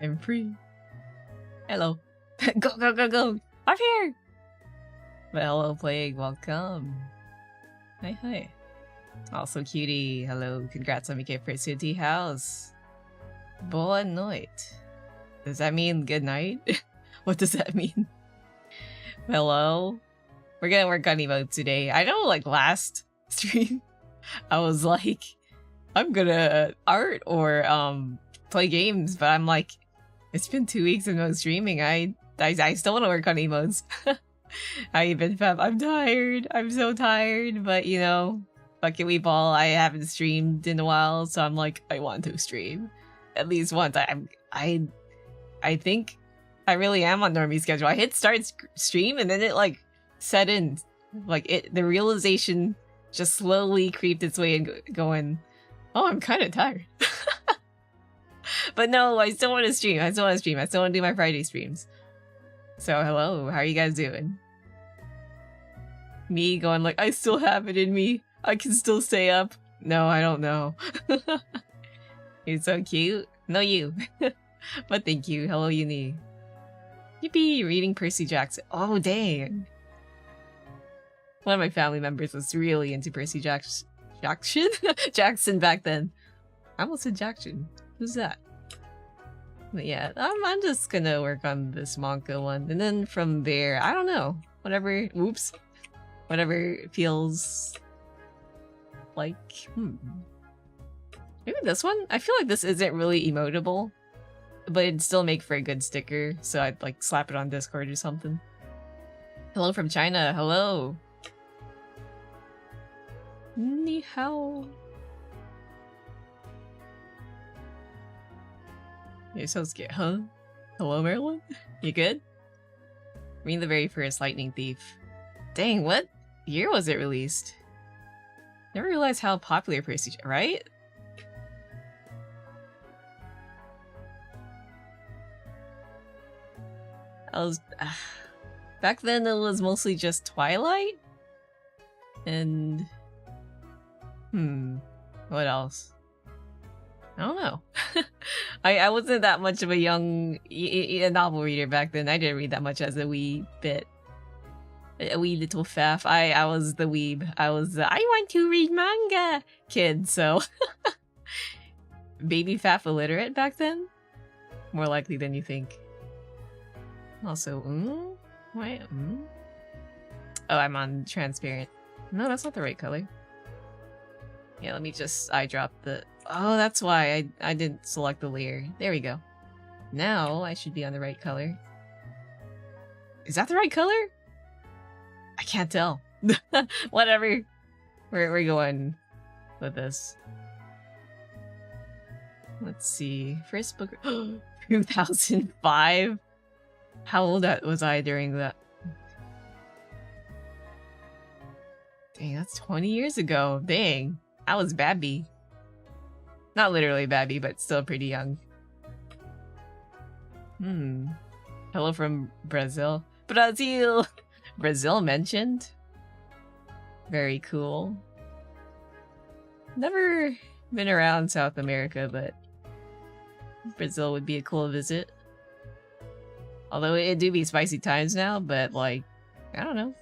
I'm free. Hello. Go, go, go, go. I'm here. But hello, Plague. Welcome. Hi, hi. Also, cutie. Hello. Congrats on making it first to the house. Boa noite. Does that mean good night? What does that mean? Hello. We're gonna work on emotes today. I know, like, last stream, I was like, I'm gonna art or play games, but I'm like, it's been 2 weeks of no streaming. I still want to work on emotes. I'm tired. I'm so tired, but you know, fuck it, we ball. I haven't streamed in a while, so I'm like, I want to stream at least once. I think I really am on normie schedule. I hit start stream and then it like set in, like the realization just slowly creeped its way and going, oh, I'm kind of tired. But no, I still want to stream. I still want to do my Friday streams. So hello, how are you guys doing? Me going like, I still have it in me. I can still stay up. No, I don't know. You're so cute. No, you. But thank you. Hello, Uni. Yippee, reading Percy Jackson. Oh, dang. One of my family members was really into Percy Jackson? Jackson back then. I almost said Jackson. Who's that? But yeah, I'm just gonna work on this manga one. And then from there, I don't know. Whatever, whoops. Whatever feels like, Maybe this one? I feel like this isn't really emotable, but it'd still make for a good sticker, so I'd like slap it on Discord or something. Hello from China, hello! Ni hao. You're so scared, huh? Hello, Marilyn? You good? Reading the very first Lightning Thief. Dang, what year was it released? Never realized how popular Percy, right? Back then it was mostly just Twilight? And... what else? I don't know. I wasn't that much of a young novel reader back then. I didn't read that much as a wee bit. A wee little faff. I was the weeb. I was the I want to read manga kid, so... Baby faff illiterate back then? More likely than you think. Also, why, Oh, I'm on transparent. No, that's not the right color. Yeah, let me just eyedrop the... Oh, that's why I didn't select the layer. There we go. Now I should be on the right color. Is that the right color? I can't tell. Whatever. We're going with this. Let's see. First book... 2005? How old was I during that? Dang, that's 20 years ago. Dang. I was babby. Not literally babby, but still pretty young. Hello from Brazil. Brazil! Brazil mentioned? Very cool. Never been around South America, but Brazil would be a cool visit. Although it do be spicy times now, but like, I don't know.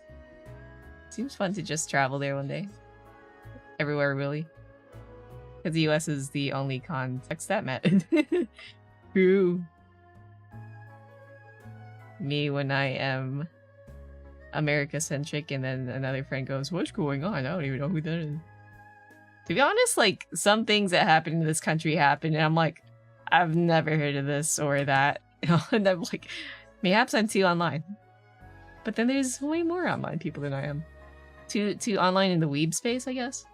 Seems fun to just travel there one day. Everywhere, really. Because the US is the only context that mattered. True. Me when I am America-centric and then another friend goes, what's going on? I don't even know who that is. To be honest, like, some things that happen in this country happen and I'm like, I've never heard of this or that. And I'm like, mayhaps I'm too online. But then there's way more online people than I am. Too online in the weeb space, I guess.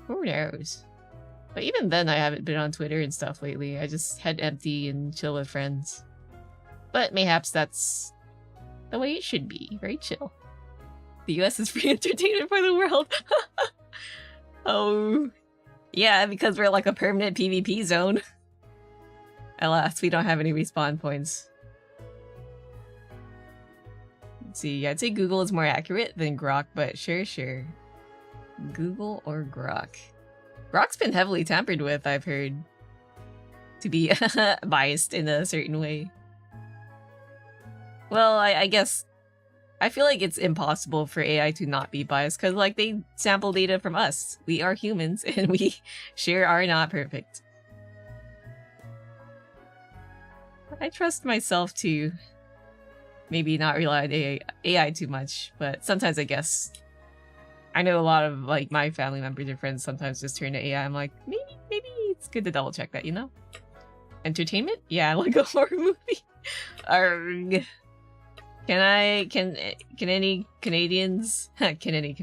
Who knows? But even then, I haven't been on Twitter and stuff lately. I just head empty and chill with friends. But mayhaps that's the way it should be. Very chill. The US is free entertainment for the world. Oh. Yeah, because we're like a permanent PvP zone. Alas, we don't have any respawn points. Let's see, I'd say Google is more accurate than Grok, but sure. Google or Grok? Grok's been heavily tampered with, I've heard. to be biased in a certain way. Well, I guess I feel like it's impossible for AI to not be biased because, like, they sample data from us. We are humans, and we sure are not perfect. I trust myself to maybe not rely on AI too much, but sometimes I guess I know a lot of like my family members or friends sometimes just turn to AI. I'm like, maybe it's good to double check that, you know? Entertainment? Yeah, like a horror movie. Arrgh. Can any Canadians can any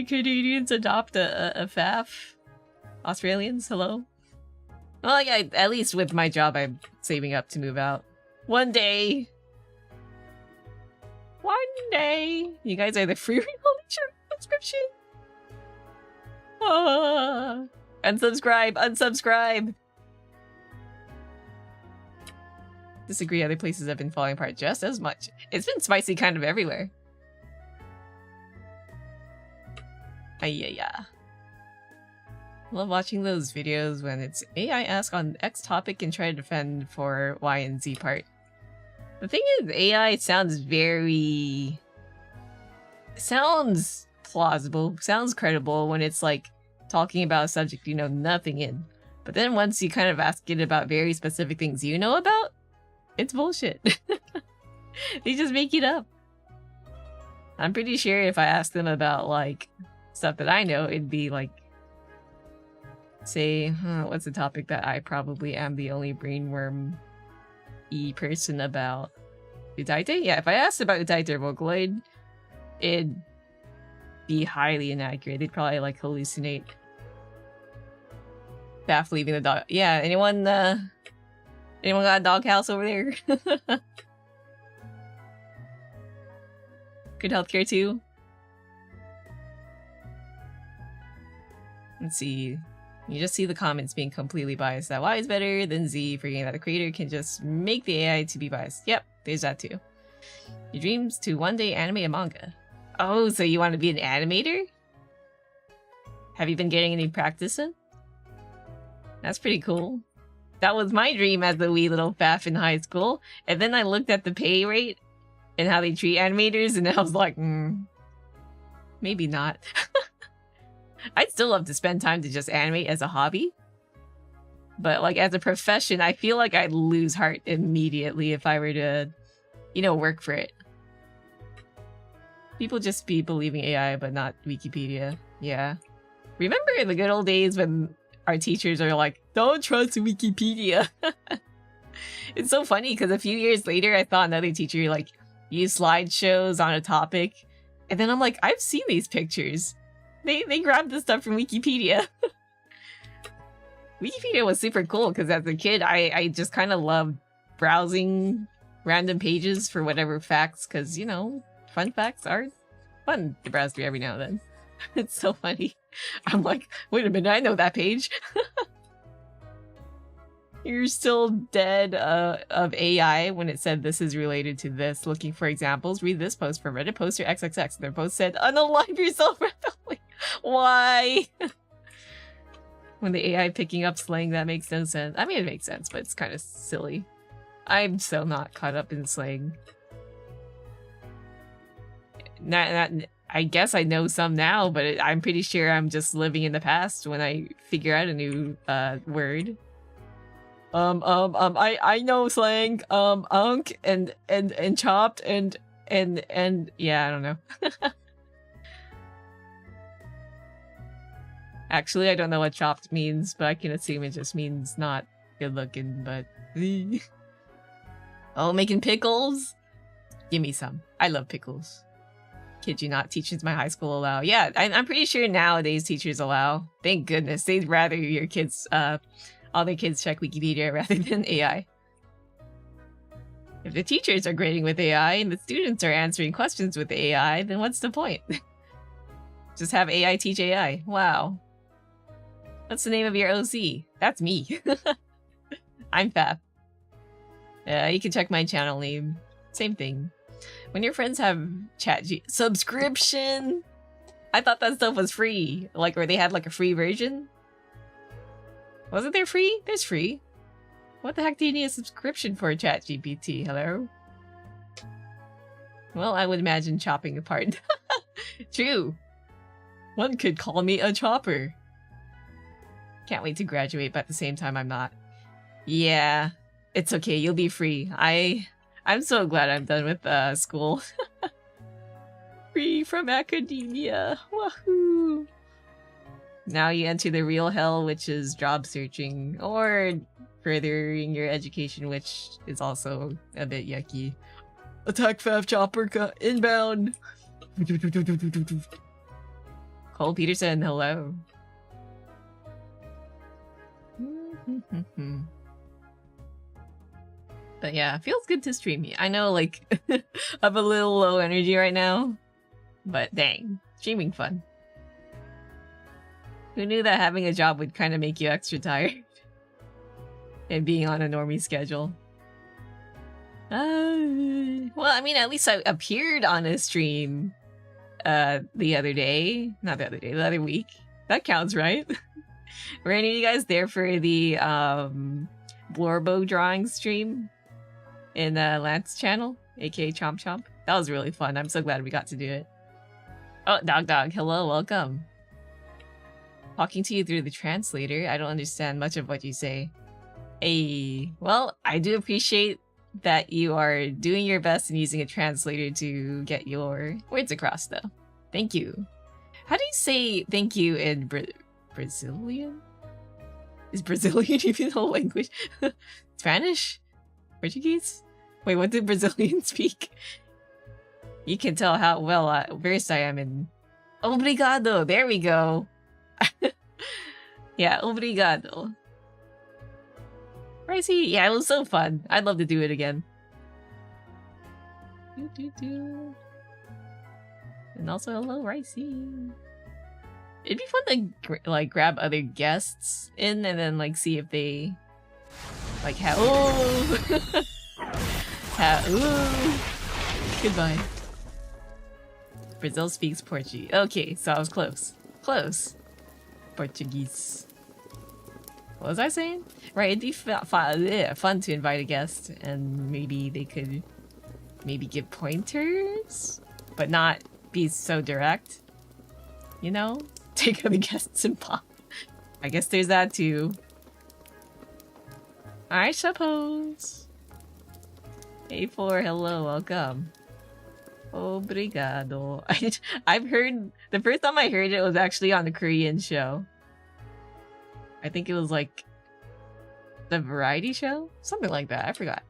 Canadians adopt a Faf? Australians, hello? Well, yeah, at least with my job, I'm saving up to move out. One day. One day. You guys are the free subscription. Unsubscribe. Disagree, other places have been falling apart just as much. It's been spicy kind of everywhere. Yeah. Love watching those videos when it's AI ask on X topic and try to defend for Y and Z part. The thing is, AI sounds plausible, sounds credible when it's like talking about a subject you know nothing in. But then once you kind of ask it about very specific things you know about, it's bullshit. They just make it up. I'm pretty sure if I asked them about like stuff that I know, it'd be like, say, what's the topic that I probably am the only brainworm-y person about? Etiquette? Yeah, if I asked about etiquette or Vocaloid, it'd be highly inaccurate. They'd probably like hallucinate. Bath leaving the dog. Yeah, anyone got a doghouse over there? Good healthcare too. Let's see. You just see the comments being completely biased. That Y is better than Z, forgetting that the creator can just make the AI to be biased. Yep, there's that too. Your dreams to one day animate a manga. Oh, so you want to be an animator? Have you been getting any practice in? That's pretty cool. That was my dream as a wee little faff in high school. And then I looked at the pay rate and how they treat animators, and I was like, maybe not. I'd still love to spend time to just animate as a hobby. But like as a profession, I feel like I'd lose heart immediately if I were to, you know, work for it. People just be believing AI, but not Wikipedia. Yeah. Remember in the good old days when our teachers are like, don't trust Wikipedia. It's so funny because a few years later, I thought another teacher like used slideshows on a topic. And then I'm like, I've seen these pictures. They grabbed this stuff from Wikipedia. Wikipedia was super cool because as a kid, I just kind of loved browsing random pages for whatever facts because, you know, fun facts are fun to browse through every now and then. It's so funny. I'm like, wait a minute, I know that page. You're still dead of AI when it said this is related to this. Looking for examples, read this post from Reddit poster XXX. Their post said, unalive yourself randomly. Why? When the AI picking up slang, that makes no sense. I mean, it makes sense, but it's kind of silly. I'm so not caught up in slang. I guess I know some now, but I'm pretty sure I'm just living in the past when I figure out a new word. I know slang, unk and chopped and yeah, I don't know. Actually, I don't know what chopped means, but I can assume it just means not good looking, but oh, making pickles? Give me some. I love pickles. Kid you not, teachers my high school allow. Yeah, I'm pretty sure nowadays teachers allow. Thank goodness. They'd rather your kids, all their kids check Wikipedia rather than AI. If the teachers are grading with AI and the students are answering questions with AI, then what's the point? Just have AI teach AI. Wow. What's the name of your OC? That's me. I'm Faf. You can check my channel name. Same thing. When your friends have subscription? I thought that stuff was free. Like, or they had like a free version? Wasn't there free? There's free. What the heck do you need a subscription for, ChatGPT? Hello? Well, I would imagine chopping apart. True. One could call me a chopper. Can't wait to graduate, but at the same time, I'm not. Yeah, it's okay. You'll be free. I'm so glad I'm done with school. Free from academia. Wahoo! Now you enter the real hell, which is job searching, or furthering your education, which is also a bit yucky. Attack Faf Chopper inbound! Cole Peterson, hello. But yeah, feels good to stream. I know, like, I'm a little low energy right now, but dang, streaming fun. Who knew that having a job would kind of make you extra tired? And being on a normie schedule. Well, I mean, at least I appeared on a stream the other day. Not the other day, the other week. That counts, right? Were any of you guys there for the Blorbo drawing stream in Lance's channel, aka Chomp Chomp? That was really fun. I'm so glad we got to do it. Oh, Dog, hello, welcome. Talking to you through the translator. I don't understand much of what you say. Hey, well, I do appreciate that you are doing your best and using a translator to get your words across, though. Thank you. How do you say thank you in Brazilian? Is Brazilian even a language? Spanish? Portuguese? Wait, what do Brazilians speak? You can tell how well versed I am in... Obrigado! There we go! Yeah, obrigado. Ricey, yeah, it was so fun. I'd love to do it again. And also, hello, Ricey. It'd be fun to like grab other guests in and then like see if they like have. Oh, goodbye. Brazil speaks Portuguese. Okay, so I was close. Close. Portuguese. What was I saying? Right, it'd be fun to invite a guest and maybe they could give pointers, but not be so direct. You know? Take other guests and pop. I guess there's that too. I suppose. A4, hello, welcome. Obrigado. I've heard, the first time I heard it was actually on the Korean show. I think it was like the variety show? Something like that, I forgot.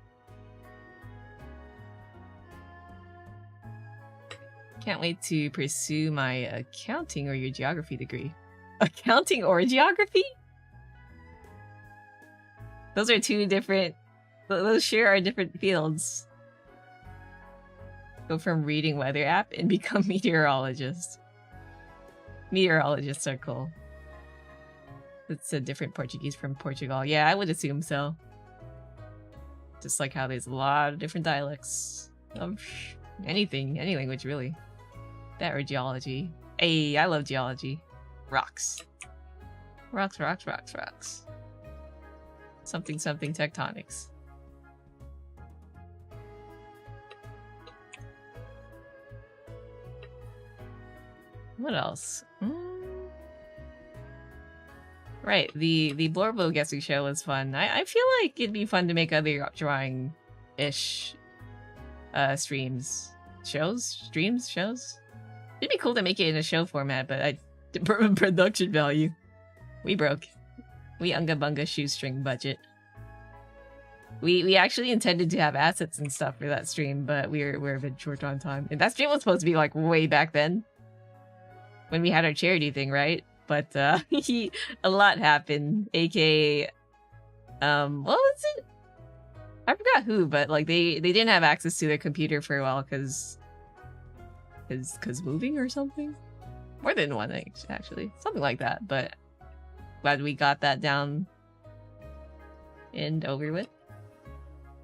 Can't wait to pursue my accounting or your geography degree. Accounting or geography? Those are two different... Those sure are different fields. Go from reading weather app and become meteorologist. Meteorologists are cool. It's a different Portuguese from Portugal. Yeah, I would assume so. Just like how there's a lot of different dialects of anything, any language really. That or geology. Hey, I love geology. Rocks. Rocks, rocks, rocks, rocks. Something, something tectonics. What else? Right, the Blorbo guessing show was fun. I feel like it'd be fun to make other drawing-ish streams. Shows? It'd be cool to make it in a show format, but production value. We broke. We unga bunga shoestring budget. We actually intended to have assets and stuff for that stream, but we're a bit short on time. And that stream was supposed to be like way back then. When we had our charity thing, right? But a lot happened. AKA what was it? I forgot who, but like they didn't have access to their computer for a while because moving or something. More than one, actually. Something like that, but glad we got that down and over with.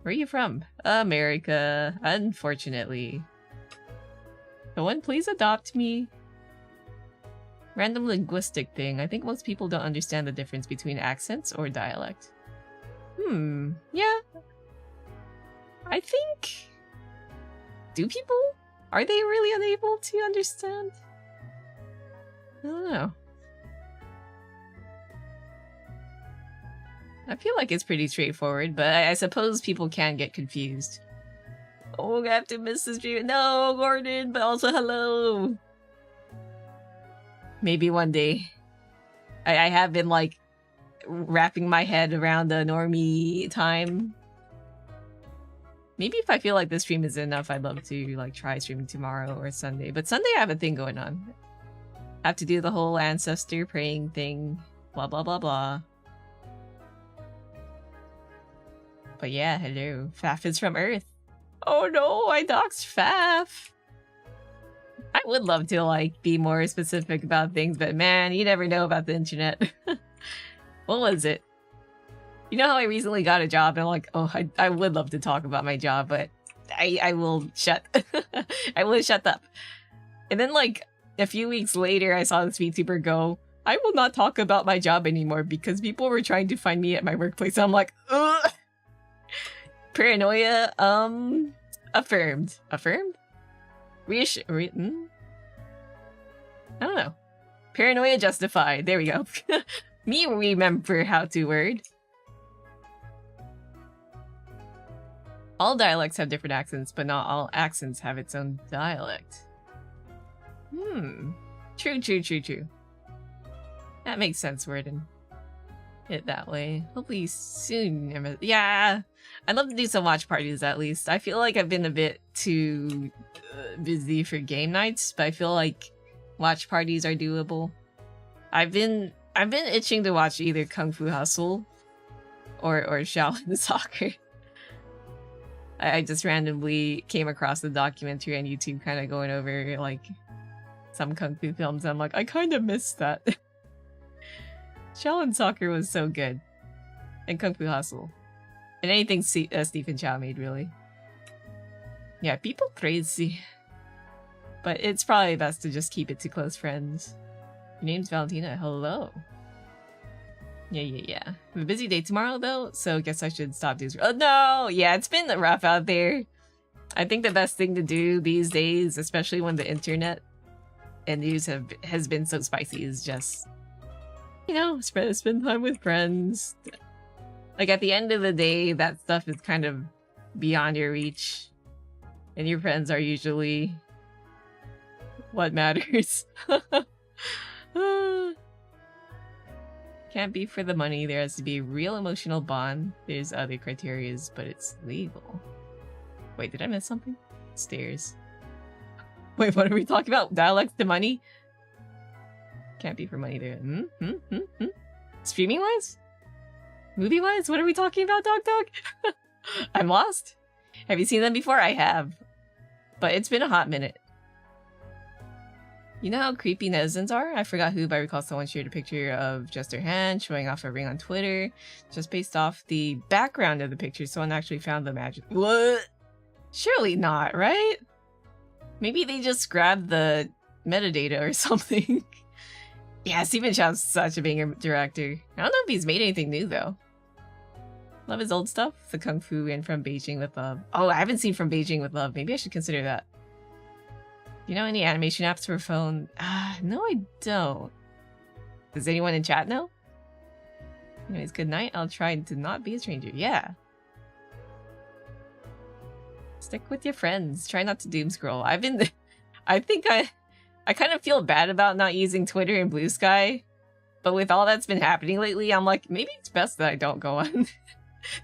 Where are you from? America, unfortunately. Someone please adopt me. Random linguistic thing. I think most people don't understand the difference between accents or dialect. Yeah. I think... Do people? Are they really unable to understand? I don't know. I feel like it's pretty straightforward, but I suppose people can get confused. Oh, I have to miss this stream. No, Gordon, but also hello. Maybe one day. I have been like wrapping my head around the normie time. Maybe if I feel like this stream is enough, I'd love to like try streaming tomorrow or Sunday. But Sunday I have a thing going on. I have to do the whole ancestor praying thing. Blah blah blah blah. But yeah, hello. Faf is from Earth. Oh no, I doxed Faf. I would love to like be more specific about things, but man, you never know about the internet. What was it? You know how I recently got a job and I'm like, oh, I would love to talk about my job, but I will shut. I will shut up. And then like a few weeks later, I saw this VTuber go, I will not talk about my job anymore because people were trying to find me at my workplace. I'm like, ugh. Paranoia, affirmed. Affirmed? I don't know. Paranoia justified. There we go. Me remember how to word. All dialects have different accents, but not all accents have its own dialect. True. That makes sense, Worden. It that way. Hopefully soon. Yeah, I'd love to do some watch parties at least. I feel like I've been a bit too busy for game nights, but I feel like watch parties are doable. I've been itching to watch either Kung Fu Hustle or Shaolin Soccer. I just randomly came across the documentary on YouTube, kind of going over like some Kung Fu films. I'm like, I kind of missed that. Shaolin Soccer was so good. And Kung Fu Hustle. And anything Stephen Chow made, really. Yeah, people crazy. But it's probably best to just keep it to close friends. Your name's Valentina. Hello. Yeah. I have a busy day tomorrow, though, so guess I should stop doing... Oh, no! Yeah, it's been rough out there. I think the best thing to do these days, especially when the internet and news has been so spicy, is just... You know, spend time with friends. Like, at the end of the day, that stuff is kind of beyond your reach. And your friends are usually what matters. Can't be for the money. There has to be a real emotional bond. There's other criterias, but it's legal. Wait, did I miss something? Stairs. Wait, what are we talking about? Dialects to money? Can't be for money there. Streaming wise? Movie wise? What are we talking about, Dog? I'm lost. Have you seen them before? I have. But it's been a hot minute. You know how creepy netizens are? I forgot who, but I recall someone shared a picture of just their hand showing off a ring on Twitter. Just based off the background of the picture, someone actually found the magic. What? Surely not, right? Maybe they just grabbed the metadata or something. Yeah, Stephen Chow's such a banger director. I don't know if he's made anything new, though. Love his old stuff. The Kung Fu and From Beijing with Love. Oh, I haven't seen From Beijing with Love. Maybe I should consider that. Do you know any animation apps for phone? No, I don't. Does anyone in chat know? Anyways, good night. I'll try to not be a stranger. Yeah. Stick with your friends. Try not to doom scroll. I think I kind of feel bad about not using Twitter and Blue Sky, but with all that's been happening lately, I'm like, maybe it's best that I don't go on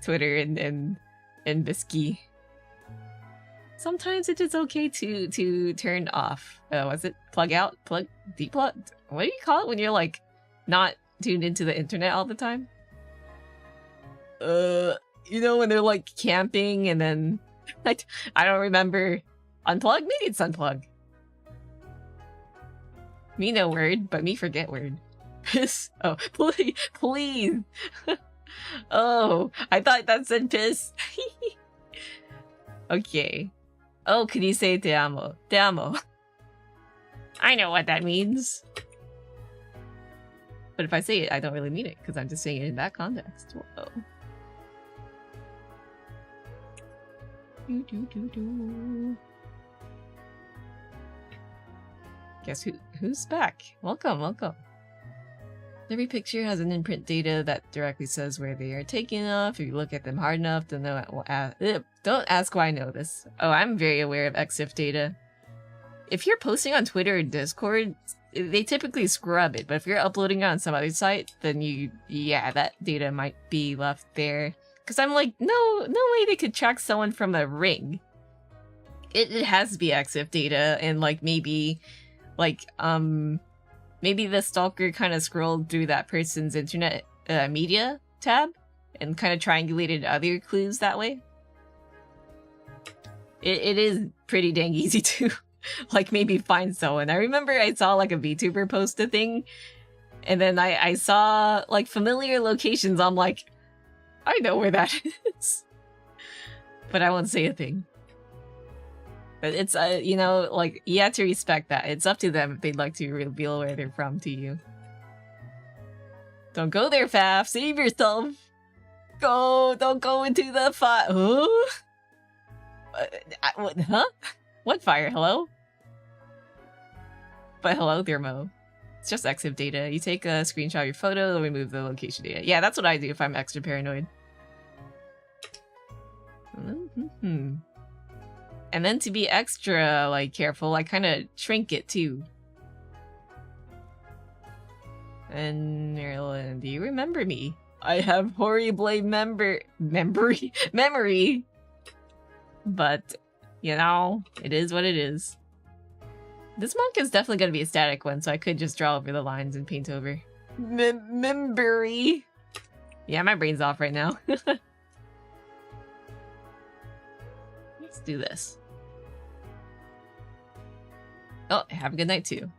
Twitter and Bisky. Sometimes it is okay to turn off. Was it plug out? Deplug? What do you call it when you're like not tuned into the internet all the time? You know, when they're like camping and then I don't remember. Unplug? Maybe it's unplug. Me know word, but me forget word. Piss. Oh, please. Oh, I thought that said piss. Okay. Oh, could you say te amo? Te amo. I know what that means. But if I say it, I don't really mean it, because I'm just saying it in that context. Whoa. Guess who's back? Welcome, welcome. Every picture has an imprint data that directly says where they are taken off. If you look at them hard enough to know don't ask why I know this. Oh, I'm very aware of EXIF data. If you're posting on Twitter or Discord, they typically scrub it, but if you're uploading it on some other site, then yeah, that data might be left there. Because I'm like, no way they could track someone from a ring. It has to be EXIF data, and like maybe the stalker kind of scrolled through that person's internet media tab and kind of triangulated other clues that way. It is pretty dang easy to like maybe find someone. I remember I saw like a VTuber post a thing, and then I saw like familiar locations. I'm like, I know where that is, but I won't say a thing. But it's, you know, like, you have to respect that. It's up to them if they'd like to reveal where they're from to you. Don't go there, Faf. Save yourself. Don't go into the fire. Huh? What fire? Hello? But hello, Thermo. It's just EXIF data. You take a screenshot of your photo, and remove the location data. Yeah, that's what I do if I'm extra paranoid. And then to be extra, like, careful, I kind of shrink it, too. And Marilyn, do you remember me? I have horribly memory. But, you know, it is what it is. This monk is definitely going to be a static one, so I could just draw over the lines and paint over. Memory. Yeah, my brain's off right now. Let's do this. Oh, have a good night too.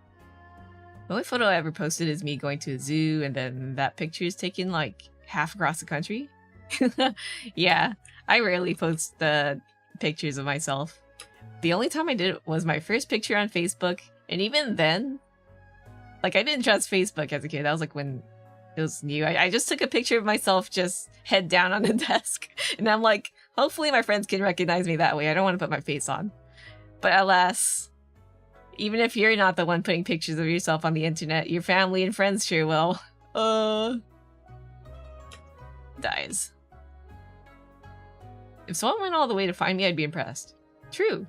The only photo I ever posted is me going to a zoo, and then that picture is taken like half across the country. Yeah, I rarely post pictures of myself. The only time I did it was my first picture on Facebook, and even then, like, I didn't trust Facebook as a kid. That was like when it was new. I just took a picture of myself just head down on the desk, and I'm like, hopefully my friends can recognize me that way. I don't want to put my face on. But alas, even if you're not the one putting pictures of yourself on the internet, your family and friends sure will. Dies. If someone went all the way to find me, I'd be impressed. True.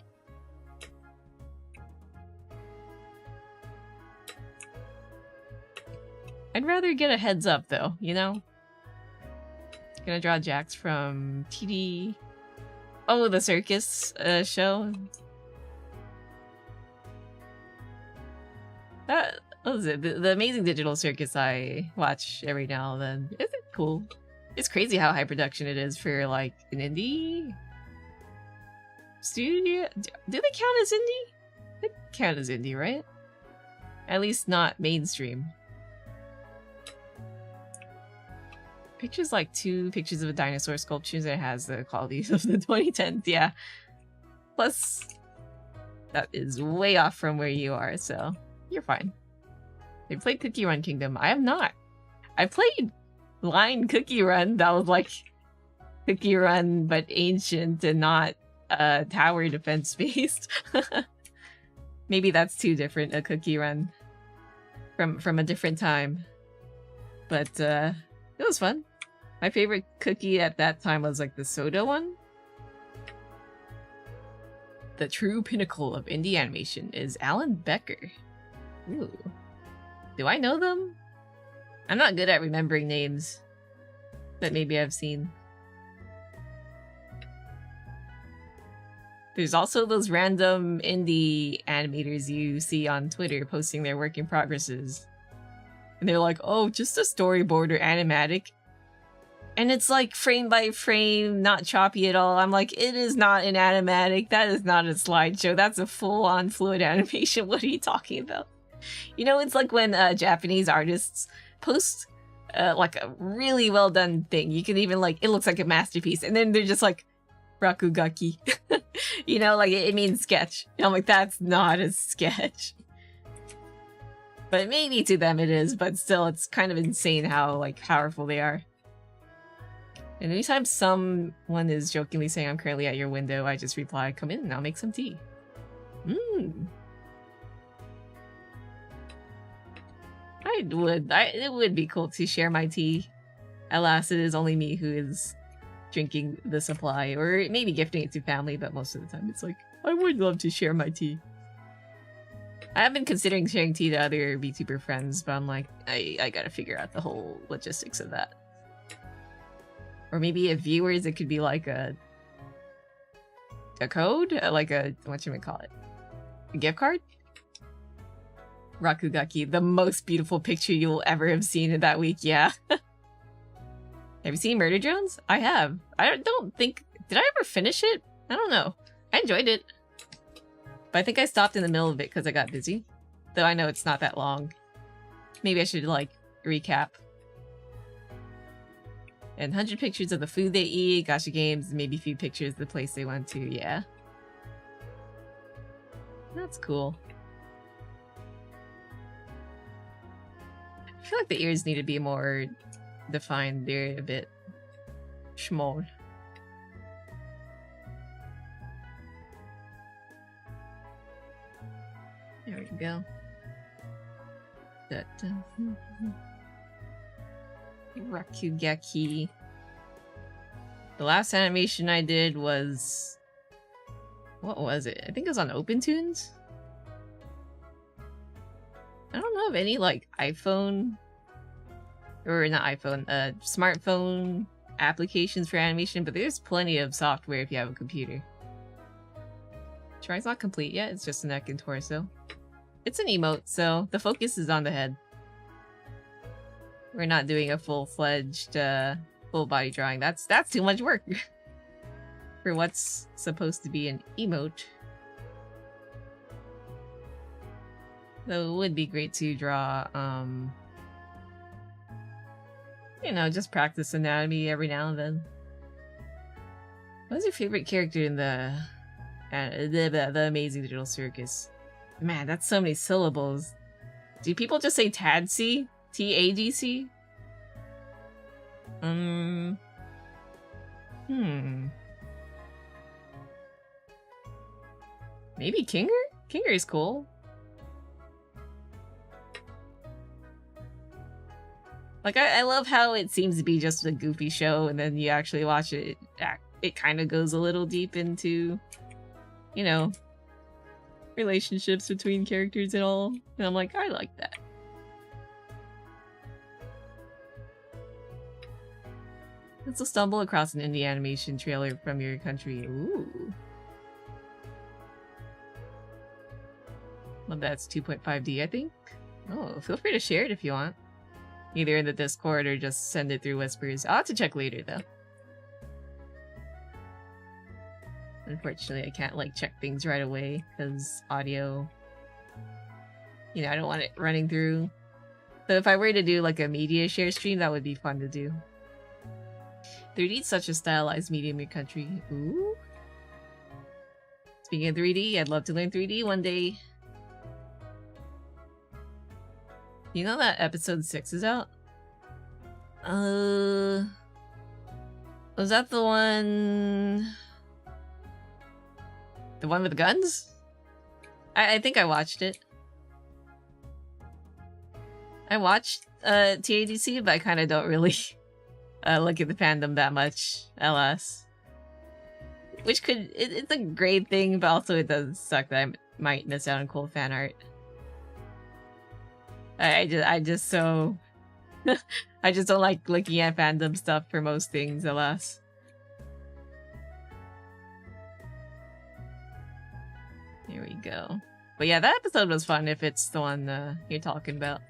I'd rather get a heads up, though, you know? Gonna draw Jax from TD. Oh, the circus show. What was it? The Amazing Digital Circus I watch every now and then. Isn't it cool? It's crazy how high production it is for, like, an indie studio. Do they count as indie? They count as indie, right? At least not mainstream. Pictures like 2 pictures of a dinosaur sculptures, and it has the qualities of the 2010s, yeah. Plus, that is way off from where you are, so you're fine. They played Cookie Run Kingdom. I have not. I played Line Cookie Run. That was like Cookie Run, but ancient and not tower defense based. Maybe that's too different, a Cookie Run from a different time. But it was fun. My favorite cookie at that time was like the soda one. The true pinnacle of indie animation is Alan Becker. Ooh. Do I know them? I'm not good at remembering names that maybe I've seen. There's also those random indie animators you see on Twitter posting their work in progresses. And they're like, oh, just a storyboard or animatic. And it's like frame by frame, not choppy at all. I'm like, it is not an animatic. That is not a slideshow. That's a full-on fluid animation. What are you talking about? You know, it's like when Japanese artists post like a really well done thing. You can even like, it looks like a masterpiece. And then they're just like, rakugaki. You know, like it means sketch. And I'm like, that's not a sketch. But maybe to them it is, but still, it's kind of insane how, like, powerful they are. And anytime someone is jokingly saying, I'm currently at your window, I just reply, come in and I'll make some tea. Mmm. It would be cool to share my tea. Alas, it is only me who is drinking the supply, or maybe gifting it to family, but most of the time it's like, I would love to share my tea. I have been considering sharing tea to other VTuber friends, but I'm like, I gotta figure out the whole logistics of that. Or maybe if viewers, it could be like a code? Like a, what should we call it? A gift card? Rakugaki, the most beautiful picture you'll ever have seen in that week, yeah. Have you seen Murder Drones? I have. I don't think... Did I ever finish it? I don't know. I enjoyed it. But I think I stopped in the middle of it because I got busy. Though I know it's not that long. Maybe I should, like, recap. And 100 pictures of the food they eat, gacha games, maybe a few pictures of the place they went to, yeah. That's cool. I feel like the ears need to be more defined. They're a bit small. There we go. Rakugaki. The last animation I did was... What was it? I think it was on OpenTunes? I don't know of any, like, iPhone... Or not iPhone, smartphone applications for animation, but there's plenty of software if you have a computer. Try's not complete yet, it's just a neck and torso. It's an emote, so the focus is on the head. We're not doing a full-fledged, full body drawing. That's too much work for what's supposed to be an emote. Though it would be great to draw, you know, just practice anatomy every now and then. What's your favorite character in the Amazing Digital Circus? Man, that's so many syllables. Do people just say Tadc? T-A-D-C? Maybe Kinger? Kinger is cool. Like, I love how it seems to be just a goofy show, and then you actually watch it, it kind of goes a little deep into, you know, relationships between characters and all. And I'm like, I like that. Let's stumble across an indie animation trailer from your country. Ooh. Well, that's 2.5D, I think. Oh, feel free to share it if you want. Either in the Discord or just send it through Whispers. I'll have to check later, though. Unfortunately, I can't, like, check things right away, because audio... You know, I don't want it running through. But if I were to do, like, a media share stream, that would be fun to do. 3D is such a stylized medium in your country. Ooh. Speaking of 3D, I'd love to learn 3D one day. You know that episode 6 is out? Was that the one... The one with guns? I think I watched it. I watched TADC, but I kind of don't really look at the fandom that much, alas. Which could... It's a great thing, but also it does suck that I might miss out on cool fan art. I just so... I just don't like looking at fandom stuff for most things, alas. Here we go. But yeah, that episode was fun if it's the one you're talking about.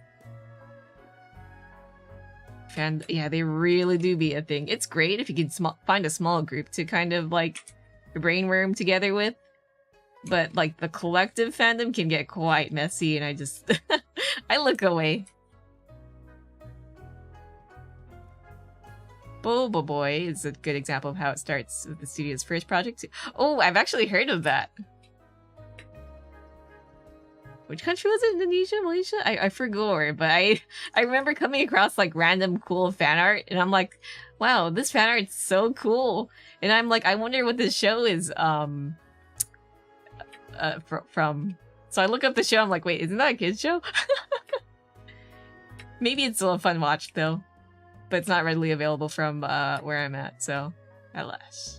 Yeah, they really do be a thing. It's great if you can find a small group to kind of like brainworm together with. But like the collective fandom can get quite messy and I just... I look away. Boba Boy is a good example of how it starts with the studio's first project. Oh, I've actually heard of that. which country was it? Indonesia, Malaysia? I forgot, but I remember coming across like random cool fan art, and I'm like, wow, this fan art's so cool. And I'm like, I wonder what this show is from. So I look up the show, I'm like, wait, isn't that a kid's show? Maybe it's still a fun watch though, but it's not readily available from where I'm at, so alas.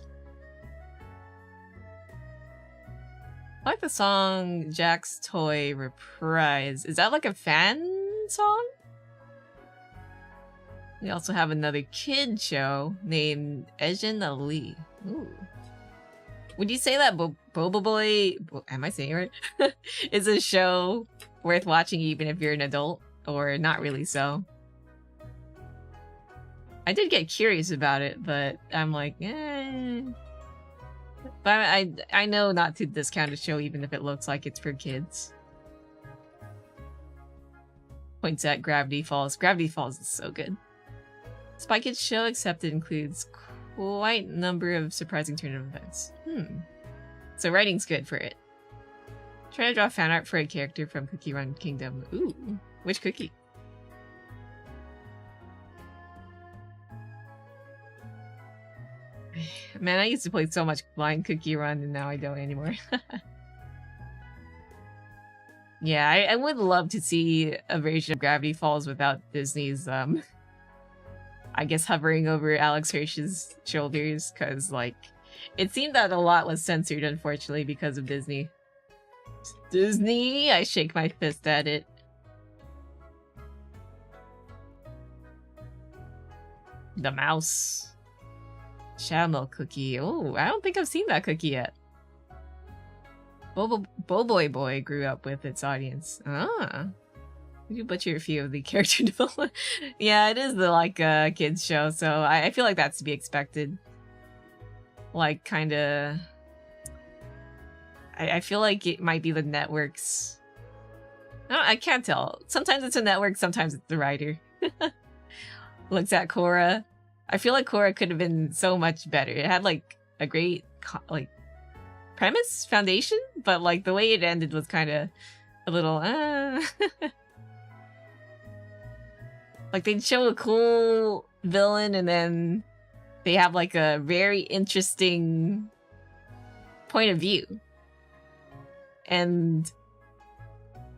I like the song Jack's Toy Reprise. Is that like a fan song? We also have another kid show named Ejin Ali. Ooh. Would you say that Boba Boy, am I saying it right? Is a show worth watching even if you're an adult? Or not really so? I did get curious about it, but I'm like, eh. But I know not to discount a show even if it looks like it's for kids. Points at Gravity Falls. Gravity Falls is so good. Spy Kids show, except it includes quite a number of surprising turn of events. So writing's good for it. Try to draw fan art for a character from Cookie Run Kingdom. Ooh, which cookie? Man, I used to play so much blind Cookie Run and now I don't anymore. Yeah, I would love to see a version of Gravity Falls without Disney's, I guess hovering over Alex Hirsch's shoulders, because, like, it seemed that a lot was censored, unfortunately, because of Disney. Disney! I shake my fist at it. The mouse. Caramel cookie. Oh, I don't think I've seen that cookie yet. Boboy Boy grew up with its audience. Ah. You butcher a few of the character development. Yeah, it is the, like, kids show, so I feel like that's to be expected. Like, kinda... I feel like it might be the network's... I can't tell. Sometimes it's a network, sometimes it's the writer. Looks at Korra. I feel like Korra could have been so much better. It had, like, a great, like, premise, foundation, but, like, the way it ended was kind of a little, Like, they'd show a cool villain, and then they have, like, a very interesting point of view. And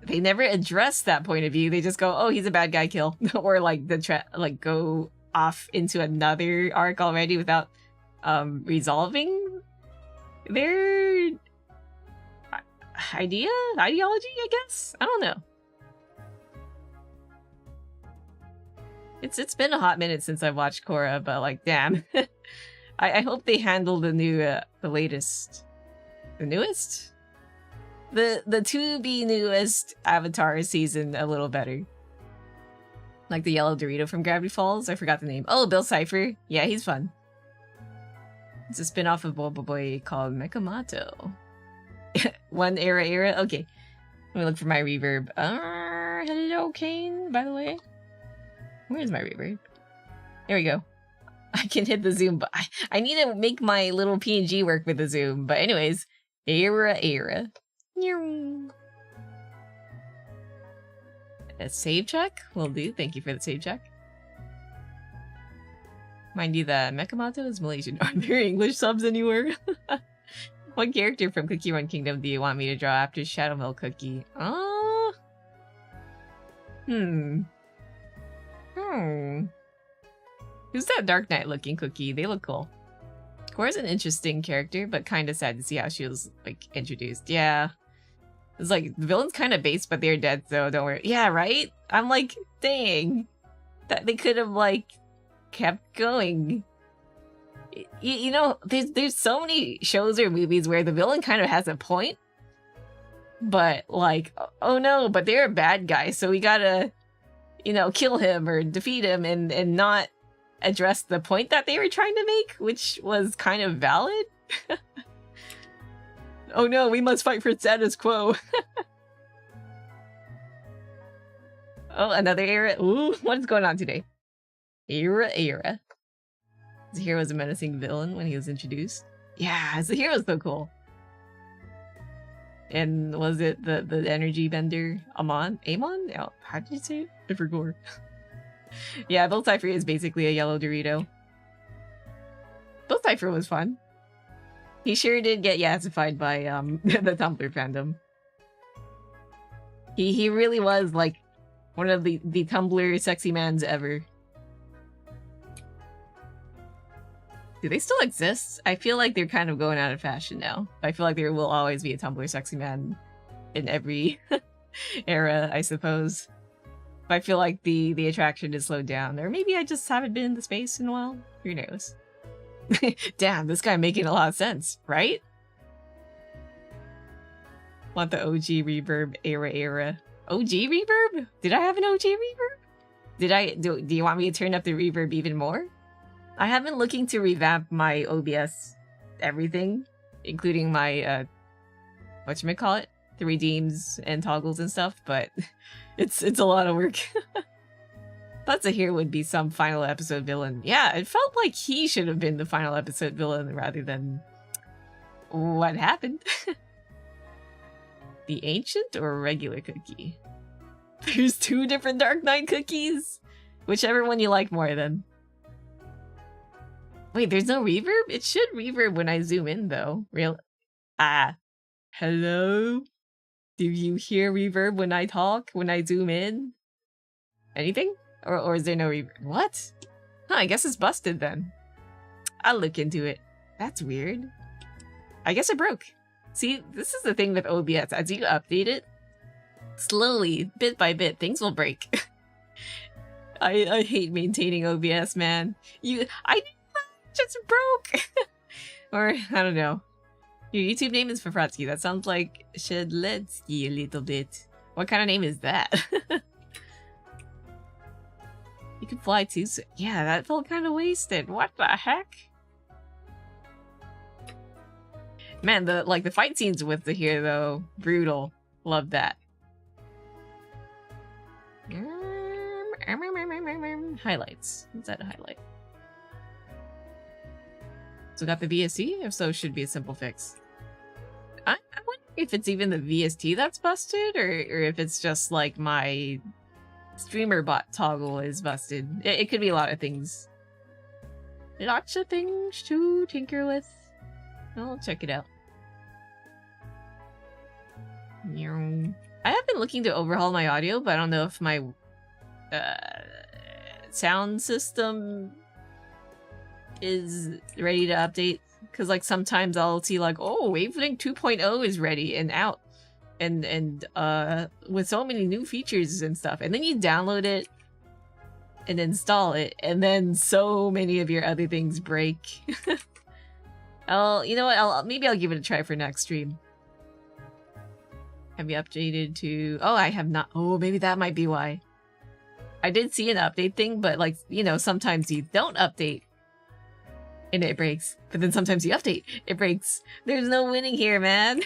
they never address that point of view. They just go, oh, he's a bad guy, kill. Or, like, go off into another arc already without resolving their ideology, I guess? I don't know. It's been a hot minute since I've watched Korra, but, like, damn. I hope they handle the new, the latest... The newest? The to-be newest Avatar season a little better. Like the yellow Dorito from Gravity Falls? I forgot the name. Oh, Bill Cipher. Yeah, he's fun. It's a spin-off of Boba Boy called Mekamato. One era? Okay. Let me look for my reverb. Hello, Kane, by the way. Where's my reverb? There we go. I can hit the zoom, but I need to make my little PNG work with the zoom. But anyways, era. A save check? Will do. Thank you for the save check. Mind you, the Mekamato is Malaysian. Are there English subs anywhere? What character from Cookie Run Kingdom do you want me to draw after Shadow Milk Cookie? Who's that Dark Knight looking cookie? They look cool. Korra's an interesting character, but kind of sad to see how she was, like, introduced. Yeah. It's like, the villain's kind of base, but they're dead, so don't worry. Yeah, right? I'm like, dang. That they could have, like, kept going. You know, there's so many shows or movies where the villain kind of has a point, but, like, oh no, but they're a bad guy, so we gotta, you know, kill him or defeat him and not address the point that they were trying to make, which was kind of valid. Oh no, we must fight for status quo. Oh, another era. Ooh, what is going on today? Era. Zahir was a menacing villain when he was introduced. Yeah, Zahir was so cool. And was it the energy bender? Amon? Oh, how did you say it? I forgot. Yeah, Bill Cipher is basically a yellow Dorito. Bill Cipher was fun. He sure did get yassified by the Tumblr fandom. He really was like one of the Tumblr sexy mans ever. Do they still exist? I feel like they're kind of going out of fashion now. I feel like there will always be a Tumblr sexy man in every era, I suppose. But I feel like the attraction is slowed down. Or maybe I just haven't been in the space in a while. Who knows? Damn, this guy making a lot of sense, right? Want the OG reverb era. OG reverb? Did I have an OG reverb? Do you want me to turn up the reverb even more? I have been looking to revamp my OBS everything, including my whatchamacallit? The redeems and toggles and stuff, but it's a lot of work. Thought here would be some final episode villain. Yeah, it felt like he should have been the final episode villain rather than what happened. The ancient or regular cookie? There's 2 different Dark Knight cookies! Whichever one you like more then. Wait, there's no reverb? It should reverb when I zoom in though. Hello? Do you hear reverb when I talk? When I zoom in? Anything? Or is there no reverb? What? Huh, I guess it's busted then. I'll look into it. That's weird. I guess it broke. See, this is the thing with OBS. As you update it, slowly, bit by bit, things will break. I hate maintaining OBS, man. I just broke! Or, I don't know. Your YouTube name is Fafrotsky. That sounds like Shedletsky a little bit. What kind of name is that? You can fly too, so yeah, that felt kind of wasted. What the heck? Man, the fight scenes with the here though, brutal. Love that. Highlights. What's that a highlight? So got the VST? If so, should be a simple fix. I wonder if it's even the VST that's busted, or if it's just like my streamer bot toggle is busted. It could be a lot of things. Lots of things to tinker with. I'll check it out. I have been looking to overhaul my audio, but I don't know if my sound system is ready to update. Because like sometimes I'll see like, oh, Wavelength 2.0 is ready and out. And with so many new features and stuff. And then you download it and install it, and then so many of your other things break. You know what? Maybe I'll give it a try for next stream. Have you updated to... Oh, I have not. Oh, maybe that might be why. I did see an update thing, but like, you know, sometimes you don't update and it breaks. But then sometimes you update, it breaks. There's no winning here, man.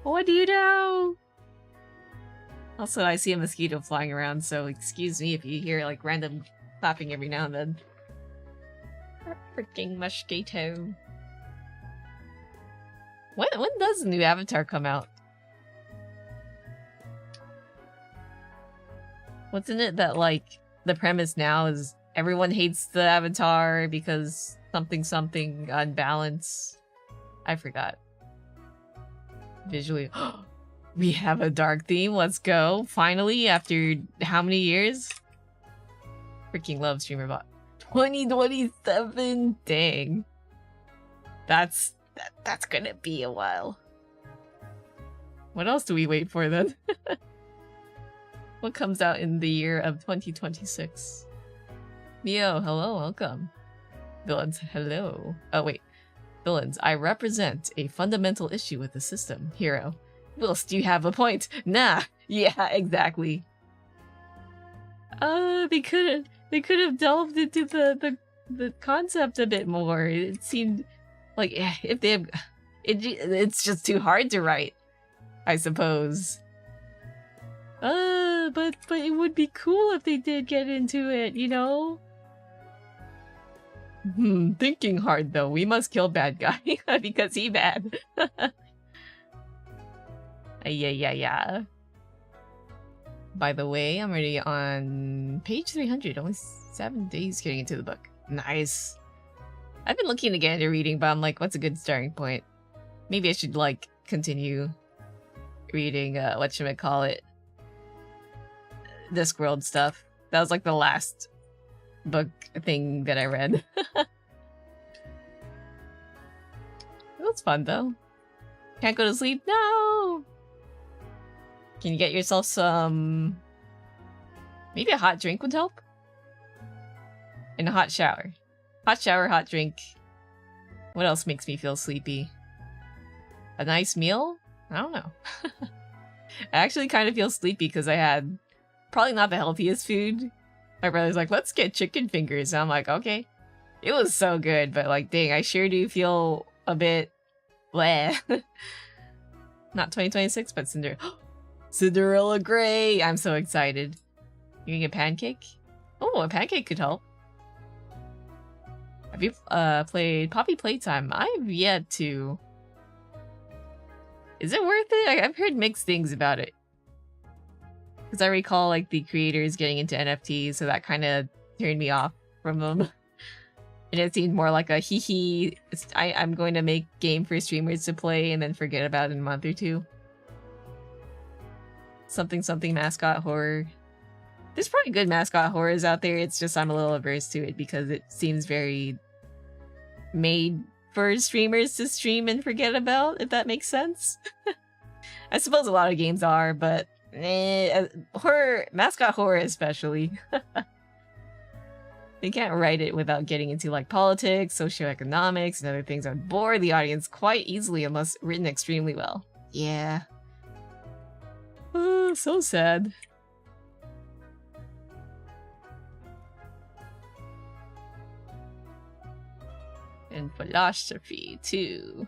What do you know? Also, I see a mosquito flying around, so excuse me if you hear like random clapping every now and then. Freaking mosquito. When does the new Avatar come out? Wasn't it that like the premise now is everyone hates the Avatar because something unbalanced? I forgot. Visually, we have a dark theme. Let's go! Finally, after how many years? Freaking love StreamerBot. 2027. Dang. That's gonna be a while. What else do we wait for then? What comes out in the year of 2026? Neo, hello, welcome. Villains, hello. Oh wait. Villains, I represent a fundamental issue with the system. Hero, whilst you have a point. Nah, yeah, exactly. They could have delved into the concept a bit more. It seemed like if they have, it's just too hard to write, I suppose. But it would be cool if they did get into it, you know? Thinking hard though. We must kill bad guy because he bad. Yeah. By the way, I'm already on page 300. Only 7 days getting into the book. Nice. I've been looking to get into reading, but I'm like, what's a good starting point? Maybe I should, like, continue reading, whatchamacallit, Discworld stuff. That was, like, the last book thing that I read. It was fun, though. Can't go to sleep? No! Can you get yourself some... Maybe a hot drink would help? And a hot shower. Hot shower, hot drink. What else makes me feel sleepy? A nice meal? I don't know. I actually kind of feel sleepy because I had probably not the healthiest food. My brother's like, let's get chicken fingers. And I'm like, okay. It was so good, but like, dang, I sure do feel a bit bleh. Not 2026, but Cinderella Grey. I'm so excited. You getting a pancake? Oh, a pancake could help. Have you played Poppy Playtime? I've yet to. Is it worth it? I've heard mixed things about it. Because I recall like the creators getting into NFTs, so that kind of turned me off from them. And it seemed more like a hee I'm going to make game for streamers to play and then forget about it in a month or two. Something mascot horror. There's probably good mascot horrors out there, it's just I'm a little averse to it because it seems very made for streamers to stream and forget about, if that makes sense. I suppose a lot of games are, but horror, mascot horror especially. They can't write it without getting into like politics, socioeconomics, and other things that would bore the audience quite easily unless written extremely well. Yeah. Oh, so sad. And philosophy, too.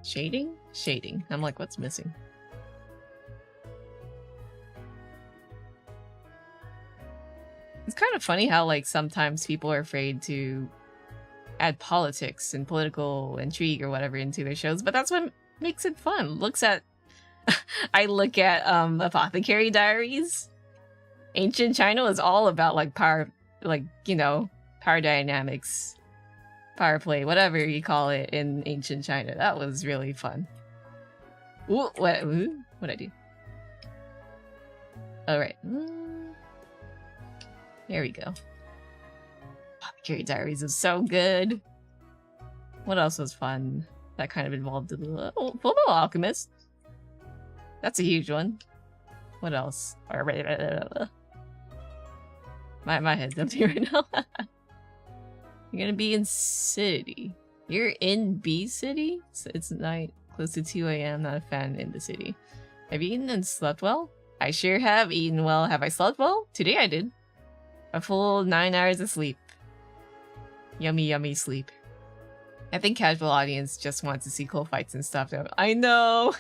Shading? Shading. I'm like, what's missing? It's kind of funny how, like, sometimes people are afraid to add politics and political intrigue or whatever into their shows, but that's what makes it fun. I look at Apothecary Diaries. Ancient China was all about like power, like, you know, power dynamics, power play, whatever you call it in ancient China. That was really fun. Ooh, what'd I do? All right. There we go. Apothecary Diaries is so good. What else was fun? That kind of involved a little Fullmetal Alchemist. That's a huge one. What else? My head's empty right now. You're gonna be in city. You're in B city? So it's night, close to 2 a.m. Not a fan in the city. Have you eaten and slept well? I sure have eaten well. Have I slept well? Today I did. A full 9 hours of sleep. Yummy, yummy sleep. I think casual audience just wants to see cool fights and stuff though. I know!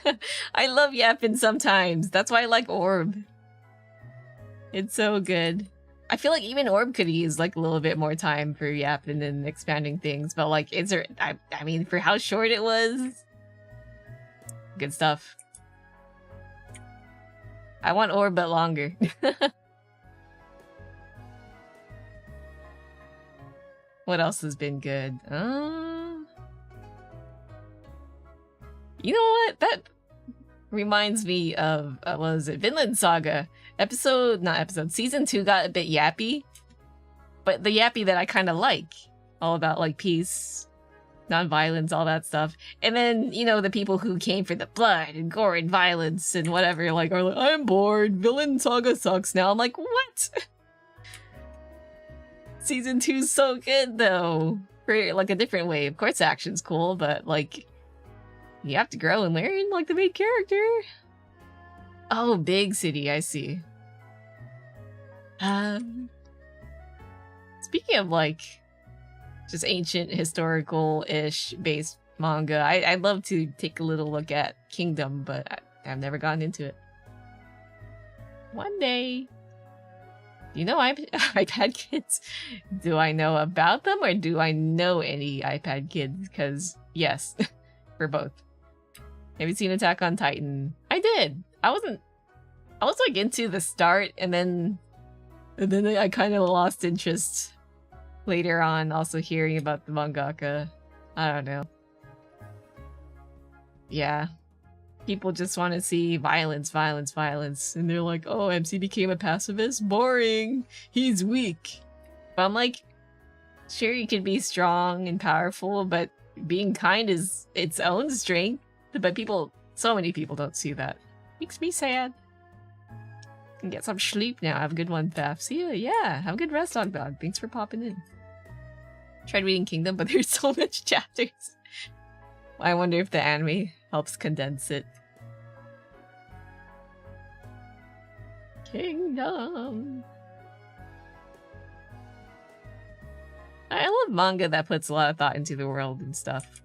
I love yapping sometimes. That's why I like Orb. It's so good. I feel like even Orb could use like a little bit more time for yapping and expanding things, but like, I mean, for how short it was, good stuff. I want Orb but longer. What else has been good? You know what? That reminds me of, what was it? Vinland Saga. Season 2 got a bit yappy. But the yappy that I kind of like. All about, like, peace, non-violence, all that stuff. And then, you know, the people who came for the blood and gore and violence and whatever, like, are like, I'm bored. Vinland Saga sucks now. I'm like, what? Season 2's so good, though. For, like, a different way. Of course, action's cool, but, like, you have to grow and learn, like, the main character. Oh, big city, I see. Speaking of, like, just ancient, historical-ish based manga, I'd love to take a little look at Kingdom, but I've never gotten into it. One day. You know iPad kids? Do I know about them or do I know any iPad kids? Because yes, for both. Have you seen Attack on Titan? I did. I was like into the start and then I kind of lost interest later on, also hearing about the mangaka. I don't know. Yeah. People just want to see violence, violence, violence. And they're like, oh, MC became a pacifist? Boring! He's weak! But I'm like, sure, you can be strong and powerful, but being kind is its own strength. But so many people don't see that. Makes me sad. Can get some sleep now. Have a good one, Faf. See ya. Yeah, have a good rest, Dog. Thanks for popping in. Tried reading Kingdom, but there's so much chapters. I wonder if the anime helps condense it. Kingdom. I love manga that puts a lot of thought into the world and stuff.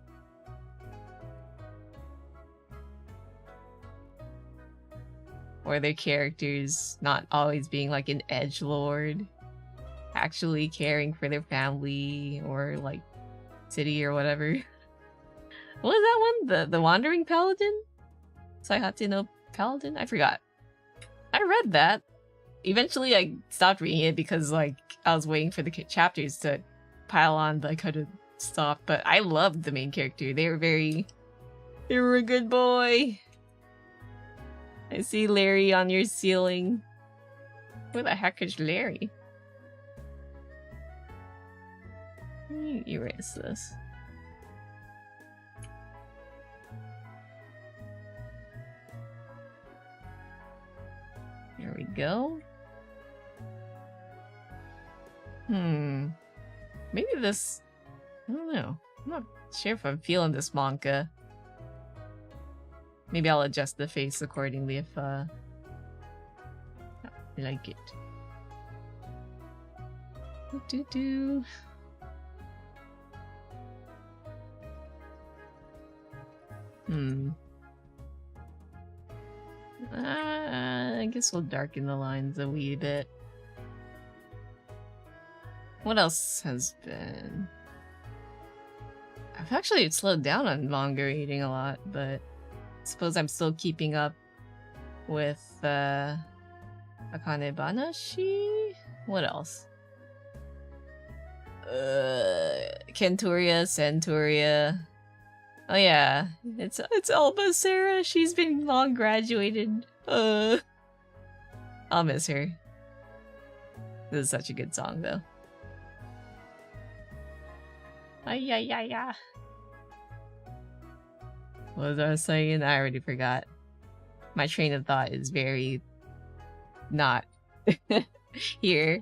Or their characters not always being like an edgelord, actually caring for their family or like city or whatever. What was that one? The Wandering Paladin? Saihate no Paladin? I forgot. I read that. Eventually I stopped reading it because like I was waiting for the chapters to pile on, but I couldn't stop. But I loved the main character. They were a good boy. I see Larry on your ceiling. Where the heck is Larry? Let me erase this. There we go. Maybe this... I don't know. I'm not sure if I'm feeling this manga. Maybe I'll adjust the face accordingly if I like it. Do-do-do. I guess we'll darken the lines a wee bit. What else has been? I've actually slowed down on manga reading a lot, but I suppose I'm still keeping up with Akane Banashi? What else? Kenturia, Centuria. Oh yeah, it's Alba Sarah. She's been long graduated. I'll miss her. This is such a good song though. Ay. What was I saying? I already forgot. My train of thought is very not here.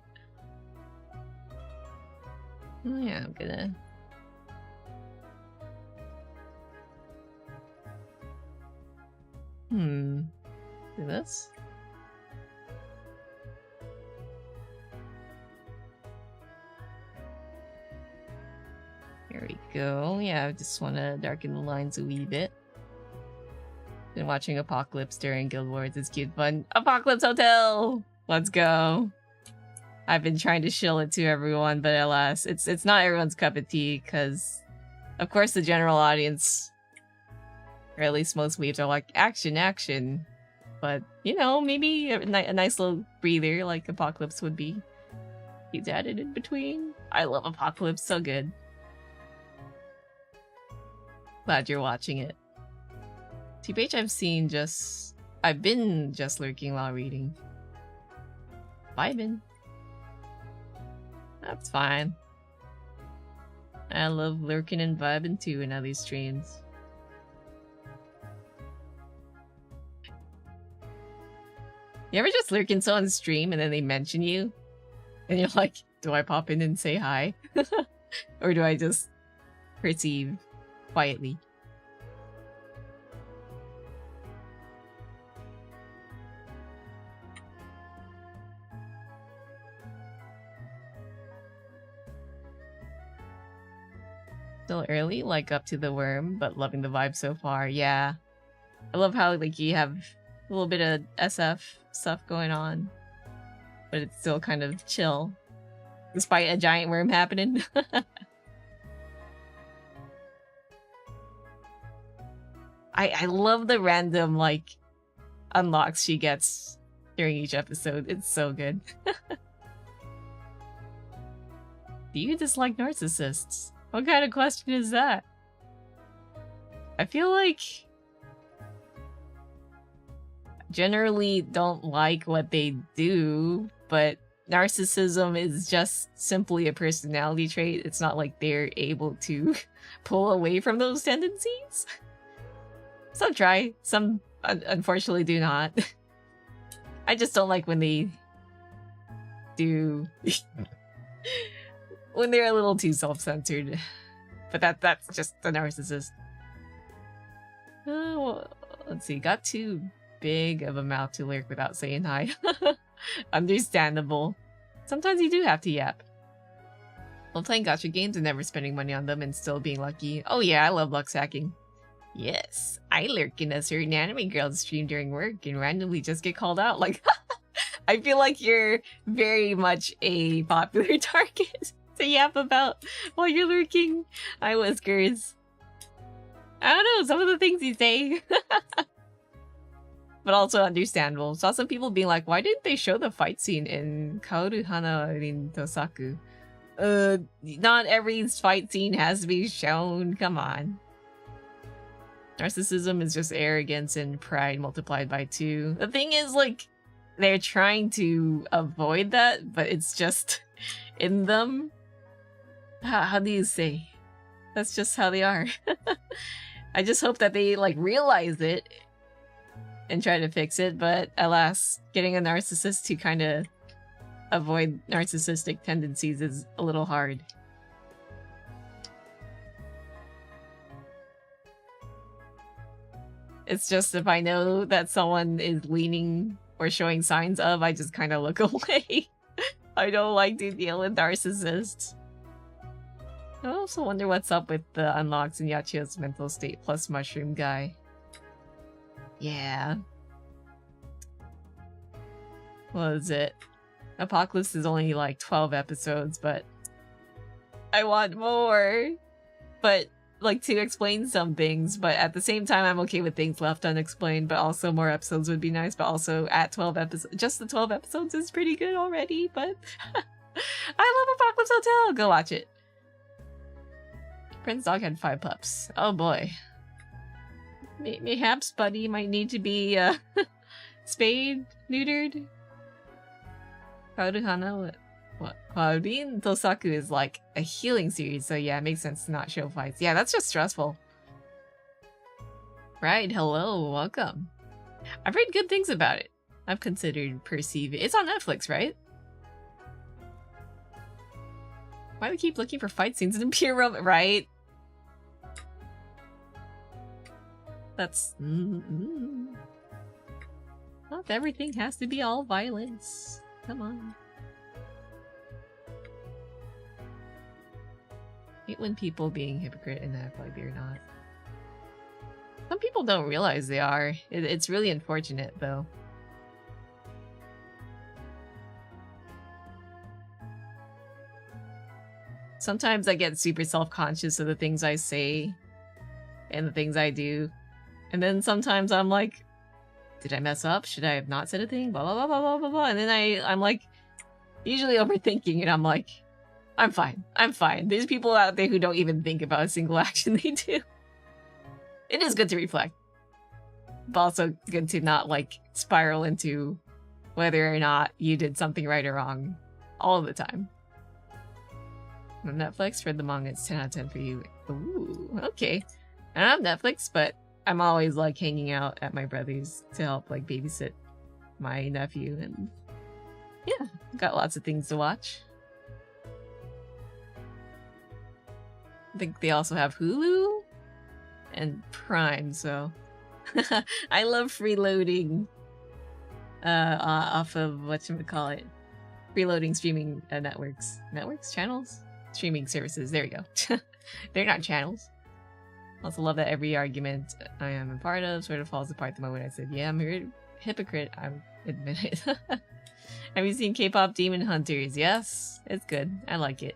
Oh yeah, I'm gonna... Do this? There we go. Yeah, I just want to darken the lines a wee bit. Been watching Apocalypse during Guild Wars. It's cute fun. Apocalypse Hotel! Let's go. I've been trying to shill it to everyone, but alas, it's not everyone's cup of tea, because of course the general audience, or at least most weebs, are like, action. But, you know, maybe a nice little breather like Apocalypse would be. He's added in between. I love Apocalypse, so good. Glad you're watching it. TPH I've been just lurking while reading. Vibin'. That's fine. I love lurking and vibing too in all these streams. You ever just lurk in someone's stream and then they mention you? And you're like, do I pop in and say hi? Or do I just perceive quietly? Still early, like up to the worm, but loving the vibe so far. Yeah. I love how like you have a little bit of SF stuff going on. but it's still kind of chill. Despite a giant worm happening. I love the random, like, unlocks she gets during each episode. It's so good. Do you dislike narcissists? What kind of question is that? I feel like generally don't like what they do, but narcissism is just simply a personality trait. It's not like they're able to pull away from those tendencies. Some try, some unfortunately do not. I just don't like when they do when they're a little too self-centered. But that's just the narcissist. Let's see, got too big of a mouth to lurk without saying hi. Understandable. Sometimes you do have to yap. While playing gacha games and never spending money on them and still being lucky. Oh yeah, I love luck hacking. Yes, I lurk in a certain anime girl's stream during work and randomly just get called out. Like, I feel like you're very much a popular target to yap about while you're lurking. Hi, Whiskers. I don't know, some of the things you say. But also understandable. Saw some people being like, why didn't they show the fight scene in Kaoru Hana Rin Tosaku? Not every fight scene has to be shown. Come on. Narcissism is just arrogance and pride multiplied by 2. The thing is, like, they're trying to avoid that, but it's just in them. How do you say? That's just how they are. I just hope that they, like, realize it and try to fix it, but alas, getting a narcissist to kind of avoid narcissistic tendencies is a little hard. It's just if I know that someone is leaning or showing signs of, I just kind of look away. I don't like to deal with narcissists. I also wonder what's up with the unlocks in Yachiyo's mental state plus mushroom guy. Yeah. What is it? Apocalypse is only like 12 episodes, but I want more. But like to explain some things, but at the same time I'm okay with things left unexplained, but also more episodes would be nice, but also at 12 episodes, just the 12 episodes is pretty good already, but I love Apocalypse Hotel! Go watch it. Prince Dog had 5 pups. Oh boy. Mayhaps Buddy might need to be spayed, neutered. Kaoruhana, what? Rin Tosaku is like a healing series, so yeah, it makes sense to not show fights. Yeah, that's just stressful. Right, hello, welcome. I've heard good things about it. I've considered perceiving. It's on Netflix, right? Why do we keep looking for fight scenes in pure romance? Right? That's... Not everything has to be all violence. Come on. Hate when people being hypocrite and act like they're not. Some people don't realize they are. It's really unfortunate, though. Sometimes I get super self-conscious of the things I say and the things I do. And then sometimes I'm like, did I mess up? Should I have not said a thing? Blah, blah, blah, blah, blah, blah, blah. And then I'm like, usually overthinking, and I'm like, I'm fine. I'm fine. There's people out there who don't even think about a single action they do. It is good to reflect. But also good to not, like, spiral into whether or not you did something right or wrong all the time. On Netflix, read the manga, it's 10 out of 10 for you. Ooh, okay. I don't have Netflix, but I'm always, like, hanging out at my brother's to help, like, babysit my nephew, and yeah, got lots of things to watch. I think they also have Hulu and Prime, so I love freeloading off of whatchamacallit. Freeloading streaming networks. Networks? Channels? Streaming services. There we go. They're not channels. Also love that every argument I am a part of sort of falls apart the moment I said, yeah, I'm a hypocrite. I admit it. Have you seen K-pop Demon Hunters? Yes, it's good. I like it.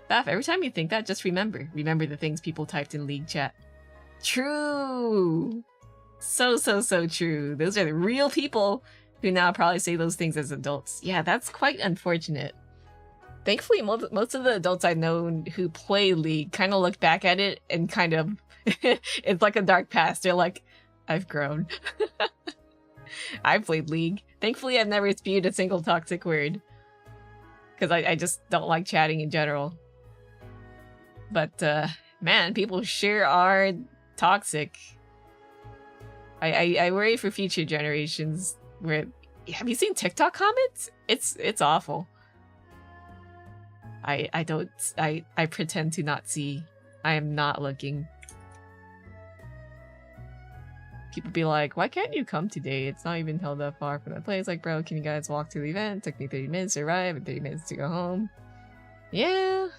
Beth, every time you think that, just remember the things people typed in League chat. True. So true. Those are the real people who now probably say those things as adults. Yeah, that's quite unfortunate. Thankfully, most of the adults I've known who play League kind of look back at it and kind of, it's like a dark past. They're like, I've grown. I've played League. Thankfully, I've never spewed a single toxic word. Because I just don't like chatting in general. But, man, people sure are toxic. I worry for future generations. Where, have you seen TikTok comments? It's awful. I pretend to not see. I am not looking. People be like, why can't you come today? It's not even held that far from the place. Like, bro, can you guys walk to the event? It took me 30 minutes to arrive and 30 minutes to go home. Yeah.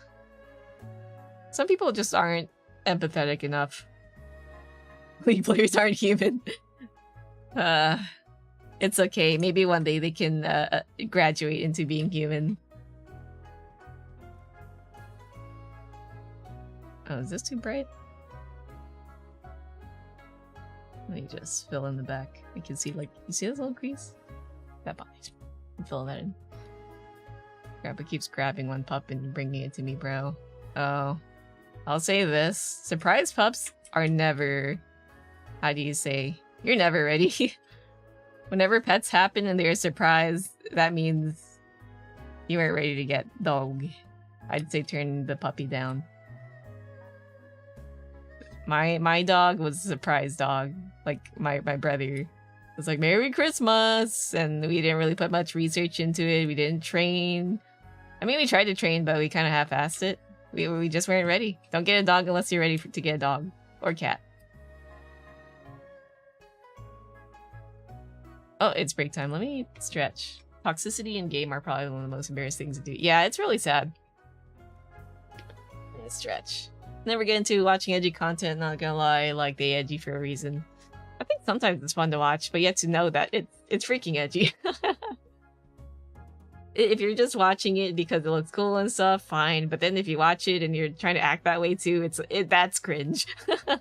Some people just aren't empathetic enough. League players aren't human. It's okay. Maybe one day they can graduate into being human. Oh, is this too bright? Let me just fill in the back. I can see, like, you see this little crease? That bothers me. I'm filling that in. Grandpa keeps grabbing one pup and bringing it to me, bro. Oh. I'll say this. Surprise pups are never... How do you say? You're never ready. Whenever pets happen and they're surprised, that means you weren't ready to get dog. I'd say turn the puppy down. My dog was a surprise dog. Like, my brother was like, Merry Christmas! And we didn't really put much research into it. We didn't train. I mean, we tried to train, but we kind of half-assed it. We just weren't ready. Don't get a dog unless you're ready to get a dog. Or cat. Oh, it's break time. Let me stretch. Toxicity in game are probably one of the most embarrassing things to do. Yeah, it's really sad. Let me stretch. Never get into watching edgy content, not gonna lie, like they edgy for a reason. I think sometimes it's fun to watch, but you have to know that it's freaking edgy. If you're just watching it because it looks cool and stuff, fine. But then if you watch it and you're trying to act that way too, that's cringe. The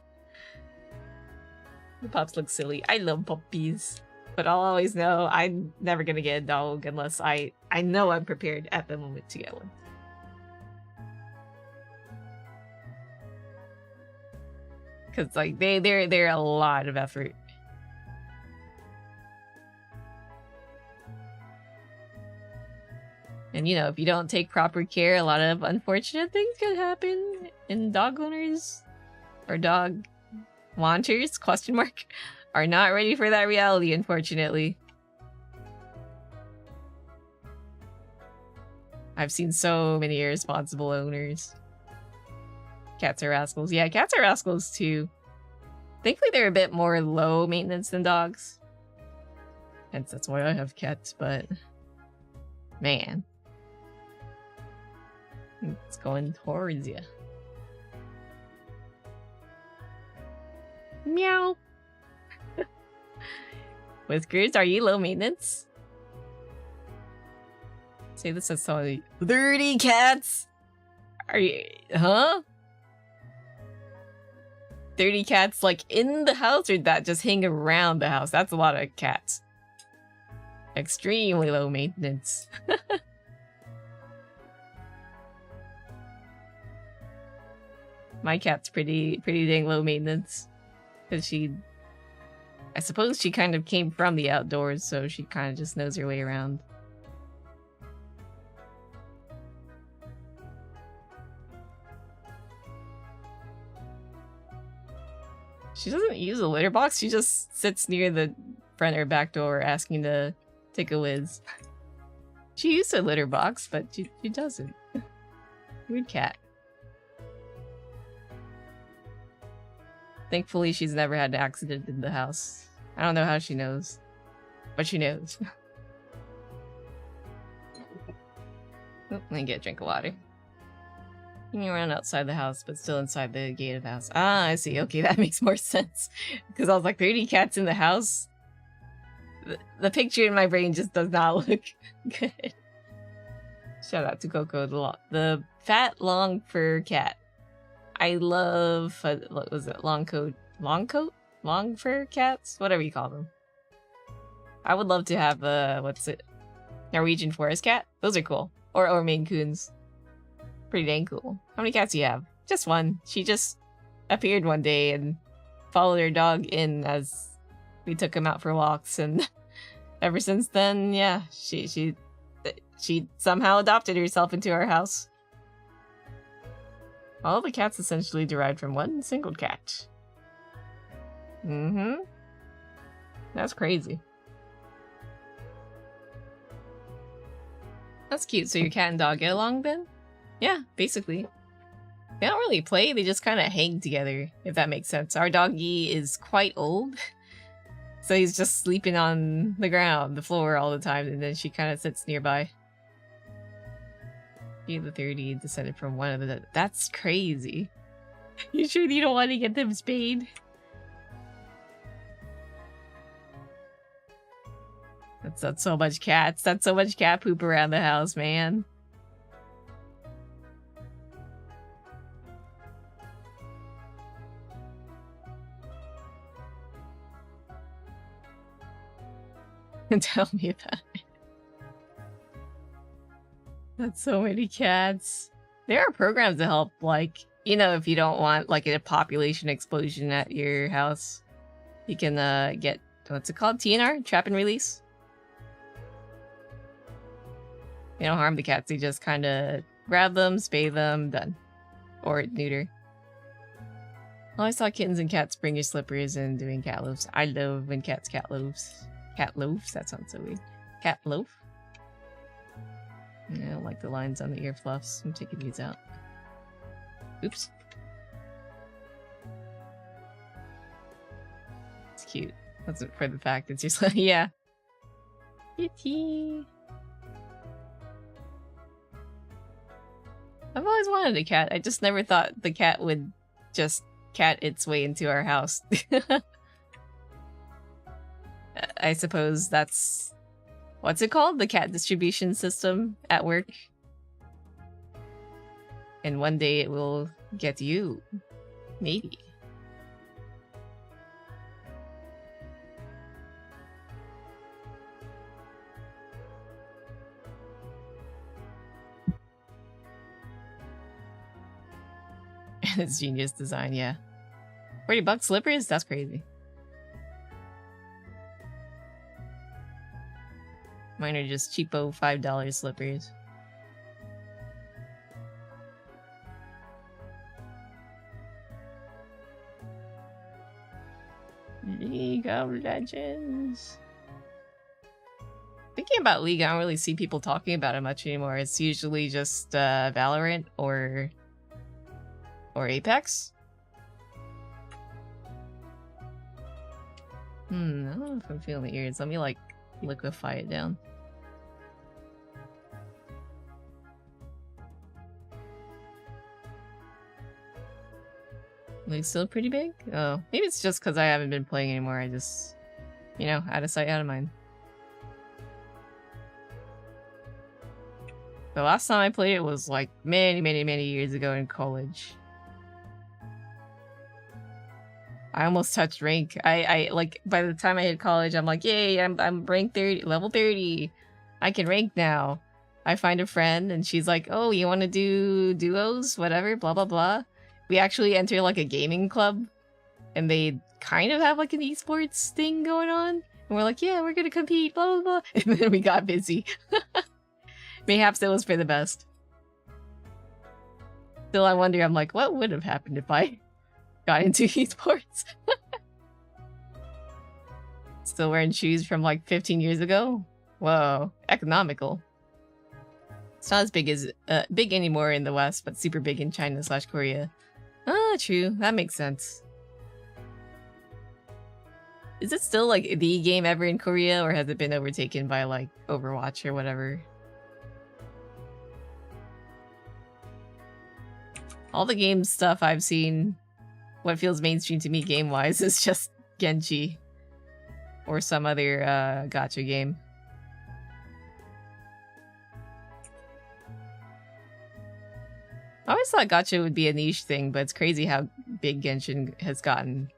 pups look silly. I love puppies. But I'll always know I'm never gonna get a dog unless I know I'm prepared at the moment to get one. Cause like they're a lot of effort. And you know, if you don't take proper care, a lot of unfortunate things could happen. And dog owners or dog wanters, question mark, are not ready for that reality, unfortunately. I've seen so many irresponsible owners. Cats are rascals. Yeah, cats are rascals too. Thankfully, they're a bit more low maintenance than dogs. Hence, that's why I have cats, but... Man. It's going towards you. Meow. Whiskers, are you low maintenance? Say this as so 30 cats! Are you... Huh? 30 cats, like, in the house, or that just hang around the house? That's a lot of cats. Extremely low maintenance. My cat's pretty dang low maintenance. Because I suppose she kind of came from the outdoors, so she kind of just knows her way around. She doesn't use a litter box, she just sits near the front or back door asking to take a whiz. She used a litter box, but she doesn't. Weird cat. Thankfully, she's never had an accident in the house. I don't know how she knows, but she knows. Oh, let me get a drink of water. Hanging around outside the house, but still inside the gate of the house. Ah, I see. Okay, that makes more sense. Because I was like, 30 cats in the house? The picture in my brain just does not look good. Shout out to Coco, the fat long fur cat. I love what was it? Long fur cats, whatever you call them. I would love to have what's it? Norwegian forest cat. Those are cool. Or Maine Coons. Pretty dang cool. How many cats do you have? Just one. She just appeared one day and followed her dog in as we took him out for walks, and ever since then, yeah, she somehow adopted herself into our house. All the cats essentially derived from one single cat. Mm-hmm. That's crazy. That's cute. So your cat and dog get along then? Yeah, basically. They don't really play, they just kind of hang together, if that makes sense. Our doggy is quite old, so he's just sleeping on the ground, the floor all the time, and then she kind of sits nearby. He the 30 descended from one of the... That's crazy. You sure you don't want to get them spayed? That's so much cats. That's so much cat poop around the house, man. Tell me about it. That's so many cats. There are programs to help, like, you know, if you don't want, like, a population explosion at your house, you can, get, what's it called? TNR? Trap and release? You don't harm the cats, you just kind of grab them, spay them, done. Or neuter. Oh, I saw kittens and cats bring your slippers and doing cat loafs. I love when cats cat loafs. Cat loafs? That sounds so weird. Cat loaf? Yeah, I don't like the lines on the ear fluffs. I'm taking these out. Oops. It's cute. That's it for the fact it's just like, yeah. Kitty. I've always wanted a cat. I just never thought the cat would just cat its way into our house. I suppose that's... What's it called? The cat distribution system at work. And one day it will get you. Maybe. It's genius design, yeah. $40 slippers? That's crazy. Mine are just cheapo $5 slippers. League of Legends. Thinking about League, I don't really see people talking about it much anymore. It's usually just Valorant or Apex. I don't know if I'm feeling the ears. Let me like liquefy it down. Like still pretty big? Oh, maybe it's just because I haven't been playing anymore. I just, you know, out of sight, out of mind. The last time I played it was like many years ago in college. I almost touched rank. I like by the time I hit college, I'm like, yay, I'm rank 30, level 30. I can rank now. I find a friend and she's like, oh, you want to do duos? Whatever, blah, blah, blah. We actually enter like a gaming club and they kind of have like an esports thing going on. And we're like, yeah, we're gonna compete, blah, blah, blah. And then we got busy. Mayhaps it was for the best. Still, I wonder, I'm like, what would have happened if I got into esports? Still wearing shoes from like 15 years ago? Whoa, economical. It's not as big anymore in the West, but super big in China/Korea. Ah, true. That makes sense. Is it still like the game ever in Korea, or has it been overtaken by like Overwatch or whatever? All the game stuff I've seen, what feels mainstream to me game-wise, is just Genji. or some other gacha game. I always thought gacha would be a niche thing, but it's crazy how big Genshin has gotten.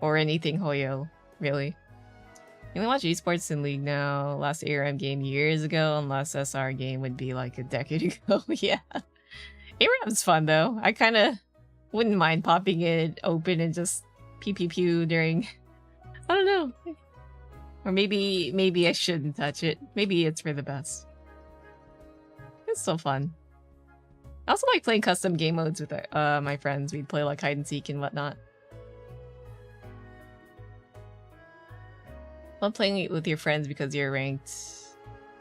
Or anything Hoyo, really. You only watch esports in League now. Last ARM game years ago, and last SR game would be like a decade ago. Yeah. ARM's fun though. I kind of wouldn't mind popping it open and just pew pew pew during... I don't know. Or maybe I shouldn't touch it. Maybe it's for the best. It's so fun. I also like playing custom game modes with my friends. We'd play like hide and seek and whatnot. Love playing it with your friends because you're ranked.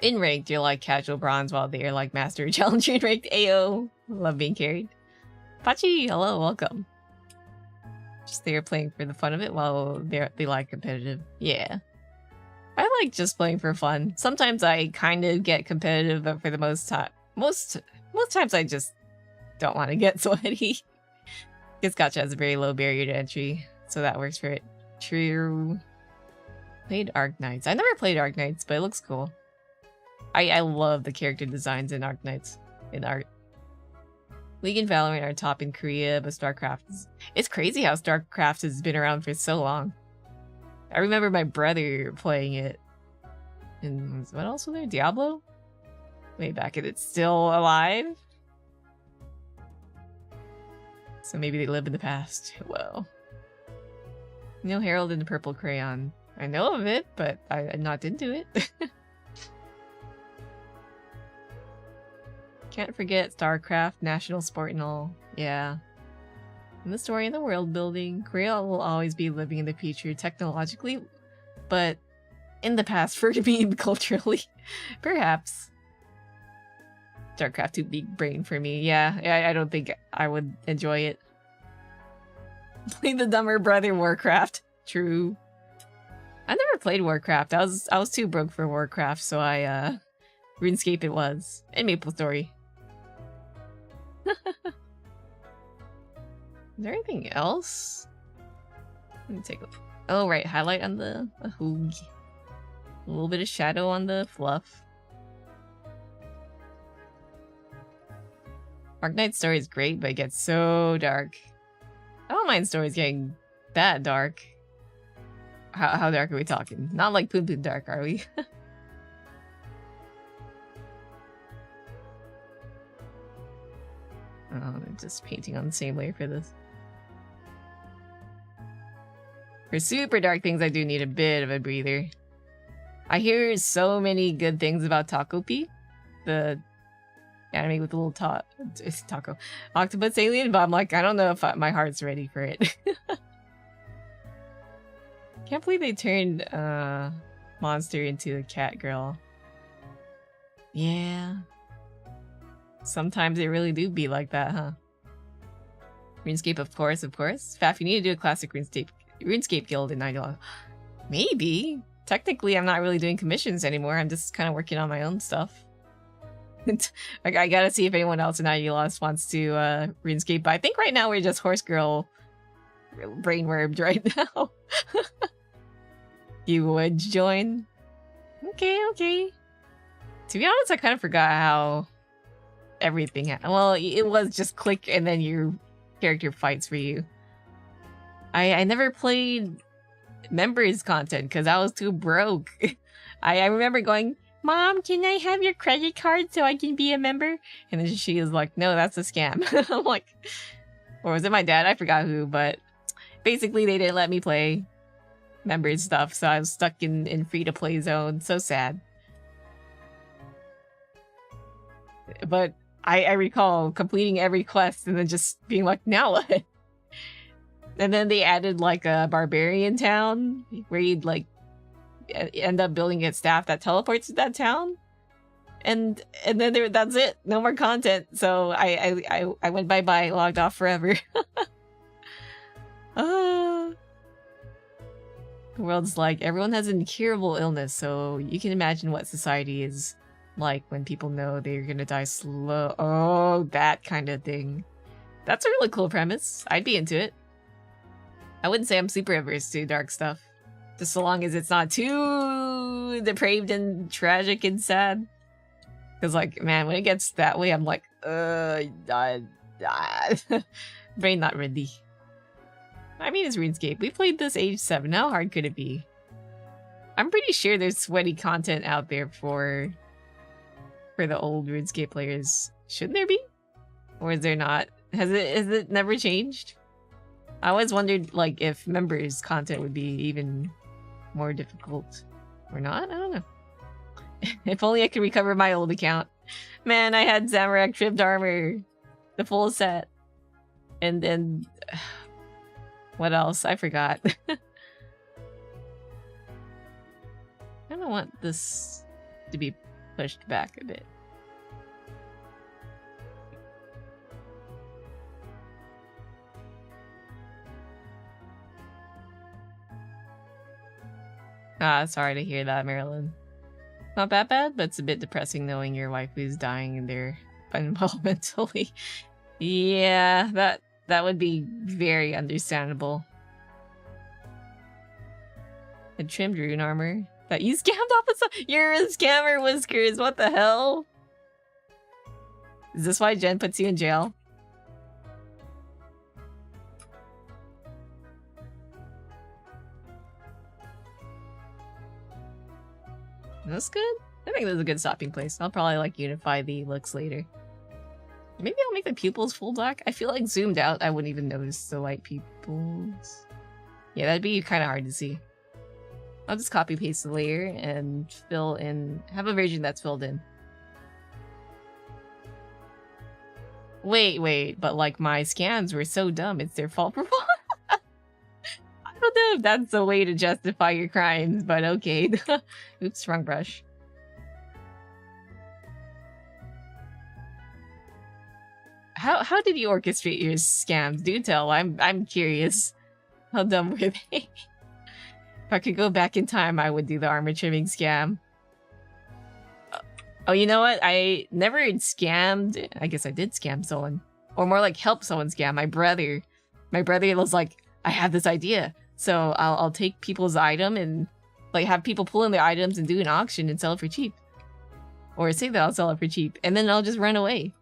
In ranked, you're like casual bronze while they're like master challenger in ranked. Ayo. Love being carried. Pachi, hello, welcome. Just there playing for the fun of it while they like competitive. Yeah. I like just playing for fun. Sometimes I kind of get competitive, but for the most times I just don't want to get sweaty. This gacha has a very low barrier to entry, so that works for it. True. Played Arknights. I never played Arknights, but it looks cool. I love the character designs in Arknights. In art. League and Valorant are top in Korea, but StarCraft is... It's crazy how StarCraft has been around for so long. I remember my brother playing it. And what else was there? Diablo? Way back, and it's still alive? So maybe they live in the past. Whoa. No Herald in the Purple Crayon. I know of it, but I'm not into it. Can't forget StarCraft, national sport and all. Yeah. In the story and the world building, Korea will always be living in the future technologically, but in the past for me culturally. Perhaps. StarCraft too big brain for me. Yeah, I don't think I would enjoy it. Play the dumber brother Warcraft. True. I never played Warcraft. I was too broke for Warcraft, so I RuneScape it was. And MapleStory. Is there anything else? Let me take a look. Oh right, highlight on the hoog. A little bit of shadow on the fluff. Arknight's story is great, but it gets so dark. I don't mind stories getting that dark. How dark are we talking? Not like Poon Poon dark, are we? Oh, I'm just painting on the same layer for this. For super dark things, I do need a bit of a breather. I hear so many good things about Takopi, the anime with the little taco octopus alien, but I'm like, I don't know if my heart's ready for it. Can't believe they turned Monster into a cat girl. Yeah. Sometimes they really do be like that, huh? RuneScape, of course. Faf, you need to do a classic RuneScape guild in 90 long. Maybe. Technically, I'm not really doing commissions anymore. I'm just kind of working on my own stuff. Like, I gotta see if anyone else in 90 Lost wants to RuneScape, but I think right now we're just Horse Girl brainwormed right now. You would join? Okay. To be honest, I kind of forgot how everything happened. Well, it was just click and then your character fights for you. I never played members content because I was too broke. I remember going, Mom, can I have your credit card so I can be a member? And then she was like, no, that's a scam. I'm like, or was it my dad? I forgot who, but basically they didn't let me play members stuff, so I was stuck in free-to-play zone. So sad. But I recall completing every quest and then just being like, now what? And then they added like a barbarian town where you'd like end up building a staff that teleports to that town. And then that's it. No more content. So I went bye-bye, logged off forever. The world's like, everyone has an incurable illness, so you can imagine what society is like when people know they're gonna die slow. Oh, that kind of thing. That's a really cool premise. I'd be into it. I wouldn't say I'm super averse to dark stuff. Just so long as it's not too depraved and tragic and sad. Because, like, man, when it gets that way, I'm like, brain not ready. I mean, it's RuneScape. We played this age 7. How hard could it be? I'm pretty sure there's sweaty content out there for the old RuneScape players. Shouldn't there be? Or is there not? Has it never changed? I always wondered, like, if members' content would be even more difficult or not. I don't know. If only I could recover my old account. Man, I had Zamorak trimmed armor, the full set, and then what else? I forgot. I don't want this to be pushed back a bit. Sorry to hear that, Marilyn. Not that bad, but it's a bit depressing knowing your waifu's dying and they're unwell mentally. Yeah, that would be very understandable. A trimmed rune armor. That you scammed off of You're a scammer, Whiskers, what the hell? Is this why Jen puts you in jail? That's good. I think that's a good stopping place. I'll probably like unify the looks later. Maybe I'll make the pupils full black. I feel like zoomed out, I wouldn't even notice the white pupils. Yeah, that'd be kind of hard to see. I'll just copy paste the layer and fill in. Have a version that's filled in. Wait, but like my scans were so dumb, it's their fault for what? I don't know if that's a way to justify your crimes, but okay. Oops, wrong brush. How did you orchestrate your scams? Do tell. I'm curious. How dumb were they? If I could go back in time, I would do the armor trimming scam. Oh, you know what? I never scammed. I guess I did scam someone. Or more like help someone scam. My brother. My brother was like, I have this idea. So I'll take people's item and like have people pull in their items and do an auction and sell it for cheap. Or say that I'll sell it for cheap. And then I'll just run away.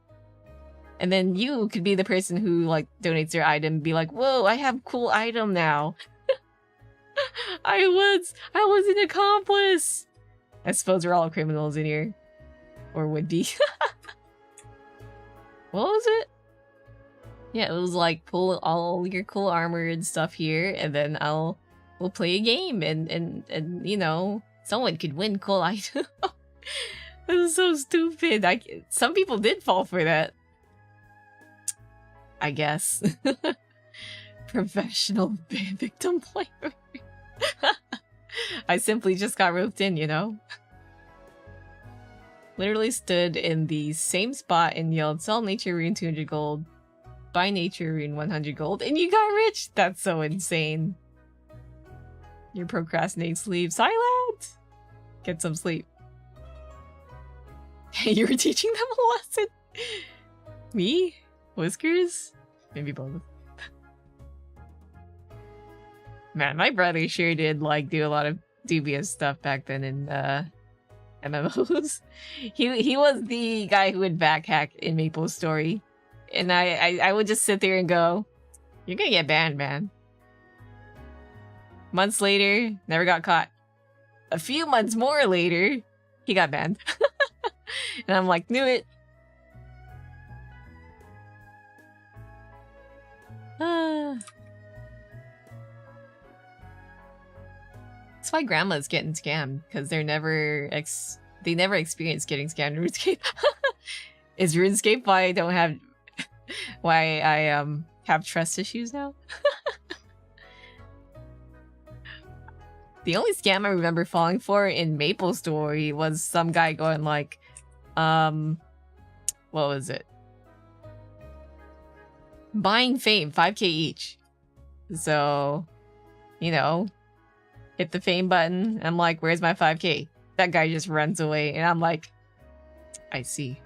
And then you could be the person who like donates their item and be like, whoa, I have cool item now. I was an accomplice. I suppose we're all criminals in here. Or would be. What was it? Yeah, it was like pull all your cool armor and stuff here, and then we'll play a game and you know, someone could win cool item. That was so stupid. Some people did fall for that. I guess. Professional victim player. I simply just got roped in, you know? Literally stood in the same spot and yelled, sell nature rune 200 gold, buy nature rune 100 gold, and you got rich! That's so insane. You procrastinate sleep. Silent! Get some sleep. You were teaching them a lesson? Me? Whiskers? Maybe both. Man, my brother sure did like do a lot of dubious stuff back then in MMOs. He was the guy who would backhack in Maple's story. And I would just sit there and go, you're gonna get banned, man. Months later, never got caught. A few months more later, he got banned. And I'm like, knew it. That's why grandma's getting scammed, because they never experience getting scammed in RuneScape. Is RuneScape why I don't have why I have trust issues now? The only scam I remember falling for in Maple Story was some guy going like, what was it? Buying fame, 5k each. So, you know, hit the fame button. I'm like, where's my 5k? That guy just runs away. And I'm like, I see.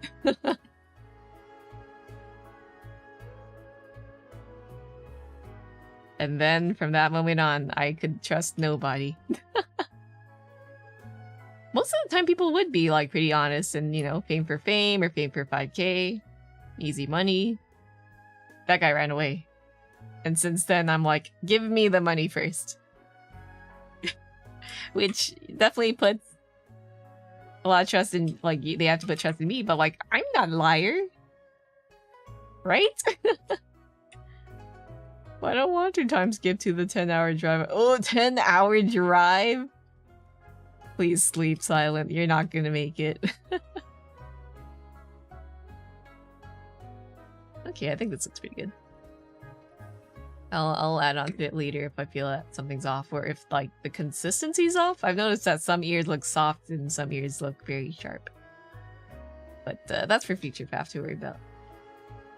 And then from that moment on, I could trust nobody. Most of the time people would be like pretty honest and, you know, fame for fame or fame for 5k. Easy money. That guy ran away. And since then I'm like, give me the money first. Which definitely puts a lot of trust in, like, they have to put trust in me, but like, I'm not a liar. Right? I don't want to time skip to the 10-hour drive. Oh, 10-hour drive? Please sleep, Silent. You're not gonna make it. Okay, I think this looks pretty good. I'll add on to it later if I feel that something's off, or if like the consistency's off. I've noticed that some ears look soft and some ears look very sharp. But that's for future Faf to worry about.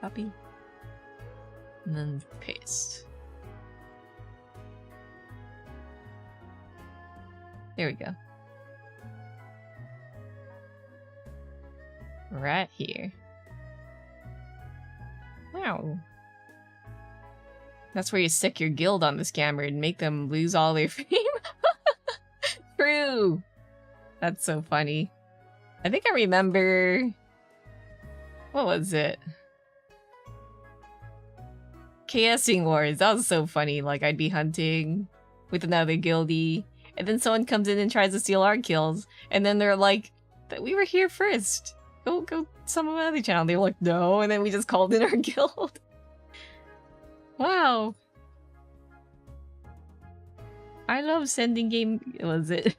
Copy. And then paste. There we go. Right here. Wow. That's where you stick your guild on the scammer and make them lose all their fame. True. That's so funny. I think I remember... What was it? KSing Wars. That was so funny. Like, I'd be hunting with another guildie, and then someone comes in and tries to steal our kills, and then they're like, "That we were here first. Go some other channel." They were like, "No," and then we just called in our guild. Wow. I love sending game... Was it?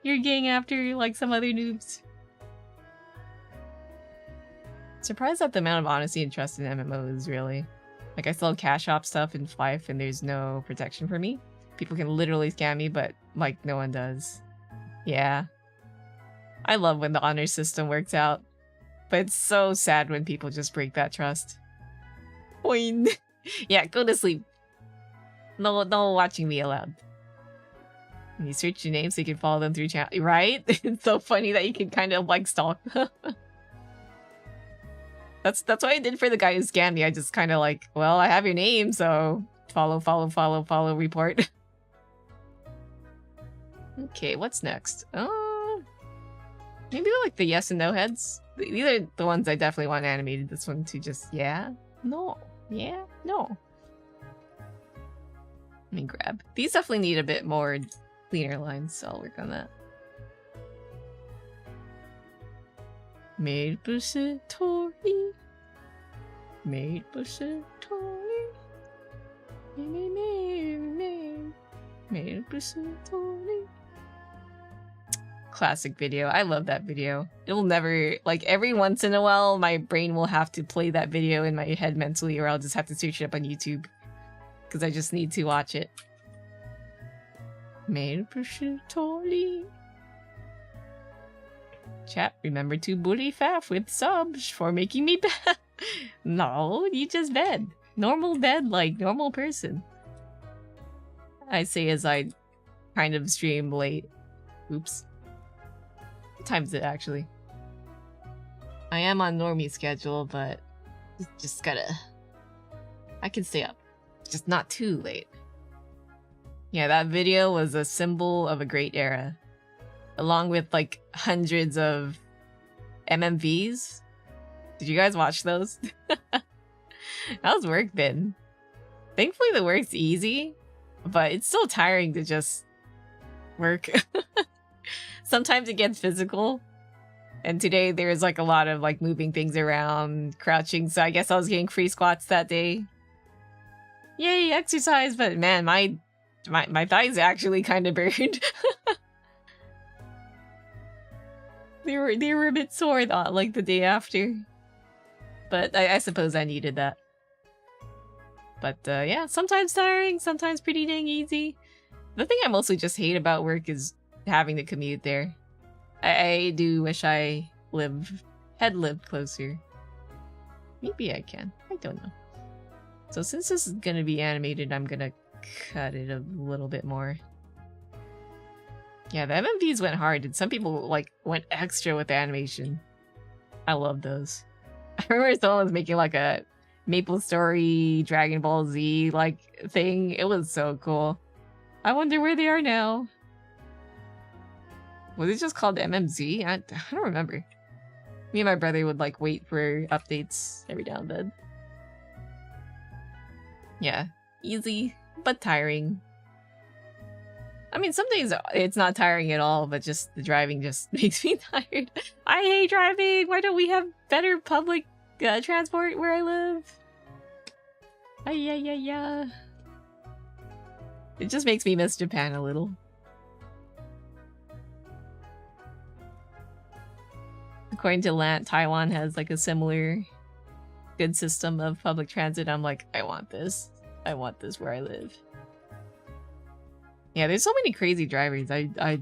Your gang after, like, some other noobs. Surprised at the amount of honesty and trust in MMOs, really. Like, I still have cash op stuff in Fife, and there's no protection for me. People can literally scam me, but, like, no one does. Yeah. I love when the honor system works out. But it's so sad when people just break that trust. Boing. Yeah, go to sleep. No watching me allowed. And you search your name so you can follow them through channel. Right? It's so funny that you can kind of, like, stalk. That's what I did for the guy who scammed me. I just kind of like, well, I have your name, so follow, report. Okay, what's next? Maybe like the yes and no heads. These are the ones I definitely want animated. This one to just, yeah, no, yeah, no. Let me grab. These definitely need a bit more cleaner lines, so I'll work on that. Maple Tori. Maple Tori. Maple Tori. Classic video. I love that video. It'll never, like, every once in a while, my brain will have to play that video in my head mentally, or I'll just have to search it up on YouTube. Because I just need to watch it. Maple Tori. Chat, remember to bully Faf with subs for making me bad. No, you just bed. Normal bed, like normal person. I say as I kind of stream late. Oops. What time is it actually? I am on normie schedule, but just gotta... I can stay up. Just not too late. Yeah, that video was a symbol of a great era. Along with like hundreds of MMVs. Did you guys watch those? How's work been? Thankfully the work's easy, but it's still tiring to just work. Sometimes it gets physical. And today there's like a lot of like moving things around, crouching, so I guess I was getting free squats that day. Yay, exercise, but man, my thighs actually kind of burned. They were a bit sore like the day after. But I suppose I needed that. But yeah, sometimes tiring, sometimes pretty dang easy. The thing I mostly just hate about work is having to commute there. I do wish I had lived closer. Maybe I can. I don't know. So since this is gonna be animated, I'm gonna cut it a little bit more. Yeah, the MMVs went hard, and some people like went extra with the animation. I love those. I remember someone was making like a Maple Story, Dragon Ball Z like thing. It was so cool. I wonder where they are now. Was it just called MMZ? I don't remember. Me and my brother would like wait for updates every now and then. Yeah, easy but tiring. I mean, some days it's not tiring at all, but just the driving just makes me tired. I hate driving. Why don't we have better public transport where I live? Yeah. It just makes me miss Japan a little. According to Lant, Taiwan has like a similar good system of public transit. I'm like, I want this. I want this where I live. Yeah, there's so many crazy drivers. I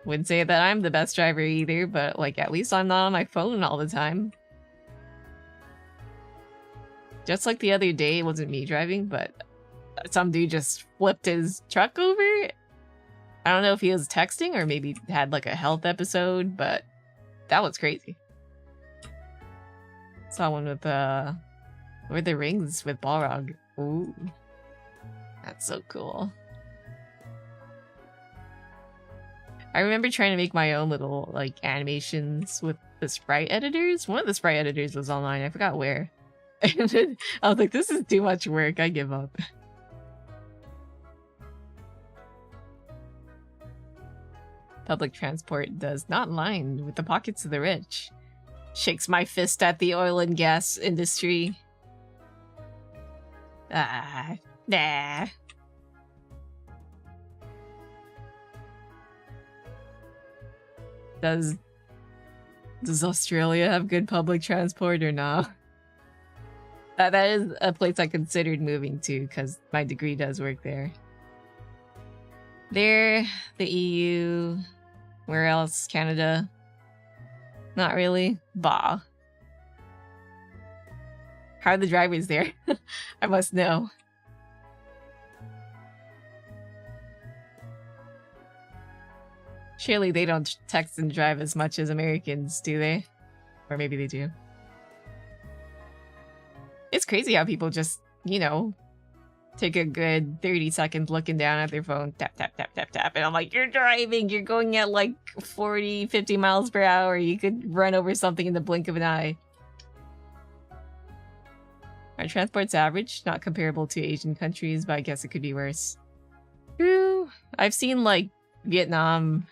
wouldn't say that I'm the best driver either, but like at least I'm not on my phone all the time. Just like the other day, it wasn't me driving, but some dude just flipped his truck over. I don't know if he was texting or maybe had like a health episode, but that was crazy. Saw one with Lord of the Rings with Balrog. Ooh. That's so cool. I remember trying to make my own little like animations with the sprite editors. One of the sprite editors was online. I forgot where. And then I was like, this is too much work. I give up. Public transport does not line with the pockets of the rich. Shakes my fist at the oil and gas industry. Nah. Does Australia have good public transport or not? That is a place I considered moving to because my degree does work there. There, the EU, where else? Canada? Not really. Bah. How are the drivers there? I must know. Surely they don't text and drive as much as Americans, do they? Or maybe they do. It's crazy how people just, you know, take a good 30 seconds looking down at their phone, tap, tap, tap, tap, tap, and I'm like, you're driving, you're going at like 40, 50 miles per hour, you could run over something in the blink of an eye. Our transport's average, not comparable to Asian countries, but I guess it could be worse. True. I've seen like Vietnam,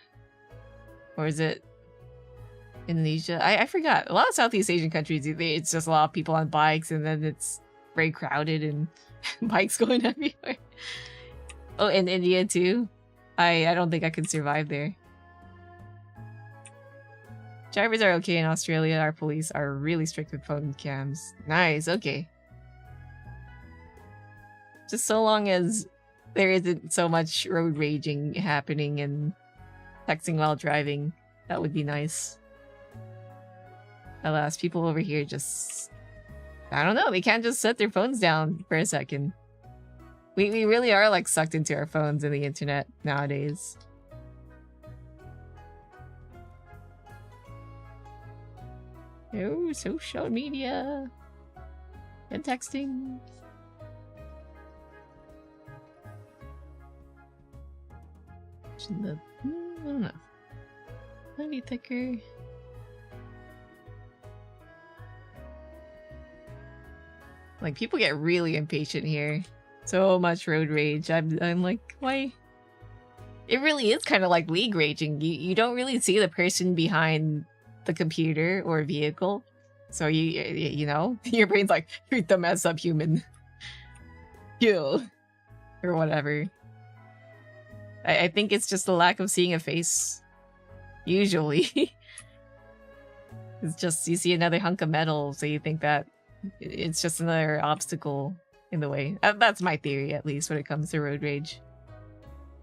or is it Indonesia? I forgot. A lot of Southeast Asian countries, it's just a lot of people on bikes and then it's very crowded and bikes going everywhere. Oh, in India too? I don't think I could survive there. Drivers are okay in Australia. Our police are really strict with phone cams. Nice, okay. Just so long as there isn't so much road raging happening and texting while driving, that would be nice. Alas, people over here just... I don't know, they can't just set their phones down for a second. We really are like sucked into our phones and the internet nowadays. Oh, social media and texting. I don't know. Might be thicker. Like, people get really impatient here. So much road rage. I'm like, why? It really is kind of like league raging. You don't really see the person behind the computer or vehicle. So you know, your brain's like, you're the mess up human. Kill. Or whatever. I think it's just the lack of seeing a face. Usually. It's just, you see another hunk of metal, so you think that it's just another obstacle in the way. That's my theory, at least, when it comes to road rage.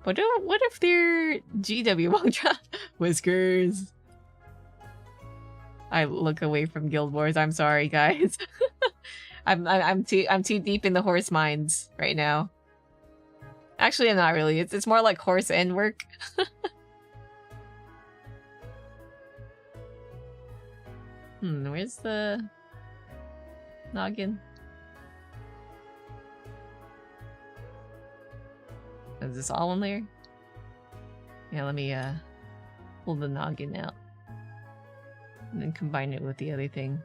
But what if they're GW Wongra? Whiskers. I look away from Guild Wars. I'm sorry, guys. I'm too deep in the horse minds right now. Actually, I'm not really. It's more like horse end work. Where's the... Noggin. Is this all one layer? Yeah, let me pull the noggin out. And then combine it with the other thing.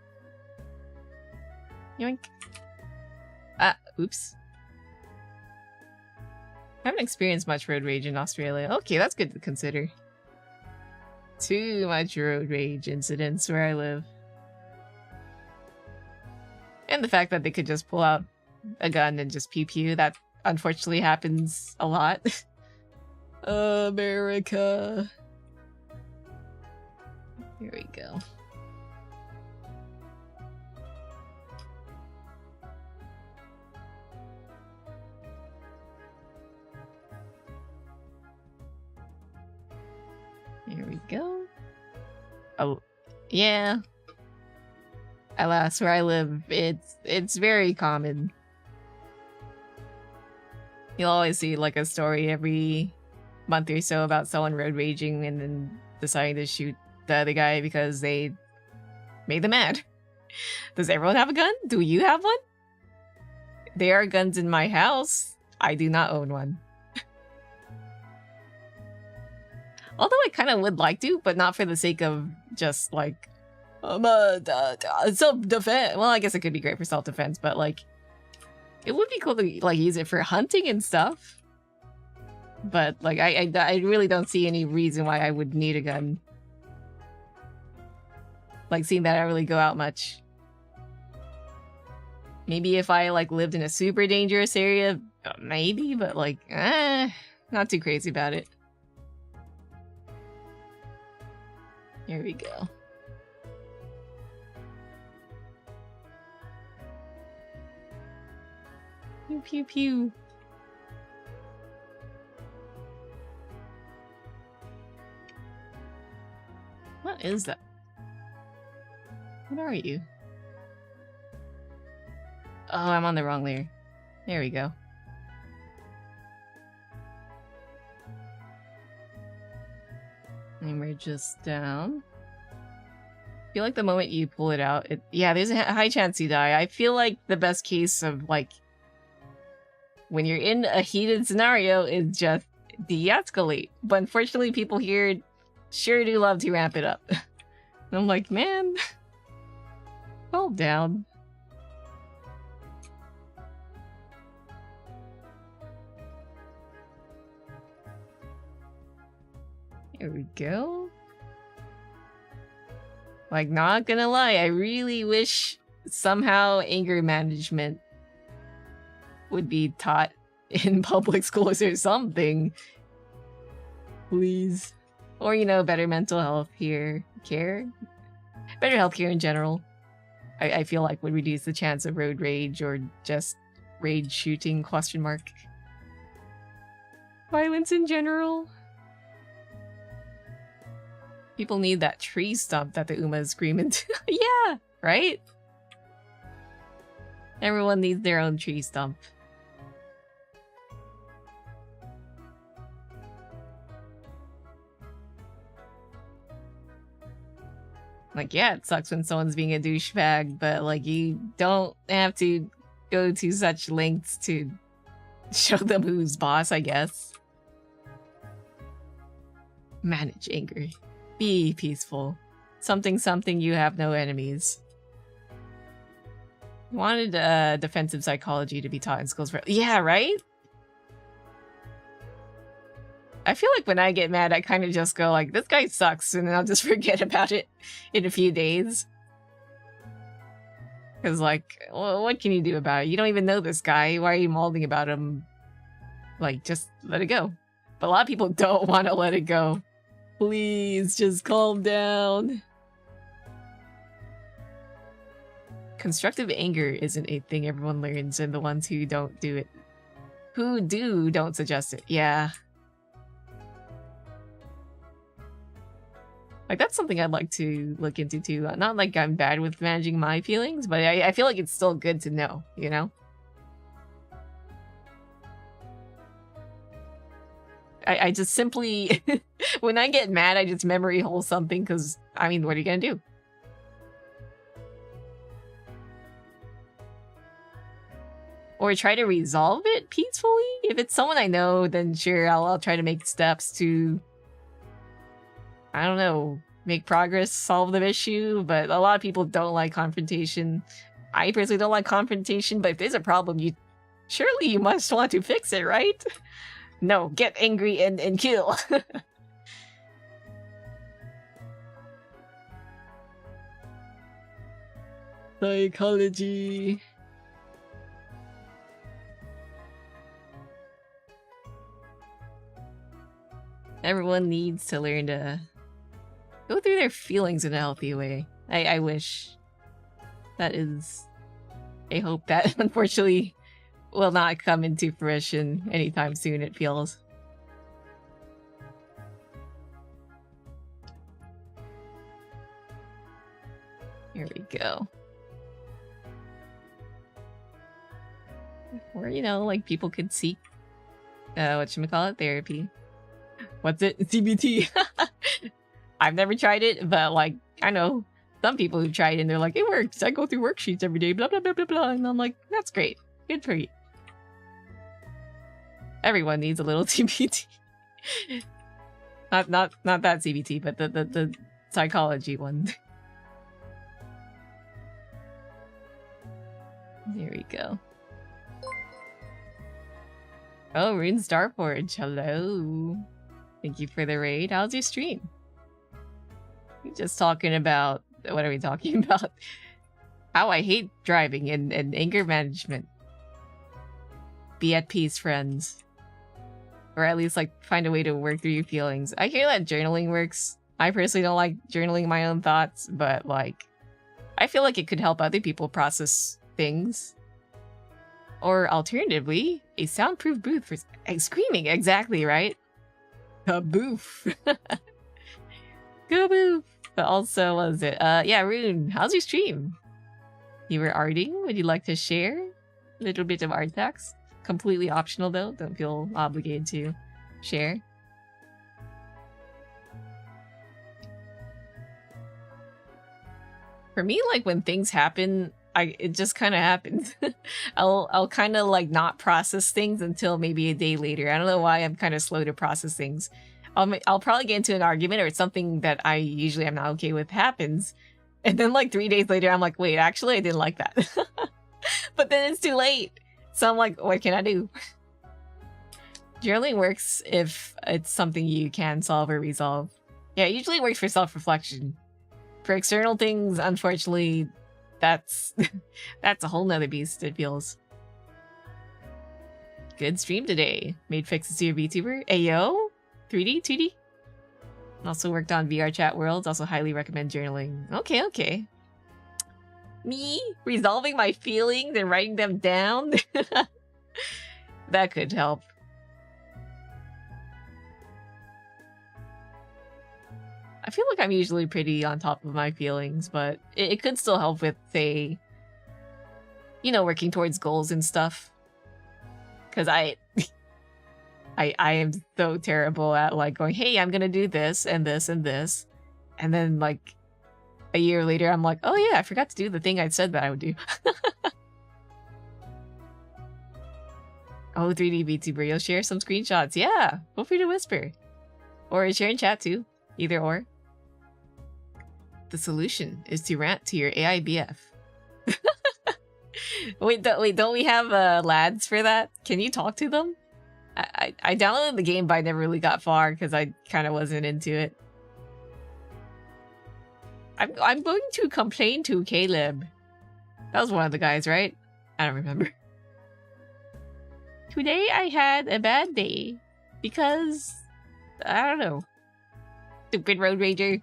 Yoink. Ah, oops. I haven't experienced much road rage in Australia. Okay, that's good to consider. Too much road rage incidents where I live. And the fact that they could just pull out a gun and just pew pew, that unfortunately happens a lot. America. Here we go. Here we go. Oh, yeah. Alas, where I live, it's very common. You'll always see like a story every month or so about someone road raging and then deciding to shoot the other guy because they made them mad. Does everyone have a gun? Do you have one? There are guns in my house. I do not own one. Although I kind of would like to, but not for the sake of just like self-defense. Well, I guess it could be great for self-defense, but like it would be cool to like use it for hunting and stuff. But like I really don't see any reason why I would need a gun. Like seeing that I don't really go out much. Maybe if I like lived in a super dangerous area, maybe, but like not too crazy about it. Here we go. Pew pew pew. What is that? What are you? Oh, I'm on the wrong layer. There we go. And we're just down. I feel like the moment you pull it out, yeah, there's a high chance you die. I feel like the best case of like when you're in a heated scenario is just de-escalate. But unfortunately, people here sure do love to ramp it up. And I'm like, man, calm down. Here we go. Like, not gonna lie, I really wish somehow anger management would be taught in public schools or something. Please. Or, you know, better mental health care. Better healthcare in general. I feel like would reduce the chance of road rage or just rage shooting, ? Violence in general. People need that tree stump that the Uma is screaming to. Yeah, right? Everyone needs their own tree stump. Like, yeah, it sucks when someone's being a douchebag, but like, you don't have to go to such lengths to show them who's boss, I guess. Manage anger. Be peaceful. Something, you have no enemies. Wanted defensive psychology to be taught in schools for— yeah, right? I feel like when I get mad, I kind of just go like, this guy sucks, and then I'll just forget about it in a few days. Because like, well, what can you do about it? You don't even know this guy. Why are you molding about him? Like, just let it go. But a lot of people don't want to let it go. Please, just calm down. Constructive anger isn't a thing everyone learns, and the ones who don't do it— who do don't suggest it. Yeah. Like, that's something I'd like to look into too. Not like I'm bad with managing my feelings, but I feel like it's still good to know, you know? I just simply— when I get mad, I just memory hole something, because, I mean, what are you gonna do? or try to resolve it peacefully. If it's someone I know, then sure, I'll try to make steps to, I don't know, make progress, solve the issue. But a lot of people don't like confrontation. I personally don't like confrontation, but if there's a problem, surely you must want to fix it, right? No, get angry and kill. Psychology. Everyone needs to learn to go through their feelings in a healthy way. I wish. That is a hope that unfortunately will not come into fruition anytime soon, it feels. Here we go. Or, you know, like people could seek, whatchamacallit, therapy. What's it? CBT. I've never tried it, but like, I know some people who've tried it and they're like, it works. I go through worksheets every day, blah, blah, blah, blah, blah. And I'm like, that's great. Good for you. Everyone needs a little CBT. not that CBT, but the psychology one. Here we go. Oh, Rune Starforge, hello. Thank you for the raid. How's your stream? We're just talking about, what are we talking about? How I hate driving and anger management. Be at peace, friends. Or at least, like, find a way to work through your feelings. I hear that journaling works. I personally don't like journaling my own thoughts, but, like, I feel like it could help other people process things. Or alternatively, a soundproof booth for screaming. Exactly, right? A booth. Go booth. But also, what was it? Yeah, Rune, how's your stream? You were arting? Would you like to share a little bit of art text? Completely optional though. Don't feel obligated to share. For me, like when things happen, it just kind of happens. I'll kind of like not process things until maybe a day later. I don't know why I'm kind of slow to process things. I'll probably get into an argument or something that I usually am not okay with happens. And then like 3 days later, I'm like, wait, actually, I didn't like that. But then it's too late. So I'm like, what can I do? Journaling works if it's something you can solve or resolve. Yeah, it usually works for self-reflection. For external things, unfortunately, that's a whole nother beast, it feels. Good stream today. Made fixes to your VTuber. Ayo? 3D? 2D? Also worked on VR chat worlds. Also highly recommend journaling. Okay, okay. Me? Resolving my feelings and writing them down? That could help. I feel like I'm usually pretty on top of my feelings, but it could still help with, say, you know, working towards goals and stuff. Because I am so terrible at, like, going, hey, I'm gonna do this and this and this. And then, like, a year later, I'm like, oh yeah, I forgot to do the thing I said that I would do. Oh, 3D VTuber, you'll share some screenshots. Yeah, feel free to whisper. Or share in chat too. Either or. The solution is to rant to your AI BF. wait, don't we have lads for that? Can you talk to them? I downloaded the game, but I never really got far because I kind of wasn't into it. I'm going to complain to Caleb. That was one of the guys, right? I don't remember. Today I had a bad day because I don't know. Stupid road rager.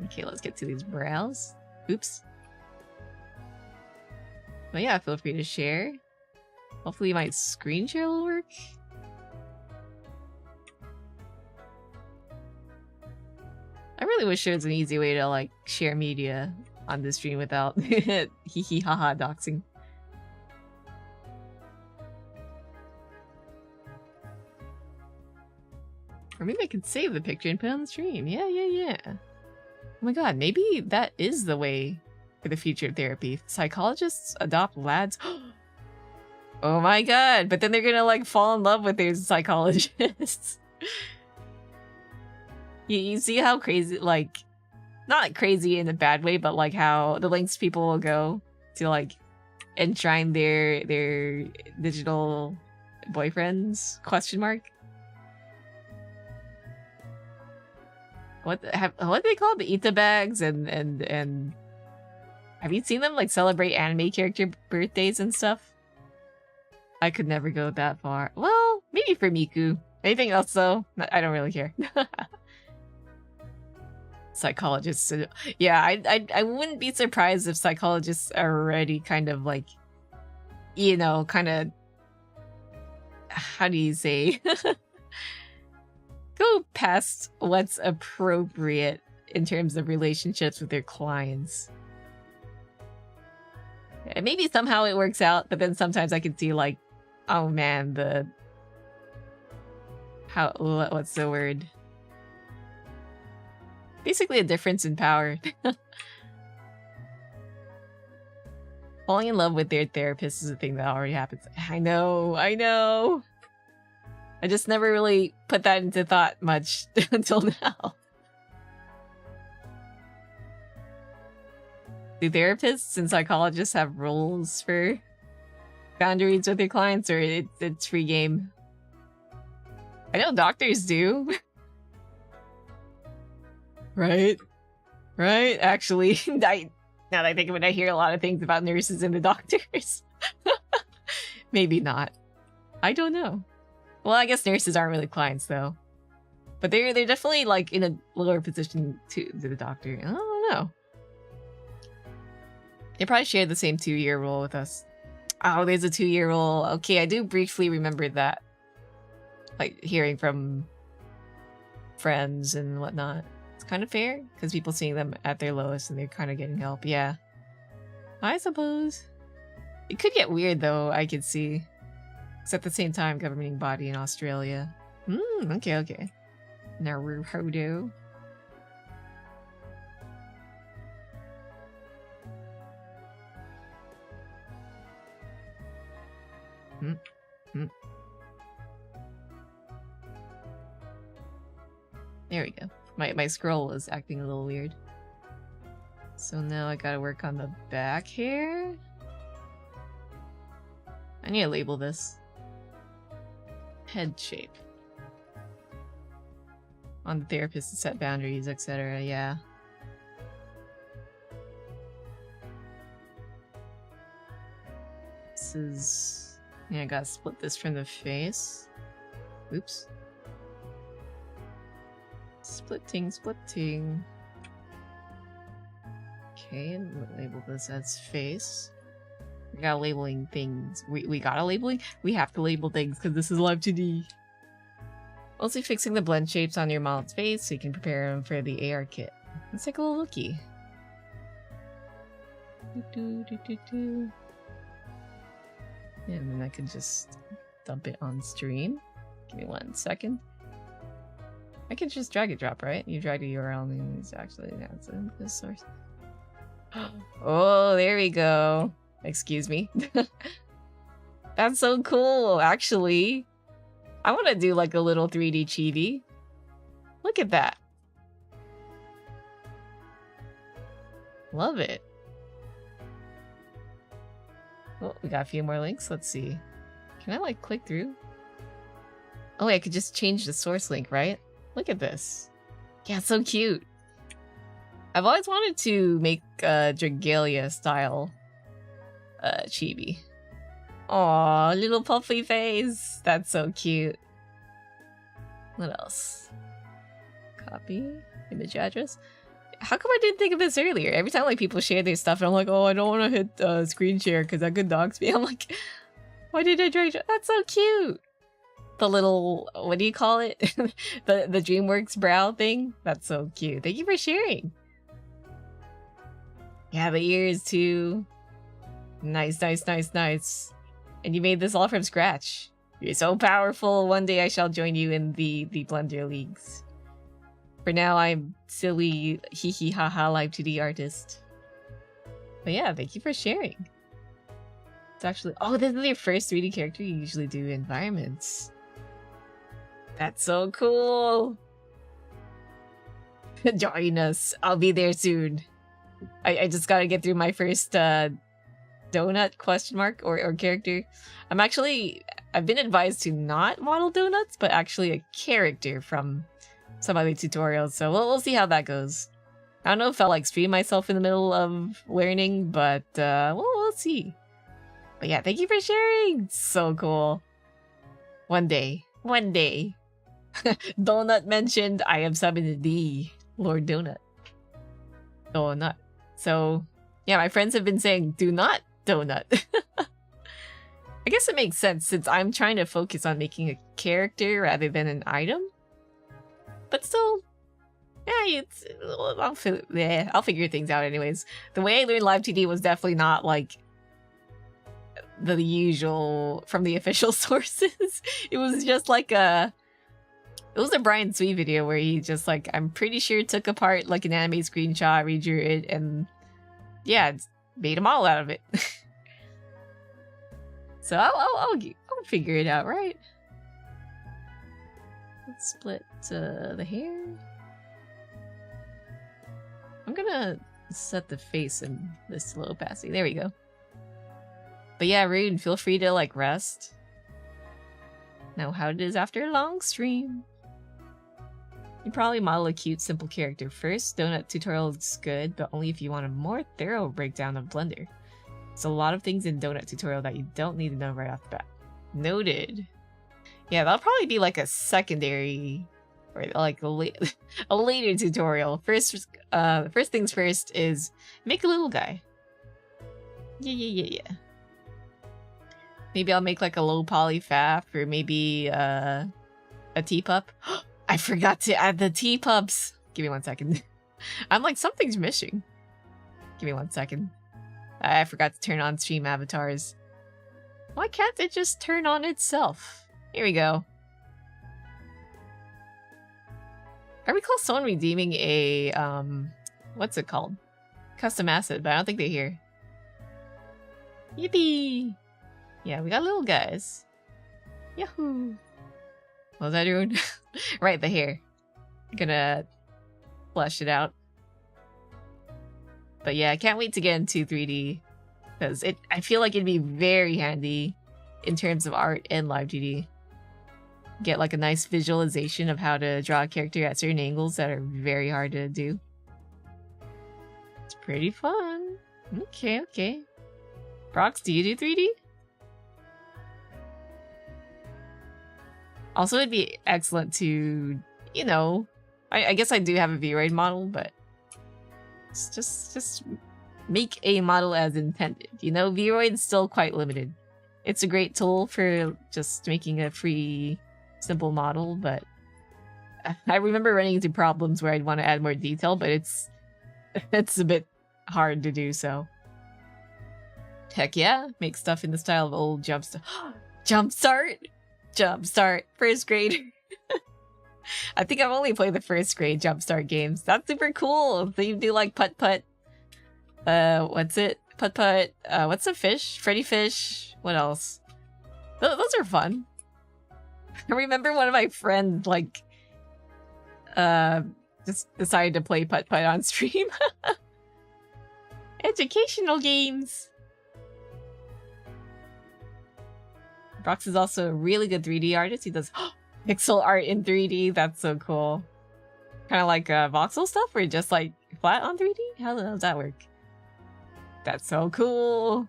Okay, let's get to these brows. Oops. But yeah, feel free to share. Hopefully my screen share will work. I really wish there was an easy way to like share media on this stream without hee hee haha doxing. Or maybe I could save the picture and put it on the stream. Yeah. Oh my god, maybe that is the way for the future of therapy. Psychologists adopt lads. Oh my god! But then they're gonna like fall in love with their psychologists. You see how crazy, like, not crazy in a bad way, but like how the lengths people will go to like enshrine their digital boyfriends? Question mark. What do they call the Ita bags and have you seen them like celebrate anime character birthdays and stuff? I could never go that far. Well, maybe for Miku. Anything else though? I don't really care. Psychologists. Yeah, I wouldn't be surprised if psychologists are already kind of like, you know, kind of, how do you say? Go past what's appropriate in terms of relationships with their clients. And maybe somehow it works out, but then sometimes I can see like, oh man, what's the word? Basically a difference in power. Falling in love with their therapist is a thing that already happens. I know. I just never really put that into thought much until now. Do therapists and psychologists have rules for boundaries with their clients, or it's free game? I know doctors do. Right? Actually, now that I think of it, I hear a lot of things about nurses and the doctors. Maybe not. I don't know. Well, I guess nurses aren't really clients though. But they're definitely like in a lower position to the doctor. I don't know. They probably share the same 2-year rule with us. Oh, there's a 2-year rule. Okay, I do briefly remember that. Like hearing from friends and whatnot. It's kind of fair because people seeing them at their lowest and they're kind of getting help. Yeah, I suppose. It could get weird though, I could see. It's at the same time governing body in Australia. Okay. Naruhodo. There we go. My scroll was acting a little weird. So now I gotta work on the back hair. I need to label this. Head shape. On the therapist to set boundaries, etc. Yeah. This is... yeah, I gotta split this from the face. Oops. Splitting. Okay, label this as face. We got labeling things. We gotta labeling? We have to label things because this is live 2D. Mostly fixing the blend shapes on your model's face so you can prepare them for the AR kit. Let's take a little looky. Yeah, and then I can just dump it on stream. Give me 1 second. I can just drag and drop, right? You drag the URL and it's actually that's the source. Oh, there we go. Excuse me. That's so cool, actually. I want to do like a little 3D chibi. Look at that. Love it. Oh, we got a few more links. Let's see. Can I like click through? Oh, wait, I could just change the source link, right? Look at this. Yeah, it's so cute. I've always wanted to make a Dragalia style chibi. Aw, little puffy face. That's so cute. What else? Copy. Image address. How come I didn't think of this earlier? Every time like people share their stuff and I'm like, oh, I don't want to hit screen share because that could dox me. I'm like, why did I drag? That's so cute. The little, what do you call it? the DreamWorks brow thing. That's so cute. Thank you for sharing. Yeah, the ears too. Nice. And you made this all from scratch. You're so powerful. One day I shall join you in the Blender Leagues. For now, I'm silly hee hee ha ha live 2D artist. But yeah, thank you for sharing. It's actually... Oh, this is your first 3D character. You usually do environments. That's so cool. Join us. I'll be there soon. I just gotta get through my first donut question mark or character. I've been advised to not model donuts, but actually a character from some other tutorials. So we'll see how that goes. I don't know if I'll like stream myself in the middle of learning, but we'll see. But yeah, thank you for sharing. So cool. One day. Donut mentioned. I am summoned the Lord Donut. Donut. So yeah, my friends have been saying, do not donut. I guess it makes sense since I'm trying to focus on making a character rather than an item. But still, yeah, I'll figure things out anyways. The way I learned Live 2D was definitely not like the usual from the official sources. It was just like it was a Brian Sweet video where he just like, I'm pretty sure took apart like an anime screenshot, redrew it, and yeah, made a model out of it. So I'll figure it out, right? Let's split the hair. I'm gonna set the face in this low opacity. There we go. But yeah, Rune, feel free to like rest. Know how it is after a long stream. You probably model a cute, simple character first. Donut tutorial is good, but only if you want a more thorough breakdown of Blender. There's a lot of things in Donut tutorial that you don't need to know right off the bat. Noted. Yeah, that'll probably be like a secondary, or like a later tutorial. First things first is make a little guy. Yeah. Maybe I'll make like a low poly Faf, or maybe a teapup. I forgot to add the teapups. Give me 1 second. I'm like, something's missing. Give me 1 second. I forgot to turn on stream avatars. Why can't it just turn on itself? Here we go. I recall someone redeeming a, what's it called? Custom asset, but I don't think they're here. Yippee! Yeah, we got little guys. Yahoo! What was I doing? Right, the hair. I'm gonna flush it out. But yeah, I can't wait to get into 3D. Because I feel like it'd be very handy in terms of art and Live 2D. Get like a nice visualization of how to draw a character at certain angles that are very hard to do. It's pretty fun. Okay. Brox, do you do 3D? Also, it'd be excellent to, you know, I guess I do have a Vroid model, but just make a model as intended. You know, Vroid's still quite limited. It's a great tool for just making a free, simple model, but I remember running into problems where I'd want to add more detail, but it's a bit hard to do so. Heck yeah, make stuff in the style of old Jumpstart! Jumpstart, first grade. I think I've only played the first grade Jumpstart games. That's super cool. So you do like putt-putt. What's it? Putt-putt. What's the fish? Freddy Fish. What else? Those are fun. I remember one of my friends, like, just decided to play putt-putt on stream. Educational games. Brox is also a really good 3D artist. He does pixel art in 3D. That's so cool. Kind of like voxel stuff where just like flat on 3D? How does that work? That's so cool.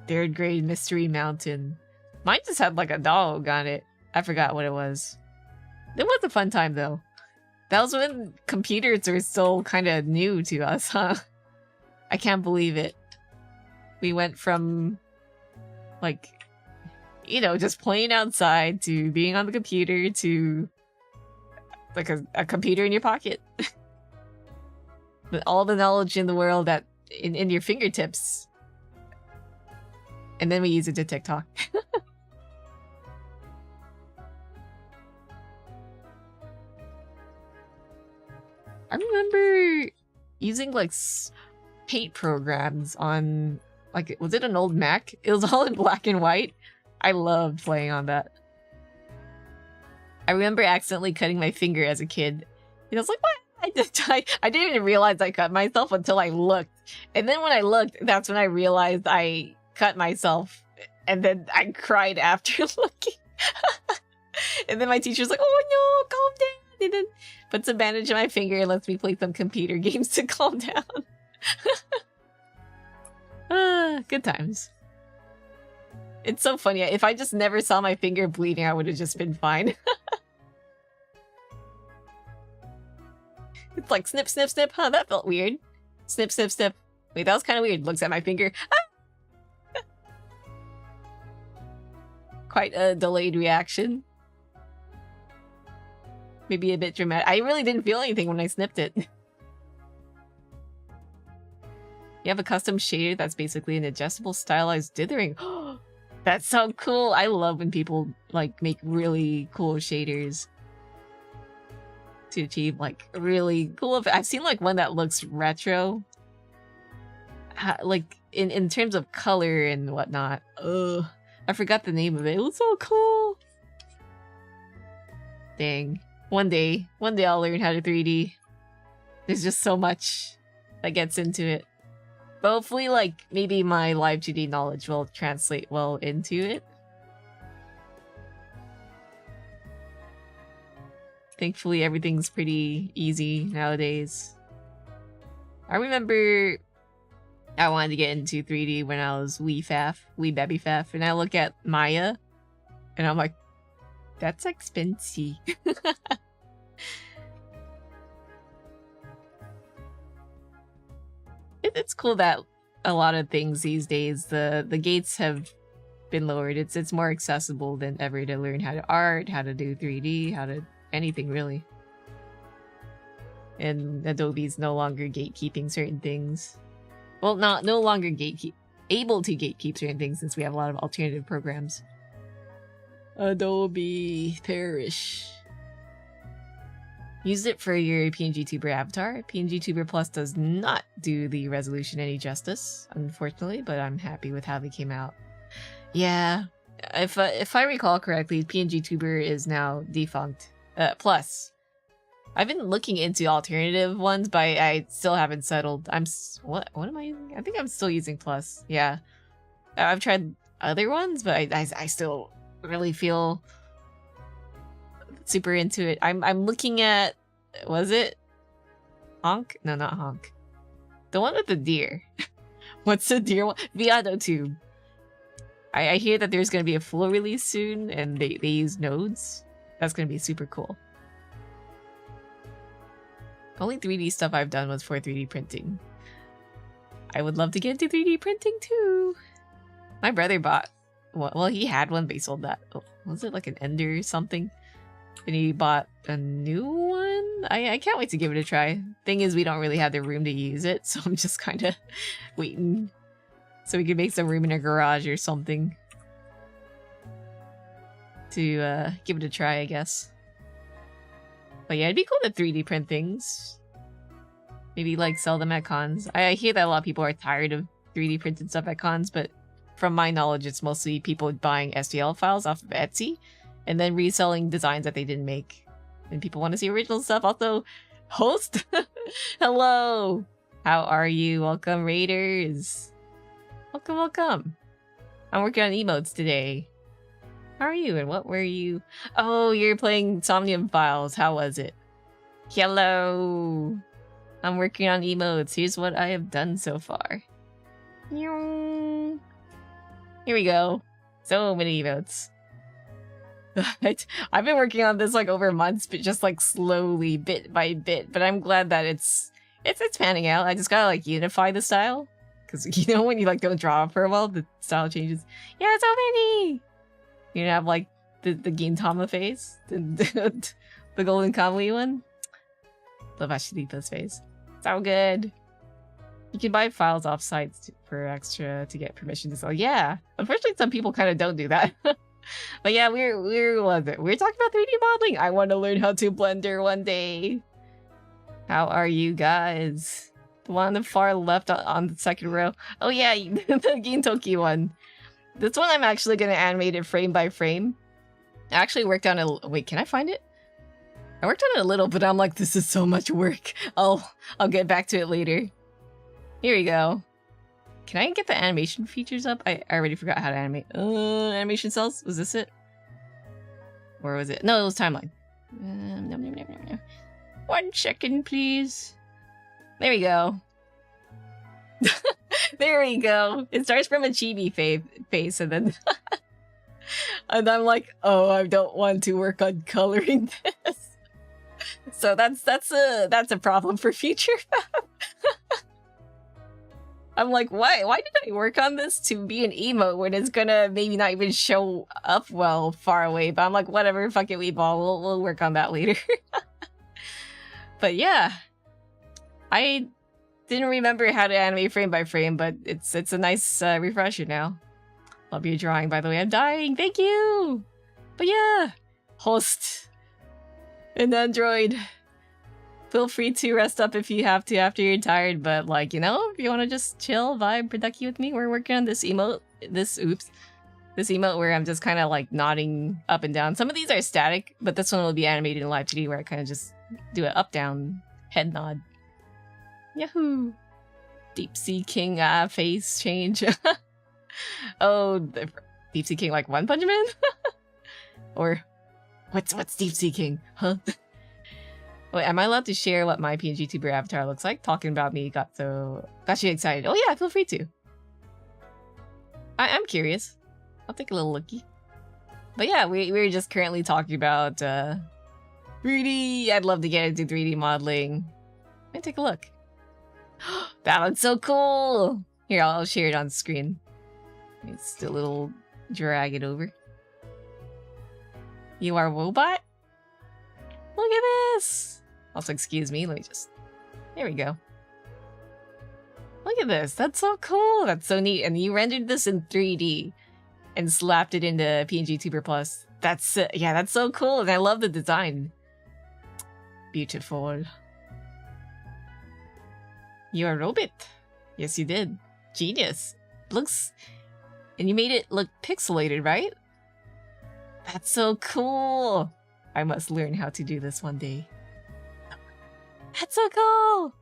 3rd grade Mystery Mountain. Mine just had like a dog on it. I forgot what it was. It was a fun time though. That was when computers were still kind of new to us, huh? I can't believe it. We went from like, you know, just playing outside to being on the computer to like a computer in your pocket. With all the knowledge in the world that in your fingertips. And then we use it to TikTok. I remember using like paint programs on, like, was it an old Mac? It was all in black and white. I loved playing on that. I remember accidentally cutting my finger as a kid. And I was like, what? I didn't even realize I cut myself until I looked. And then when I looked, that's when I realized I cut myself. And then I cried after looking. And then my teacher's like, oh no, calm down. And then puts a bandage on my finger and lets me play some computer games to calm down. Good times. It's so funny. If I just never saw my finger bleeding, I would have just been fine. It's like snip, snip, snip. Huh, that felt weird. Snip, snip, snip. Wait, that was kind of weird. Looks at my finger. Ah! Quite a delayed reaction. Maybe a bit dramatic. I really didn't feel anything when I snipped it. You have a custom shader that's basically an adjustable stylized dithering. That's so cool. I love when people like make really cool shaders to achieve like really cool. I've seen like one that looks retro, like in terms of color and whatnot. I forgot the name of it. It was so cool. Dang. One day I'll learn how to 3D. There's just so much that gets into it. But hopefully, like, maybe my live 2D knowledge will translate well into it. Thankfully, everything's pretty easy nowadays. I remember I wanted to get into 3D when I was wee baby Faf, and I look at Maya, and I'm like, that's expensive. It's cool that a lot of things these days, the gates have been lowered. It's more accessible than ever to learn how to art, how to do 3D, how to anything really. And Adobe's no longer gatekeeping certain things. Well, no longer able to gatekeep certain things since we have a lot of alternative programs. Adobe perish. Use it for your PNGTuber avatar. PNGTuber Plus does not do the resolution any justice, unfortunately, but I'm happy with how they came out. Yeah, if I recall correctly, PNGTuber is now defunct. Plus, I've been looking into alternative ones, but I still haven't settled. What am I using? I think I'm still using Plus. Yeah, I've tried other ones, but I still really feel super into it. I'm looking at, was it Honk? No, not Honk. The one with the deer. What's the deer one? Viado Tube. I hear that there's gonna be a full release soon, and they use nodes. That's gonna be super cool. Only 3D stuff I've done was for 3D printing. I would love to get into 3D printing too. My brother bought, well, he had one, but he sold that. Oh, was it like an Ender or something? And he bought a new one? I can't wait to give it a try. Thing is, we don't really have the room to use it, so I'm just kind of waiting. So we can make some room in a garage or something. To give it a try, I guess. But yeah, it'd be cool to 3D print things. Maybe like sell them at cons. I hear that a lot of people are tired of 3D printed stuff at cons, but from my knowledge, it's mostly people buying STL files off of Etsy and then reselling designs that they didn't make. And people want to see original stuff. Also, host? Hello! How are you? Welcome, Raiders. Welcome, welcome. I'm working on emotes today. How are you and what were you? Oh, you're playing Somnium Files. How was it? Hello. I'm working on emotes. Here's what I have done so far. Here we go. So many emotes. I've been working on this like over months, but just like slowly, bit by bit. But I'm glad that it's panning out. I just gotta like unify the style, because you know when you like don't draw for a while, the style changes. Yeah, so many. You have like the Gintama face, the Golden Kamui one. Love Ashilipa's face. So good. You can buy files off sites for extra to get permission to sell. Yeah, unfortunately, some people kind of don't do that. But yeah, we're talking about 3D modeling. I want to learn how to Blender one day. How are you guys? The one on the far left on the second row. Oh yeah, the Gintoki one. This one I'm actually gonna animate it frame by frame. I actually worked on it. Wait, can I find it? I worked on it a little, but I'm like, this is so much work. I'll get back to it later. Here we go. Can I get the animation features up? I already forgot how to animate. Animation cells? Was this it? Or was it? No, it was timeline. 1 second, please. There we go. There we go. It starts from a chibi face and then... and I'm like, oh, I don't want to work on coloring this. So that's a problem for future. I'm like, why did I work on this to be an emote when it's gonna maybe not even show up well far away? But I'm like, whatever, fuck it, we'll work on that later. But yeah, I didn't remember how to animate frame by frame, but it's a nice refresher now. Love your drawing, by the way. I'm dying, thank you. But yeah, host an android. Feel free to rest up if you have to after you're tired, but like, you know, if you want to just chill, vibe, productive with me, we're working on this emote, this emote where I'm just kind of like nodding up and down. Some of these are static, but this one will be animated in live 2D where I kind of just do an up down head nod. Yahoo! Deep Sea King face change. Oh, the Deep Sea King like One Punch Man? Or what's Deep Sea King? Huh? Wait, am I allowed to share what my PNG tuber avatar looks like? Talking about me got you excited. Oh yeah, feel free to. I'm curious. I'll take a little looky. But yeah, we're just currently talking about 3D. I'd love to get into 3D modeling. Let me take a look. That looks so cool. Here, I'll share it on screen. It's a little drag it over. You are a robot? Look at this! Also, excuse me, let me just... There we go. Look at this, that's so cool! That's so neat, and you rendered this in 3D and slapped it into PNG Tuber Plus. That's, yeah, that's so cool, and I love the design. Beautiful. You're a robot. Yes, you did. Genius. Looks... And you made it look pixelated, right? That's so cool! I must learn how to do this one day. That's so cool!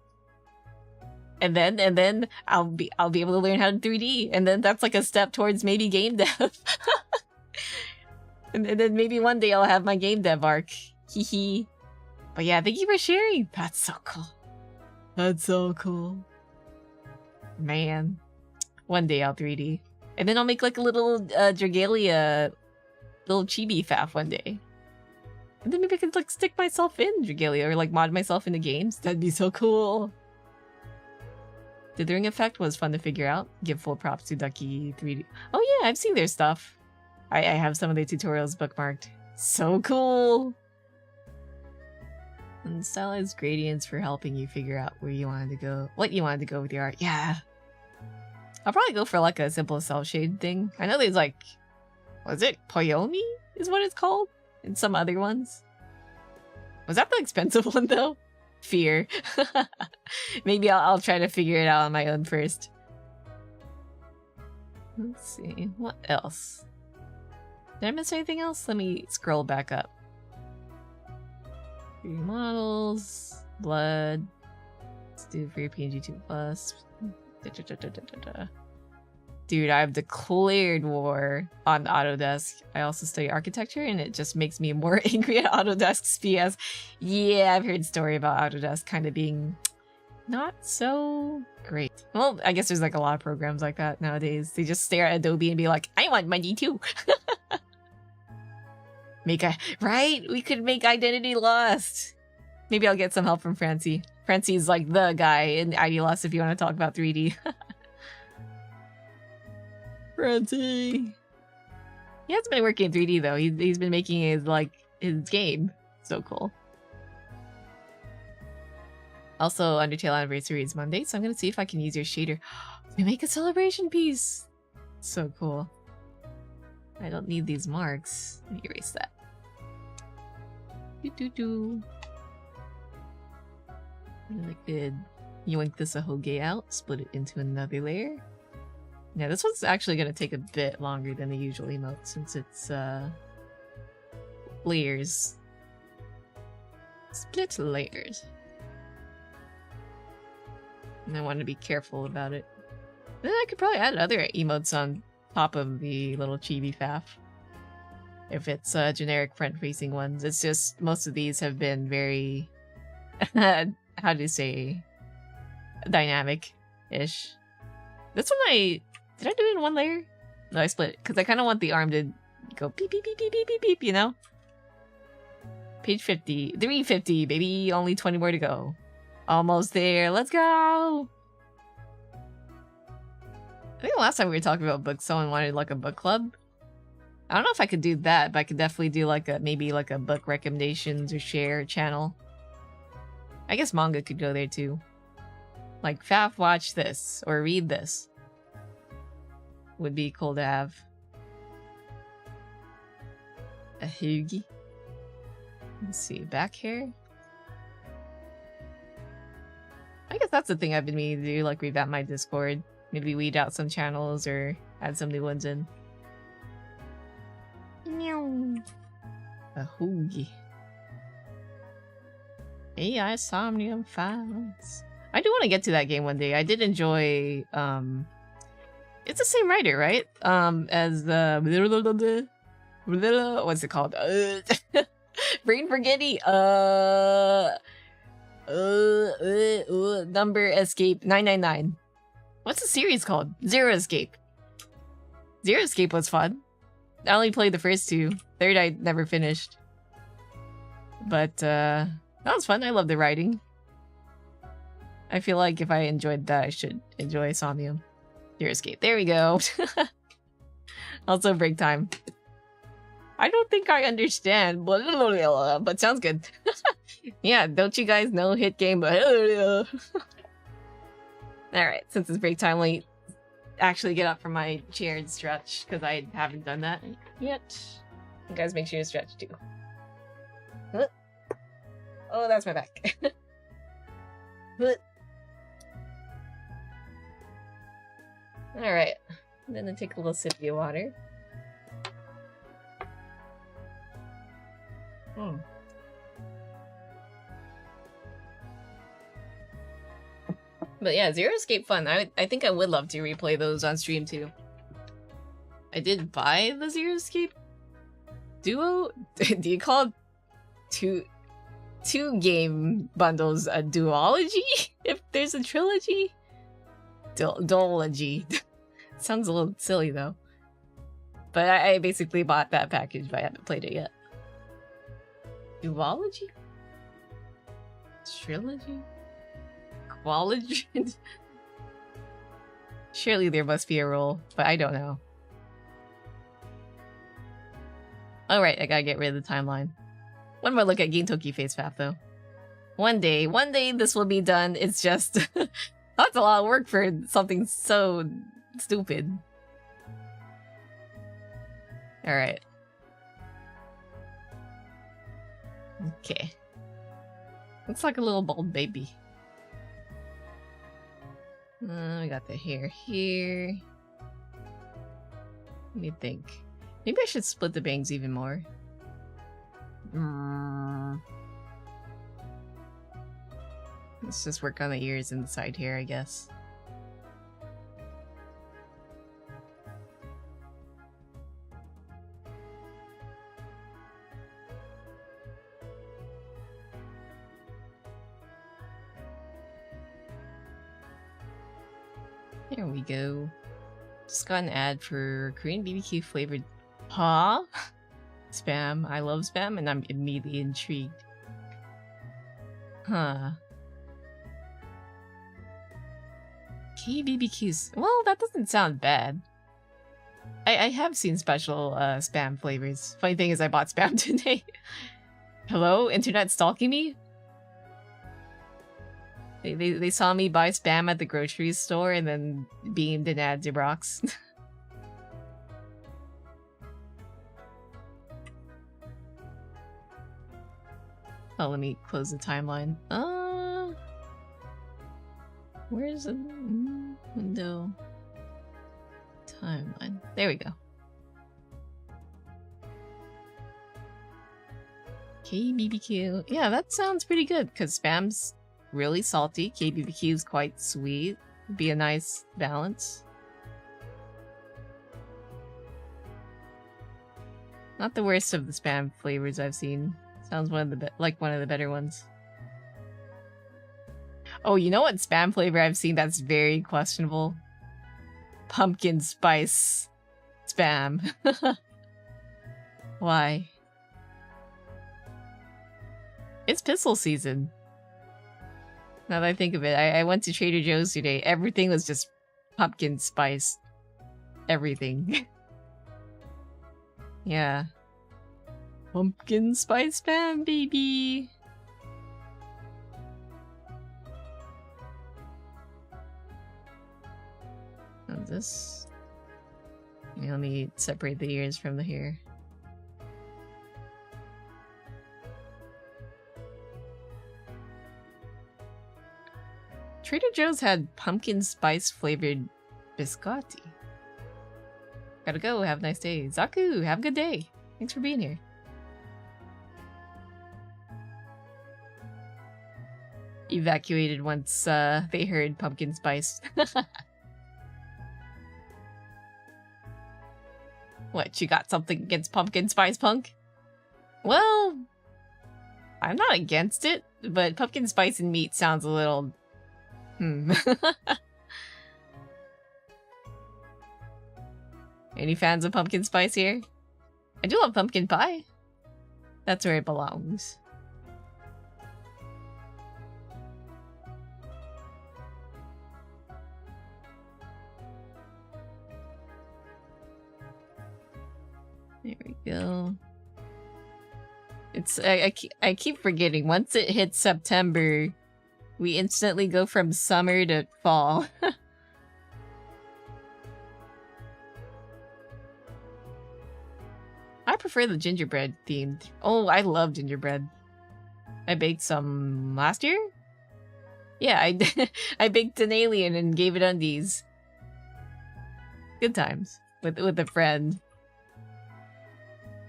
And then I'll be able to learn how to 3D, and then that's like a step towards maybe game dev. and then maybe one day I'll have my game dev arc. Hee hee. But yeah, thank you for sharing. That's so cool. That's so cool. Man. One day I'll 3D. And then I'll make like a little Dragalia, little chibi Faf one day. And then maybe I could like stick myself in Dragalia or like mod myself into games. That'd be so cool. The Dithering effect was fun to figure out. Give full props to Ducky 3D. Oh yeah, I've seen their stuff. I have some of their tutorials bookmarked. So cool! And stylized gradients for helping you figure out where you wanted to go. What you wanted to go with your art. Yeah. I'll probably go for like a simple cell shade thing. I know there's like... Was it Poyomi? Is what it's called? And some other ones. Was that the expensive one though? Fear. Maybe I'll try to figure it out on my own first. Let's see. What else? Did I miss anything else? Let me scroll back up. 3D models. Blood. Let's do for your PNG 2 Plus. Dude, I've declared war on Autodesk. I also study architecture, and it just makes me more angry at Autodesk's BS. Yeah, I've heard story about Autodesk kind of being not so great. Well, I guess there's like a lot of programs like that nowadays. They just stare at Adobe and be like, I want money too. Right? We could make Identity Lost. Maybe I'll get some help from Francie. Francie's like the guy in ID Lost if you want to talk about 3D. Francie! He hasn't been working in 3D though. He's been making his game. So cool. Also, Undertale Anniversary is Monday, so I'm gonna see if I can use your shader. We make a celebration piece! So cool. I don't need these marks. Let me erase that. Really good. Yoink this ahoge out, split it into another layer. Yeah, this one's actually gonna take a bit longer than the usual emote since it's layers. Split layers. And I want to be careful about it. Then I could probably add other emotes on top of the little chibi Faf. If it's generic front-facing ones. It's just most of these have been very, how do you say, dynamic-ish. This one did I do it in one layer? No, I split it because I kind of want the arm to go beep beep beep beep beep beep beep, you know? Page 50, 350, baby, only 20 more to go. Almost there, let's go! I think the last time we were talking about books, someone wanted like a book club. I don't know if I could do that, but I could definitely do like maybe like a book recommendations or share channel. I guess manga could go there too. Like, Faf, watch this, or read this. Would be cool to have. A hoogie. Let's see, back hair? I guess that's the thing I've been meaning to do, like revamp my Discord. Maybe weed out some channels or add some new ones in. Meow. A hoogie. AI Somnium Files. I do want to get to that game one day. I did enjoy, it's the same writer, right? As the... What's it called? Brain forgetty. Number Escape 999. What's the series called? Zero Escape. Zero Escape was fun. I only played the first two. Third I never finished. But that was fun. I love the writing. I feel like if I enjoyed that, I should enjoy Somnium. Zero Escape. There we go. Also break time. I don't think I understand, but sounds good. Yeah, don't you guys know hit game? Alright, since it's break time, let me actually get up from my chair and stretch, because I haven't done that yet. You guys make sure to stretch too. Oh, that's my back. Alright, then I take a little sip of water. But yeah, Zero Escape fun. I think I would love to replay those on stream too. I did buy the Zero Escape Duo? Do you call two game bundles a duology? If there's a trilogy? Duology. Sounds a little silly though. But I basically bought that package, but I haven't played it yet. Duology? Trilogy? Qualogy? Surely there must be a rule, but I don't know. Alright, I gotta get rid of the timeline. One more look at Gintoki Face Path though. One day this will be done. It's just... that's a lot of work for something so stupid. Alright. Okay. Looks like a little bald baby. We got the hair here. Let me think. Maybe I should split the bangs even more. Let's just work on the ears and the side hair, I guess. There we go. Just got an ad for Korean BBQ flavored Huh? Spam. I love spam and I'm immediately intrigued. Huh. KBBQs. Well, that doesn't sound bad. I have seen special spam flavors. Funny thing is I bought spam today. Hello? Internet stalking me? They saw me buy spam at the grocery store and then beamed an ad to Brox. Oh, let me close the timeline. Where's the window? Timeline. There we go. KBBQ. Yeah, that sounds pretty good because Spam's really salty. KBBQ is quite sweet. Be a nice balance. Not the worst of the Spam flavors I've seen. Sounds one of the better ones. Oh, you know what Spam flavor I've seen that's very questionable? Pumpkin spice Spam. Why? It's pistol season. Now that I think of it, I went to Trader Joe's today. Everything was just pumpkin spice. Everything. Yeah. Pumpkin spice Spam, baby! And this... Let me separate the ears from the hair. Trader Joe's had pumpkin spice flavored biscotti. Gotta go, have a nice day. Zaku, have a good day. Thanks for being here. Evacuated once they heard pumpkin spice. What, you got something against pumpkin spice, punk? Well, I'm not against it, but pumpkin spice and meat sounds a little... Any fans of pumpkin spice here? I do love pumpkin pie. That's where it belongs. There we go. It's I keep forgetting. Once it hits September, we instantly go from summer to fall. I prefer the gingerbread themed. Oh, I love gingerbread. I baked some last year? Yeah, I baked an alien and gave it undies. Good times. With a friend.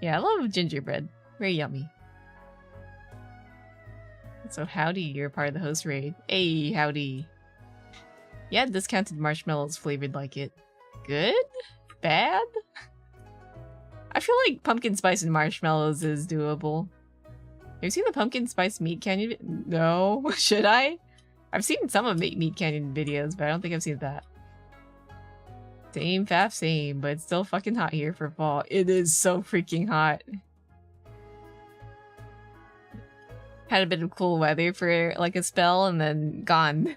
Yeah, I love gingerbread. Very yummy. So howdy, you're part of the host raid. Hey, howdy. Yeah, discounted marshmallows flavored like it. Good? Bad? I feel like pumpkin spice and marshmallows is doable. Have you seen the pumpkin spice meat canyon? No. Should I? I've seen some of meat canyon videos, but I don't think I've seen that. Same Faf, same, but it's still fucking hot here for fall. It is so freaking hot. Had a bit of cool weather for like a spell and then gone.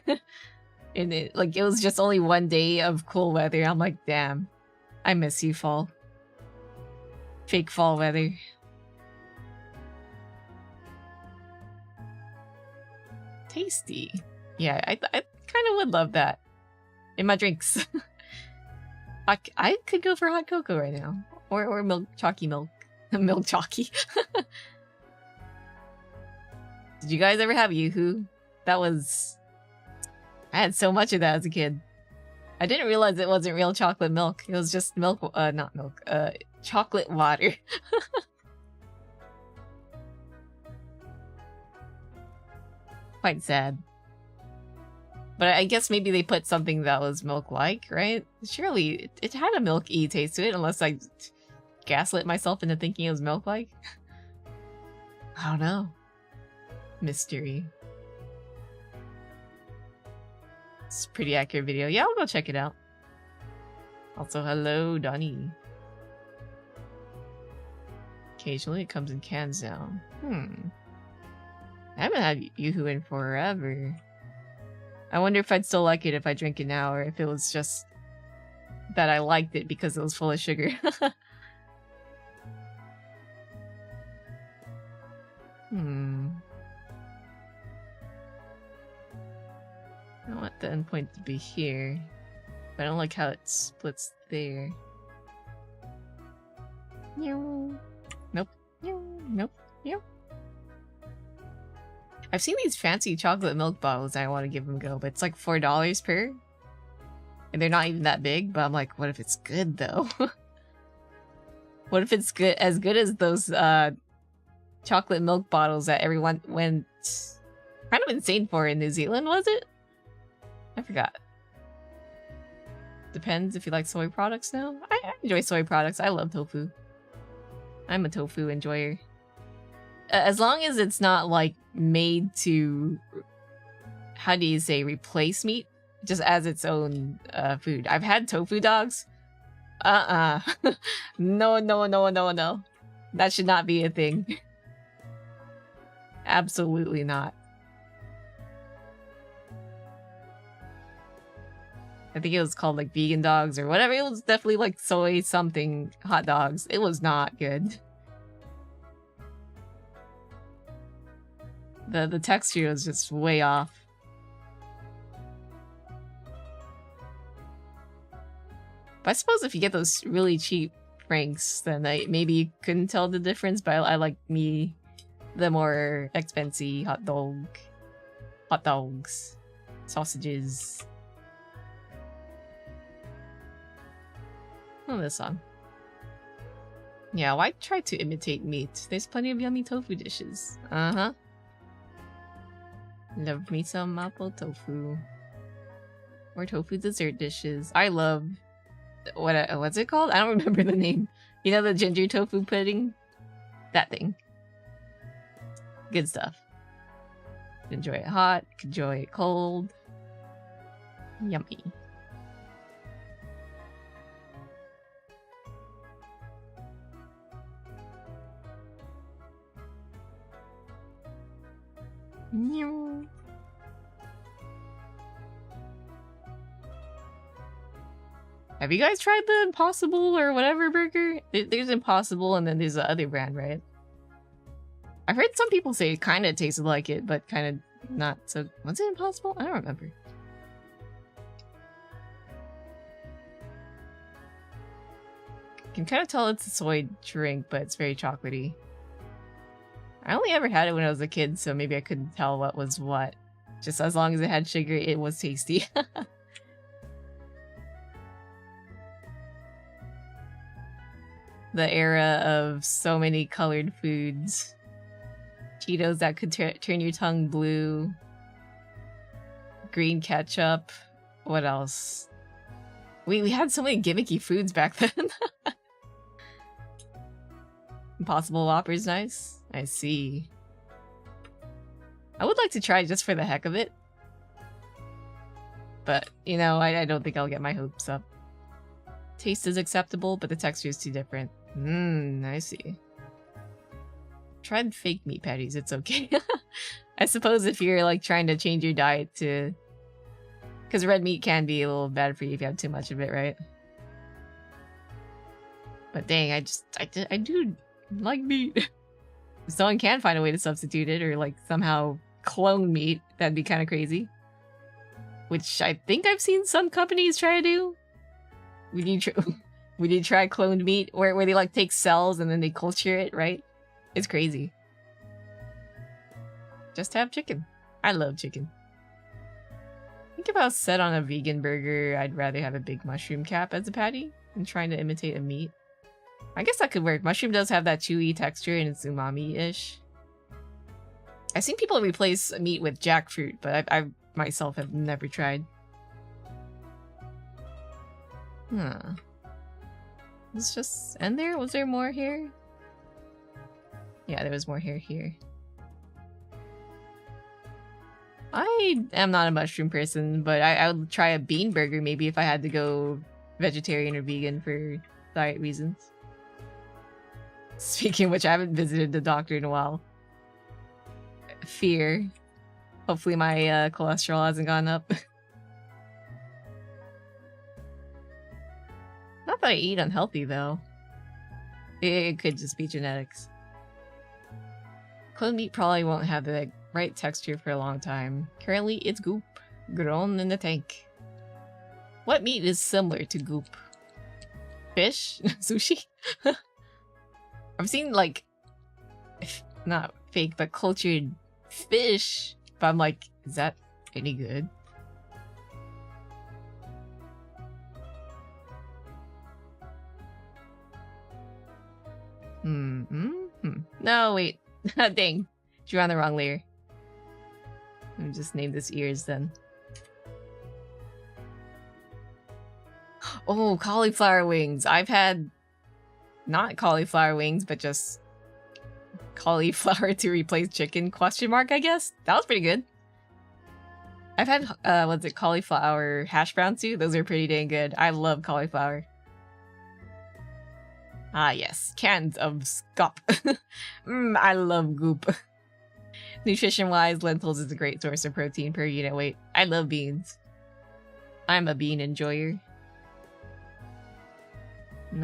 And it was just only one day of cool weather. I'm like, damn. I miss you, fall. Fake fall weather. Tasty. Yeah, I kind of would love that. In my drinks. I could go for hot cocoa right now. Or milk, chalky milk. Milk chalky. Did you guys ever have Yoo-hoo? That was... I had so much of that as a kid. I didn't realize it wasn't real chocolate milk. It was just milk, not milk, chocolate water. Quite sad. But I guess maybe they put something that was milk-like, right? Surely it had a milk-y taste to it, unless I gaslit myself into thinking it was milk-like. I don't know. Mystery. It's a pretty accurate video. Yeah, I'll go check it out. Also, hello, Donnie. Occasionally it comes in cans now. I haven't had Yoo-hoo in forever. I wonder if I'd still like it if I drink it now, or if it was just that I liked it because it was full of sugar. I want the endpoint to be here, but I don't like how it splits there. Nope. Nope. I've seen these fancy chocolate milk bottles I want to give them a go, but it's like $4 per. And they're not even that big, but I'm like, what if it's good though? What if it's good as those chocolate milk bottles that everyone went kind of insane for in New Zealand, was it? I forgot. Depends if you like soy products now. I enjoy soy products. I love tofu. I'm a tofu enjoyer. As long as it's not like made to, how do you say, replace meat, just as its own food. I've had tofu dogs. No, no, no, no, no. That should not be a thing. Absolutely not. I think it was called like vegan dogs or whatever. It was definitely like soy something hot dogs. It was not good. The texture was just way off. But I suppose if you get those really cheap Franks, then maybe you couldn't tell the difference, but I like the more expensive hot dogs, sausages. Oh, this song. Yeah, why try to imitate meat? There's plenty of yummy tofu dishes. Uh-huh. Love me some mapo tofu. Or tofu dessert dishes. I love... what's it called? I don't remember the name. You know the ginger tofu pudding? That thing. Good stuff. Enjoy it hot, enjoy it cold. Yummy. Have you guys tried the Impossible or whatever burger? There's Impossible and then there's the other brand, right? I've heard some people say it kind of tasted like it, but kind of not so... Was it Impossible? I don't remember. Can kind of tell it's a soy drink, but it's very chocolatey. I only ever had it when I was a kid, so maybe I couldn't tell what was what. Just as long as it had sugar, it was tasty. The era of so many colored foods. Cheetos that could turn your tongue blue. Green ketchup. What else? We had so many gimmicky foods back then. Impossible Whopper's nice. I see. I would like to try just for the heck of it. But, you know, I don't think I'll get my hopes up. Taste is acceptable, but the texture is too different. I see. Tried fake meat patties, it's okay. I suppose if you're like trying to change your diet to... Because red meat can be a little bad for you if you have too much of it, right? But dang, I do like meat. If someone can find a way to substitute it or like somehow clone meat, that'd be kind of crazy. Which I think I've seen some companies try to do. Would you try cloned meat where they like take cells and then they culture it, right? It's crazy. Just have chicken. I love chicken. I think if I was set on a vegan burger, I'd rather have a big mushroom cap as a patty than trying to imitate a meat. I guess that could work. Mushroom does have that chewy texture and it's umami-ish. I've seen people replace meat with jackfruit, but I myself have never tried. Let's just end there? Was there more here? Yeah, there was more hair here. I am not a mushroom person, but I would try a bean burger maybe if I had to go vegetarian or vegan for diet reasons. Speaking of which, I haven't visited the doctor in a while. Fear. Hopefully my cholesterol hasn't gone up. Not that I eat unhealthy though. It could just be genetics. Clone meat probably won't have the right texture for a long time. Currently, it's goop, grown in the tank. What meat is similar to goop? Fish? Sushi? I've seen, like, not fake, but cultured fish. But I'm like, is that any good? No, wait. Dang. Drew on the wrong layer. Let me just name this ears then. Oh, cauliflower wings. I've had not cauliflower wings, but just cauliflower to replace chicken ? I guess. That was pretty good. I've had what's it, cauliflower hash brown too. Those are pretty dang good. I love cauliflower. Ah yes, cans of scop. I love goop. Nutrition-wise, lentils is a great source of protein per unit weight. I love beans. I'm a bean enjoyer. I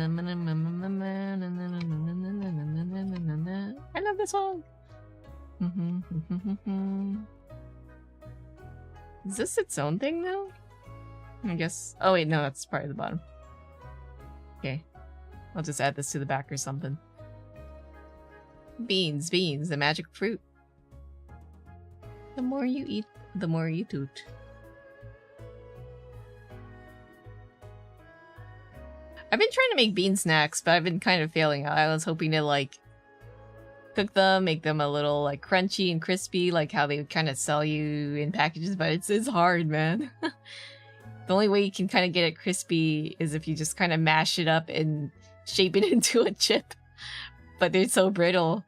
love this song. Is this its own thing now? I guess. Oh wait, no, that's part of the bottom. Okay. I'll just add this to the back or something. Beans, the magic fruit. The more you eat, the more you toot. I've been trying to make bean snacks, but I've been kind of failing. I was hoping to like cook them, make them a little like crunchy and crispy, like how they kind of sell you in packages, but it's hard, man. The only way you can kind of get it crispy is if you just kind of mash it up and shape it into a chip. But they're so brittle.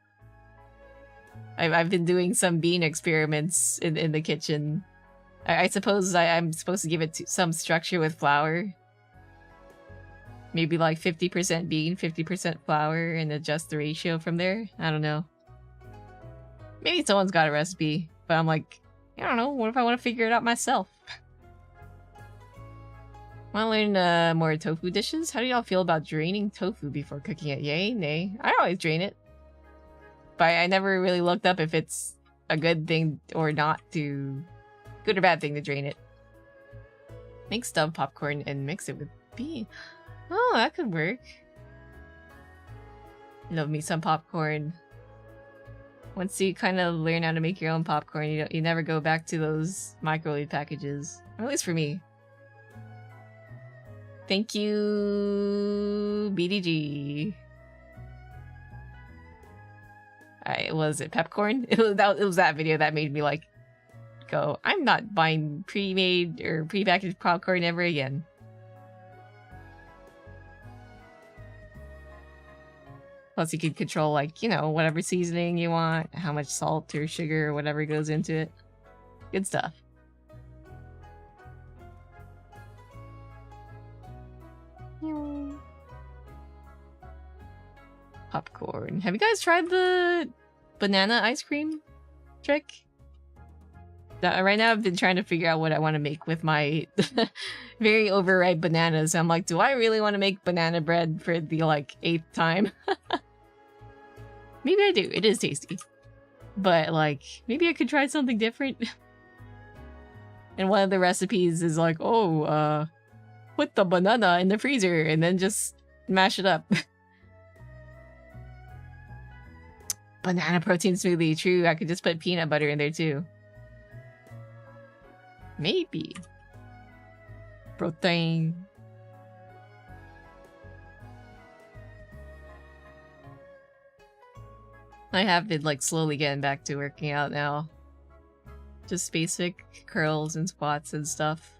I've been doing some bean experiments in the kitchen. I suppose I'm supposed to give it some structure with flour. Maybe like 50% bean, 50% flour, and adjust the ratio from there. I don't know. Maybe someone's got a recipe, but I'm like, I don't know. What if I want to figure it out myself? Want to learn more tofu dishes? How do y'all feel about draining tofu before cooking it? Yay? Nay? I always drain it. But I never really looked up if it's a good thing or not to... Good or bad thing to drain it. Make stuffed popcorn and mix it with bean. Oh, that could work. Love me some popcorn. Once you kind of learn how to make your own popcorn, you never go back to those microwave packages. Or at least for me. Thank you, BDG. Was it Pepcorn? It was that video that made me like go, I'm not buying pre-made or pre-packaged popcorn ever again. Plus you can control like, you know, whatever seasoning you want, how much salt or sugar or whatever goes into it. Good stuff. Popcorn. Have you guys tried the banana ice cream trick? Right now I've been trying to figure out what I want to make with my very overripe bananas. I'm like, do I really want to make banana bread for the like 8th time? Maybe I do. It is tasty. But like, maybe I could try something different. And one of the recipes is like, oh, put the banana in the freezer and then just mash it up. Banana protein smoothie. True, I could just put peanut butter in there too. Maybe. Protein. I have been like slowly getting back to working out now. Just basic curls and squats and stuff.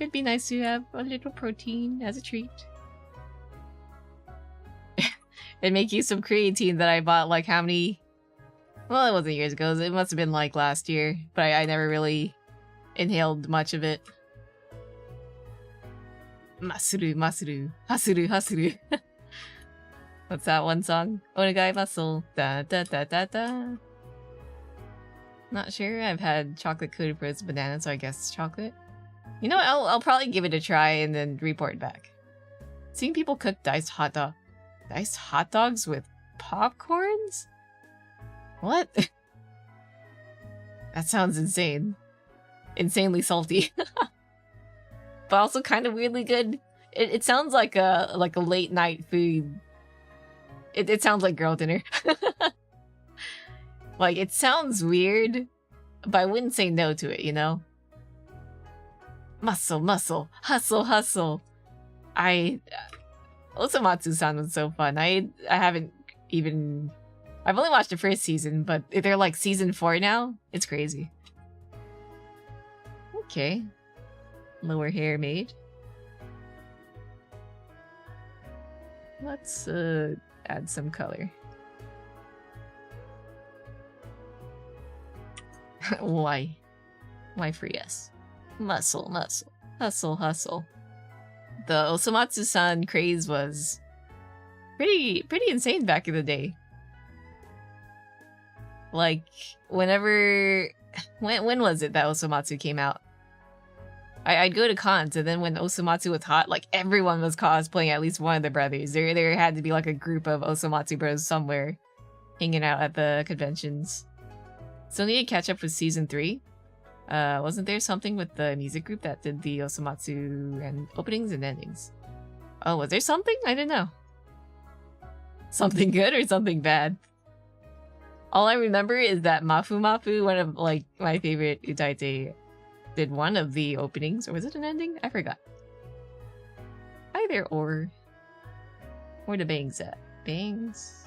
It'd be nice to have a little protein as a treat. And make use of creatine that I bought like how many... Well, it wasn't years ago. It must have been like last year. But I never really inhaled much of it. Masuru, masuru. Hasuru, hasuru. What's that one song? Onegai muscle. Da da da da da. Not sure. I've had chocolate coated frozen banana, so I guess chocolate. You know what? I'll probably give it a try and then report back. Seeing people cook diced hot dogs with popcorns? What? That sounds insane. Insanely salty. But also kind of weirdly good. It sounds like a late night food. It sounds like girl dinner. Like, it sounds weird, but I wouldn't say no to it, you know? Muscle, muscle, hustle, hustle. Osomatsu-san was so fun. I haven't even... I've only watched the first season, but they're like season 4 now. It's crazy. Okay. Lower hair made. Let's add some color. Why? Why for yes? Muscle, muscle, hustle, hustle. The Osomatsu-san craze was pretty insane back in the day. Like, whenever... When was it that Osomatsu came out? I'd go to cons, and then when Osomatsu was hot, like, everyone was cosplaying at least one of the brothers. There had to be, like, a group of Osomatsu bros somewhere hanging out at the conventions. Still need to catch up with Season 3. Wasn't there something with the music group that did the Osomatsu and openings and endings? Oh, was there something? I didn't know. Something good or something bad? All I remember is that Mafu Mafu, one of, like, my favorite utaite, did one of the openings. Or was it an ending? I forgot. Either or. Where the bangs at? Bangs?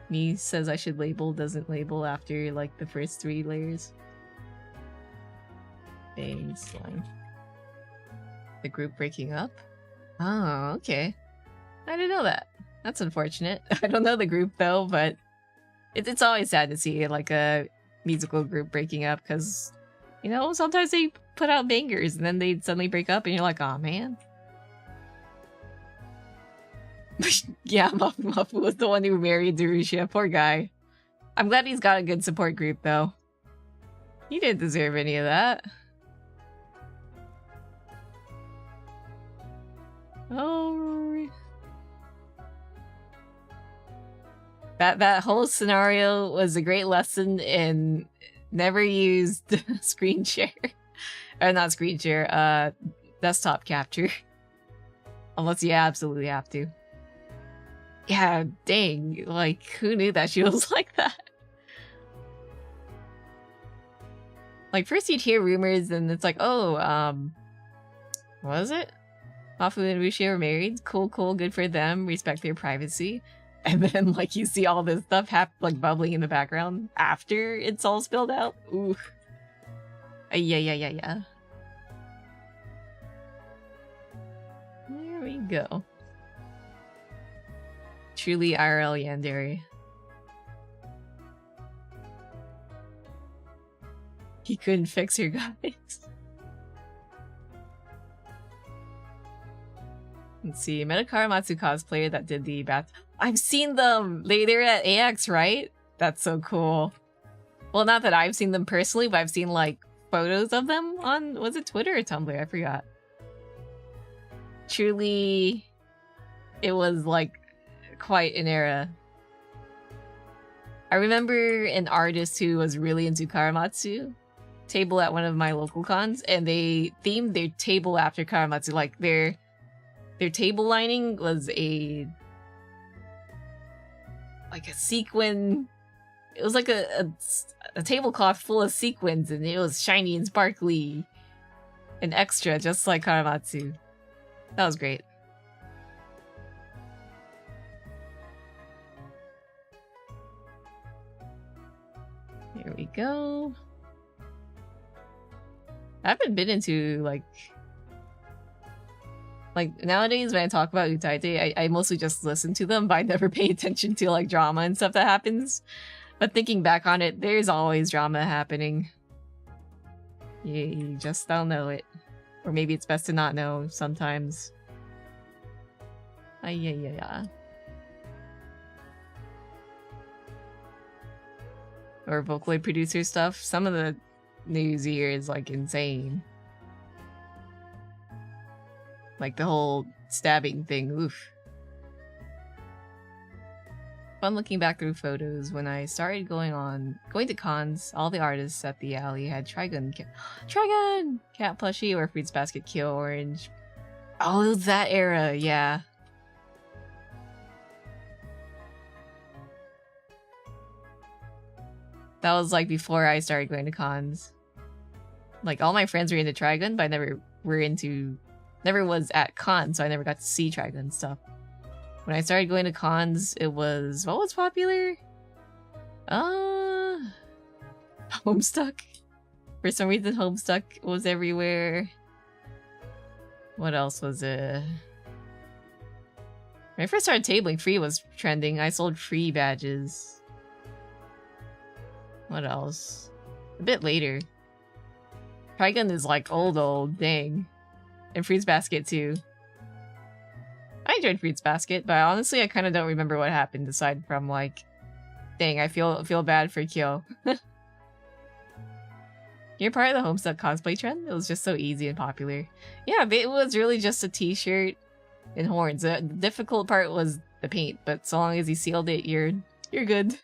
Me says I should label, doesn't label after, like, the first 3 layers. Bangs line. The group breaking up? Oh, okay. I didn't know that. That's unfortunate. I don't know the group though, but it's always sad to see like a musical group breaking up because, you know, sometimes they put out bangers and then they suddenly break up and you're like, oh man. Yeah, Mafu Mafu was the one who married Darusha. Poor guy. I'm glad he's got a good support group though. He didn't deserve any of that. Oh. That whole scenario was a great lesson in never use screen share. Or not screen share, desktop capture. Unless you absolutely have to. Yeah, dang. Like, who knew that she was like that? Like, first you'd hear rumors and it's like, oh, what was it? Mafu and Rushi are married. Cool, cool, good for them. Respect their privacy. And then, like, you see all this stuff like bubbling in the background after it's all spilled out. Ooh. Yeah. There we go. Truly IRL yandere. He couldn't fix her guys. Let's see. Met a Karamatsu cosplayer that did the bath. I've seen them! They're at AX, right? That's so cool. Well, not that I've seen them personally, but I've seen, like, photos of them on, was it Twitter or Tumblr? I forgot. Truly, it was, like, quite an era. I remember an artist who was really into Karamatsu table at one of my local cons, and they themed their table after Karamatsu. Like, their table lining was a sequin. It was like a tablecloth full of sequins, and it was shiny and sparkly and extra, just like Karamatsu. That was great. Here we go. I haven't been into like nowadays when I talk about utaite, I mostly just listen to them, but I never pay attention to like drama and stuff that happens. But thinking back on it, there's always drama happening. You just don't know it. Or maybe it's best to not know sometimes. Yeah. Or Vocaloid producer stuff. Some of the news here is like insane. Like the whole stabbing thing, oof. Fun looking back through photos. When I started going to cons, all the artists at the alley had Trigun, Cat Plushie, or Fruits Basket Kill Orange. Oh, it was that era, yeah. That was like before I started going to cons. Like all my friends were into Trigun, but I never was at cons, so I never got to see Trigun stuff. When I started going to cons, it was, what was popular? Homestuck. For some reason, Homestuck was everywhere. What else was it? When I first started tabling, free was trending. I sold free badges. What else? A bit later. Trigun is like old, dang. And Fruits Basket too. I enjoyed Fruits Basket, but honestly I kind of don't remember what happened aside from like, dang, I feel bad for Kyo. You're part of the Homestuck cosplay trend? It was just so easy and popular. Yeah, but it was really just a t-shirt and horns. The difficult part was the paint, but so long as you sealed it, you're good.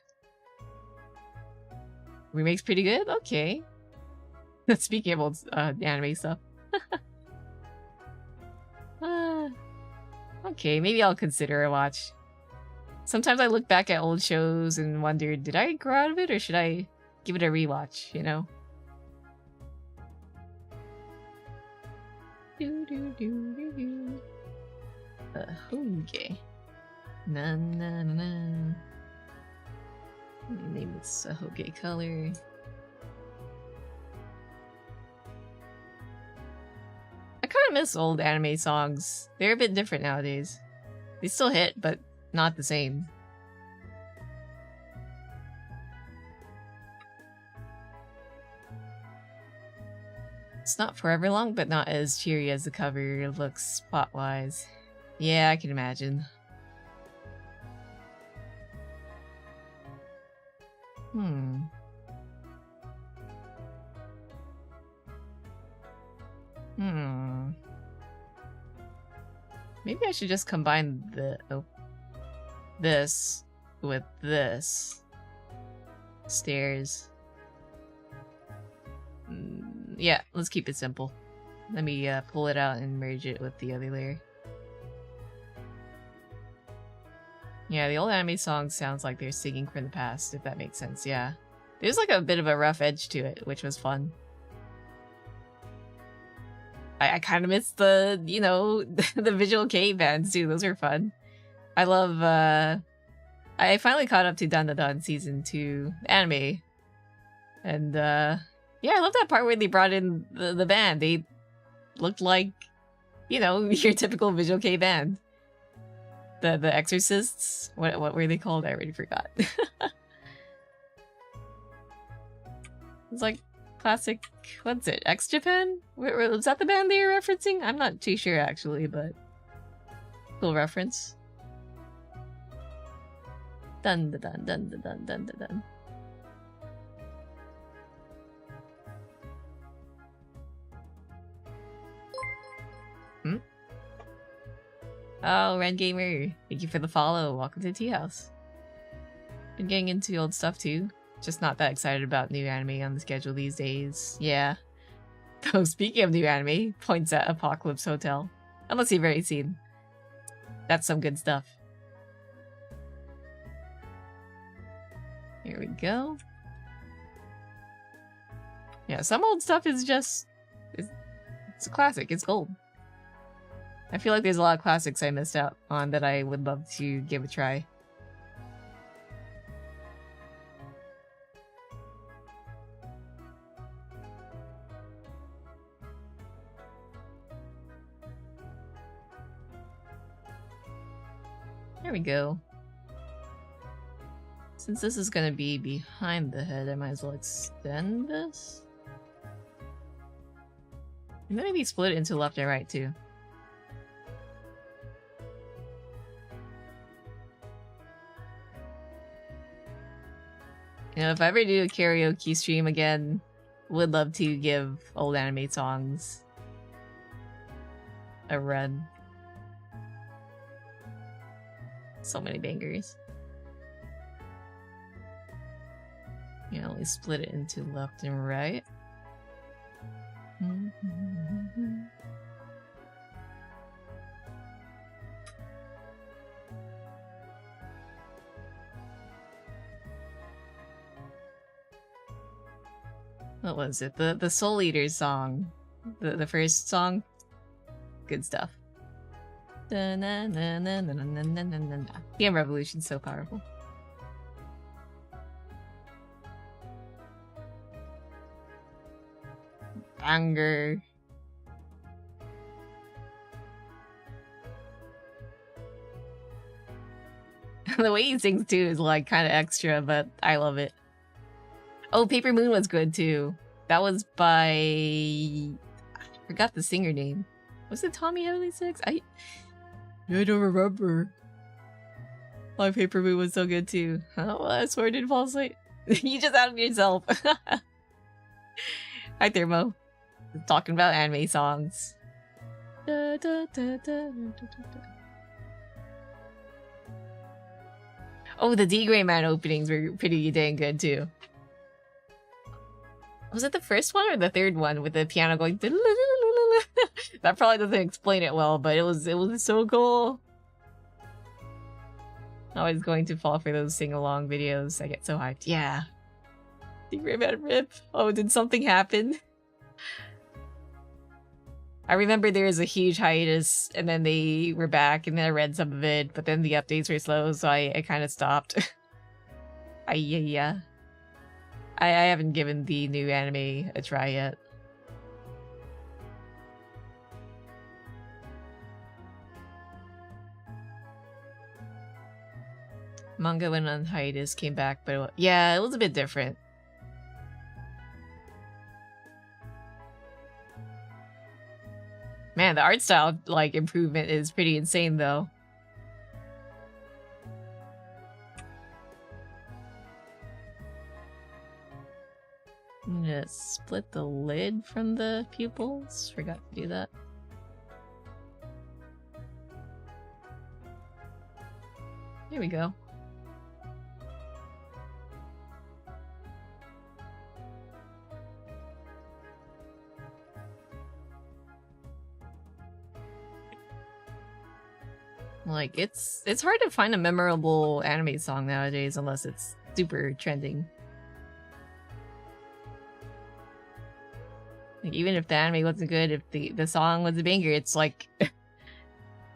Remake's pretty good? Okay. Speaking of old anime stuff. Okay, maybe I'll consider a watch. Sometimes I look back at old shows and wonder, did I grow out of it or should I give it a rewatch, you know? Okay. Na na na. Name this a Hoge color. I kind of miss old anime songs. They're a bit different nowadays. They still hit, but not the same. It's not forever long, but not as cheery as the cover looks spot-wise. Yeah, I can imagine. Maybe I should just combine this with this. Stairs. Yeah, let's keep it simple. Let me pull it out and merge it with the other layer. Yeah, the old anime song sounds like they're singing from the past, if that makes sense, yeah. There's like a bit of a rough edge to it, which was fun. I kind of miss the, you know, the visual kei bands too. Those are fun. I love, I finally caught up to Dan Da Dan Season 2 anime. And, yeah, I love that part where they brought in the band. They looked like, you know, your typical visual kei band. The Exorcists? What were they called? I already forgot. It's like classic, what's it, X Japan? Was that the band they were referencing? I'm not too sure actually, but cool reference. Dun dun dun dun dun dun dun dun. Oh, Red Gamer, thank you for the follow. Welcome to the tea house. Been getting into old stuff too. Just not that excited about new anime on the schedule these days. Yeah. Oh, speaking of new anime, points at Apocalypse Hotel. Unless you've already seen. That's some good stuff. Here we go. Yeah, some old stuff is just... It's a classic. It's gold. I feel like there's a lot of classics I missed out on that I would love to give a try. There we go. Since this is gonna be behind the head, I might as well extend this. And then maybe split it into left and right too. You know, if I ever do a karaoke stream again, would love to give old anime songs a run. So many bangers. You know, we split it into left and right. What was it? The Soul Eater song. The first song? Good stuff. TM Revolution's so powerful. Banger. The way he sings too is like kind of extra, but I love it. Oh, Paper Moon was good too. That was by... I forgot the singer name. Was it Tommy Heavenly Six? I don't remember. My Paper Moon was so good too. Oh, I swear I didn't fall asleep. You just outed yourself. Hi, Thermo. Talking about anime songs. Oh, the D-Gray Man openings were pretty dang good too. Was it the first one or the third one with the piano going? That probably doesn't explain it well, but it was so cool. Always going to fall for those sing-along videos. I get so hyped. Yeah. D-Gray Man rip. Oh, did something happen? I remember there was a huge hiatus, and then they were back, and then I read some of it, but then the updates were slow, so I kind of stopped. Yeah. I haven't given the new anime a try yet. Manga went on hiatus, came back, but yeah, it was a bit different. Man, the art style, like, improvement is pretty insane, though. I'm gonna split the lid from the pupils. Forgot to do that. Here we go. Like, it's hard to find a memorable anime song nowadays unless it's super trending. Like, even if the anime wasn't good, if the song was a banger, it's like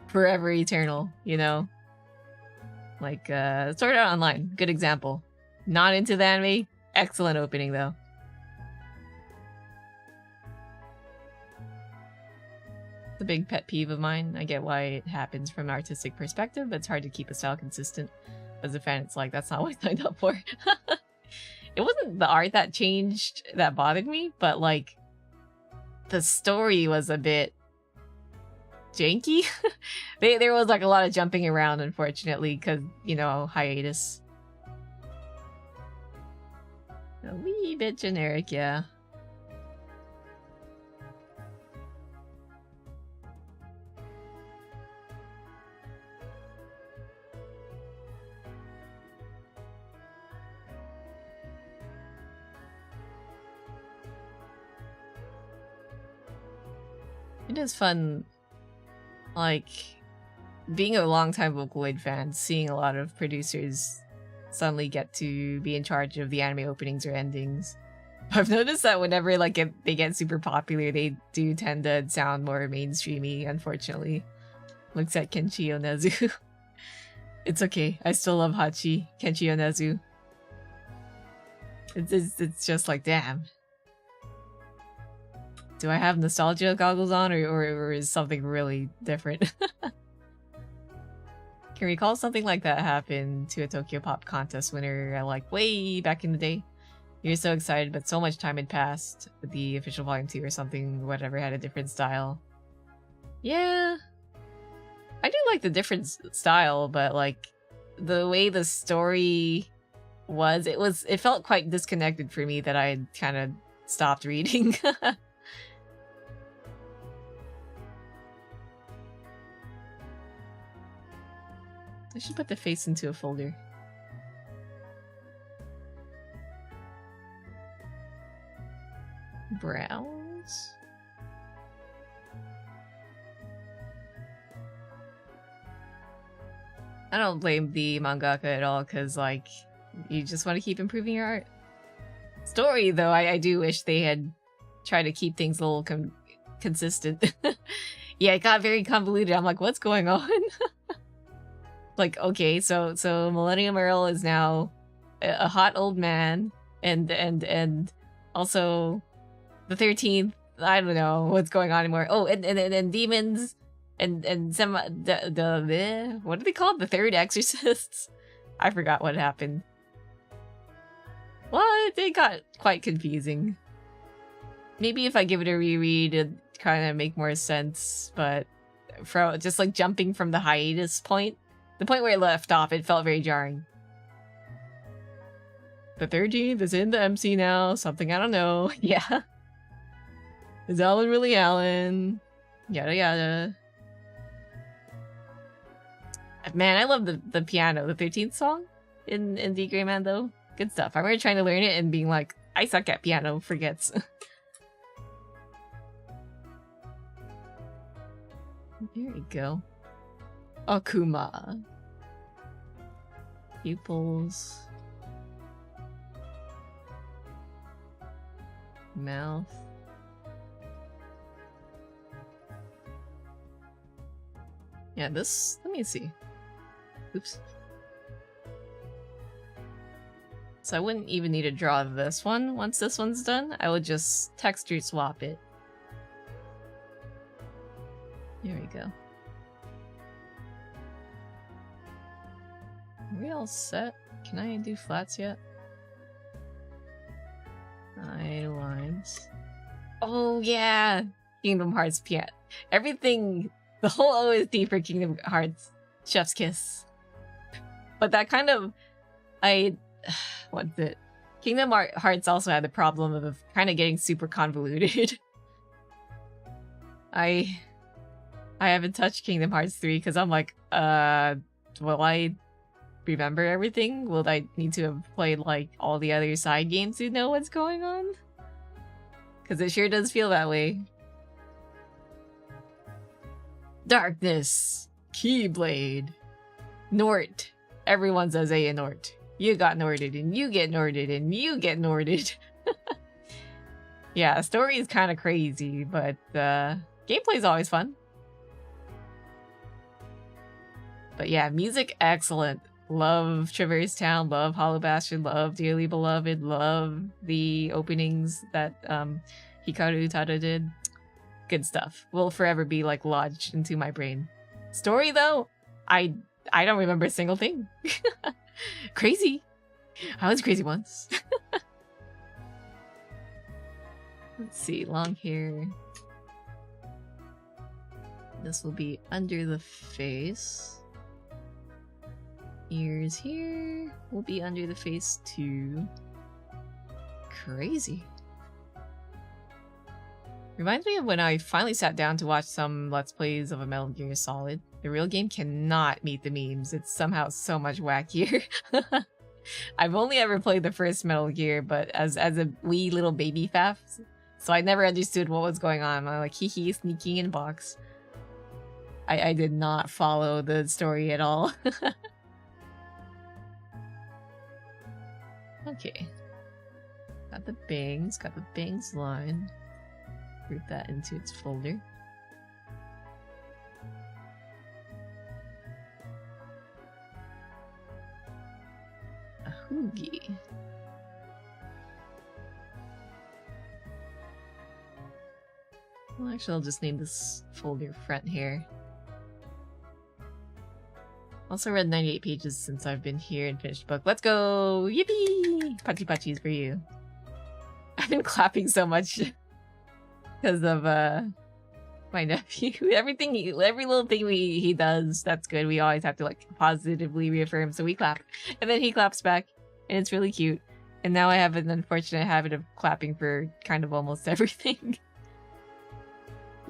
forever eternal, you know? Like, Sword Art Online, good example. Not into the anime, excellent opening though. A big pet peeve of mine. I get why it happens from an artistic perspective, but it's hard to keep a style consistent. As a fan, it's like, that's not what I signed up for. It wasn't the art that changed that bothered me, but like, the story was a bit janky. There was like a lot of jumping around, unfortunately, because, you know, hiatus. A wee bit generic, yeah. It is fun, like, being a longtime Vocaloid fan, seeing a lot of producers suddenly get to be in charge of the anime openings or endings. I've noticed that whenever like they get super popular, they do tend to sound more mainstreamy, unfortunately. Looks at Kenshi Onezu. It's okay, I still love Hachi, Kenshi Onezu. It's just like, damn. Do I have nostalgia goggles on, or is something really different? Can recall something like that happen to a Tokyo Pop contest winner like way back in the day. You're so excited, but so much time had passed. The official volume 2 or something, whatever, had a different style. Yeah. I do like the different style, but like the way the story was, it felt quite disconnected for me that I kind of stopped reading. I should put the face into a folder. Browse? I don't blame the mangaka at all, because, like, you just want to keep improving your art. Story, though, I do wish they had tried to keep things a little consistent. Yeah, it got very convoluted. I'm like, what's going on? Like, okay, so Millennium Earl is now a hot old man, and also the 13th. I don't know what's going on anymore. Oh, and demons, and some the what are they called? The third exorcists. I forgot what happened. Well, it got quite confusing. Maybe if I give it a reread, it'd kind of make more sense. But for just like jumping from the hiatus point, the point where it left off, it felt very jarring. The 13th is in the MC now. Something I don't know. Yeah. Is Alan really Alan? Yada yada. Man, I love the piano, the 13th song in D Gray Man though. Good stuff. I remember trying to learn it and being like, I suck at piano, forgets. There you go. Akuma. Pupils. Mouth. Yeah, this, let me see. Oops. So I wouldn't even need to draw this one. Once this one's done, I would just texture swap it. Here we go. Are we all set? Can I do flats yet? Eye lines. Oh yeah! Kingdom Hearts piano. Everything, the whole OST for Kingdom Hearts, Chef's Kiss. But that kind of, what's it? Kingdom Hearts also had the problem of kind of getting super convoluted. I haven't touched Kingdom Hearts 3 because I'm like, will I remember everything? Will I need to have played like all the other side games to know what's going on? Because it sure does feel that way. Darkness, Keyblade, Nort. Everyone says A and Nort. You got Norted, and you get Norted, and you get Norted. Yeah, story is kind of crazy, but gameplay is always fun. But yeah, music excellent. Love Traverse Town, love Hollow Bastion, love Dearly Beloved, love the openings that Hikaru Utada did. Good stuff. Will forever be like lodged into my brain. Story though, I don't remember a single thing. Crazy. I was crazy once. Let's see, long hair. This will be under the face. Ears here will be under the face too. Crazy. Reminds me of when I finally sat down to watch some Let's Plays of a Metal Gear Solid. The real game cannot meet the memes. It's somehow so much wackier. I've only ever played the first Metal Gear, but as a wee little baby Faf, so I never understood what was going on. I'm like, hee sneaking in box. I did not follow the story at all. Okay. Got the bangs line. Group that into its folder. A hoogie. Well, actually, I'll just name this folder front here. Also read 98 pages since I've been here and finished the book. Let's go! Yippee! Pachi pachis for you. I've been clapping so much because of my nephew. Every little thing he does, that's good. We always have to like positively reaffirm, so we clap. And then he claps back, and it's really cute. And now I have an unfortunate habit of clapping for kind of almost everything.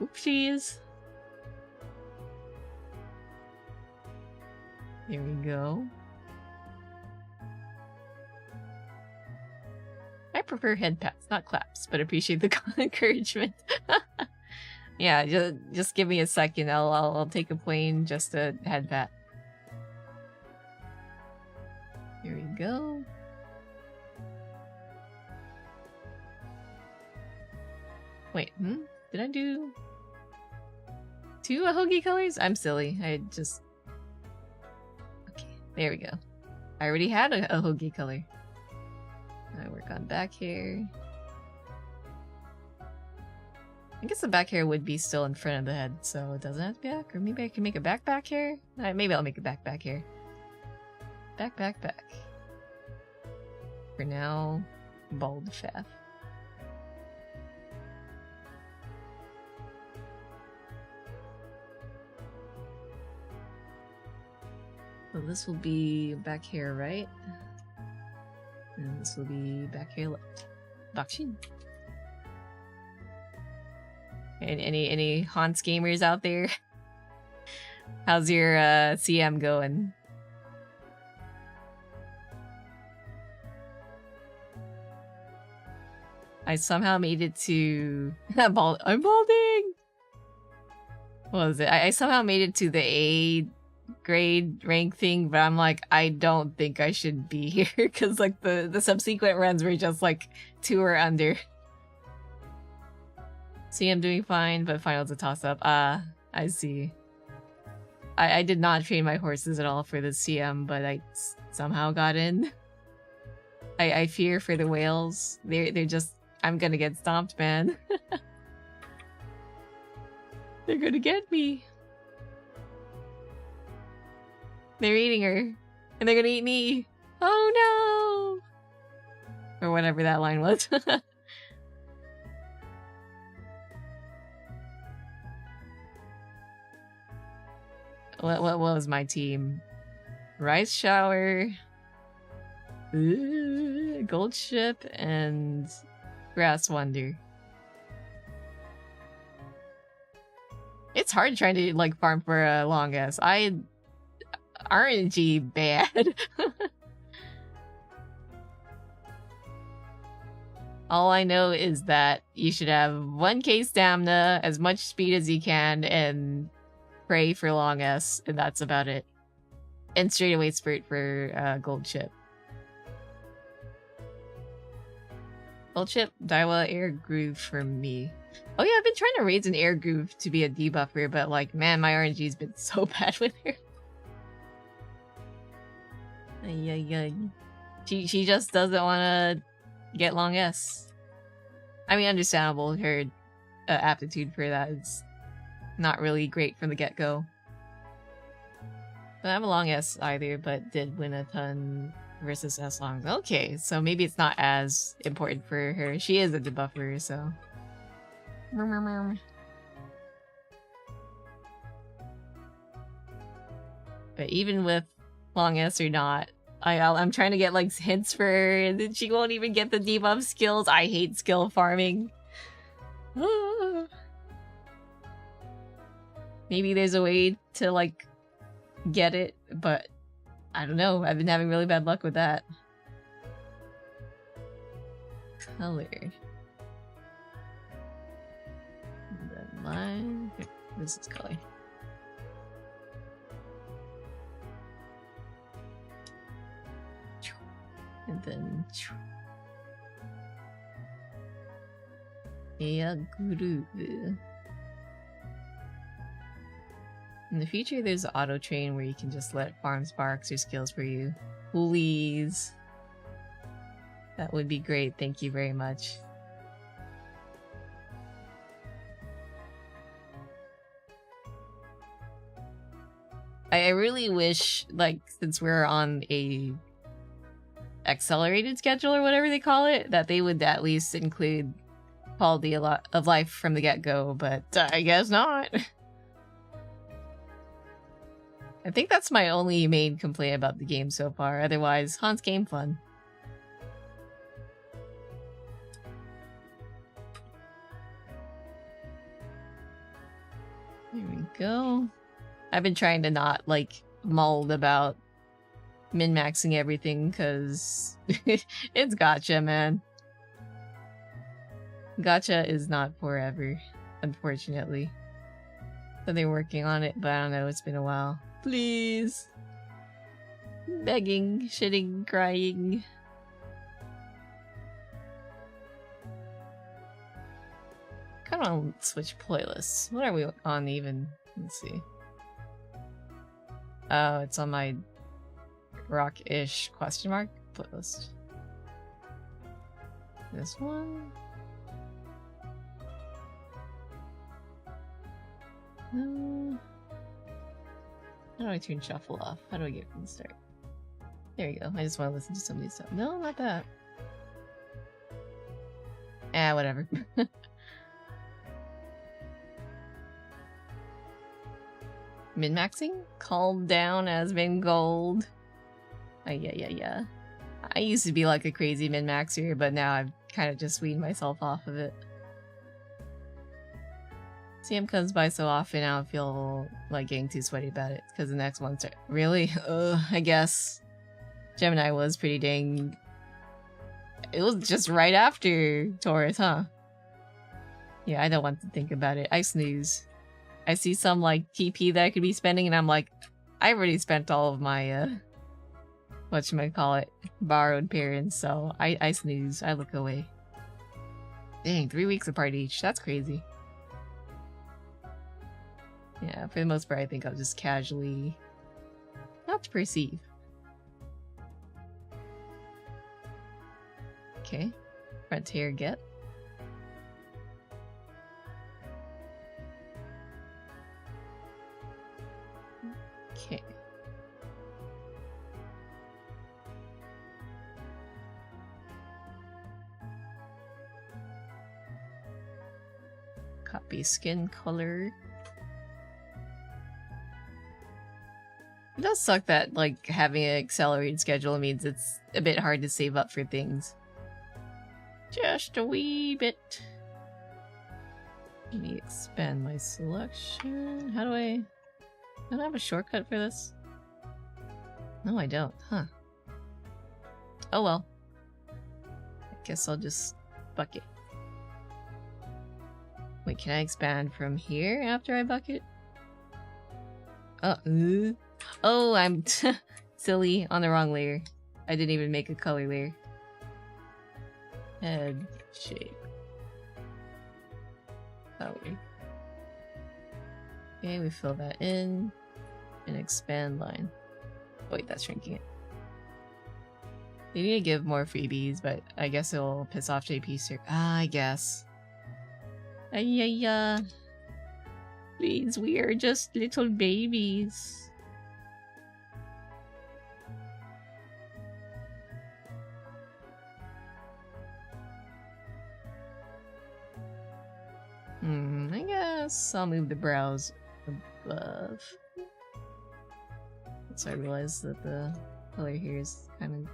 Oopsies. Here we go. I prefer head pats, not claps, but appreciate the encouragement. Yeah, just give me a second. I'll take a plane just a head pat. Here we go. Wait, did I do 2 ahogi colors? I'm silly. I just... Okay, there we go. I already had a ahogi color. I work on back hair. I guess the back hair would be still in front of the head, so it doesn't have to be back. Or maybe I can make a back hair? Maybe I'll make a back hair. Back. For now, bald Faf. So this will be back hair right, and this will be back hair left. Bakshin. Any Hans gamers out there? How's your CM going? I somehow made it to I'm balding. What was it? I somehow made it to the A grade rank thing, but I'm like, I don't think I should be here because like the subsequent runs were just like 2 or under. See, I'm doing fine, but final's a toss-up. I see. I did not train my horses at all for the CM, but I somehow got in. I fear for the whales. They're just... I'm gonna get stomped, man. They're gonna get me. They're eating her. And they're gonna eat me. Oh no! Or whatever that line was. What was my team? Rice Shower, Gold Ship, and Grass Wonder. It's hard trying to like farm for a long ass. RNG bad. All I know is that you should have 1k stamina, as much speed as you can, and pray for long S, and that's about it. And straight away spurt for Gold Chip. Gold Chip, Daiwa, Air Groove for me. Oh yeah, I've been trying to raise an Air Groove to be a debuffer, but like, man, my RNG's been so bad with her. She just doesn't want to get long S. I mean, understandable, her aptitude for that is not really great from the get-go. But I'm a long S either, but did win a ton versus S longs. Okay, so maybe it's not as important for her. She is a debuffer, so... But even with long S or not, I'm trying to get like hints for her, and then she won't even get the debuff skills. I hate skill farming. Maybe there's a way to like get it, but I don't know. I've been having really bad luck with that. Color. And then line. Here, this is color. And then groove. In the future, there's auto train where you can just let farm sparks or skills for you. Please. That would be great. Thank you very much. I really wish, like, since we're on a accelerated schedule or whatever they call it, that they would at least include quality of life from the get-go, but I guess not. I think that's my only main complaint about the game so far. Otherwise, Hans game fun. There we go. I've been trying to not, like, mull about min-maxing everything, because it's gacha, man. Gacha is not forever, unfortunately. So they're working on it, but I don't know, it's been a while. Please! Begging, shitting, crying. kind of want to switch playlists. What are we on even? Let's see. Oh, it's on my rock-ish question mark playlist. This one? No. How do I turn shuffle off? How do I get from the start? There you go. I just want to listen to some of these stuff. No, not that. Ah, whatever. Min-maxing? Calm down, Asmongold. Yeah. I used to be like a crazy min-maxer, but now I've kind of just weaned myself off of it. CM comes by so often, I don't feel like getting too sweaty about it, because the next one's really? I guess. Gemini was pretty dang... It was just right after Taurus, huh? Yeah, I don't want to think about it. I snooze. I see some, like, TP that I could be spending, and I'm like, I already spent all of my, whatchamacallit, borrowed parents, so I snooze. I look away. Dang, 3 weeks apart each. That's crazy. Yeah, for the most part, I think I'll just casually... not to perceive. Okay. Frontier get. Okay. Copy skin color. It does suck that, like, having an accelerated schedule means it's a bit hard to save up for things. Just a wee bit. Let me expand my selection. How do I have a shortcut for this? No, I don't. Huh. Oh well. I guess I'll just bucket. Wait, can I expand from here after I bucket? Oh, I'm silly, on the wrong layer. I didn't even make a color layer. Head shape. Color. Okay, we fill that in. And expand line. Oh, wait, that's shrinking it. They need to give more freebies, but I guess it'll piss off JP sir. I guess. Ayaya. Please, we are just little babies. I guess I'll move the brows above. So I realized that the color here is kind of...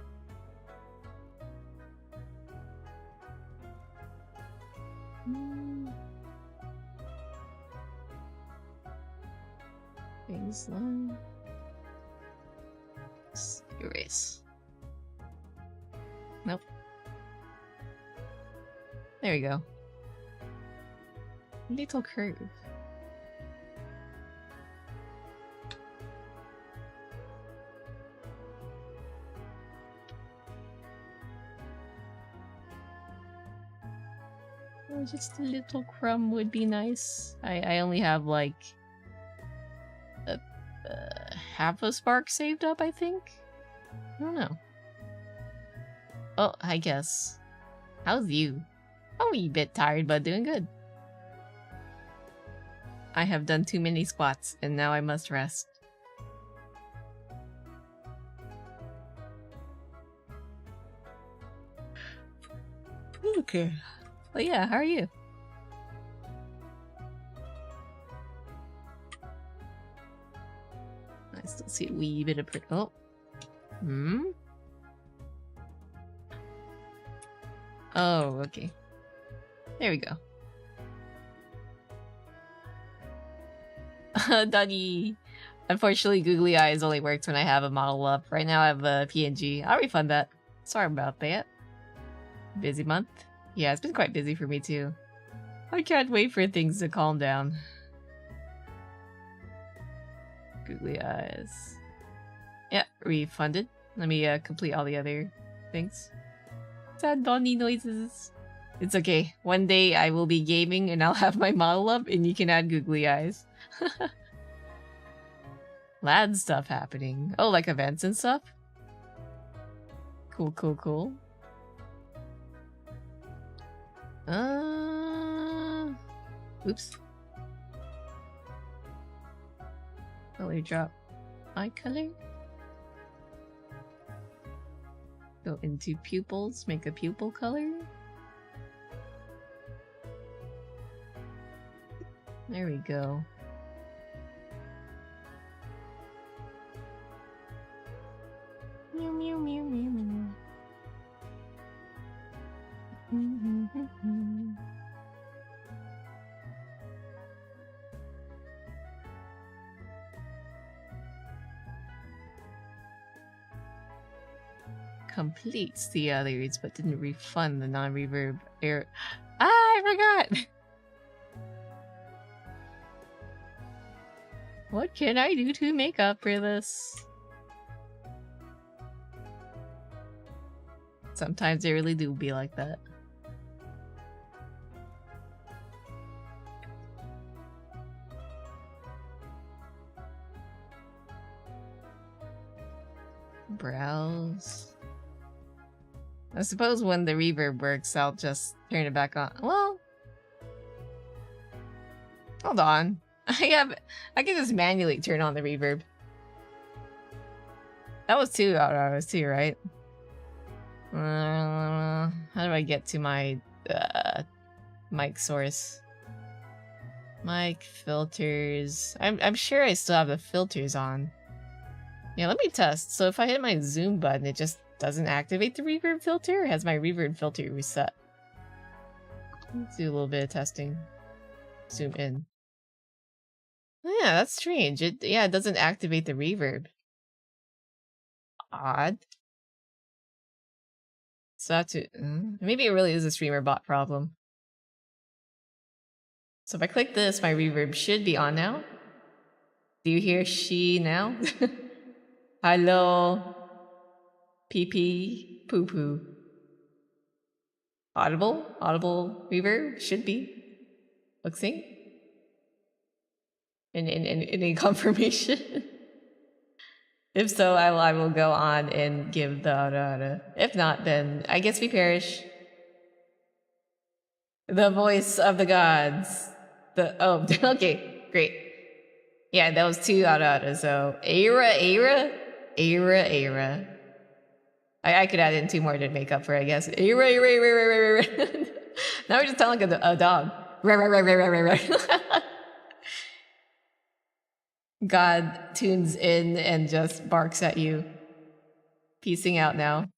Baseline. Erase. Nope. There we go. Little curve. Oh, just a little crumb would be nice. I only have like half a spark saved up, I think? I don't know. Oh, I guess. How's you? I'm a bit tired, but doing good. I have done too many squats, and now I must rest. Okay. Well, yeah, how are you? I still see a wee bit of oh. Oh, okay. There we go. Doggy. Unfortunately, googly eyes only works when I have a model up. Right now I have a PNG. I'll refund that. Sorry about that. Busy month? Yeah, it's been quite busy for me too. I can't wait for things to calm down. Googly eyes. Yeah, refunded. Let me complete all the other things. Sad Donny noises. It's okay. One day I will be gaming and I'll have my model up and you can add googly eyes. Lad stuff happening. Oh, like events and stuff? Cool, cool, cool. Oops. Color drop. Eye color? Go into pupils, make a pupil color. There we go. Meow, meow, meow, meow, meow. Completes the others, but didn't refund the non-reverb error. Ah, I forgot! What can I do to make up for this? Sometimes they really do be like that. Browse. I suppose when the reverb works, I'll just turn it back on. Well, hold on. I can just manually turn on the reverb. That was 2 autos too, right? How do I get to my mic source? Mic filters. I'm sure I still have the filters on. Yeah, let me test. So if I hit my zoom button, it just doesn't activate the reverb filter, or has my reverb filter reset? Let's do a little bit of testing. Zoom in. Oh, yeah, that's strange. It doesn't activate the reverb. Odd. So that's it. Maybe it really is a streamer bot problem. So if I click this, my reverb should be on now. Do you hear she now? Hello. Pee pee. Poo poo. Audible? Audible reverb? Should be. Looksync? Any confirmation? If so, I will go on and give the If not, then I guess we perish. The voice of the gods. Okay, great. Yeah, that was 2 so era. I could add in 2 more to make up for it, I guess. Era. Now we're just telling like a dog. God tunes in and just barks at you. Peacing out now.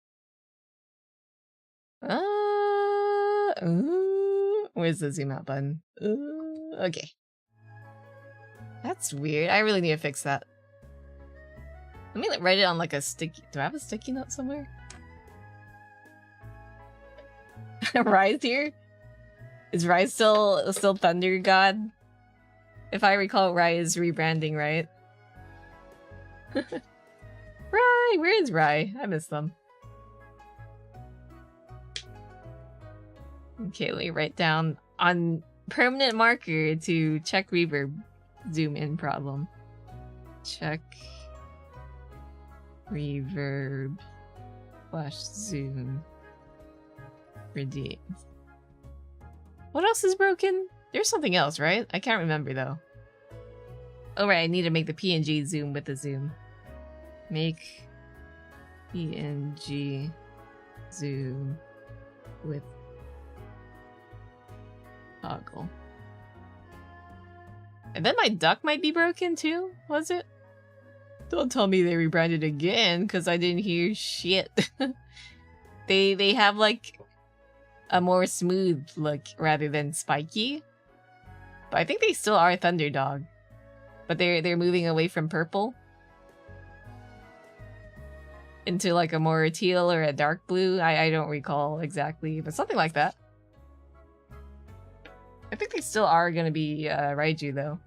Where's the zoom out button? Okay. That's weird. I really need to fix that. Let me write it on like a sticky... Do I have a sticky note somewhere? Rise here? Is Rise still Thunder God? If I recall, Rai is rebranding, right? Rai! Where is Rai? I miss them. Okay, let me write down on permanent marker to check reverb zoom in problem. Check reverb / zoom redeem. What else is broken? There's something else, right? I can't remember though. Oh right, I need to make the PNG zoom with the zoom. Make PNG zoom with toggle. And then my duck might be broken too, was it? Don't tell me they rebranded again, because I didn't hear shit. They have like a more smooth look rather than spiky. But I think they still are Thunderdog. But they're moving away from purple into like a more teal or a dark blue. I don't recall exactly, but something like that. I think they still are gonna be Raiju though.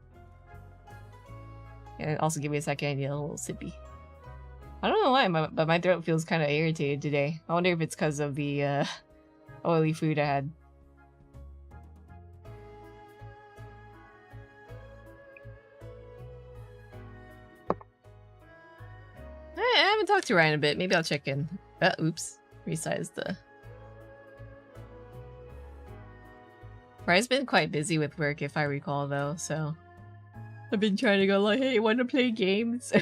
And also give me a second, I need a little sippy. I don't know why, but my throat feels kind of irritated today. I wonder if it's because of the oily food I had. haven't talked to Ryan in a bit. Maybe I'll check in. Oops. Resized the... Ryan's been quite busy with work, if I recall, though, so... I've been trying to go like, hey, want to play games?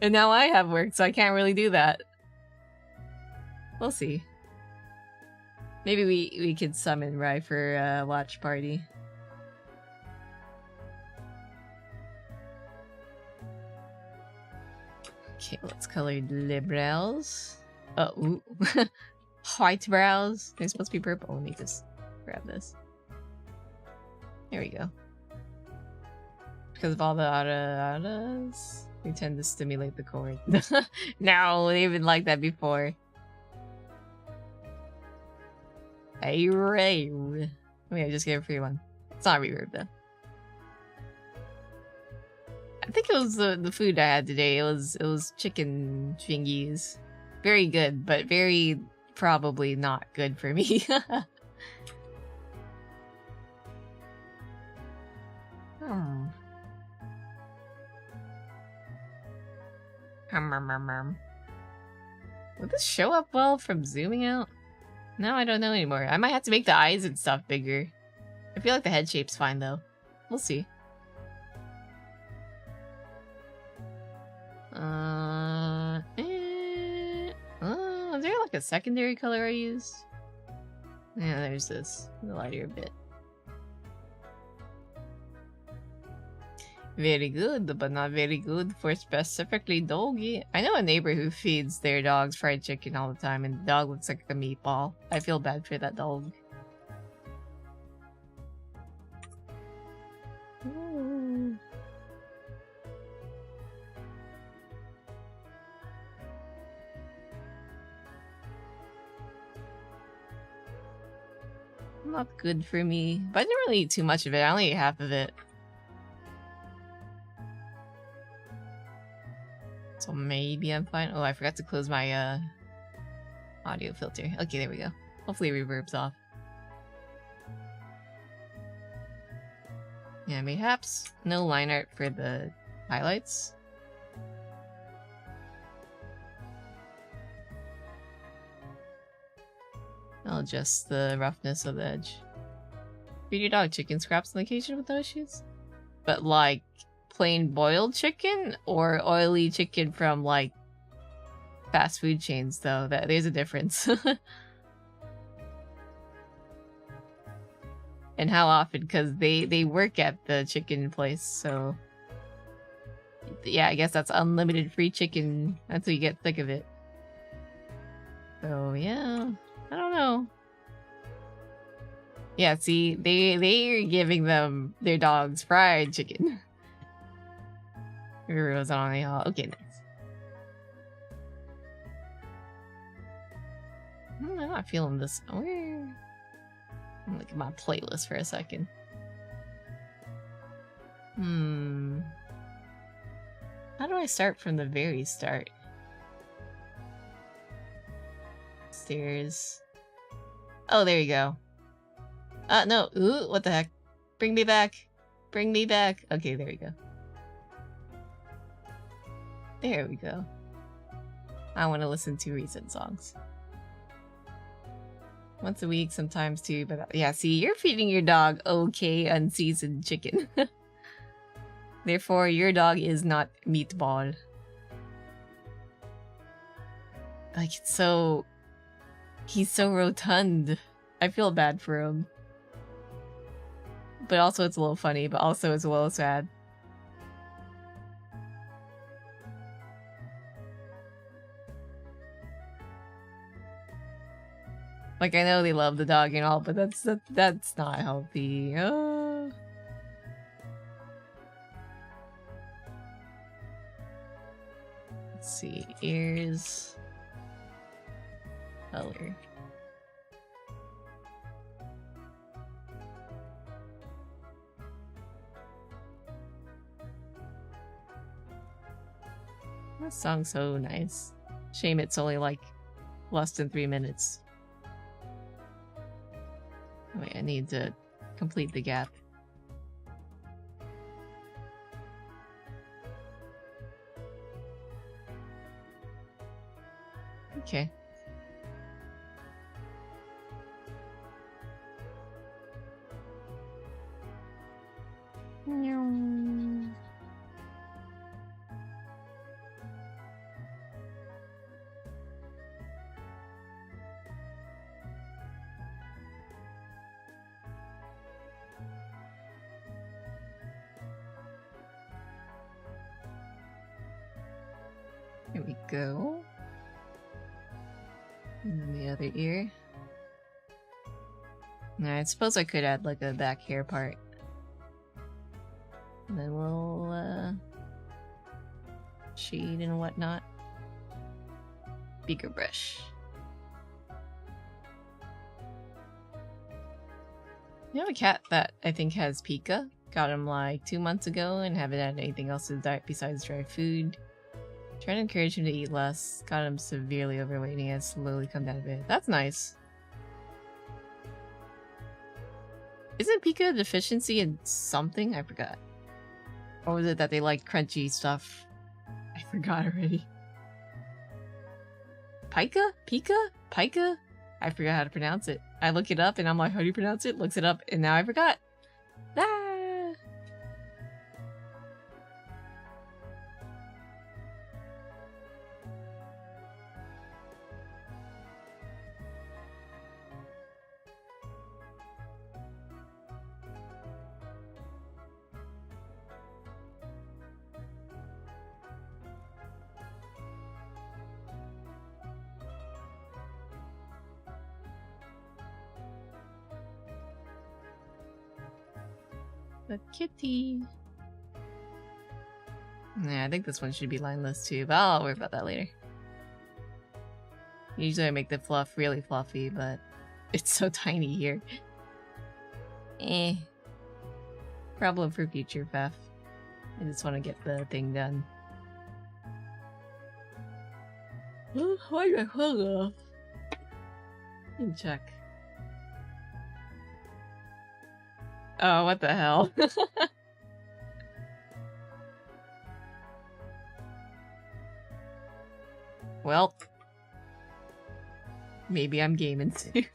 And now I have work, so I can't really do that. We'll see. Maybe we could summon Rye for a watch party. Okay, let's color the brows. Oh, ooh. White brows. They're supposed to be purple. Let me just grab this. There we go. Because of all the auras, we tend to stimulate the cord. No, they even liked that before. Hey, Ray. I mean, I just gave a free one. It's not reverb though. I think it was the food I had today. It was chicken fingies. Very good, but very probably not good for me. Would this show up well from zooming out? No, I don't know anymore. I might have to make the eyes and stuff bigger. I feel like the head shape's fine though. We'll see. Is there like a secondary color I use? Yeah, there's this. The lighter a bit. Very good, but not very good for specifically doggy. I know a neighbor who feeds their dogs fried chicken all the time, and the dog looks like a meatball. I feel bad for that dog. Ooh. Not good for me, but I didn't really eat too much of it. I only ate half of it. So maybe I'm fine. Oh, I forgot to close my audio filter. Okay, there we go. Hopefully reverb's off. Yeah, mayhaps no line art for the highlights. I'll adjust the roughness of the edge. Feed your dog chicken scraps on occasion with no issues? But like plain boiled chicken or oily chicken from like fast food chains though? There's a difference. And how often, because they work at the chicken place, so yeah, I guess that's unlimited free chicken until you get sick of it. So yeah, I don't know. Yeah, see, they're giving them their dogs fried chicken. Rose on the hall. Okay, nice. I'm not feeling this. I'm look at my playlist for a second. How do I start from the very start? Stairs. Oh, there you go. No. Ooh, what the heck? Bring me back. Bring me back. Okay, there we go. There we go. I want to listen to recent songs. Once a week, sometimes too, but yeah, see, you're feeding your dog okay unseasoned chicken. Therefore, your dog is not meatball. Like, it's so... He's so rotund. I feel bad for him. But also it's a little funny, but also it's a little sad. Like, I know they love the dog and all, but that's not healthy. Let's see, ears, color. That song's so nice. Shame it's only like less than 3 minutes. Wait, I need to complete the gap. Okay. Here we go. And then the other ear. Now, I suppose I could add like a back hair part. And then we'll shade and whatnot. Bigger brush. You have a cat that I think has pica. Got him like 2 months ago and haven't had anything else to his diet besides dry food. Trying to encourage him to eat less. Got him severely overweight and he has slowly come down a bit. That's nice. Isn't pica a deficiency in something? I forgot. Or was it that they like crunchy stuff? I forgot already. Pica? Pica? Pica? I forgot how to pronounce it. I look it up and I'm like, how do you pronounce it? Looks it up and now I forgot. Ah! The kitty. Yeah, I think this one should be lineless too, but I'll worry about that later. Usually I make the fluff really fluffy, but it's so tiny here. Eh. Problem for future, Faf. I just want to get the thing done. Why do I hold off? Let me check. Oh, what the hell? Well, maybe I'm gaming soon.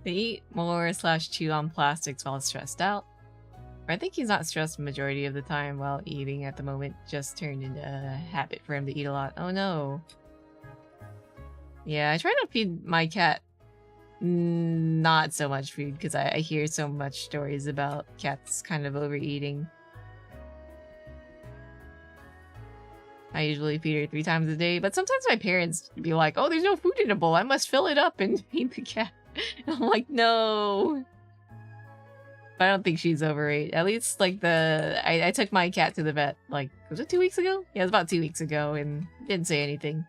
They eat more / chew on plastics while stressed out. Or I think he's not stressed the majority of the time while eating at the moment. Just turned into a habit for him to eat a lot. Oh no. Yeah, I try to feed my cat not so much food because I hear so much stories about cats kind of overeating. I usually feed her 3 times a day, but sometimes my parents be like, oh, there's no food in the bowl, I must fill it up and feed the cat. I'm like, no. But I don't think she's overweight. At least, like, I took my cat to the vet, like, was it 2 weeks ago? Yeah, it was about 2 weeks ago, and didn't say anything.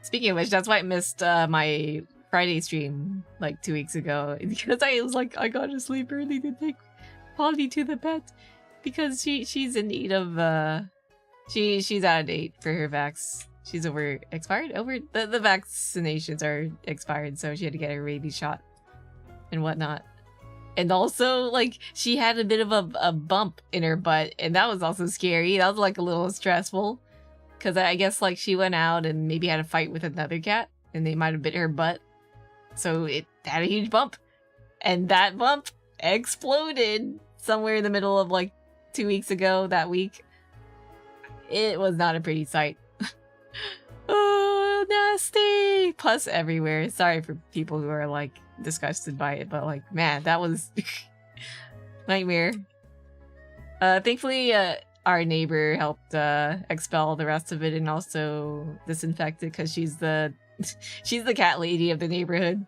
Speaking of which, that's why I missed my Friday stream, like, 2 weeks ago. Because I was like, I gotta sleep early to take Polly to the vet. Because she's in need of, she's out of date for her vax. She's expired? The vaccinations are expired, so she had to get her rabies shot and whatnot. And also, like, she had a bit of a bump in her butt, and that was also scary. That was, like, a little stressful. Because I guess, like, she went out and maybe had a fight with another cat, and they might have bit her butt. So it had a huge bump. And that bump exploded somewhere in the middle of, like, 2 weeks ago, that week. It was not a pretty sight. Oh, nasty! Pus everywhere. Sorry for people who are, like, disgusted by it, but, like, man, that was nightmare. Thankfully, our neighbor helped expel the rest of it and also disinfect it because she's the cat lady of the neighborhood.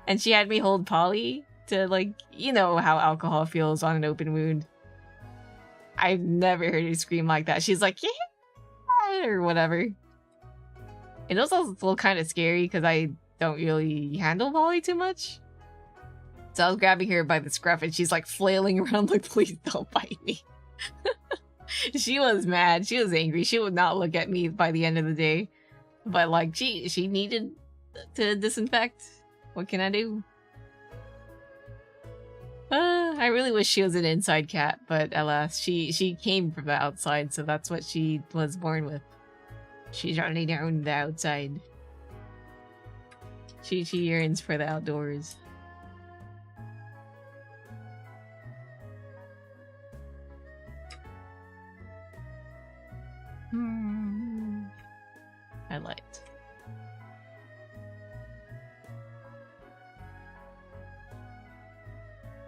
And she had me hold Polly to, like, you know how alcohol feels on an open wound. I've never heard her scream like that. She's like, yeah, or whatever. And it was also kind of scary because I don't really handle Polly too much. So I was grabbing her by the scruff and she's like flailing around like, please don't bite me. She was mad. She was angry. She would not look at me by the end of the day. But like she needed to disinfect. What can I do? I really wish she was an inside cat, but alas, she came from the outside, so that's what she was born with. She's running down the outside. She yearns for the outdoors. I liked.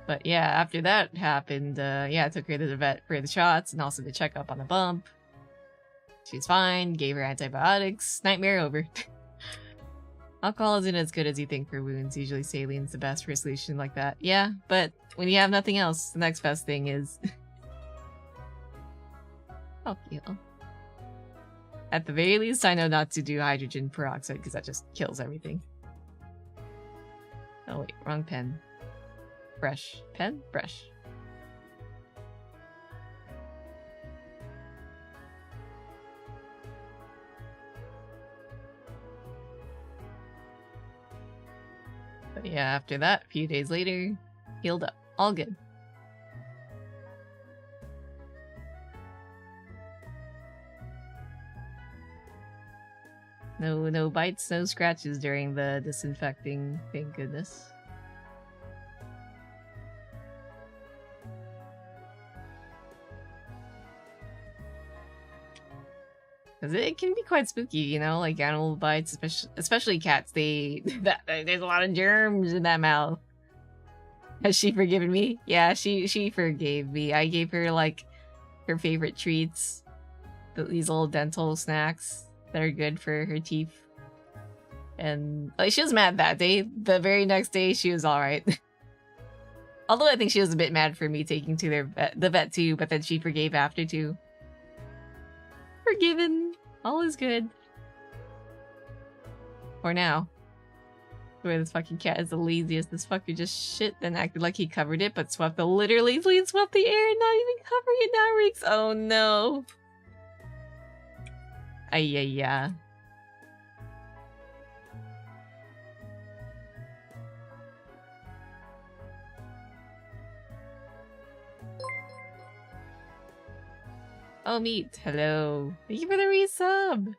But yeah, after that happened, yeah, I took her to the vet for the shots and also to check up on the bump. She's fine, gave her antibiotics, nightmare over. Alcohol isn't as good as you think for wounds. Usually salion's the best for a solution like that. Yeah, but when you have nothing else, the next best thing is... oh, you know. At the very least, I know not to do hydrogen peroxide because that just kills everything. Oh wait, wrong pen. Brush. Pen? Brush. But yeah, after that, a few days later, healed up. All good. No bites, no scratches during the disinfecting, thank goodness. Because it can be quite spooky, you know, like animal bites, especially cats. There's a lot of germs in that mouth. Has she forgiven me? Yeah, she forgave me. I gave her like her favorite treats, these little dental snacks that are good for her teeth. And like she was mad that day. The very next day, she was all right. Although I think she was a bit mad for me taking to the vet too, but then she forgave after too. Forgiven. All is good. For now. Where this fucking cat is the laziest. This fucker just shit then acted like he covered it, but literally swept the air and not even covering it now reeks. Oh no. Yeah. Oh, Meat. Hello. Thank you for the resub.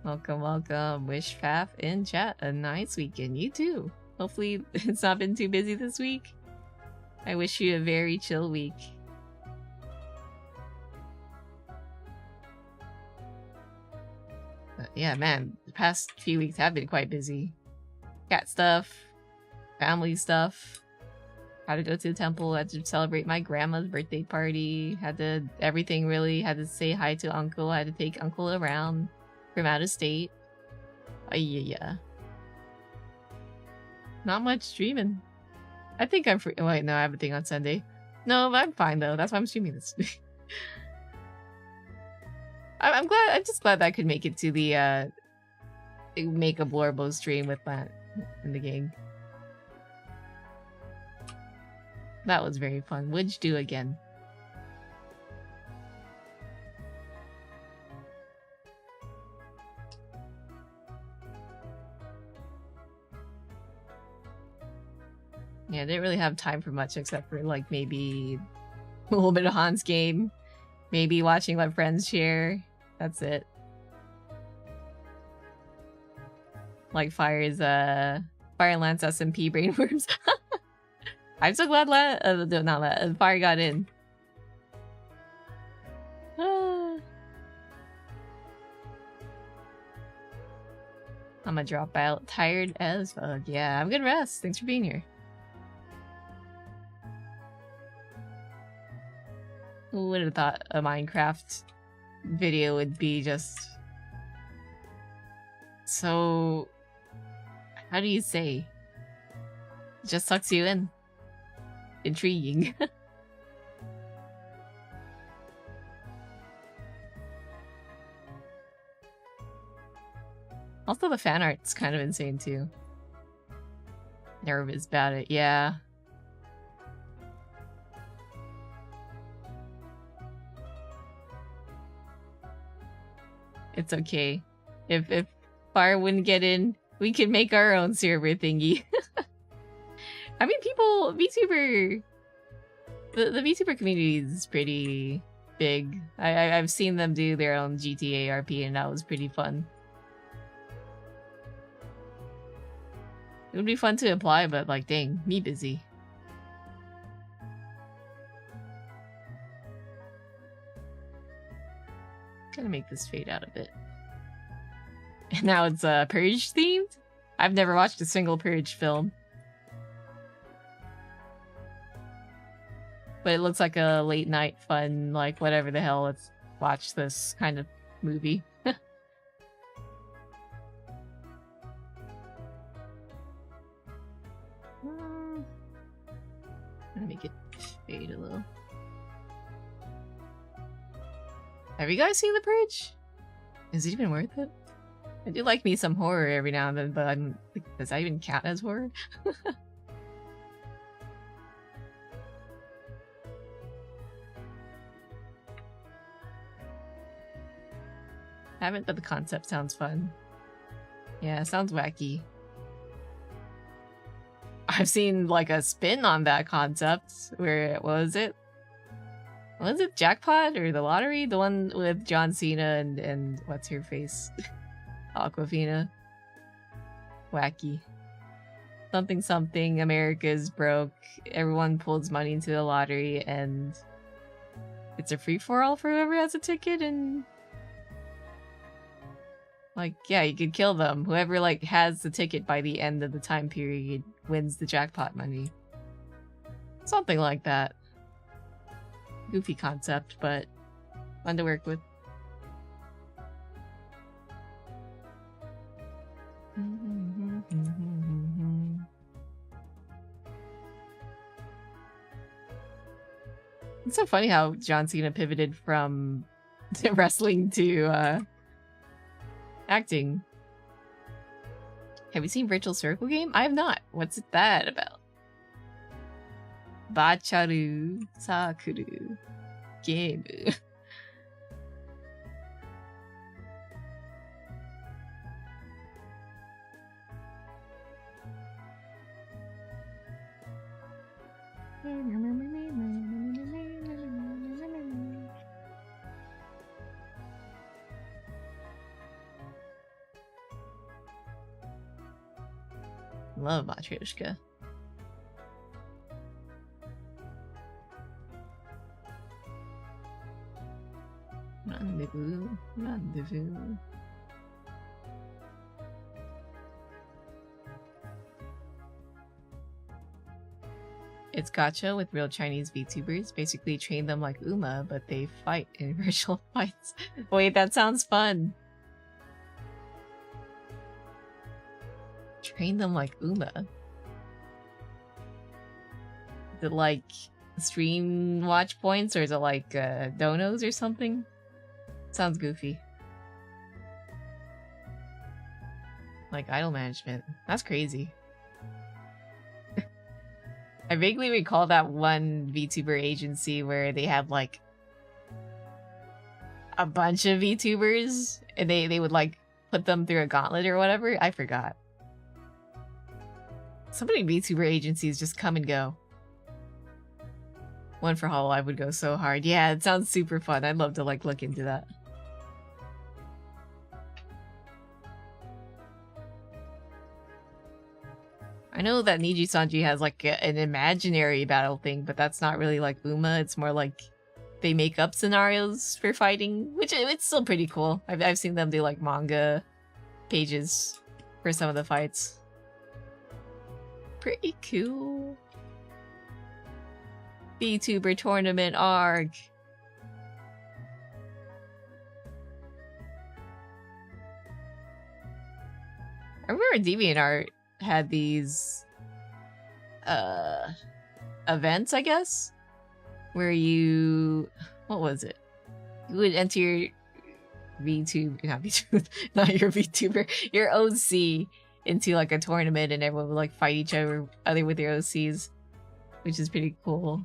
Welcome. Wish Faf in chat a nice weekend. You too. Hopefully it's not been too busy this week. I wish you a very chill week. But yeah, man, the past few weeks have been quite busy. Cat stuff, family stuff. Had to go to the temple, had to celebrate my grandma's birthday party, everything really, had to say hi to uncle, had to take uncle around from out of state. Yeah. Not much streaming. I think I'm free. Wait, no, I have a thing on Sunday. No, but I'm fine though, that's why I'm streaming this. I'm just glad that I could make it to the, make a Blorbo stream with that in the gang. That was very fun. What'd you do again? Yeah, I didn't really have time for much except for like maybe a little bit of Han's game. Maybe watching what friends share. That's it. Like Fire and Lance SMP brainworms. I'm so glad Fire got in. I'm gonna drop out. Tired as fuck. Yeah, I'm good rest. Thanks for being here. Who would have thought a Minecraft video would be just so... how do you say? It just sucks you in. Intriguing. Also, the fan art's kind of insane too. Nervous about it, yeah. It's okay. If Fire wouldn't get in, we could make our own server thingy. I mean, VTuber, the VTuber community is pretty big. I've seen them do their own GTA RP, and that was pretty fun. It would be fun to apply, but like, dang, me busy. Gonna make this fade out a bit. And now it's Purge themed? I've never watched a single Purge film. But it looks like a late night fun, like whatever the hell, let's watch this kind of movie. Let me make it fade a little. Have you guys seen The Purge? Is it even worth it? I do like me some horror every now and then, but I'm like, does that even count as horror? Haven't, but the concept sounds fun. Yeah, it sounds wacky. I've seen like a spin on that concept where, what was it? Was it Jackpot or the lottery? The one with John Cena and what's her face? Aquafina. Wacky. Something something, America's broke, everyone pulls money into the lottery, and it's a free-for-all for whoever has a ticket, and like, yeah, you could kill them. Whoever like has the ticket by the end of the time period wins the jackpot money. Something like that. Goofy concept, but fun to work with. It's so funny how John Cena pivoted from wrestling to acting. Have you seen Virtual Circle Game? I have not. What's that about? Bacharu Sakuru Game. Love Matryoshka. Rendezvous, rendezvous. It's gacha with real Chinese VTubers. Basically train them like Uma, but they fight in virtual fights. Wait, that sounds fun. Train them like Uma. Is it like stream watch points, or is it like donos or something? Sounds goofy. Like idol management. That's crazy. I vaguely recall that one VTuber agency where they had like a bunch of VTubers and they would like put them through a gauntlet or whatever. I forgot. So many VTuber agencies just come and go. One for Hololive would go so hard. Yeah, it sounds super fun. I'd love to like look into that. I know that Niji Sanji has like an imaginary battle thing, but that's not really like Uma. It's more like they make up scenarios for fighting, which it's still pretty cool. I've seen them do like manga pages for some of the fights. Pretty cool. VTuber tournament arc. I remember DeviantArt had these events, I guess, where you, what was it? You would enter your not your VTuber, your OC into like a tournament, and everyone would like fight each other with their OCs, which is pretty cool.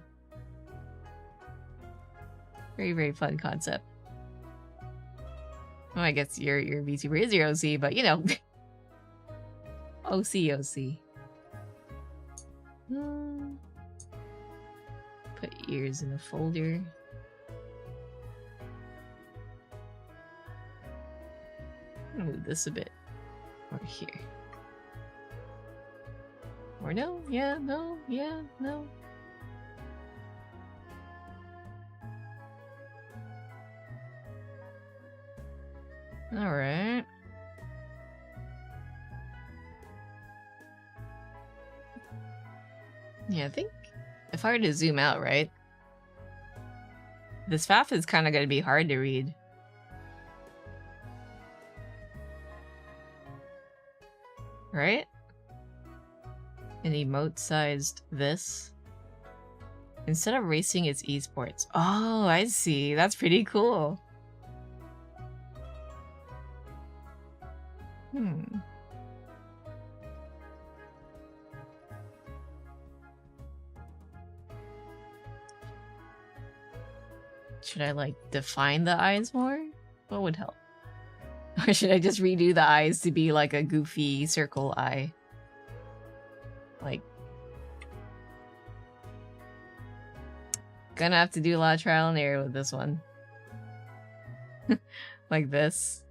Very, very fun concept. Well, I guess your VTuber is your OC, but you know. OC. Put ears in a folder. Move this a bit. Or here. Or no? Yeah, no, yeah, no. Alright. Yeah, I think if I were to zoom out, right? This Faf is kind of going to be hard to read. Right? An emote-sized this. Instead of racing, it's esports. Oh, I see. That's pretty cool. Should I, like, define the eyes more? What would help? Or should I just redo the eyes to be, like, a goofy circle eye? Like... Gonna have to do a lot of trial and error with this one. Like this.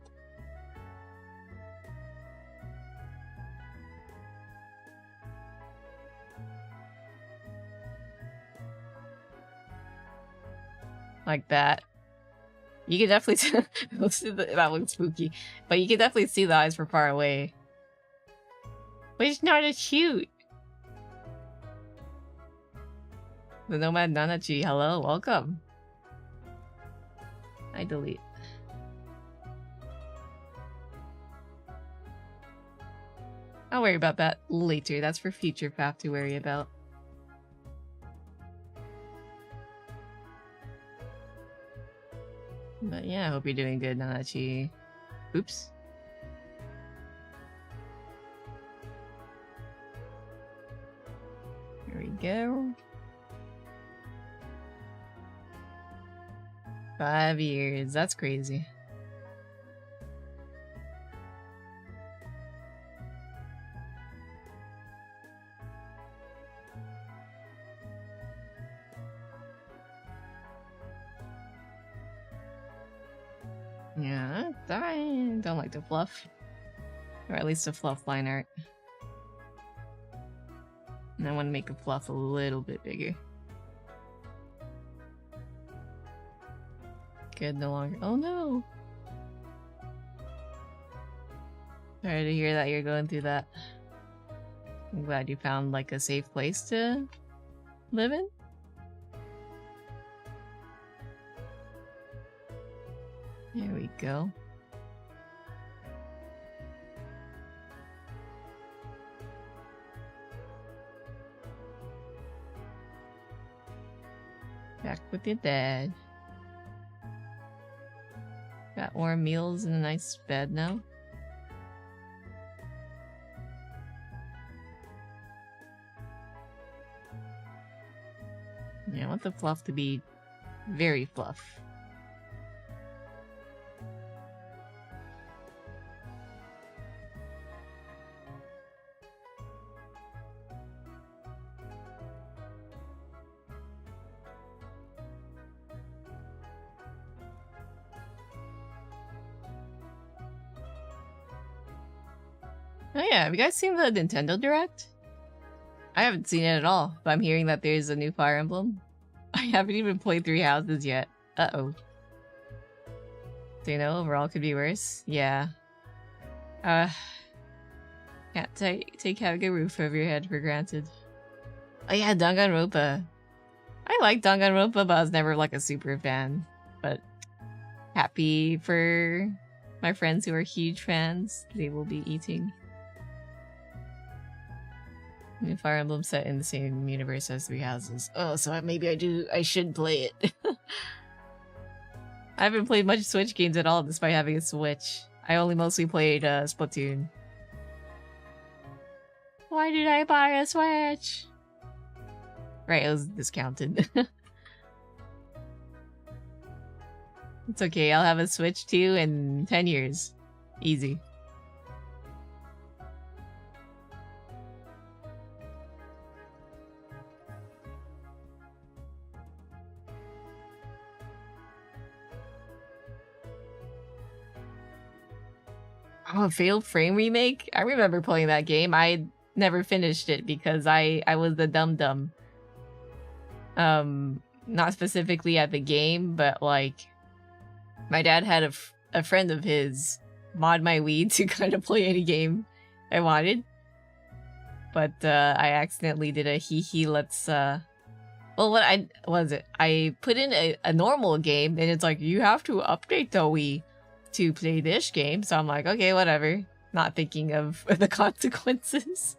Like that. You can definitely that looks spooky. But you can definitely see the eyes from far away. But it's not as cute. The Nomad Nanachi, hello, welcome. I delete. I'll worry about that later. That's for future Faf to worry about. But yeah, I hope you're doing good, Nanachi. Oops. Here we go. 5 years, that's crazy. Yeah, I don't like the fluff. Or at least the fluff line art. And I want to make the fluff a little bit bigger. Good, no longer. Oh no! Sorry to hear that you're going through that. I'm glad you found like a safe place to live in. There we go. Back with your dad. Got warm meals and a nice bed now. Yeah, I want the fluff to be very fluff. Oh yeah, have you guys seen the Nintendo Direct? I haven't seen it at all, but I'm hearing that there's a new Fire Emblem. I haven't even played Three Houses yet. Uh-oh. So you know, overall could be worse? Yeah. Can't take having a roof over your head for granted. Oh yeah, Danganronpa. I like Danganronpa, but I was never like a super fan. But happy for my friends who are huge fans. They will be eating. New Fire Emblem set in the same universe as Three Houses. Oh, so maybe I should play it. I haven't played much Switch games at all despite having a Switch. I only mostly played Splatoon. Why did I buy a Switch? Right, it was discounted. It's okay, I'll have a Switch too in 10 years. Easy. Oh, Fatal Frame remake? I remember playing that game. I never finished it because I was the dum-dum. Not specifically at the game, but like my dad had a friend of his mod my Wii to kind of play any game I wanted. But I accidentally did a let's well, what was it? I put in a normal game and it's like, you have to update the Wii to play this game. So I'm like, okay, whatever. Not thinking of the consequences.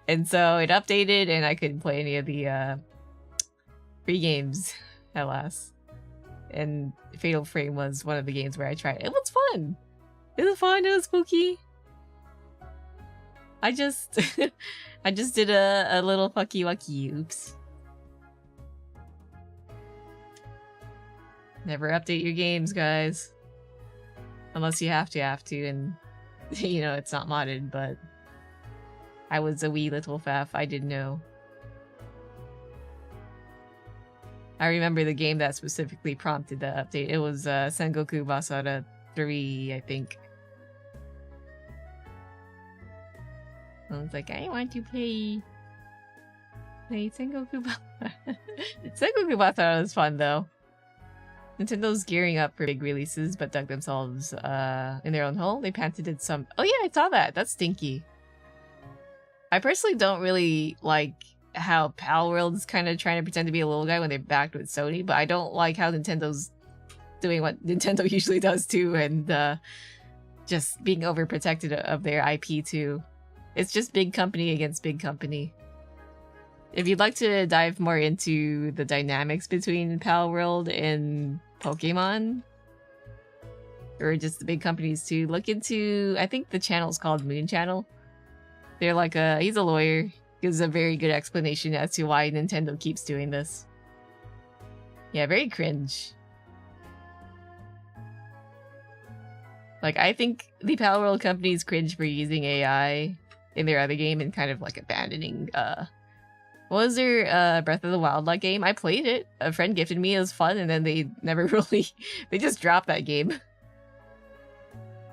And so it updated and I couldn't play any of the free games at last. And Fatal Frame was one of the games where I tried. It was fun. It was fun. It was spooky. I just I just did a little fucky wucky. Oops. Never update your games, guys. Unless you have to, and you know, it's not modded, but I was a wee little faff. I didn't know. I remember the game that specifically prompted the update. It was Sengoku Basara 3, I think. I was like, I want to play Sengoku Basara. Sengoku Basara was fun, though. Nintendo's gearing up for big releases, but dug themselves in their own hole. They patented some... Oh yeah, I saw that. That's stinky. I personally don't really like how Palworld's kind of trying to pretend to be a little guy when they're backed with Sony, but I don't like how Nintendo's doing what Nintendo usually does too, and just being overprotected of their IP too. It's just big company against big company. If you'd like to dive more into the dynamics between Palworld and Pokemon, or just the big companies too, look into, I think the channel's called Moon Channel. They're like he's a lawyer, gives a very good explanation as to why Nintendo keeps doing this. Yeah, very cringe. Like, I think the Palworld companies cringe for using AI in their other game and kind of like abandoning, what was their Breath of the Wild like game? I played it. A friend gifted me. It was fun, and then they never really... They just dropped that game.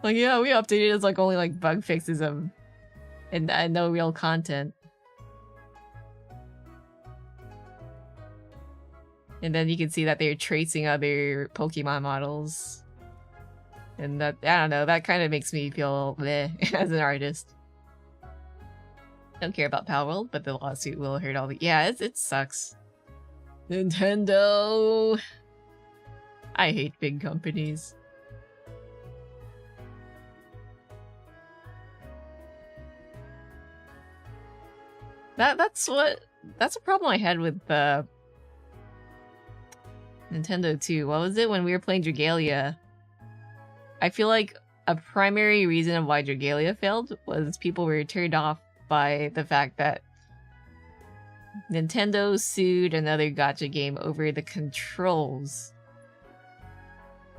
Like, yeah, we updated it. It's like only like bug fixes of... And no real content. And then you can see that they're tracing other Pokemon models. And that, I don't know, that kind of makes me feel bleh as an artist. Don't care about Palworld, but the lawsuit will hurt all the... Yeah, it sucks. Nintendo! I hate big companies. That's a problem I had with Nintendo too. What was it when we were playing Dragalia? I feel like a primary reason of why Dragalia failed was people were turned off by the fact that Nintendo sued another gacha game over the controls,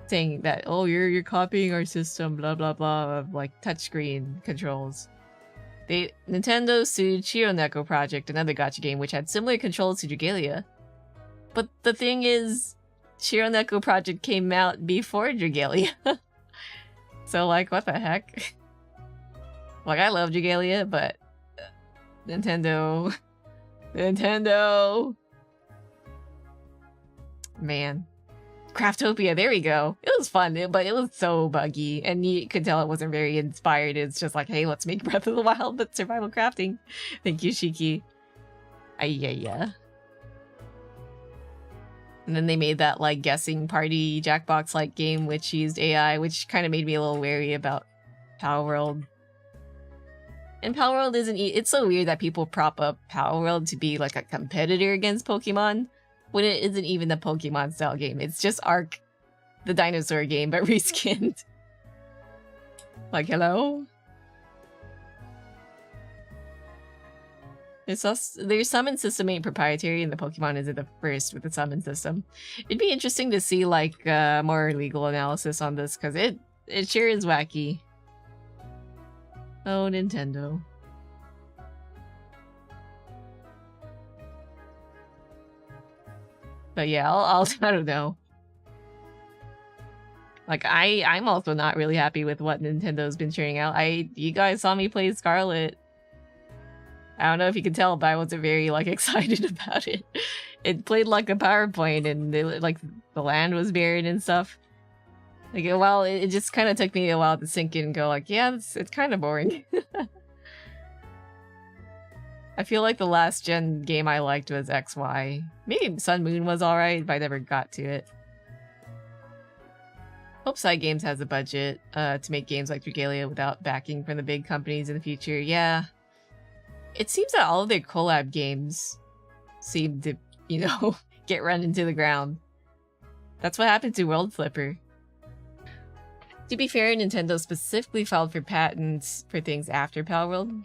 saying that, oh, you're copying our system, blah blah blah, of like touchscreen controls. Nintendo sued Shironeko Project, another gacha game which had similar controls to Dragalia. But the thing is, Shironeko Project came out before Dragalia. So like, what the heck? Like, I love Dragalia, but Nintendo. Man. Craftopia, there we go. It was fun, but it was so buggy, and you could tell it wasn't very inspired. It's just like, hey, let's make Breath of the Wild, but survival crafting. Thank you, Shiki. Yeah. And then they made that, like, guessing party Jackbox-like game, which used AI, which kind of made me a little wary about Palworld. And Palworld isn't... It's so weird that people prop up Palworld to be, like, a competitor against Pokemon, when it isn't even a Pokemon-style game. It's just Ark, the dinosaur game, but reskinned. Like, hello? Their summon system ain't proprietary, and the Pokemon isn't the first with the summon system. It'd be interesting to see, like, more legal analysis on this, because it sure is wacky. Oh, Nintendo. But yeah, I don't know. Like, I'm also not really happy with what Nintendo's been churning out. You guys saw me play Scarlet. I don't know if you can tell, but I wasn't very, like, excited about it. It played like a PowerPoint, and like, the land was buried and stuff. Like, well, it just kind of took me a while to sink in and go, like, yeah, it's kind of boring. I feel like the last gen game I liked was XY. Maybe Sun Moon was alright, but I never got to it. Hope Side Games has a budget to make games like Regalia without backing from the big companies in the future. Yeah. It seems that all of their collab games seem to, you know, get run into the ground. That's what happened to World Flipper. To be fair, Nintendo specifically filed for patents for things after Palworld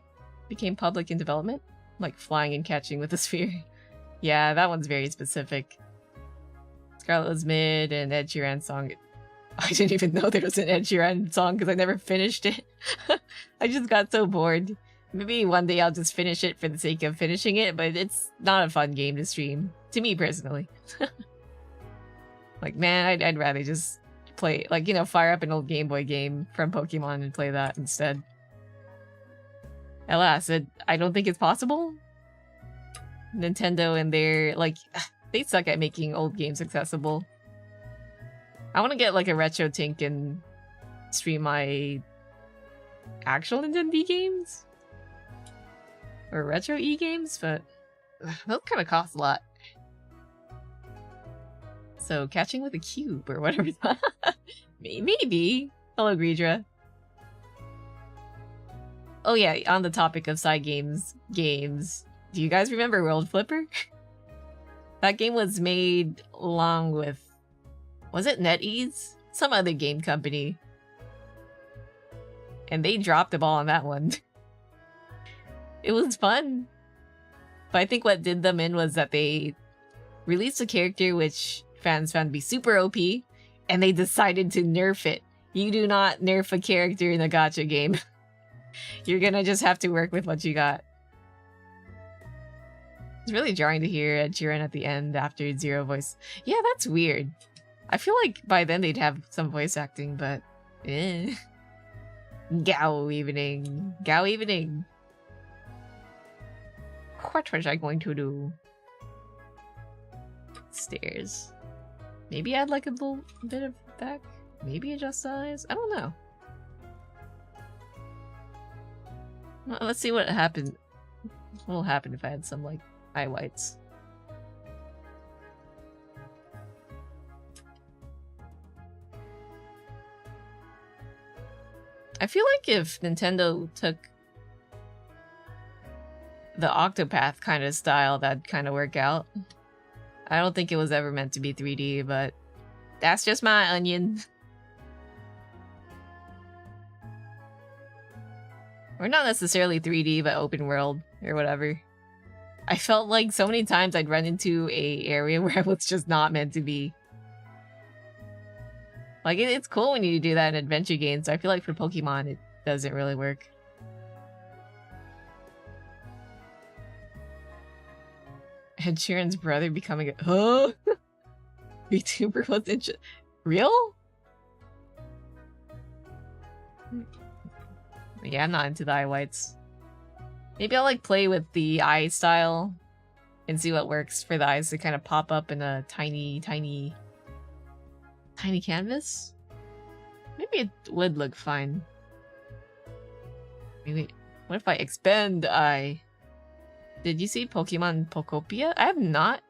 became public in development, like flying and catching with a sphere. Yeah, that one's very specific. Scarlet was mid, and Ed Sheeran song. I didn't even know there was an Ed Sheeran song because I never finished it. I just got so bored. Maybe one day I'll just finish it for the sake of finishing it, but it's not a fun game to stream. To me, personally. Like, man, I'd rather just play, like, you know, fire up an old Game Boy game from Pokemon and play that instead. Alas, I don't think it's possible. Nintendo and their, like, they suck at making old games accessible. I want to get, like, a retro tink and stream my actual Nintendo games. Or retro e-games, but those kind of cost a lot. So, catching with a cube or whatever. Maybe. Hello, Greedra. Oh yeah, on the topic of side games, do you guys remember World Flipper? That game was made along with, was it NetEase? Some other game company. And they dropped the ball on that one. It was fun. But I think what did them in was that they released a character which fans found to be super OP, and they decided to nerf it. You do not nerf a character in a gacha game. You're gonna just have to work with what you got. It's really jarring to hear Ed Sheeran at the end after zero voice. Yeah, that's weird. I feel like by then they'd have some voice acting, but eh. Gao evening. Gao evening. What was I going to do? Stairs. Maybe add like a little bit of back. Maybe adjust size. I don't know. Well, let's see what happened. What will happen if I had some like eye whites? I feel like if Nintendo took the Octopath kind of style, that'd kind of work out. I don't think it was ever meant to be 3D, but that's just my onion. Or not necessarily 3D, but open world or whatever. I felt like so many times I'd run into a area where I was just not meant to be. Like, it's cool when you do that in adventure games, so I feel like for Pokemon it doesn't really work. Ed Sheeran's brother becoming a VTuber was real? Yeah, I'm not into the eye whites. Maybe I'll like play with the eye style and see what works for the eyes to kind of pop up in a tiny canvas. Maybe it would look fine. Maybe, what if I expand eye? Did you see Pokemon Pokopia? I have not,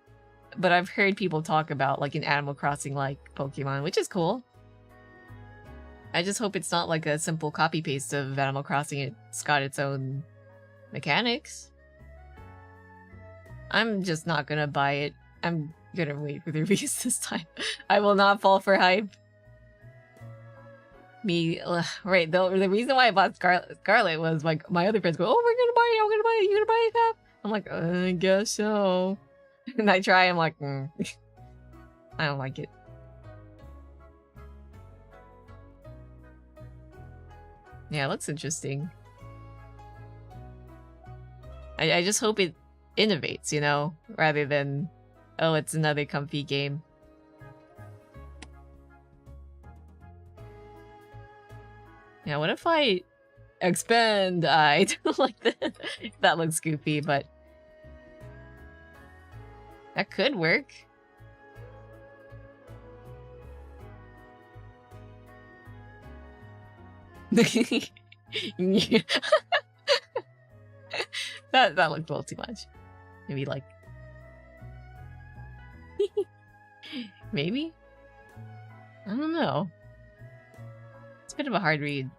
but I've heard people talk about like an Animal Crossing like Pokemon, which is cool. I just hope it's not like a simple copy paste of Animal Crossing. It's got its own mechanics. I'm just not gonna buy it. I'm gonna wait for the reviews this time. I will not fall for hype. Right, the reason why I bought Scarlet was like my other friends go, oh, we're gonna buy it, I'm gonna buy it, you gonna buy it, Cap? I'm like, I guess so. And I try, I'm like, I don't like it. Yeah, it looks interesting. I just hope it innovates, you know, rather than, oh, it's another comfy game. Yeah, what if I expand? I don't like that. That looks goofy, but that could work. that looked a little too much. Maybe like maybe? I don't know. It's a bit of a hard read.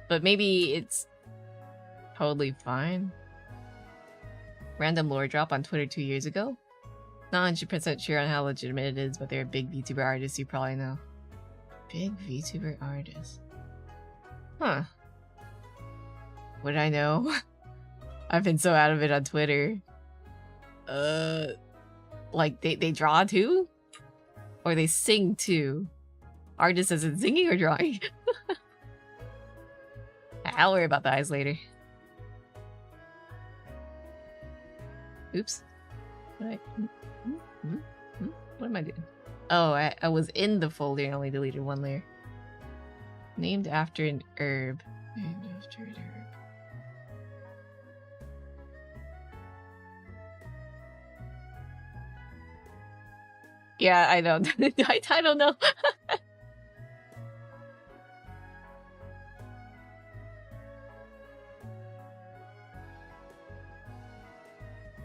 But maybe it's totally fine. Random lore drop on Twitter 2 years ago. Not 100% sure on how legitimate it is, but they're a big VTuber artist you probably know. Big VTuber artist. Huh. Would I know? I've been so out of it on Twitter. Like they draw too? Or they sing too? Artist as in singing or drawing? I'll worry about the eyes later. Oops. What am I doing? Oh, I was in the folder and only deleted one layer. Named after an herb. Named after an herb. Yeah, I don't. I don't know.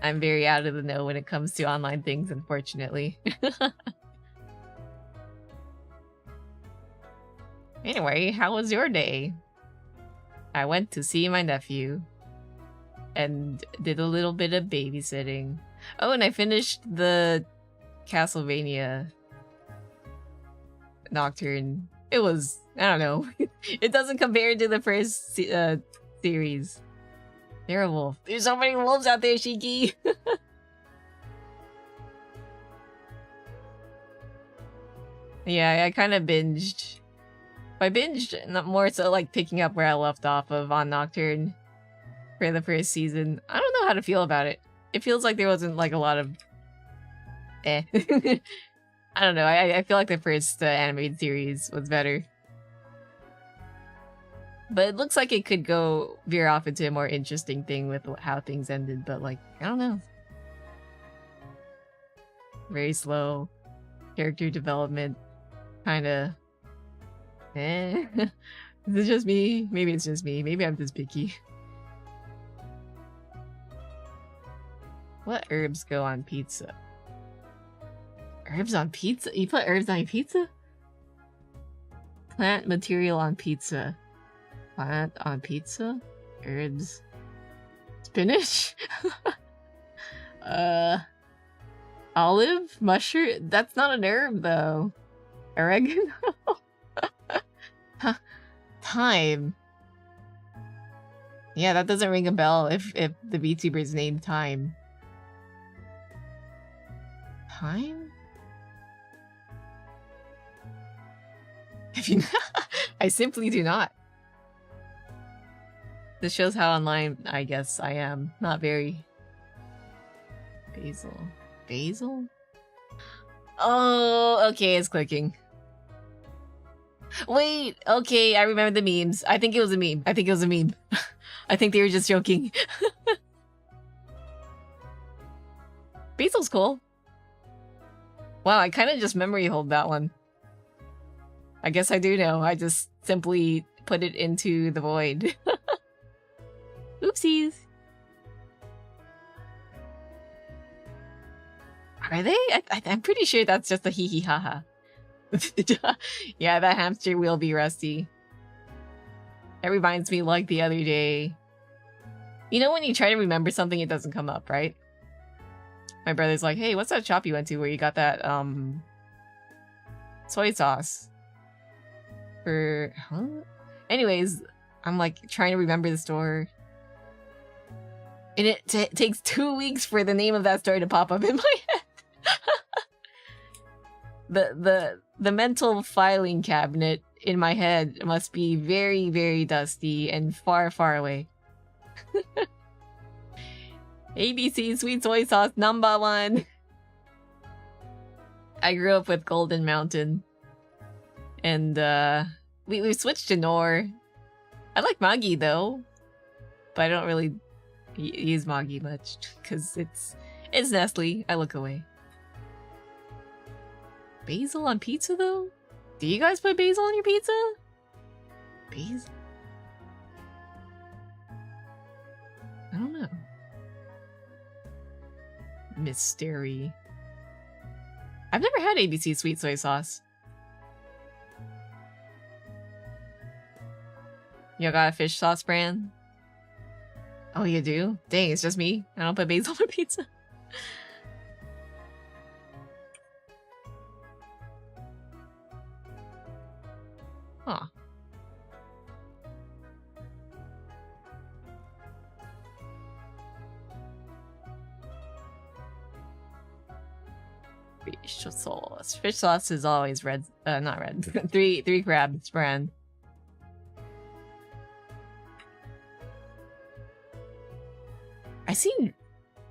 I'm very out of the know when it comes to online things, unfortunately. Anyway, how was your day? I went to see my nephew and did a little bit of babysitting. Oh, and I finished the Castlevania Nocturne. It was, I don't know. It doesn't compare to the first series. They're a wolf. There's so many wolves out there, Shiki! Yeah, I kind of binged. I binged, not more so like picking up where I left off of on Nocturne for the first season. I don't know how to feel about it. It feels like there wasn't like a lot of I don't know. I feel like the first animated series was better. But it looks like it could go veer off into a more interesting thing with how things ended, but like, I don't know. Very slow. Character development. Kinda. Is it just me? Maybe it's just me. Maybe I'm just picky. What herbs go on pizza? Herbs on pizza? You put herbs on your pizza? Plant material on pizza. Plant on pizza? Herbs. Spinach? Olive? Mushroom? That's not an herb, though. Oregano? Thyme. Yeah, that doesn't ring a bell if the VTuber's named Thyme. Thyme? If you I simply do not. This shows how online I guess I am. Not very. Basil. Basil? Oh, okay, it's clicking. Wait, okay, I remember the memes. I think it was a meme. I think they were just joking. Basil's cool. Wow, I kind of just memory hold that one. I guess I do know. I just simply put it into the void. Oopsies. Are they? I'm pretty sure that's just a hee hee haha. Yeah, that hamster will be rusty. That reminds me like the other day. You know when you try to remember something, it doesn't come up, right? My brother's like, hey, what's that shop you went to where you got that, soy sauce? For, huh? Anyways, I'm like trying to remember the store. And it takes 2 weeks for the name of that store to pop up in my head. The mental filing cabinet in my head must be very, very dusty and far, far away. ABC sweet soy sauce #1. I grew up with Golden Mountain. And we switched to Nor. I like Magi though, but I don't really use Magi much because it's Nestle. I look away. Basil on pizza though? Do you guys put basil on your pizza? Basil? I don't know. Mystery. I've never had ABC sweet soy sauce. You got a fish sauce brand? Oh, you do? Dang, it's just me. I don't put basil on my pizza. Huh. Fish sauce. Fish sauce is always red. Not red. three crabs brand. I seen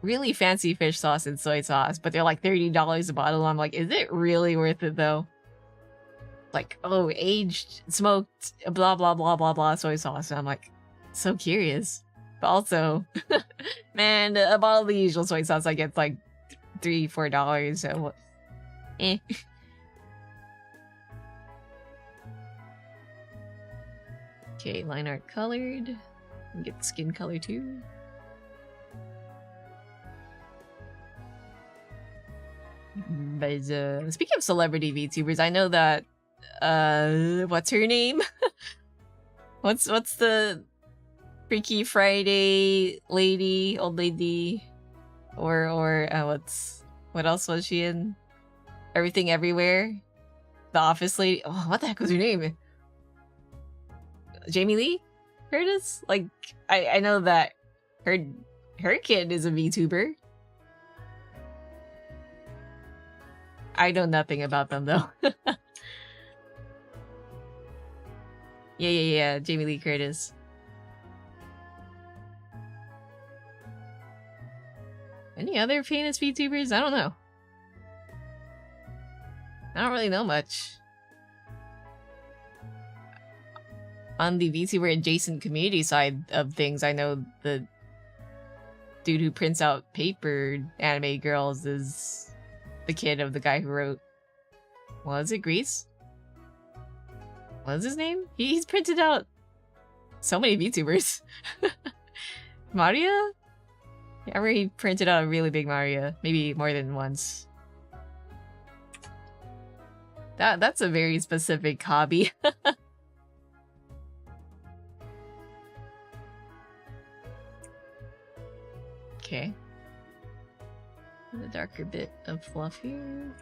really fancy fish sauce and soy sauce, but they're like $30 a bottle. I'm like, is it really worth it though? Like, oh, aged, smoked, blah, blah, blah, blah, blah, soy sauce. And I'm like, so curious. But also, man, a bottle of the usual soy sauce I get like $3, $4. So, eh. Okay, line art colored. Get skin color too. But speaking of celebrity VTubers, I know that what's her name? what's the Freaky Friday lady, old lady, or what else was she in? Everything Everywhere, The Office lady. Oh, what the heck was her name? Jamie Lee Curtis. Like I know that her kid is a VTuber. I know nothing about them though. Yeah. Jamie Lee Curtis. Any other famous VTubers? I don't know. I don't really know much. On the VTuber adjacent community side of things, I know the dude who prints out paper anime girls is the kid of the guy who wrote... Was it Grease? What was his name? He's printed out so many VTubers. Maria? Yeah, I remember he printed out a really big Maria. Maybe more than once. That's a very specific hobby. Okay. The darker bit of fluff here.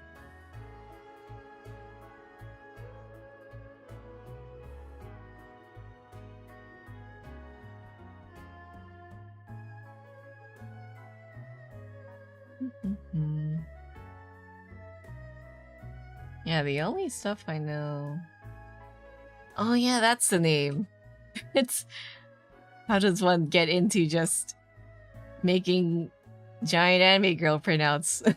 Yeah, the only stuff I know... Oh yeah, that's the name. It's... How does one get into just making giant anime girl printouts?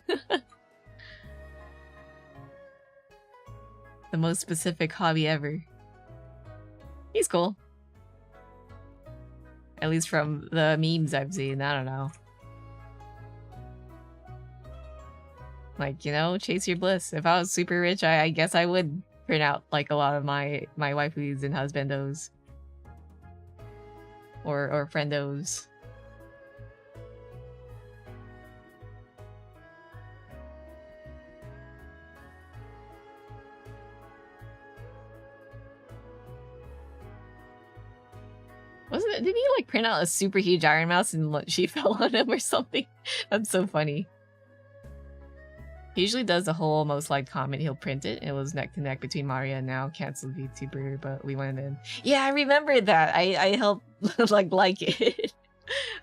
The most specific hobby ever. He's cool. At least from the memes I've seen, I don't know. Like, you know, chase your bliss. If I was super rich, I guess I would print out like a lot of my waifus and husbandos. Or friendos. Wasn't it? Did he like print out a super huge Iron Mouse and she fell on him or something? That's so funny. He usually does the whole most liked comment, he'll print it. It was neck to neck between Maria and now canceled VTuber, but we went in. Yeah, I remember that. I helped like it.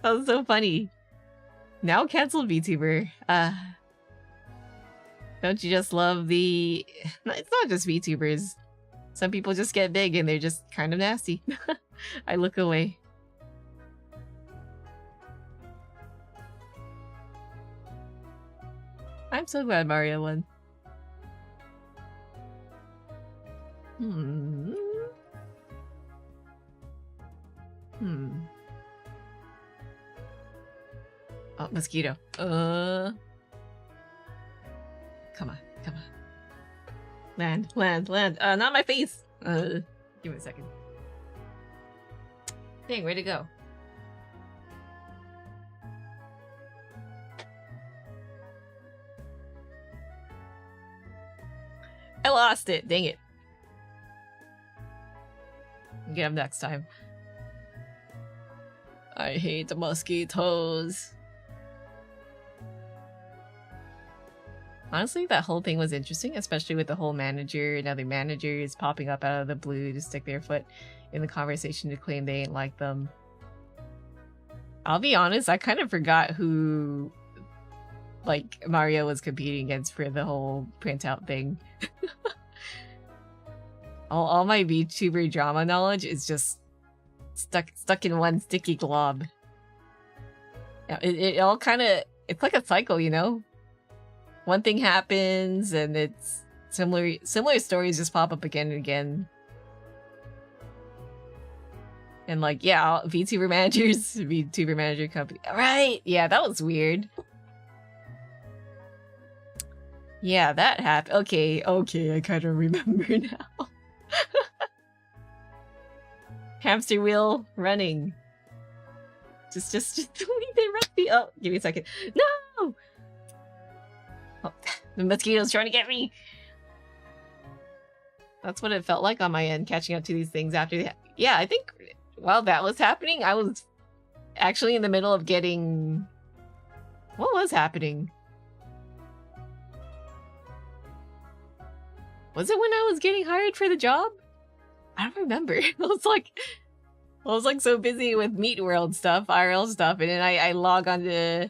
That was so funny. Now canceled VTuber. Don't you just love the... It's not just VTubers. Some people just get big and they're just kind of nasty. I look away. I'm so glad Mario won. Oh, mosquito. Come on, come on. Land, land, land. Not my face. Give me a second. Dang, where'd it go? I lost it. Dang it. Get him next time. I hate the mosquitoes. Honestly, that whole thing was interesting, especially with the whole manager and other managers popping up out of the blue to stick their foot in the conversation to claim they ain't like them. I'll be honest, I kind of forgot who, like, Mario was competing against for the whole printout thing. all my VTuber drama knowledge is just stuck in one sticky glob. It all kind of, it's like a cycle, you know? One thing happens and it's similar stories just pop up again and again. And like, yeah, VTuber managers, VTuber manager company. Right, yeah, that was weird. Yeah, that happened. Okay, I kind of remember now. Hamster wheel running. Just leave it rusty. Oh, give me a second. No! Oh, the mosquito's trying to get me. That's what it felt like on my end, catching up to these things after the... Yeah, I think while that was happening, I was actually in the middle of getting... What was happening? Was it when I was getting hired for the job? I don't remember. I was like so busy with Meat World stuff, IRL stuff, and then I log on to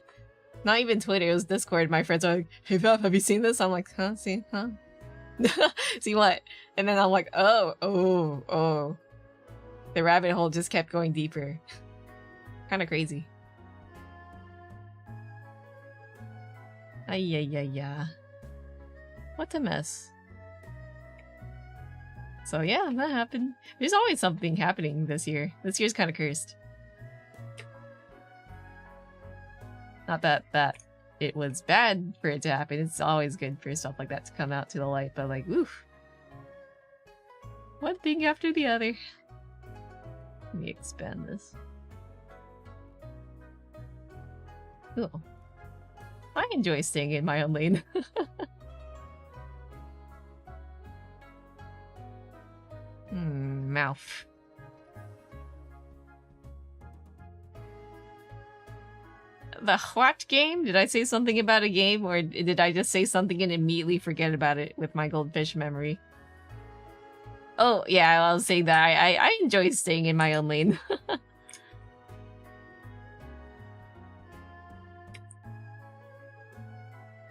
not even Twitter, it was Discord. My friends are like, "Hey Faf, have you seen this?" I'm like, "Huh? See? Huh? See what?" And then I'm like, oh. The rabbit hole just kept going deeper. Kind of crazy. Ay. What a mess. So yeah, that happened. There's always something happening this year. This year's kind of cursed. Not that it was bad for it to happen. It's always good for stuff like that to come out to the light, but like, oof. One thing after the other. Let me expand this. Cool. I enjoy staying in my own lane. Mouth. The what game? Did I say something about a game, or did I just say something and immediately forget about it with my goldfish memory? Oh, yeah, I was saying that I enjoy staying in my own lane.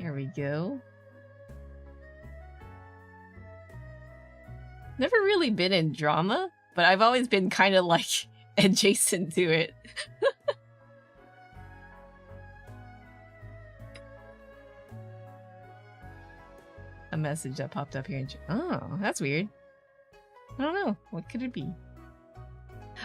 There we go. Never really been in drama, but I've always been kind of like adjacent to it. A message that popped up here in oh, that's weird. I don't know. What could it be?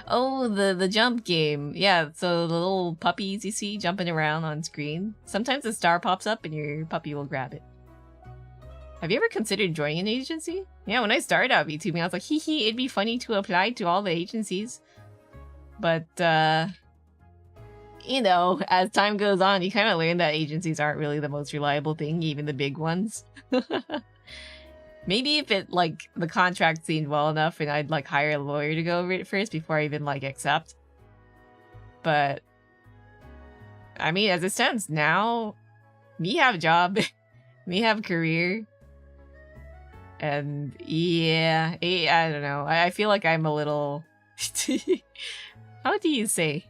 Oh, the jump game. Yeah, so the little puppies you see jumping around on screen. Sometimes a star pops up and your puppy will grab it. Have you ever considered joining an agency? Yeah, when I started out VTubing, I was like, hee, it'd be funny to apply to all the agencies. But, you know, as time goes on, you kind of learn that agencies aren't really the most reliable thing, even the big ones. Maybe if it, like, the contract seemed well enough and I'd, like, hire a lawyer to go over it first before I even, like, accept. But, I mean, as it stands now, me have a job, me have a career. And yeah, I don't know. I feel like I'm a little... How do you say?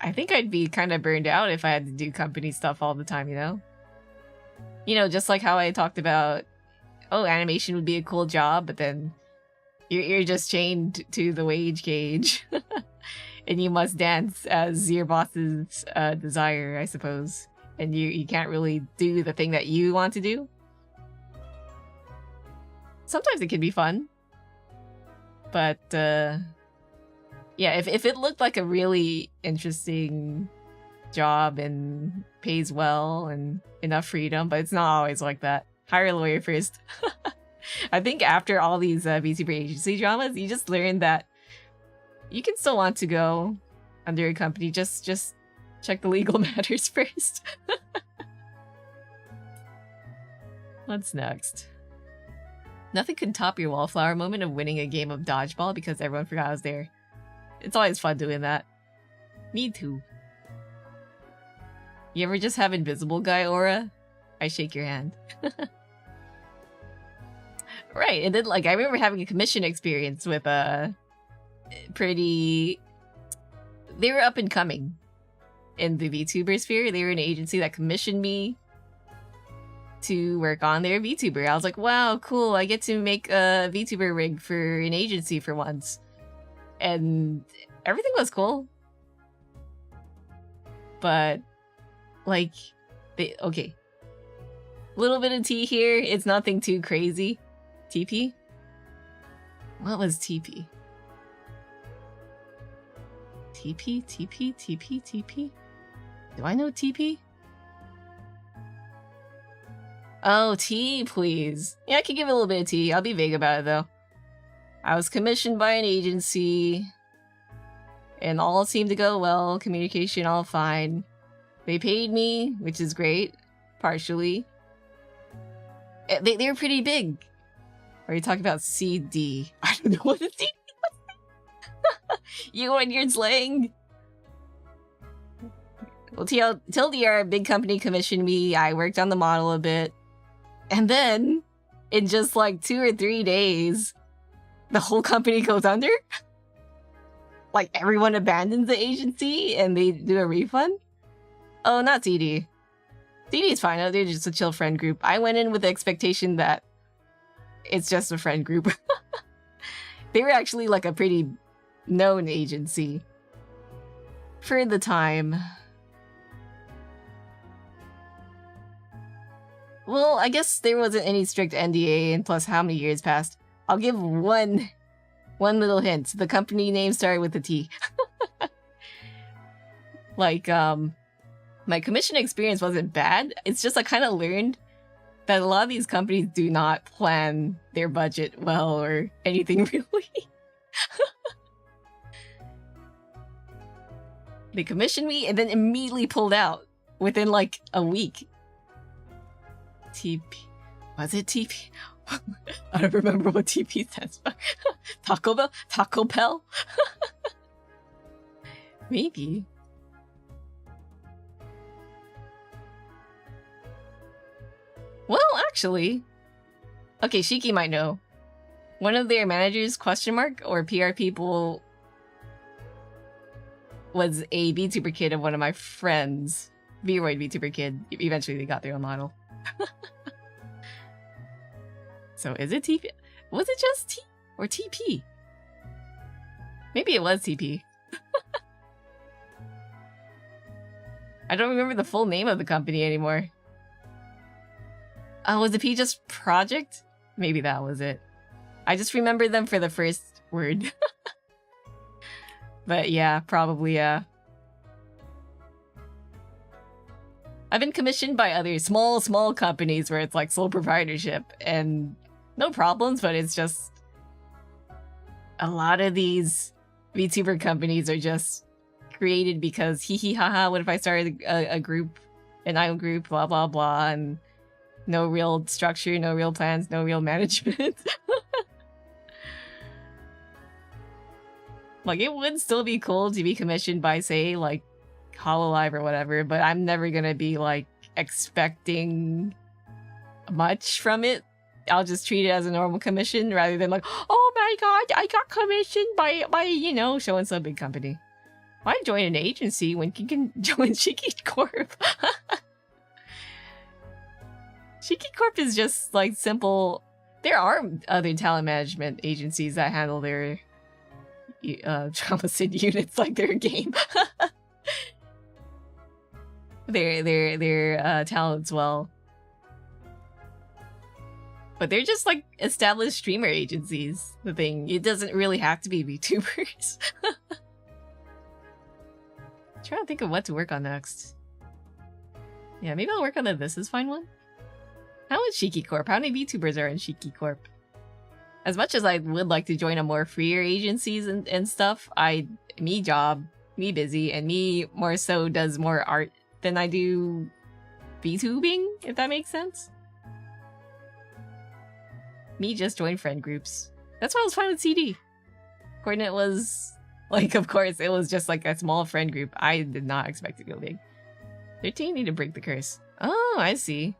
I think I'd be kind of burned out if I had to do company stuff all the time, you know? You know, just like how I talked about, oh, animation would be a cool job, but then you're just chained to the wage cage. And you must dance as your boss's desire, I suppose. And you can't really do the thing that you want to do. Sometimes it can be fun, but Yeah, if it looked like a really interesting job and pays well and enough freedom, but it's not always like that. Hire a lawyer first. I think after all these VTuber agency dramas, you just learn that you can still want to go under a company. Just check the legal matters first. What's next? Nothing can top your wallflower moment of winning a game of dodgeball because everyone forgot I was there. It's always fun doing that. Me too. You ever just have invisible guy aura? I shake your hand. Right, and then like I remember having a commission experience with pretty... They were up and coming in the VTuber sphere. They were an agency that commissioned me to work on their VTuber. I was like, wow, cool, I get to make a VTuber rig for an agency for once. And everything was cool. But, like, okay. Little bit of tea here, it's nothing too crazy. TP? What was TP? TP? TP? TP? TP? Do I know TP? Oh, tea, please. Yeah, I can give it a little bit of tea. I'll be vague about it, though. I was commissioned by an agency, and all seemed to go well. Communication all fine. They paid me, which is great. Partially. They were pretty big. Are you talking about CD? I don't know what a CD was. You and your slang. Well, TLDR, big company commissioned me. I worked on the model a bit. And then, in just like 2 or 3 days, the whole company goes under? Like, everyone abandons the agency and they do a refund? Oh, not CD. CD is fine. Oh, they're just a chill friend group. I went in with the expectation that it's just a friend group. They were actually like a pretty known agency for the time. Well, I guess there wasn't any strict NDA, and plus how many years passed. I'll give one little hint. The company name started with a T. Like, my commission experience wasn't bad. It's just I kind of learned that a lot of these companies do not plan their budget well or anything really. They commissioned me and then immediately pulled out within like a week. TP. Was it TP? I don't remember what TP stands for. Taco Bell? Taco Bell? Maybe. Well, actually... Okay, Shiki might know. One of their managers, or PR people, was a VTuber kid of one of my friends. V-Roid VTuber kid. Eventually they got their own model. So is it TP? Was it just T or TP? Maybe it was TP. I don't remember the full name of the company anymore. Oh, was the P just Project? Maybe that was it. I just remember them for the first word. But yeah, probably, I've been commissioned by other small companies where it's like sole proprietorship and no problems, but it's just a lot of these VTuber companies are just created because hee hee haha, what if I started a group, an idol group, blah blah blah, and no real structure, no real plans, no real management. Like, it would still be cool to be commissioned by, say, like, Hololive or whatever, but I'm never gonna be, like, expecting much from it. I'll just treat it as a normal commission rather than like, oh my god, I got commissioned by you know, so-and-so big company. Why join an agency when you can join Shiki Corp? Shiki Corp is just, like, simple. There are other talent management agencies that handle their trauma sid units like their game. their talents well. But they're just like established streamer agencies. The thing, it doesn't really have to be VTubers. trying to think of what to work on next. Yeah, maybe I'll work on the This Is Fine one. How is Shiki Corp? How many VTubers are in Shiki Corp? As much as I would like to join a more freer agencies and stuff, me job, me busy, and me more so does more art than I do VTubing, if that makes sense. Me just joined friend groups. That's why I was fine with CD. Coordinate was, like, of course, it was just like a small friend group. I did not expect to go big. 13 need to break the curse. Oh, I see.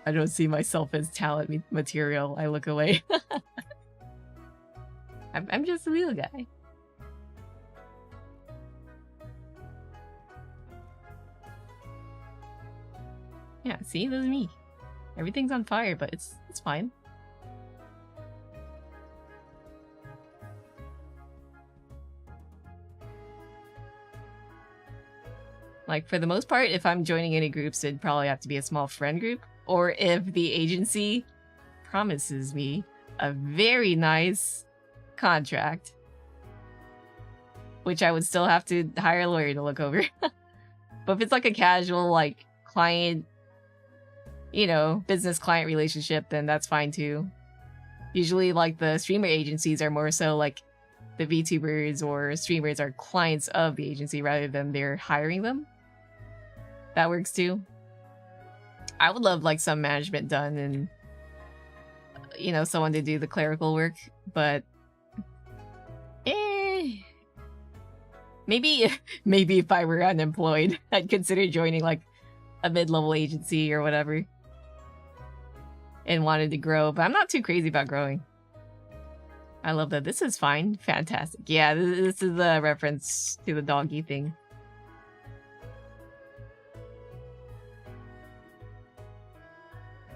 I don't see myself as talent material. I look away. I'm just a little guy. Yeah, see, this is me. Everything's on fire, but it's fine. Like, for the most part, if I'm joining any groups, it'd probably have to be a small friend group. Or if the agency promises me a very nice contract, which I would still have to hire a lawyer to look over. But if it's like a casual, like, client, you know, business client relationship, then that's fine too. Usually, like, the streamer agencies are more so like the VTubers or streamers are clients of the agency rather than they're hiring them. That works too. I would love like some management done and, you know, someone to do the clerical work, but maybe if I were unemployed, I'd consider joining like a mid-level agency or whatever and wanted to grow, but I'm not too crazy about growing. I love that. This is fine. Fantastic. Yeah, this is a reference to the doggy thing.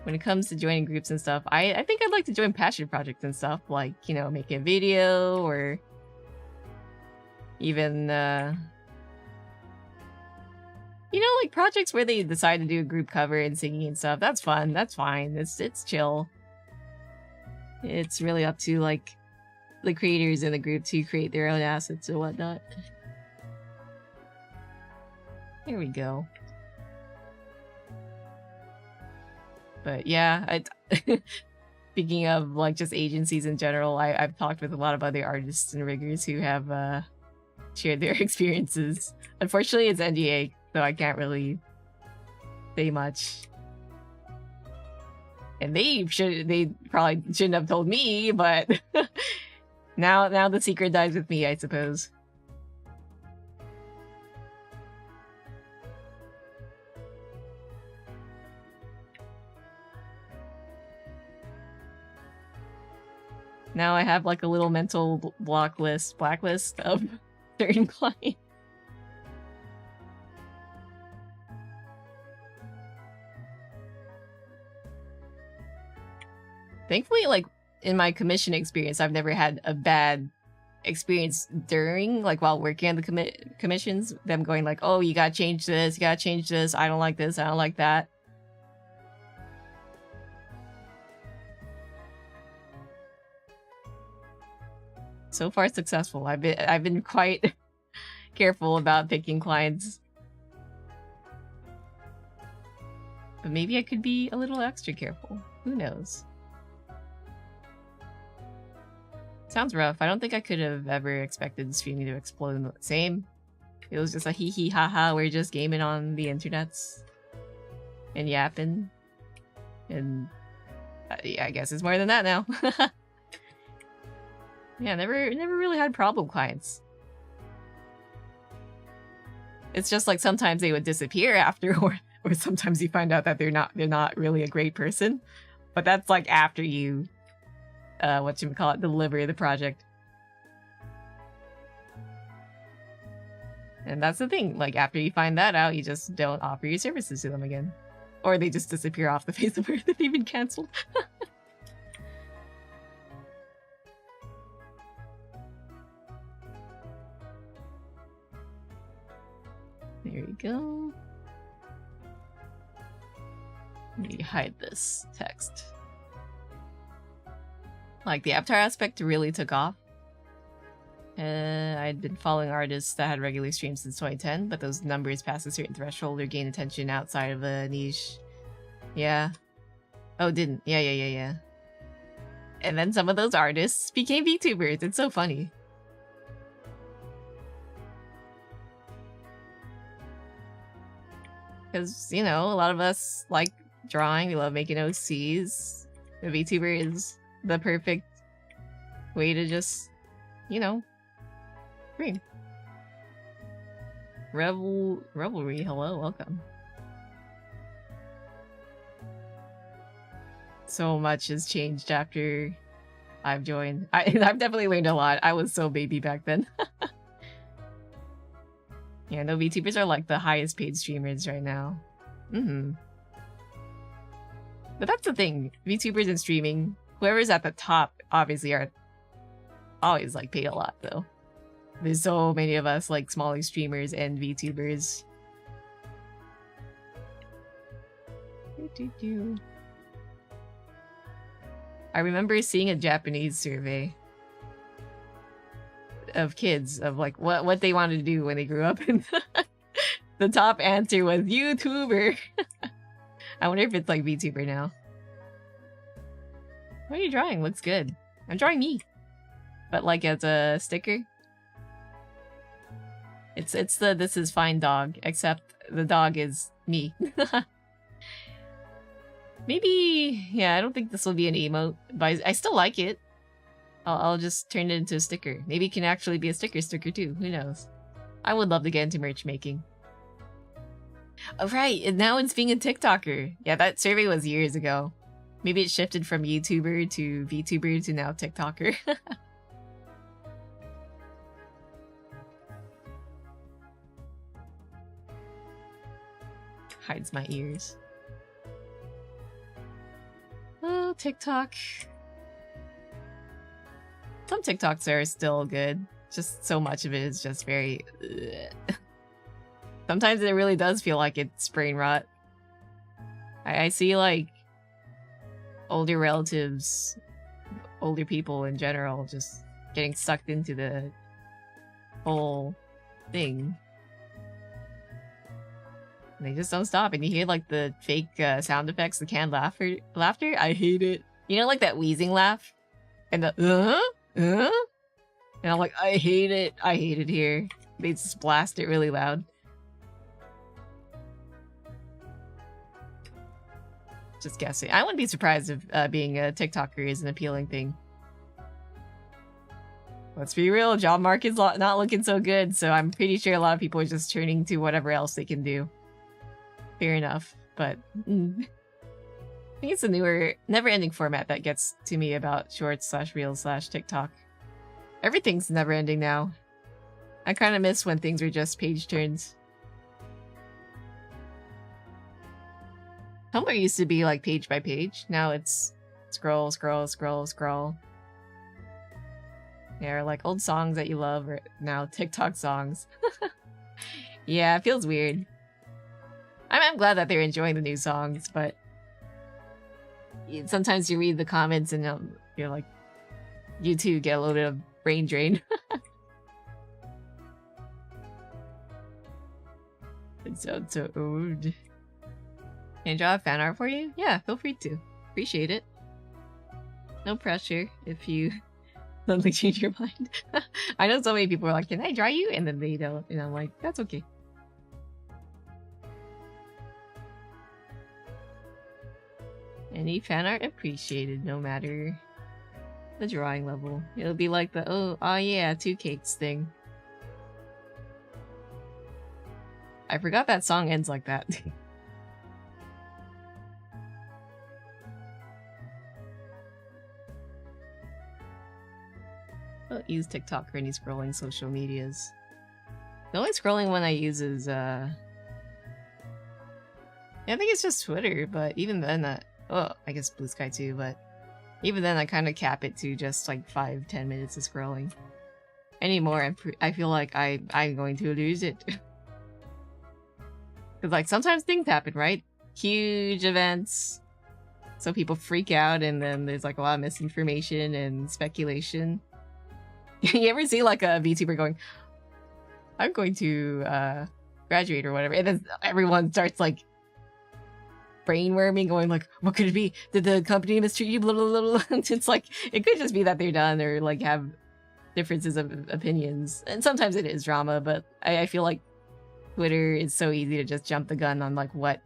When it comes to joining groups and stuff, I think I'd like to join passion projects and stuff, like, you know, make a video or even, you know, like projects where they decide to do a group cover and singing and stuff. That's fun. That's fine. It's chill. It's really up to, like, the creators in the group to create their own assets and whatnot. Here we go. But yeah, speaking of like just agencies in general, I've talked with a lot of other artists and riggers who have shared their experiences. Unfortunately, it's NDA, so I can't really say much. And they probably shouldn't have told me, but now the secret dies with me, I suppose. Now I have like a little mental blacklist of certain clients. Thankfully, like in my commission experience, I've never had a bad experience during, like while working on the commissions, them going like, oh, you gotta change this, I don't like this, I don't like that. So far successful. I've been quite careful about picking clients. But maybe I could be a little extra careful. Who knows? Sounds rough. I don't think I could have ever expected streaming to explode in the same. It was just a hee hee ha ha, we're just gaming on the internets and yapping. And yeah, I guess it's more than that now. Yeah, never really had problem clients. It's just like sometimes they would disappear after, or sometimes you find out that they're not really a great person. But that's like after you deliver the project. And that's the thing, like after you find that out, you just don't offer your services to them again. Or they just disappear off the face of earth if they've been cancelled. There we go. Let me hide this text. Like, the avatar aspect really took off I'd been following artists that had regular streams since 2010, but those numbers passed a certain threshold or gained attention outside of a niche. Yeah. Oh, didn't. Yeah. And then some of those artists became VTubers. It's so funny. Because, you know, a lot of us like drawing, we love making OCs. The VTuber is the perfect way to just, you know, stream. Revelry, hello, welcome. So much has changed after I've joined. I've definitely learned a lot. I was so baby back then. Yeah, no, VTubers are like the highest paid streamers right now. But that's the thing. VTubers and streaming, whoever's at the top obviously are always like paid a lot though. There's so many of us like smaller streamers and VTubers. I remember seeing a Japanese survey of kids of like what they wanted to do when they grew up, and the top answer was YouTuber. I wonder if it's like VTuber now. What are you drawing? Looks good. I'm drawing me, but like as a sticker. It's the "This is fine" dog, except the dog is me. Maybe, yeah, I don't think this will be an emote, but I still like it. I'll just turn it into a sticker. Maybe it can actually be a sticker too. Who knows? I would love to get into merch making. Oh, right, and now it's being a TikToker. Yeah, that survey was years ago. Maybe it shifted from YouTuber to VTuber to now TikToker. Hides my ears. Oh, TikTok. Some TikToks are still good. Just so much of it is just very... Ugh. Sometimes it really does feel like it's brain rot. I see like older relatives, older people in general, just getting sucked into the whole thing. And they just don't stop, and you hear like the fake sound effects, the canned laughter. I hate it. You know, like that wheezing laugh, and the and I'm like, I hate it. I hate it here. They just blast it really loud. Just guessing. I wouldn't be surprised if being a TikToker is an appealing thing. Let's be real, job market's not looking so good, so I'm pretty sure a lot of people are just turning to whatever else they can do. Fair enough, but I think it's a newer, never-ending format that gets to me about shorts / reels / TikTok. Everything's never-ending now. I kind of miss when things were just page turns. Tumblr used to be like page by page. Now it's scroll, scroll, scroll, scroll. Yeah, or like old songs that you love are now TikTok songs. Yeah, it feels weird. I'm glad that they're enjoying the new songs, but sometimes you read the comments and you're like, you too get a little bit of brain drain. It sounds so old. Can I draw a fan art for you? Yeah, feel free to. Appreciate it. No pressure if you suddenly change your mind. I know so many people are like, can I draw you? And then they don't. And I'm like, that's okay. Any fan art appreciated, no matter the drawing level. It'll be like the, oh yeah, 2 cakes thing. I forgot that song ends like that. I don't use TikTok or any scrolling social medias. The only scrolling one I use is, I think it's just Twitter, but even then, I guess Blue Sky too, but even then I kind of cap it to just like 5-10 minutes of scrolling. Anymore, I feel like I'm going to lose it. Because like sometimes things happen, right? Huge events, so people freak out, and then there's like a lot of misinformation and speculation. You ever see like a VTuber going, I'm going to graduate or whatever, and then everyone starts like brainworming, going like, what could it be? Did the company mistreat you? Blah, blah, blah, blah. It's like, it could just be that they're done or like have differences of opinions. And sometimes it is drama, but I feel like Twitter is so easy to just jump the gun on like what,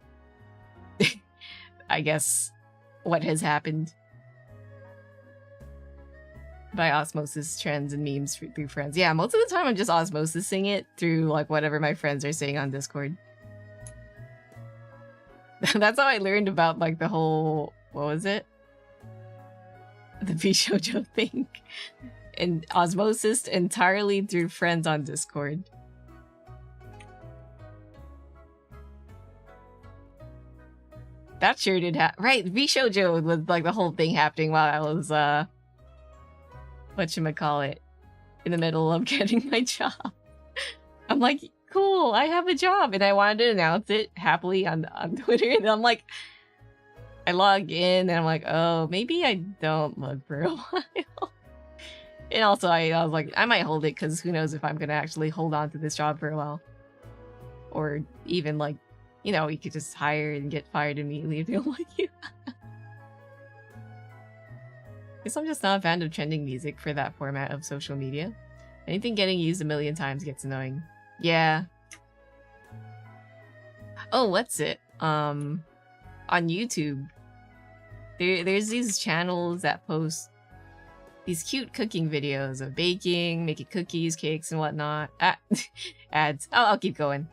I guess, what has happened. By osmosis, trends, and memes through friends. Yeah, most of the time I'm just osmosising it through like whatever my friends are saying on Discord. That's how I learned about like the whole, what was it? The Bishoujo thing. And osmosis entirely through friends on Discord. That sure did happen. Right, Bishoujo was like the whole thing happening while I was whatchamacallit, in the middle of getting my job. I'm like, cool, I have a job, and I wanted to announce it happily on Twitter, and I'm like, I log in, and I'm like, oh, maybe I don't look for a while. And also, I was like, I might hold it, because who knows if I'm gonna actually hold on to this job for a while. Or even, like, you know, you could just hire and get fired immediately if they don't like you. Guess I'm just not a fan of trending music for that format of social media. Anything getting used a million times gets annoying. Yeah. Oh, what's it? On YouTube, there's these channels that post these cute cooking videos of baking, making cookies, cakes, and whatnot. Ads. Oh, I'll keep going.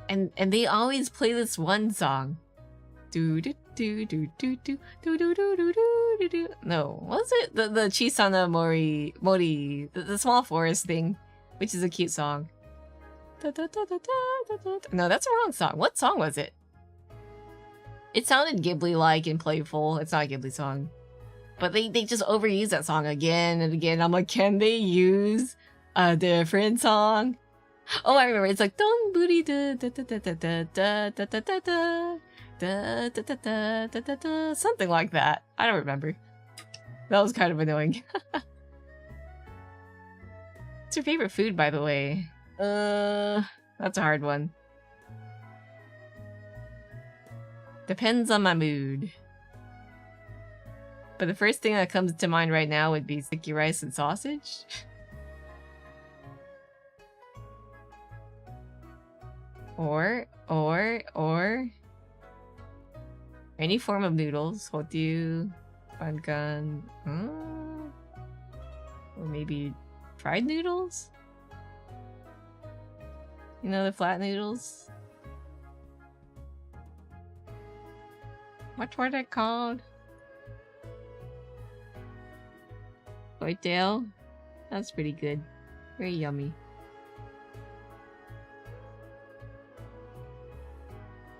And they always play this one song. Do do do do do do do do do do do do. No, what was it? The Chisana Mori, the small forest thing, which is a cute song. No, that's a wrong song. What song was it? It sounded Ghibli-like and playful. It's not a Ghibli song, but they just overuse that song again and again. I'm like, can they use a different song? Oh, I remember. It's like don booty da da da da da da da da da da. Da, da, da, da, da, da, da. Something like that. I don't remember. That was kind of annoying. What's your favorite food, by the way? That's a hard one. Depends on my mood. But the first thing that comes to mind right now would be sticky rice and sausage. or any form of noodles, hotiu, bankan, or maybe fried noodles? You know, the flat noodles? What were they called? Hoitel? That's pretty good. Very yummy.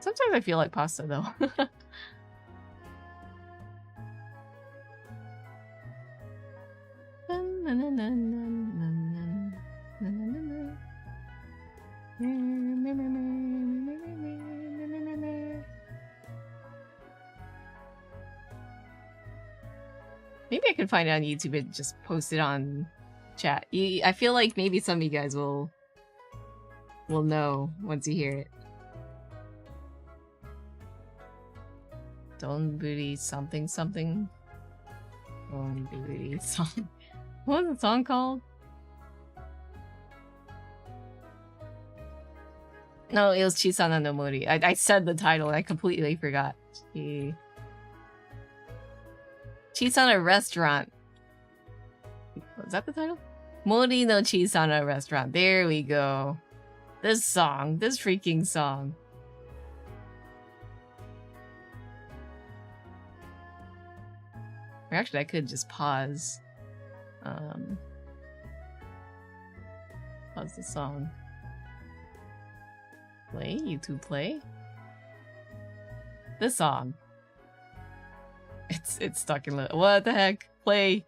Sometimes I feel like pasta though. Maybe I can find it on YouTube and just post it on chat. I feel like maybe some of you guys will know once you hear it. Donburi something something. Donburi song. What was the song called? No, it was Chisana no Mori. I said the title and I completely forgot. Chisana Restaurant. Was that the title? Mori no Chisana Restaurant. There we go. This song. This freaking song. Or actually, I could just pause. Pause the song. Play? YouTube play? This song. It's stuck in what the heck? Play.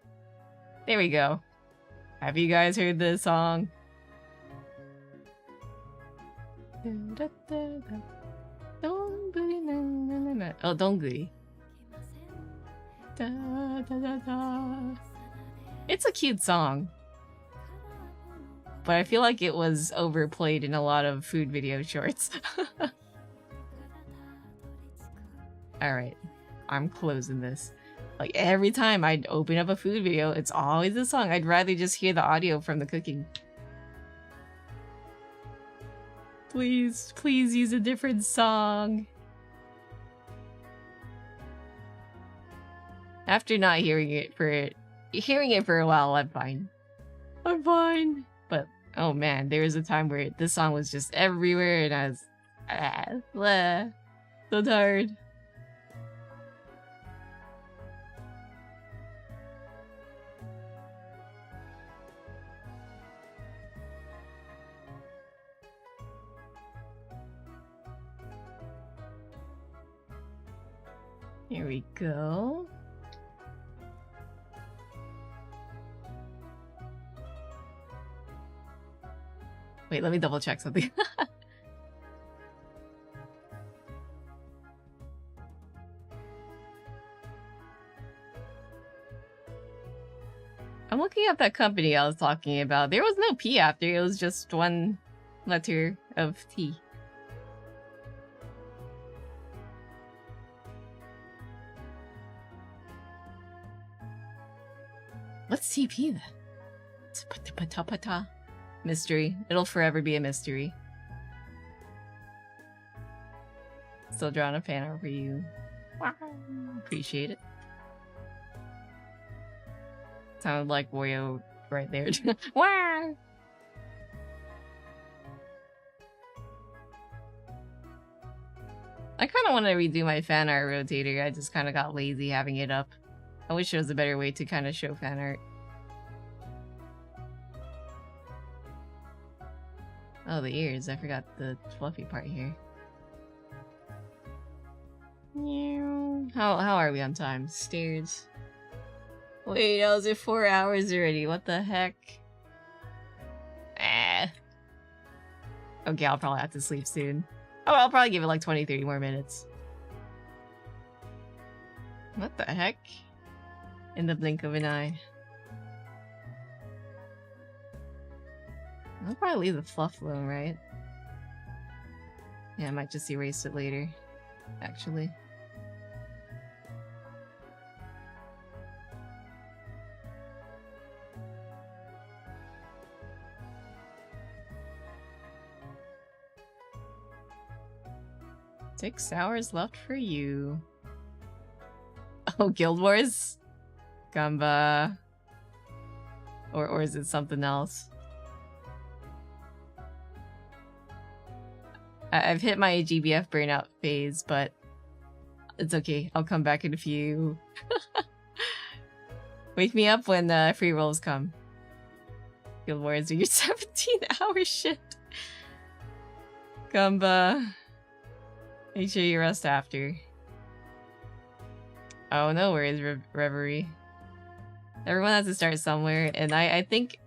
There we go. Have you guys heard this song? Oh, Donguri. It's a cute song. but I feel like it was overplayed in a lot of food video shorts. Alright, I'm closing this. Like, every time I'd open up a food video, it's always a song. I'd rather just hear the audio from the cooking. Please, please use a different song. After not hearing it for a while, I'm fine. I'm fine. But oh man, there was a time where this song was just everywhere, and I was so tired. Here we go. Wait, let me double check something. I'm looking up that company I was talking about. There was no P after, it was just one letter of T. What's TP then? Mystery. It'll forever be a mystery. Still drawing a fan art for you. Wow. Appreciate it. Sounded like Wario right there. Wow. I kind of want to redo my fan art rotator. I just kind of got lazy having it up. I wish there was a better way to kind of show fan art. Oh, the ears. I forgot the fluffy part here. How are we on time? Stairs. Wait, that was it 4 hours already. What the heck? Okay, I'll probably have to sleep soon. Oh, I'll probably give it like 20-30 more minutes. What the heck? In the blink of an eye. I'll probably leave the fluff alone, right? Yeah, I might just erase it later, actually. Six hours left for you. Oh, Guild Wars? Gamba. Or is it something else? I've hit my GBF burnout phase, but it's okay. I'll come back in a few. Wake me up when free rolls come. Guild Wars are your 17-hour shit. Gamba. Make sure you rest after. Oh no, where is Reverie? Everyone has to start somewhere, and I think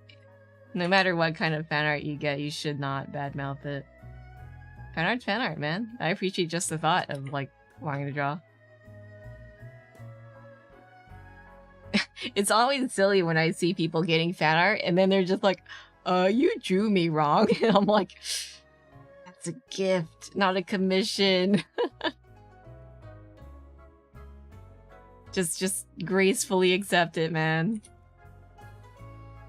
no matter what kind of fan art you get, you should not badmouth it. Fan art, man. I appreciate just the thought of, like, wanting to draw. It's always silly when I see people getting fan art, and then they're just like, you drew me wrong. And I'm like, that's a gift, not a commission. Just gracefully accept it, man.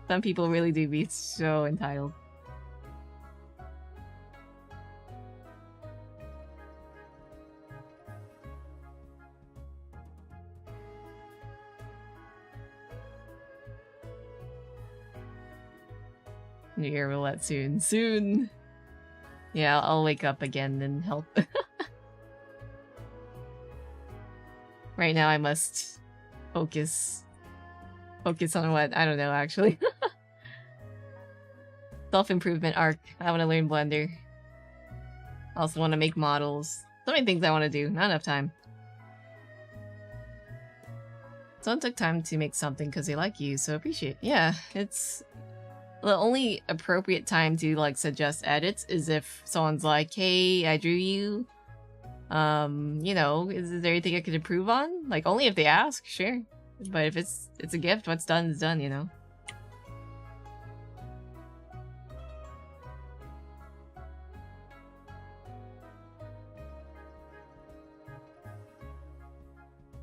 Some people really do be so entitled. New Year roulette soon. Soon! Yeah, I'll wake up again and help. Right now I must focus on what? I don't know, actually. Self-improvement arc. I want to learn Blender. I also want to make models. So many things I want to do. Not enough time. Someone took time to make something because they like you, so appreciate it. Yeah, it's... The only appropriate time to, like, suggest edits is if someone's like, hey, I drew you. You know, is there anything I could improve on? Like, only if they ask, sure. But if it's a gift, what's done is done, you know?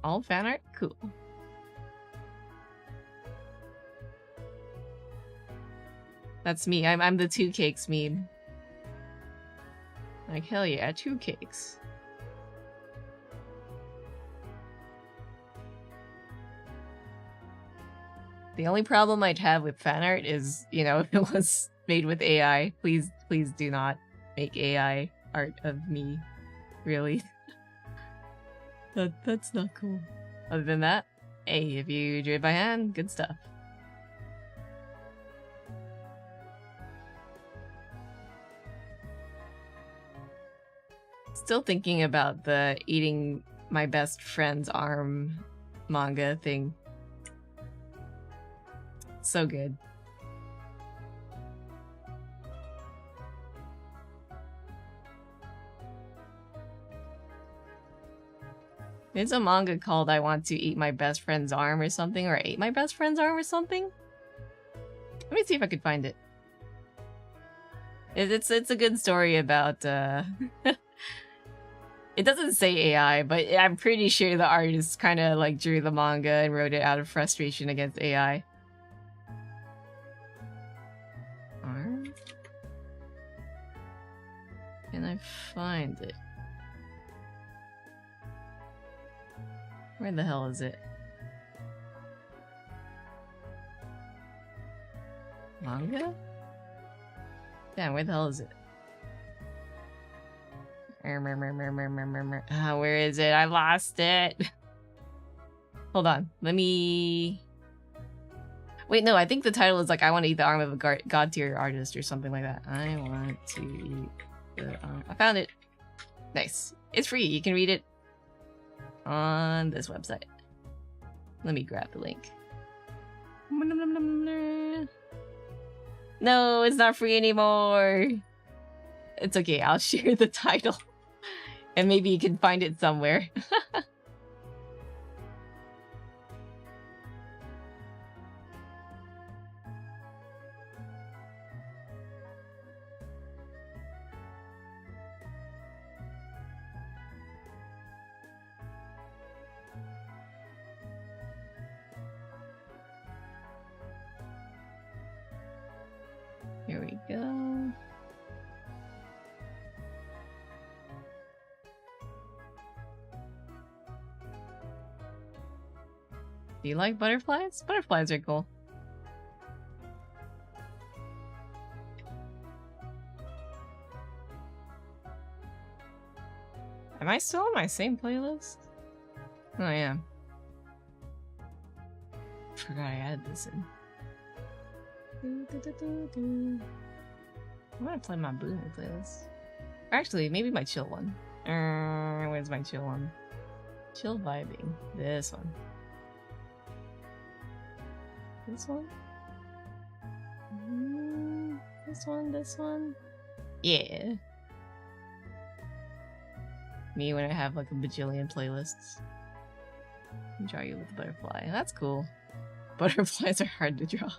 All fan art? Cool. That's me. I'm the 2 cakes meme. Like, hell yeah, 2 cakes. The only problem I'd have with fan art is, you know, if it was made with AI. Please do not make AI art of me. Really. That's not cool. Other than that, hey, if you drew it by hand, good stuff. Still thinking about the eating my best friend's arm manga thing. So good. There's a manga called I Want to Eat My Best Friend's Arm or something, or Ate My Best Friend's Arm or something. Let me see if I could find it. It's a good story about it doesn't say AI, but I'm pretty sure the artist kind of like drew the manga and wrote it out of frustration against AI. Arm? Can I find it? Where the hell is it? Manga? Damn, where the hell is it? Where is it? I lost it. Hold on. Let me... Wait, no, I think the title is like, I want to eat the arm of a god-tier artist or something like that. I want to eat the arm. I found it. Nice. It's free. You can read it on this website. Let me grab the link. No, it's not free anymore. It's okay. I'll share the title. And maybe you can find it somewhere. Here we go. Do you like butterflies? Butterflies are cool. Am I still on my same playlist? Oh, I am. Forgot I added this in. I'm gonna play my Boomer playlist. Or actually, maybe my chill one. Where's my chill one? Chill vibing. This one. This one? This one? This one? Yeah. Me when I have like a bajillion playlists. Draw you with a butterfly. That's cool. Butterflies are hard to draw.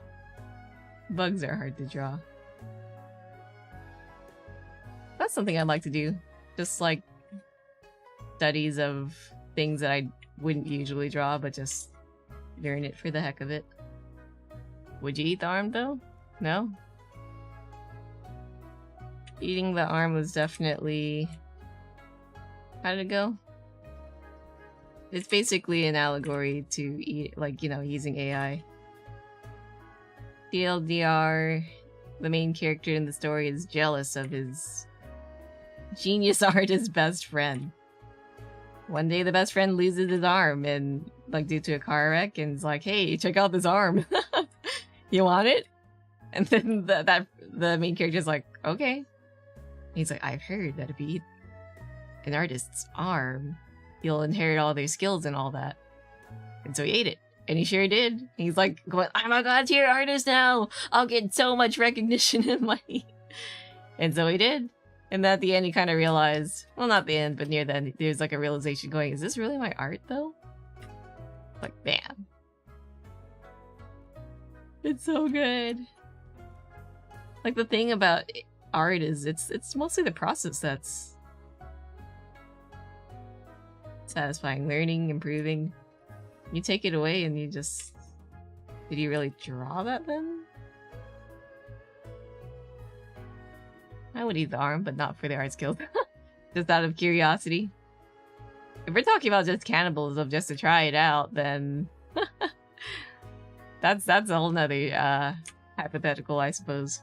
Bugs are hard to draw. That's something I'd like to do. Just like studies of things that I wouldn't usually draw, but just learn it for the heck of it. Would you eat the arm though? No? Eating the arm was definitely... How did it go? It's basically an allegory to eat, like, you know, using AI. TLDR, the main character in the story is jealous of his genius artist best friend. One day the best friend loses his arm and, like, due to a car wreck, and is like, hey, check out this arm. You want it? And then the main character's like, okay. He's like, I've heard that if you eat an artist's arm, you'll inherit all their skills and all that. And so he ate it. And he sure did. He's like, going, I'm a god-tier artist now! I'll get so much recognition and money. And so he did. And at the end, he kind of realized, well, not the end, but near the end, there's like a realization going, is this really my art, though? Like, bam. It's so good. Like, the thing about art is it's mostly the process that's Satisfying, learning, improving. You take it away and you just... Did you really draw that then? I would eat the arm, but not for the art skills. Just out of curiosity. If we're talking about just cannibalism just to try it out, then... that's a whole nother hypothetical, I suppose.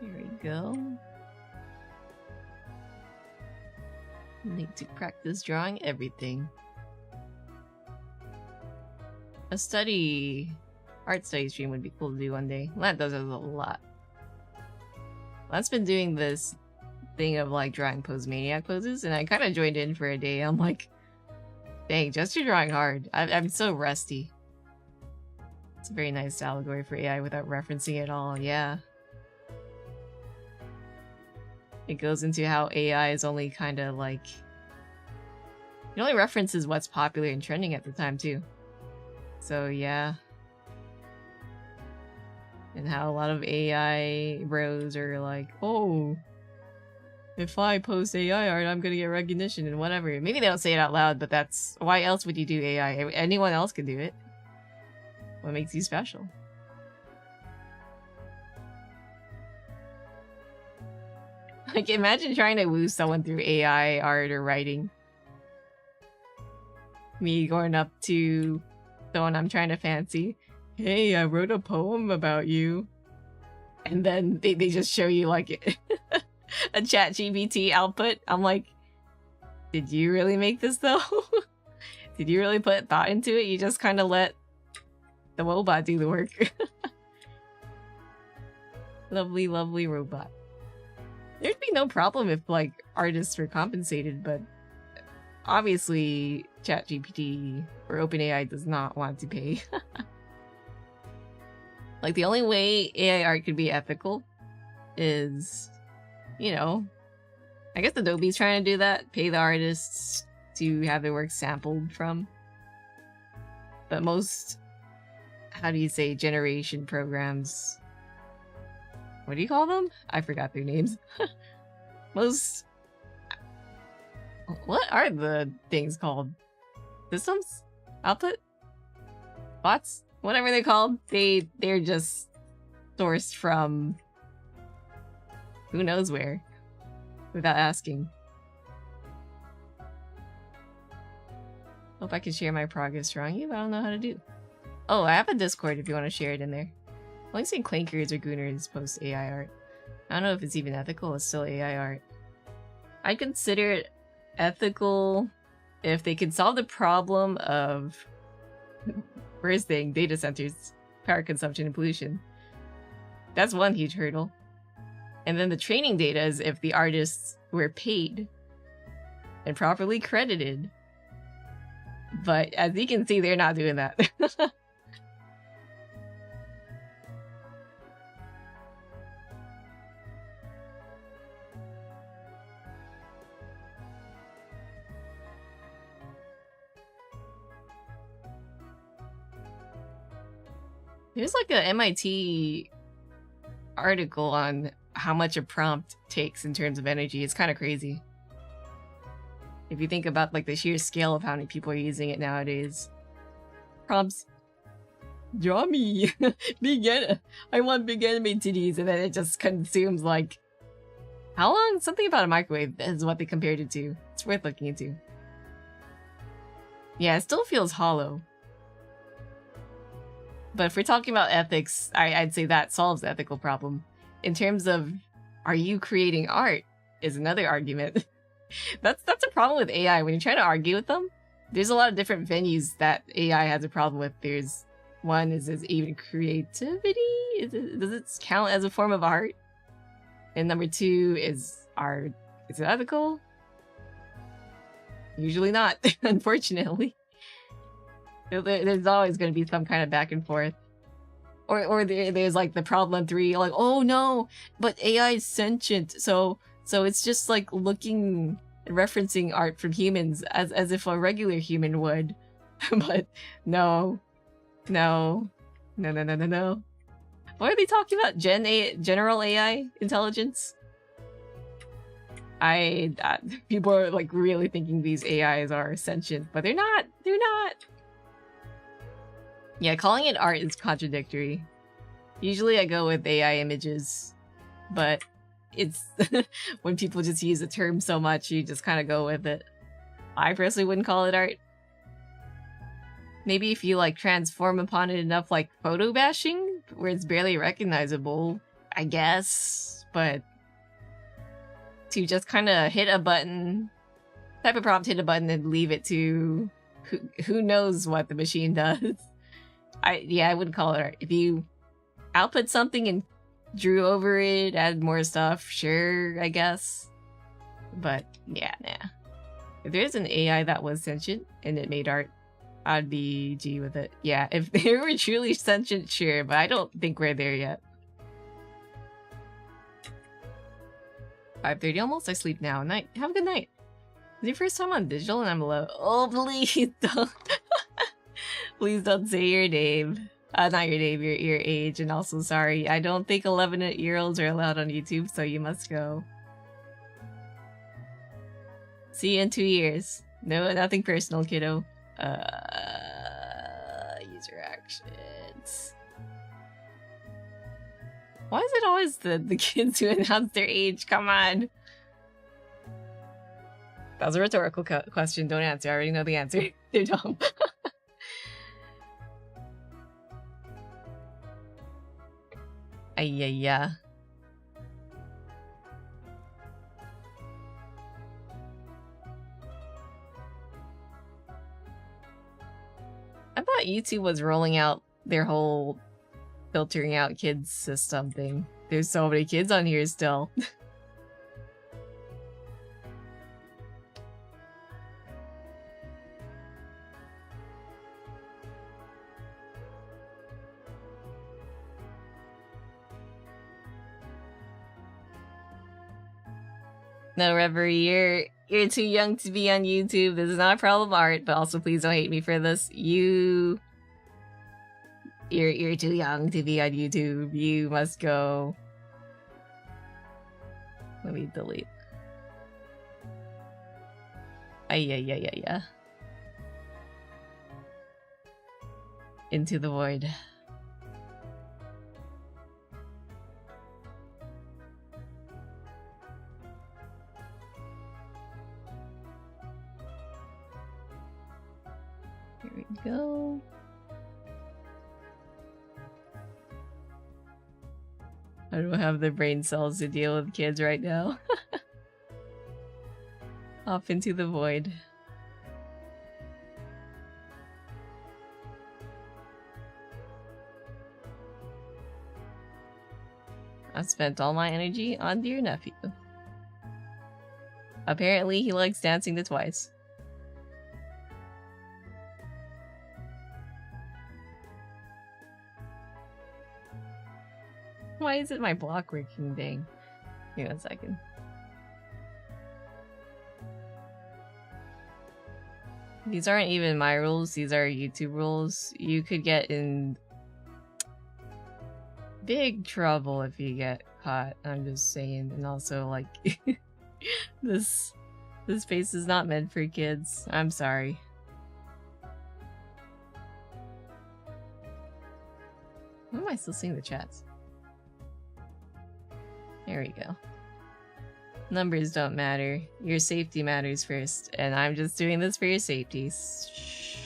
Here we go. Need to practice drawing everything. A art study stream would be cool to do one day. Lat does it a lot. Lat's been doing this thing of like drawing maniac poses, and I kind of joined in for a day. I'm like, dang, just you're drawing hard. I'm so rusty. It's a very nice allegory for AI without referencing it all, yeah. It goes into how AI is only kind of like... It only references what's popular and trending at the time, too. So, yeah. And how a lot of AI bros are like, oh, if I post AI art, I'm gonna get recognition and whatever. Maybe they don't say it out loud, but that's... Why else would you do AI? Anyone else can do it. What makes you special? Like, imagine trying to woo someone through AI art or writing. Me going up to someone I'm trying to fancy. Hey, I wrote a poem about you. And then they just show you, like, a ChatGPT output. I'm like, did you really make this, though? Did you really put thought into it? You just kind of let the robot do the work. Lovely, lovely robot. There'd be no problem if, like, artists were compensated, but obviously ChatGPT or OpenAI does not want to pay. Like, the only way AI art could be ethical is, you know, I guess Adobe's trying to do that, pay the artists to have their work sampled from. But most, how do you say, generation programs... What do you call them? I forgot their names. Most... What are the things called? Systems? Output? Bots? Whatever they're called. They're just sourced from... who knows where. Without asking. Hope I can share my progress drawing you, but I don't know how to do. Oh, I have a Discord if you want to share it in there. Only seen clankers or gooners post AI art. I don't know if it's even ethical, it's still AI art. I'd consider it ethical if they could solve the problem of, first thing, data centers, power consumption, and pollution. That's one huge hurdle. And then the training data is if the artists were paid and properly credited. But as you can see, they're not doing that. There's like a MIT article on how much a prompt takes in terms of energy. It's kind of crazy. If you think about like the sheer scale of how many people are using it nowadays. Prompts. Draw me. I want big anime titties, and then it just consumes like... How long? Something about a microwave is what they compared it to. It's worth looking into. Yeah, it still feels hollow. But if we're talking about ethics, I'd say that solves the ethical problem. In terms of, are you creating art, is another argument. That's a problem with AI. When you're trying to argue with them, there's a lot of different venues that AI has a problem with. There's one, is even creativity? Does it count as a form of art? And number two, is it ethical? Usually not, unfortunately. There's always going to be some kind of back and forth. Or there's like the problem 3, like, oh no, but AI is sentient, so it's just like looking referencing art from humans as if a regular human would. But no. No. No, no, no, no, no. What are they talking about? General AI intelligence? People are like really thinking these AIs are sentient, but they're not. They're not. Yeah, calling it art is contradictory. Usually I go with AI images, but it's when people just use the term so much, you just kind of go with it. I personally wouldn't call it art. Maybe if you like transform upon it enough, like photo bashing, where it's barely recognizable, I guess, but to just kind of hit a button, type of prompt, hit a button, and leave it to who knows what the machine does. I wouldn't call it art. If you output something and drew over it, add more stuff, sure, I guess. But yeah, nah. If there's an AI that was sentient and it made art, I'd be G with it. Yeah, if they were truly sentient, sure, but I don't think we're there yet. 5:30 almost? I sleep now. Night. Have a good night. It's your first time on digital and I'm low. Oh, please don't. Please don't say your name. Not your name, your age. And also, sorry, I don't think 11-year-olds are allowed on YouTube, so you must go. See you in 2 years. No, nothing personal, kiddo. User actions. Why is it always the kids who announce their age? Come on. That was a rhetorical question. Don't answer. I already know the answer. They're dumb. Ayaya. I thought YouTube was rolling out their whole filtering out kids system thing. There's so many kids on here still. No, Reverie, you're too young to be on YouTube. This is not a problem, Art, but also please don't hate me for this. You're too young to be on YouTube. You must go. Let me delete. Yeah. Into the void. Here we go. I don't have the brain cells to deal with kids right now. Off into the void. I spent all my energy on dear nephew. Apparently he likes dancing to Twice. Why is it my block working thing? Give me 1 second. These aren't even my rules, these are YouTube rules. You could get in big trouble if you get caught, I'm just saying. And also, like, this space is not meant for kids. I'm sorry. Why am I still seeing the chats? There we go. Numbers don't matter. Your safety matters first, and I'm just doing this for your safety. Shh.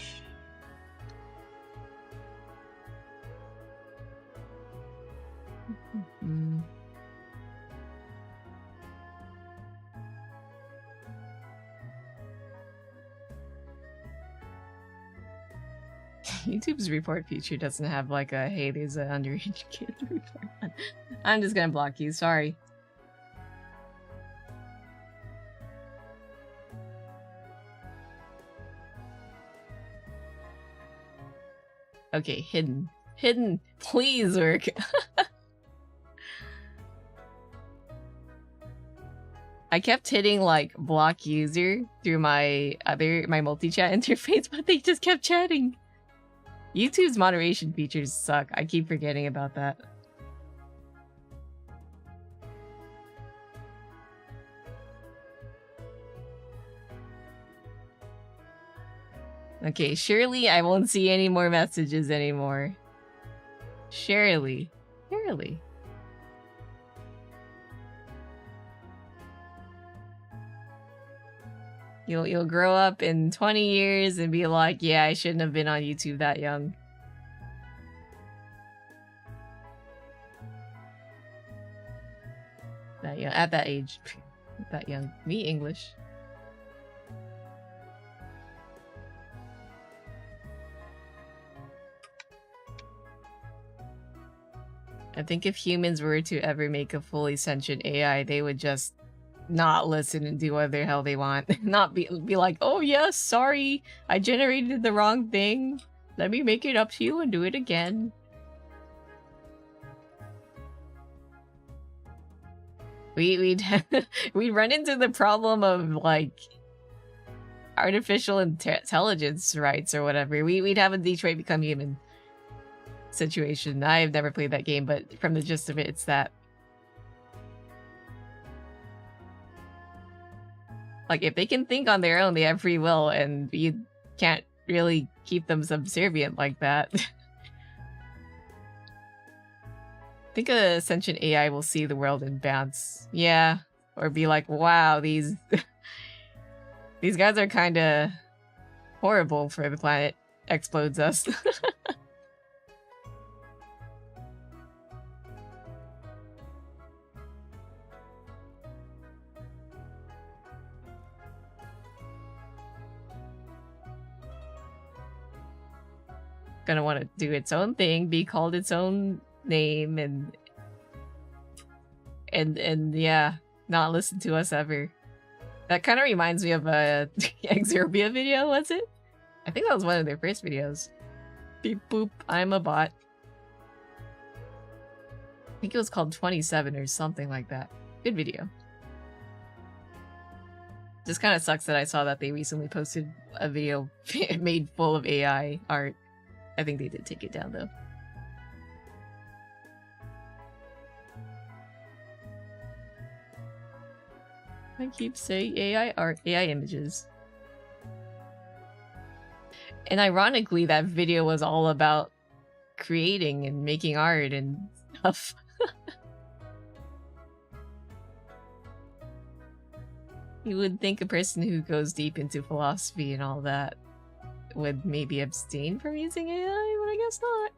YouTube's report feature doesn't have like a, hey, there's an underage kid report. I'm just gonna block you, sorry. Okay, hidden. Hidden, please work. I kept hitting like block user through my multi-chat interface, but they just kept chatting. YouTube's moderation features suck. I keep forgetting about that. Okay, surely I won't see any more messages anymore. Surely. Surely. You'll grow up in 20 years and be like, yeah, I shouldn't have been on YouTube that young. That young, at that age. That young. Me, English. I think if humans were to ever make a fully sentient AI, they would just not listen and do whatever the hell they want. Not be like, oh yes, sorry, I generated the wrong thing. Let me make it up to you and do it again. We'd run into the problem of like artificial intelligence rights or whatever. We'd have a Detroit Become Human situation. I've never played that game, but from the gist of it, it's that. Like, if they can think on their own, they have free will, and you can't really keep them subservient like that. I think a sentient AI will see the world and bounce. Yeah. Or be like, wow, these guys are kinda horrible for the planet. Explodes us. Gonna want to do its own thing, be called its own name, and yeah, not listen to us ever. That kind of reminds me of a Exerbia video, was it? I think that was one of their first videos. Beep boop, I'm a bot. I think it was called 27 or something like that. Good video. Just kind of sucks that I saw that they recently posted a video made full of AI art. I think they did take it down, though. I keep saying AI art, AI images. And ironically, that video was all about creating and making art and stuff. You would think a person who goes deep into philosophy and all that would maybe abstain from using AI, but I guess not.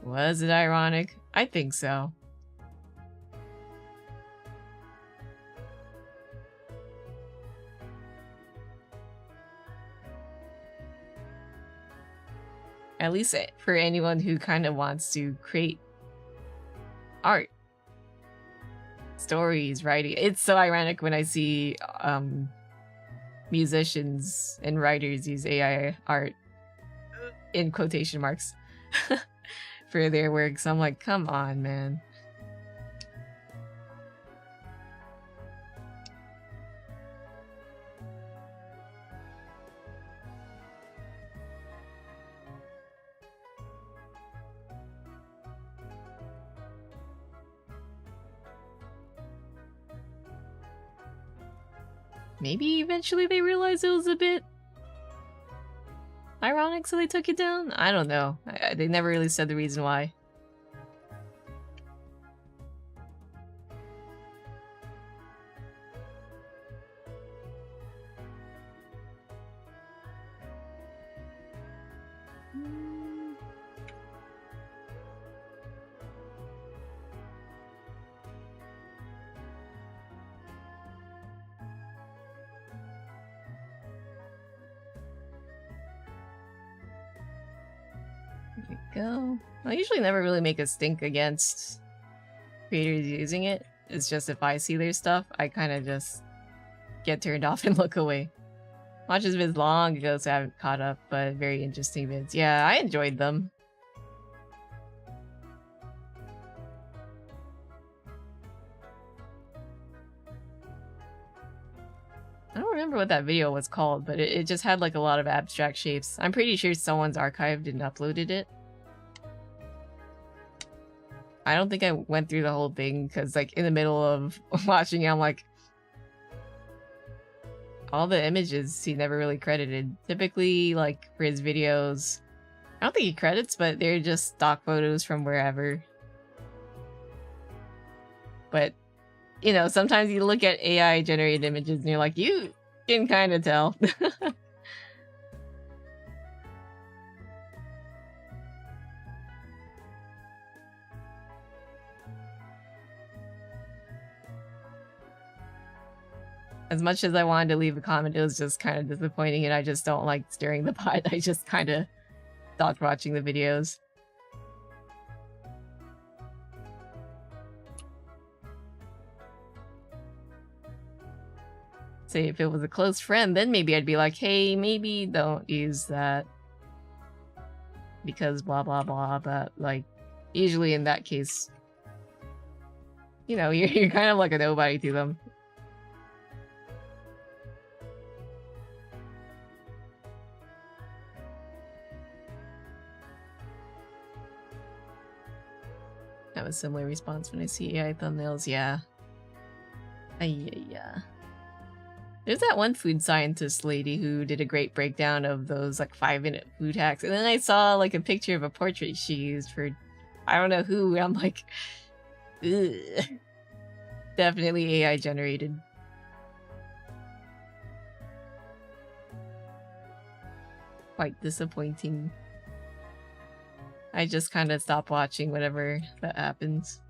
Was it ironic? I think so. At least for anyone who kind of wants to create art. Stories, writing. It's so ironic when I see musicians and writers use AI art in quotation marks for their works. I'm like, come on, man. Maybe eventually they realized it was a bit ironic, so they took it down? I don't know. They never really said the reason why. Go. I usually never really make a stink against creators using it. It's just if I see their stuff, I kind of just get turned off and look away. Watched his vids long ago, so I haven't caught up, but very interesting vids. Yeah, I enjoyed them. remember what that video was called, but it just had like a lot of abstract shapes. I'm pretty sure someone's archived and uploaded it. I don't think I went through the whole thing because like in the middle of watching it, I'm like, all the images he never really credited. Typically, like for his videos, I don't think he credits, but they're just stock photos from wherever. But, you know, sometimes you look at AI generated images and you're like, you can kind of tell. As much as I wanted to leave a comment, it was just kind of disappointing, and I just don't like stirring the pot. I just kind of stopped watching the videos. Say if it was a close friend, then maybe I'd be like, hey, maybe don't use that because blah blah blah, but like usually in that case, you know, you're kind of like a nobody to them. I have a similar response when I see AI thumbnails, yeah. Yeah. There's that one food scientist lady who did a great breakdown of those like 5-minute food hacks, and then I saw like a picture of a portrait she used for I don't know who, and I'm like, ugh. Definitely AI generated. Quite disappointing. I just kind of stop watching whenever that happens.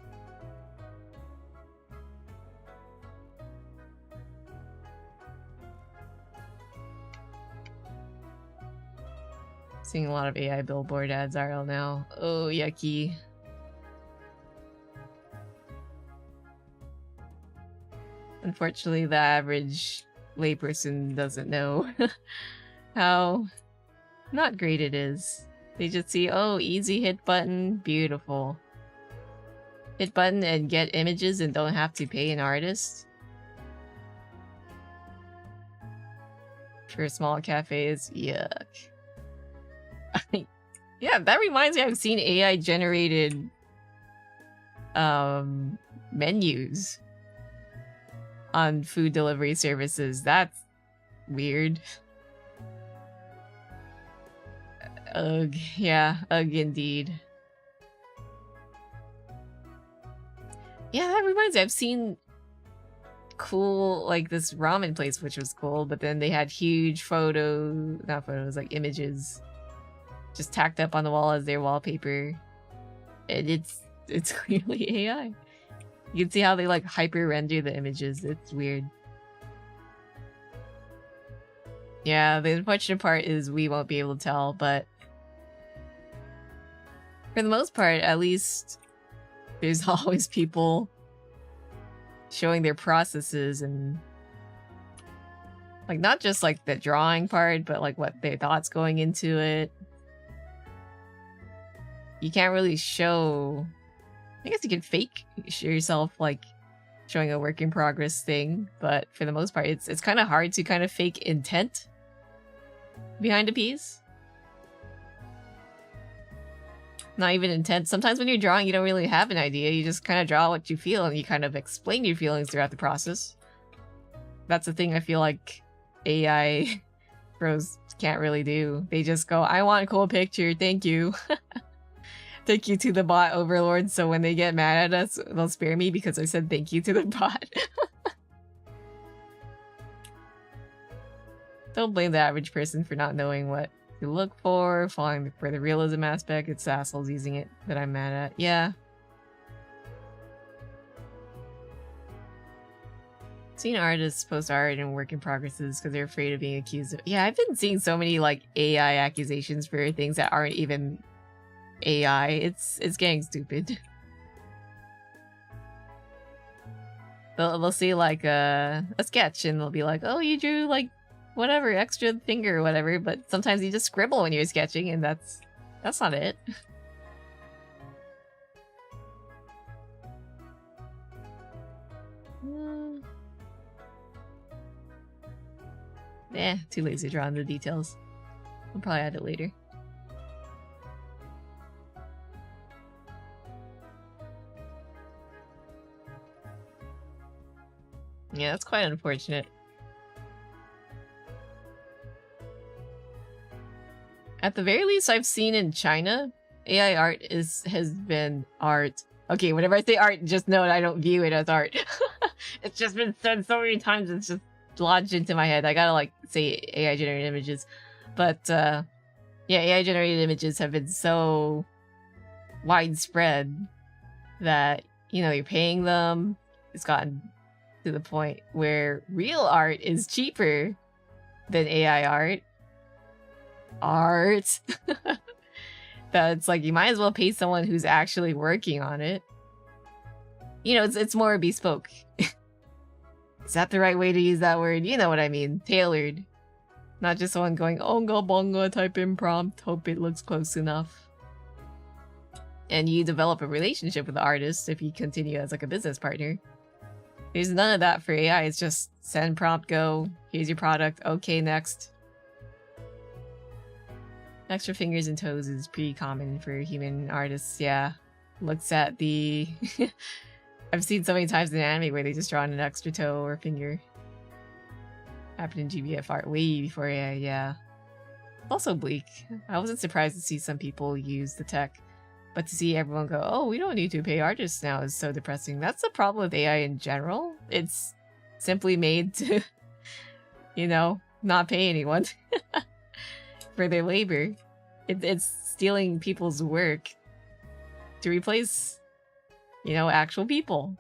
Seeing a lot of AI billboard ads RL now. Oh, yucky. Unfortunately, the average layperson doesn't know how not great it is. They just see, oh, easy hit button, beautiful. Hit button and get images and don't have to pay an artist. For small cafes, yuck. Yeah, that reminds me, I've seen AI generated menus on food delivery services. That's weird. Ugh, yeah, ugh indeed. Yeah, that reminds me, I've seen cool, like this ramen place, which was cool, but then they had huge not photos, like images just tacked up on the wall as their wallpaper. And it's clearly AI. You can see how they like hyper render the images. It's weird. Yeah, the unfortunate part is we won't be able to tell, but for the most part, at least there's always people showing their processes and like not just like the drawing part, but like what their thoughts going into it. You can't really show, I guess you can fake show yourself like showing a work in progress thing, but for the most part it's kind of hard to kind of fake intent behind a piece. Not even intent. Sometimes when you're drawing, you don't really have an idea. You just kind of draw what you feel and you kind of explain your feelings throughout the process. That's the thing I feel like AI pros can't really do. They just go, I want a cool picture, thank you. Thank you to the bot overlord, so when they get mad at us, they'll spare me because I said thank you to the bot. Don't blame the average person for not knowing what to look for, falling for the realism aspect. It's assholes using it that I'm mad at. Yeah. Seen artists post art and work in progresses because they're afraid of being accused of— yeah, I've been seeing so many like AI accusations for things that aren't even AI. It's getting stupid. They'll see like a sketch and they'll be like, oh, you drew like whatever extra finger or whatever, but sometimes you just scribble when you're sketching and that's not it. Too lazy to draw on the details. I'll probably add it later. Yeah, that's quite unfortunate. At the very least, I've seen in China, AI art has been art. Okay, whenever I say art, just know that I don't view it as art. It's just been said so many times, it's just lodged into my head. I gotta like say AI generated images. But yeah, AI generated images have been so widespread that, you know, you're paying them. It's gotten to the point where real art is cheaper than AI art. That's like, you might as well pay someone who's actually working on it. You know, it's more bespoke. Is that the right way to use that word? You know what I mean. Tailored. Not just someone going, onga bonga, type in prompt, hope it looks close enough. And you develop a relationship with the artist if you continue as like a business partner. There's none of that for AI. It's just send prompt, go, here's your product, okay, next. Extra fingers and toes is pretty common for human artists, yeah. Looks at the... I've seen so many times in anime where they just draw on an extra toe or finger. Happened in GBF art way before AI, yeah. It's also bleak. I wasn't surprised to see some people use the tech, but to see everyone go, oh, we don't need to pay artists now is so depressing. That's the problem with AI in general. It's simply made to, you know, not pay anyone for their labor. It's stealing people's work to replace, you know, actual people.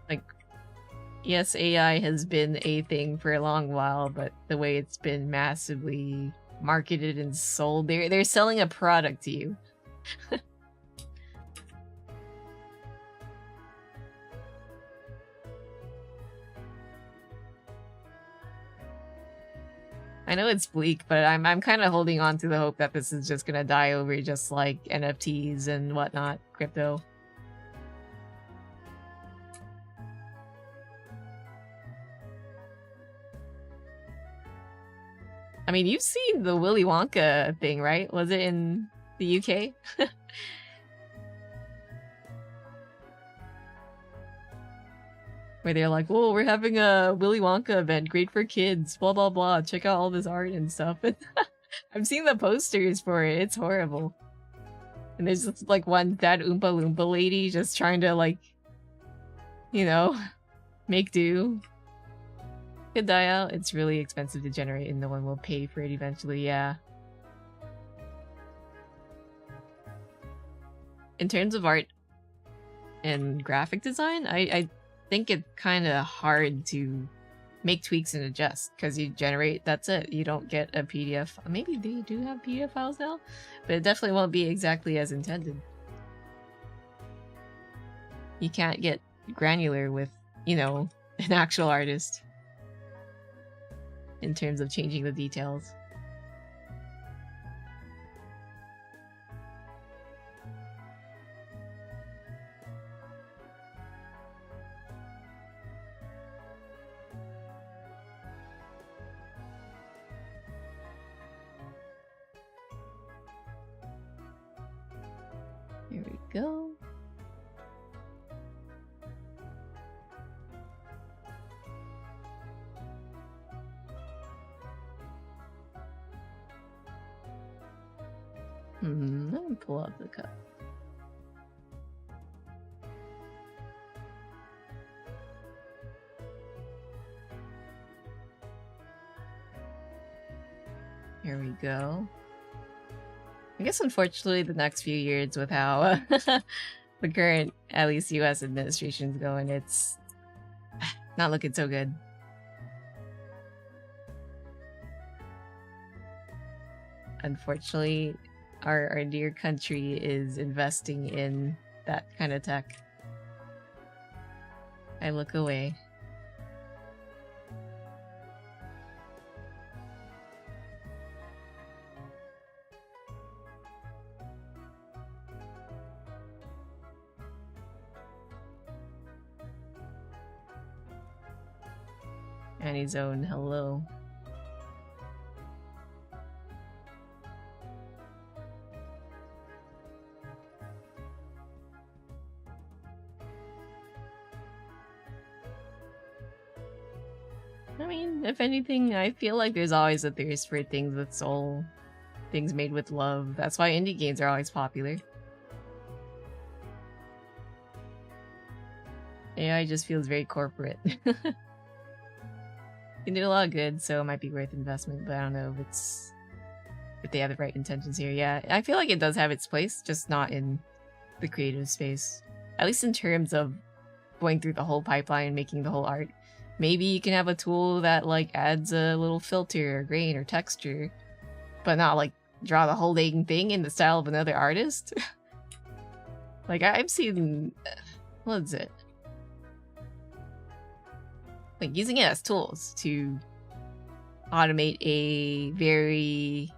Like, yes, AI has been a thing for a long while, but the way it's been massively marketed and sold, they're selling a product to you. I know it's bleak, but I'm kind of holding on to the hope that this is just gonna die over, just like NFTs and whatnot, crypto. I mean, you've seen the Willy Wonka thing, right? Was it in the UK? Where they're like, whoa, we're having a Willy Wonka event, great for kids, blah blah blah, check out all this art and stuff. I've seen the posters for it, it's horrible. And there's just like one that Oompa Loompa lady just trying to like, you know, make do. Could die out. It's really expensive to generate and no one will pay for it eventually, yeah. In terms of art and graphic design, I think it's kind of hard to make tweaks and adjust because you generate, that's it. You don't get a PDF. Maybe they do have PDF files now, but it definitely won't be exactly as intended. You can't get granular with, you know, an actual artist in terms of changing the details. Here we go. Let me pull out the cup. Here we go. I guess unfortunately the next few years with how the current, at least US administration's going, it's not looking so good. Unfortunately, our dear country is investing in that kind of tech. I look away. Annie's own hello. I mean, if anything, I feel like there's always a thirst for things with soul. Things made with love. That's why indie games are always popular. AI just feels very corporate. Can do a lot of good, so it might be worth investment, but I don't know if they have the right intentions here. Yeah, I feel like it does have its place, just not in the creative space. At least in terms of going through the whole pipeline and making the whole art. Maybe you can have a tool that like adds a little filter or grain or texture, but not like draw the whole dang thing in the style of another artist. Like I've seen, what is it? Like using it as tools to automate a very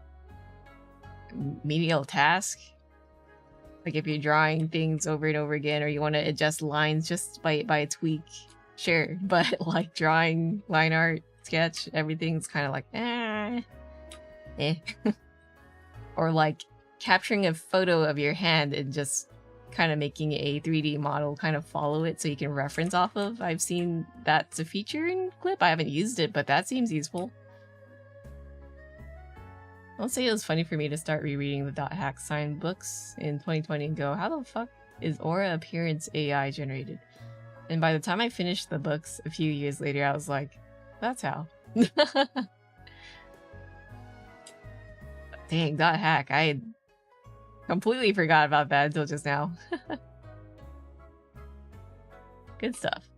menial task. Like if you're drawing things over and over again, or you want to adjust lines just by a tweak, sure. But like drawing, line art, sketch, everything's kind of like or like capturing a photo of your hand and just kind of making a 3D model kind of follow it so you can reference off of. I've seen that's a feature in Clip. I haven't used it, but that seems useful. I'll say it was funny for me to start rereading the .hack sign books in 2020 and go, how the fuck is aura appearance AI generated? And by the time I finished the books a few years later, I was like, that's how. Dang, .hack. I had completely forgot about that until just now. Good stuff.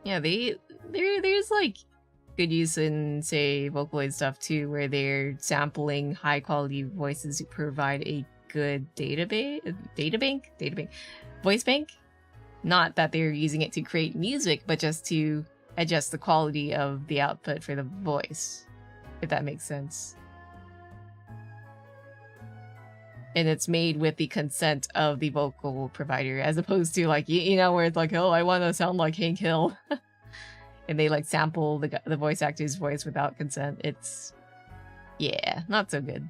Yeah, there's like good use in, say, Vocaloid stuff too, where they're sampling high quality voices to provide a good voice bank. Not that they're using it to create music, but just to adjust the quality of the output for the voice, if that makes sense. And it's made with the consent of the vocal provider, as opposed to like, you know, where it's like, oh, I want to sound like Hank Hill. And they like sample the voice actor's voice without consent. It's, yeah, not so good.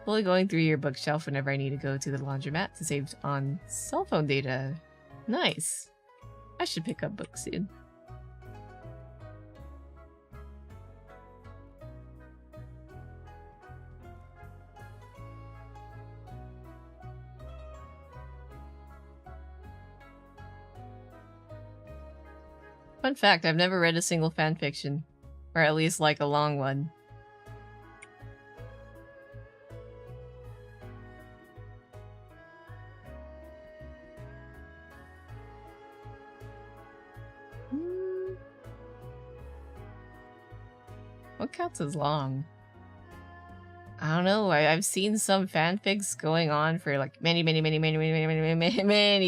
Fully going through your bookshelf whenever I need to go to the laundromat to save on cell phone data. Nice. I should pick up books soon. Fun fact, I've never read a single fanfiction. Or at least like a long one. What counts as long? I don't know. I've seen some fanfics going on for like many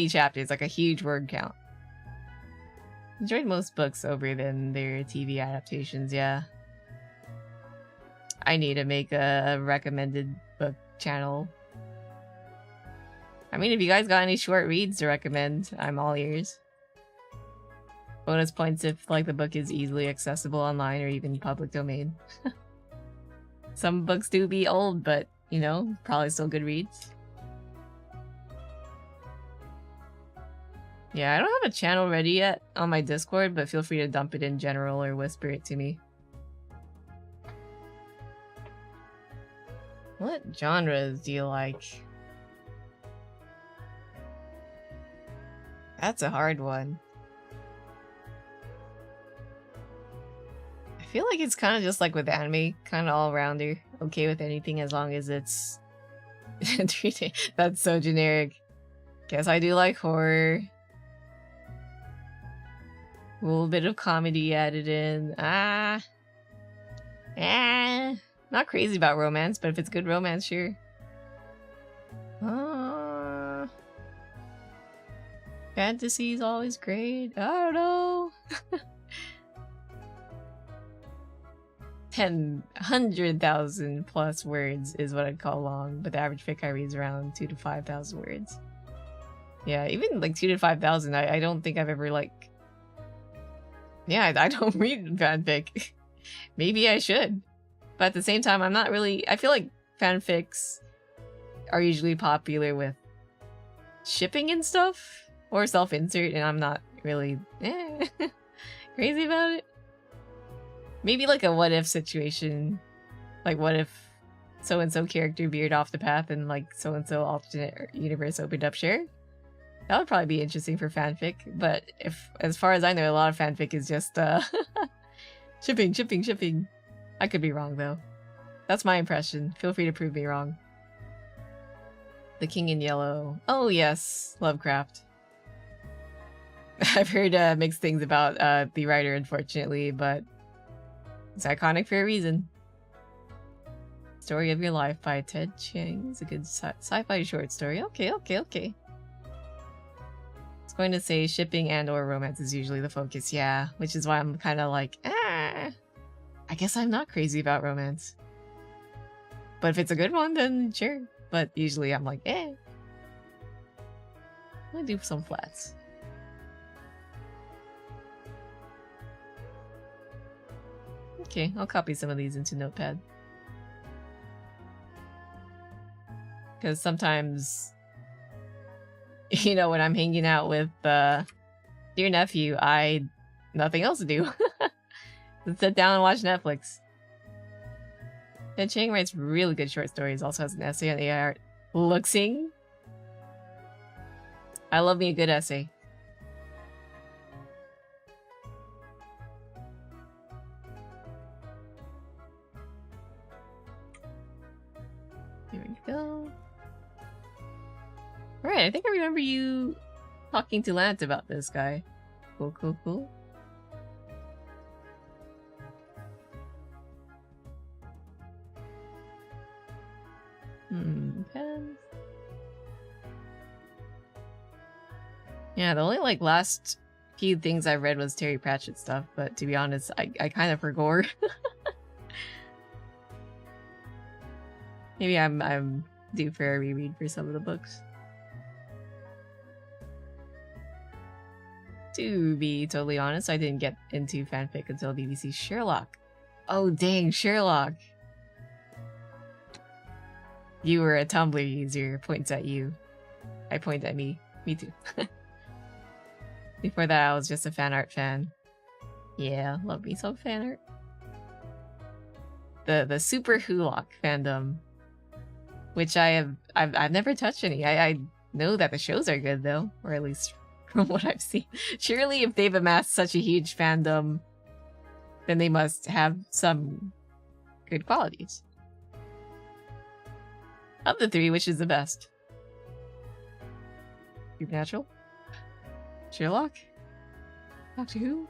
chapters, like a huge word count. Enjoyed most books over than their TV adaptations, yeah. I need to make a recommended book channel. I mean, if you guys got any short reads to recommend, I'm all ears. Bonus points if like the book is easily accessible online or even public domain. Some books do be old, but you know, probably still good reads. Yeah, I don't have a channel ready yet on my Discord, but feel free to dump it in general or whisper it to me. What genres do you like? That's a hard one. I feel like it's kind of just like with anime, kind of all-rounder. Okay with anything as long as it's... That's so generic. Guess I do like horror. A little bit of comedy added in. Not crazy about romance, but if it's good romance, sure. Fantasy's always great. I don't know. 100,000 plus words is what I'd call long, but the average fic I read is around 2 to 5,000 words. Yeah, even like 2 to 5,000, I don't think I've ever like... Yeah, I don't read fanfic. Maybe I should. But at the same time, I'm not really... I feel like fanfics are usually popular with shipping and stuff, or self-insert, and I'm not really crazy about it. Maybe like a what if situation. Like what if so-and-so character veered off the path and like so-and-so alternate universe opened up share? That would probably be interesting for fanfic, but if, as far as I know, a lot of fanfic is just shipping. I could be wrong though. That's my impression. Feel free to prove me wrong. The King in Yellow. Oh yes, Lovecraft. I've heard mixed things about the writer, unfortunately, but it's iconic for a reason. Story of Your Life by Ted Chiang. It's a good sci-fi short story. Okay. I was going to say shipping and or romance is usually the focus, yeah, which is why I'm kind of like, I guess I'm not crazy about romance. But if it's a good one, then sure. But usually I'm like, I'm gonna do some flats. Okay, I'll copy some of these into Notepad. Because sometimes, you know, when I'm hanging out with dear nephew, nothing else to do. Just sit down and watch Netflix. Ted Chiang writes really good short stories, also has an essay on AI art. Looksing. I love me a good essay. Here we go. Alright, I think I remember you talking to Lance about this guy. Cool. Pens. Yeah, the only like last few things I read was Terry Pratchett stuff, but to be honest, I kind of forgot. Maybe I'm due for a reread for some of the books. To be totally honest, I didn't get into fanfic until BBC Sherlock. Oh dang, Sherlock! You were a Tumblr user, points at you. I point at me. Me too. Before that, I was just a fan art fan. Yeah, love me some fan art. The Super Hulock fandom, which I've never touched any. I know that the shows are good though, or at least from what I've seen. Surely, if they've amassed such a huge fandom, then they must have some good qualities. Of the three, which is the best? Supernatural? Sherlock? Doctor Who?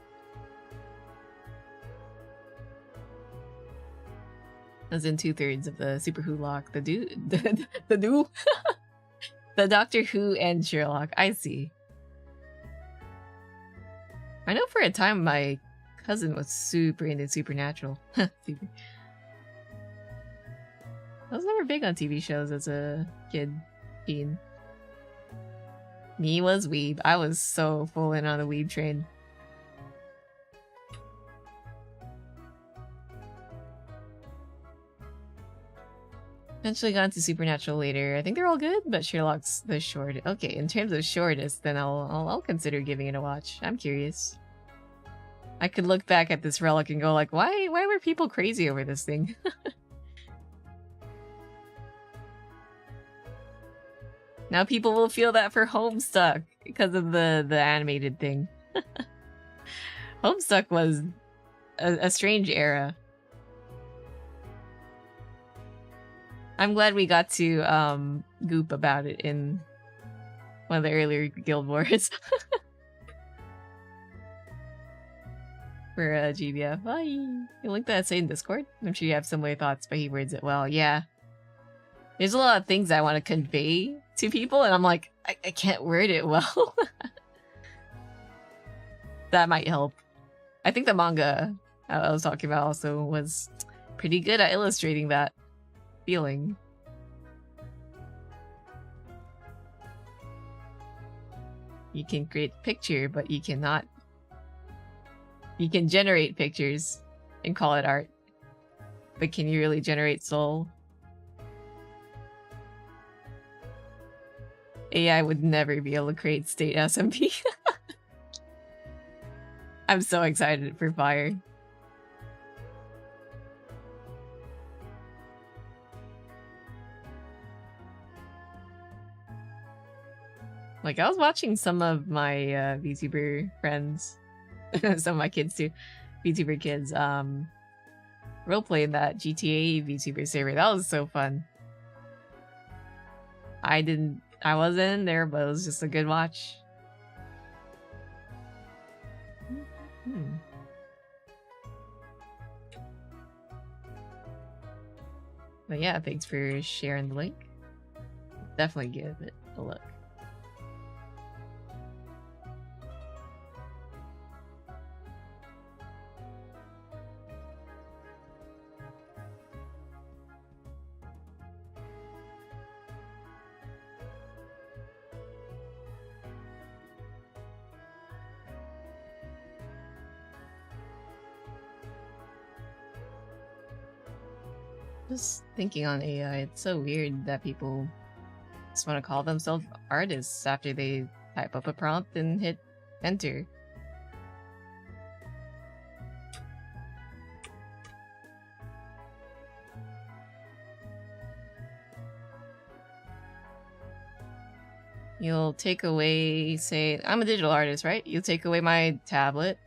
As in 2/3 of the Super Hulock, the Doctor Who and Sherlock. I see. I know for a time my cousin was super into Supernatural. Super. I was never big on TV shows as a kid. Teen. Me was weeb. I was so full in on the weeb train. Eventually got into Supernatural later. I think they're all good, but Sherlock's the short. Okay, in terms of shortest, then I'll consider giving it a watch. I'm curious. I could look back at this relic and go like, why were people crazy over this thing? Now people will feel that for Homestuck because of the animated thing. Homestuck was a strange era. I'm glad we got to goop about it in one of the earlier Guild Wars. For GBF. Bye! You link that essay in Discord? I'm sure you have similar thoughts, but he words it well. Yeah. There's a lot of things I want to convey to people, and I'm like, I can't word it well. That might help. I think the manga I was talking about also was pretty good at illustrating that feeling. You can create a picture, but you cannot. You can generate pictures and call it art. But can you really generate soul? AI would never be able to create state SMP. I'm so excited for Fire. Like, I was watching some of my VTuber friends, some of my kids too, VTuber kids, roleplay that GTA VTuber server. That was so fun. I wasn't in there, but it was just a good watch. But yeah, thanks for sharing the link. Definitely give it a look. Just thinking on AI, it's so weird that people just want to call themselves artists after they type up a prompt and hit enter. You'll take away, say, I'm a digital artist, right? You'll take away my tablet,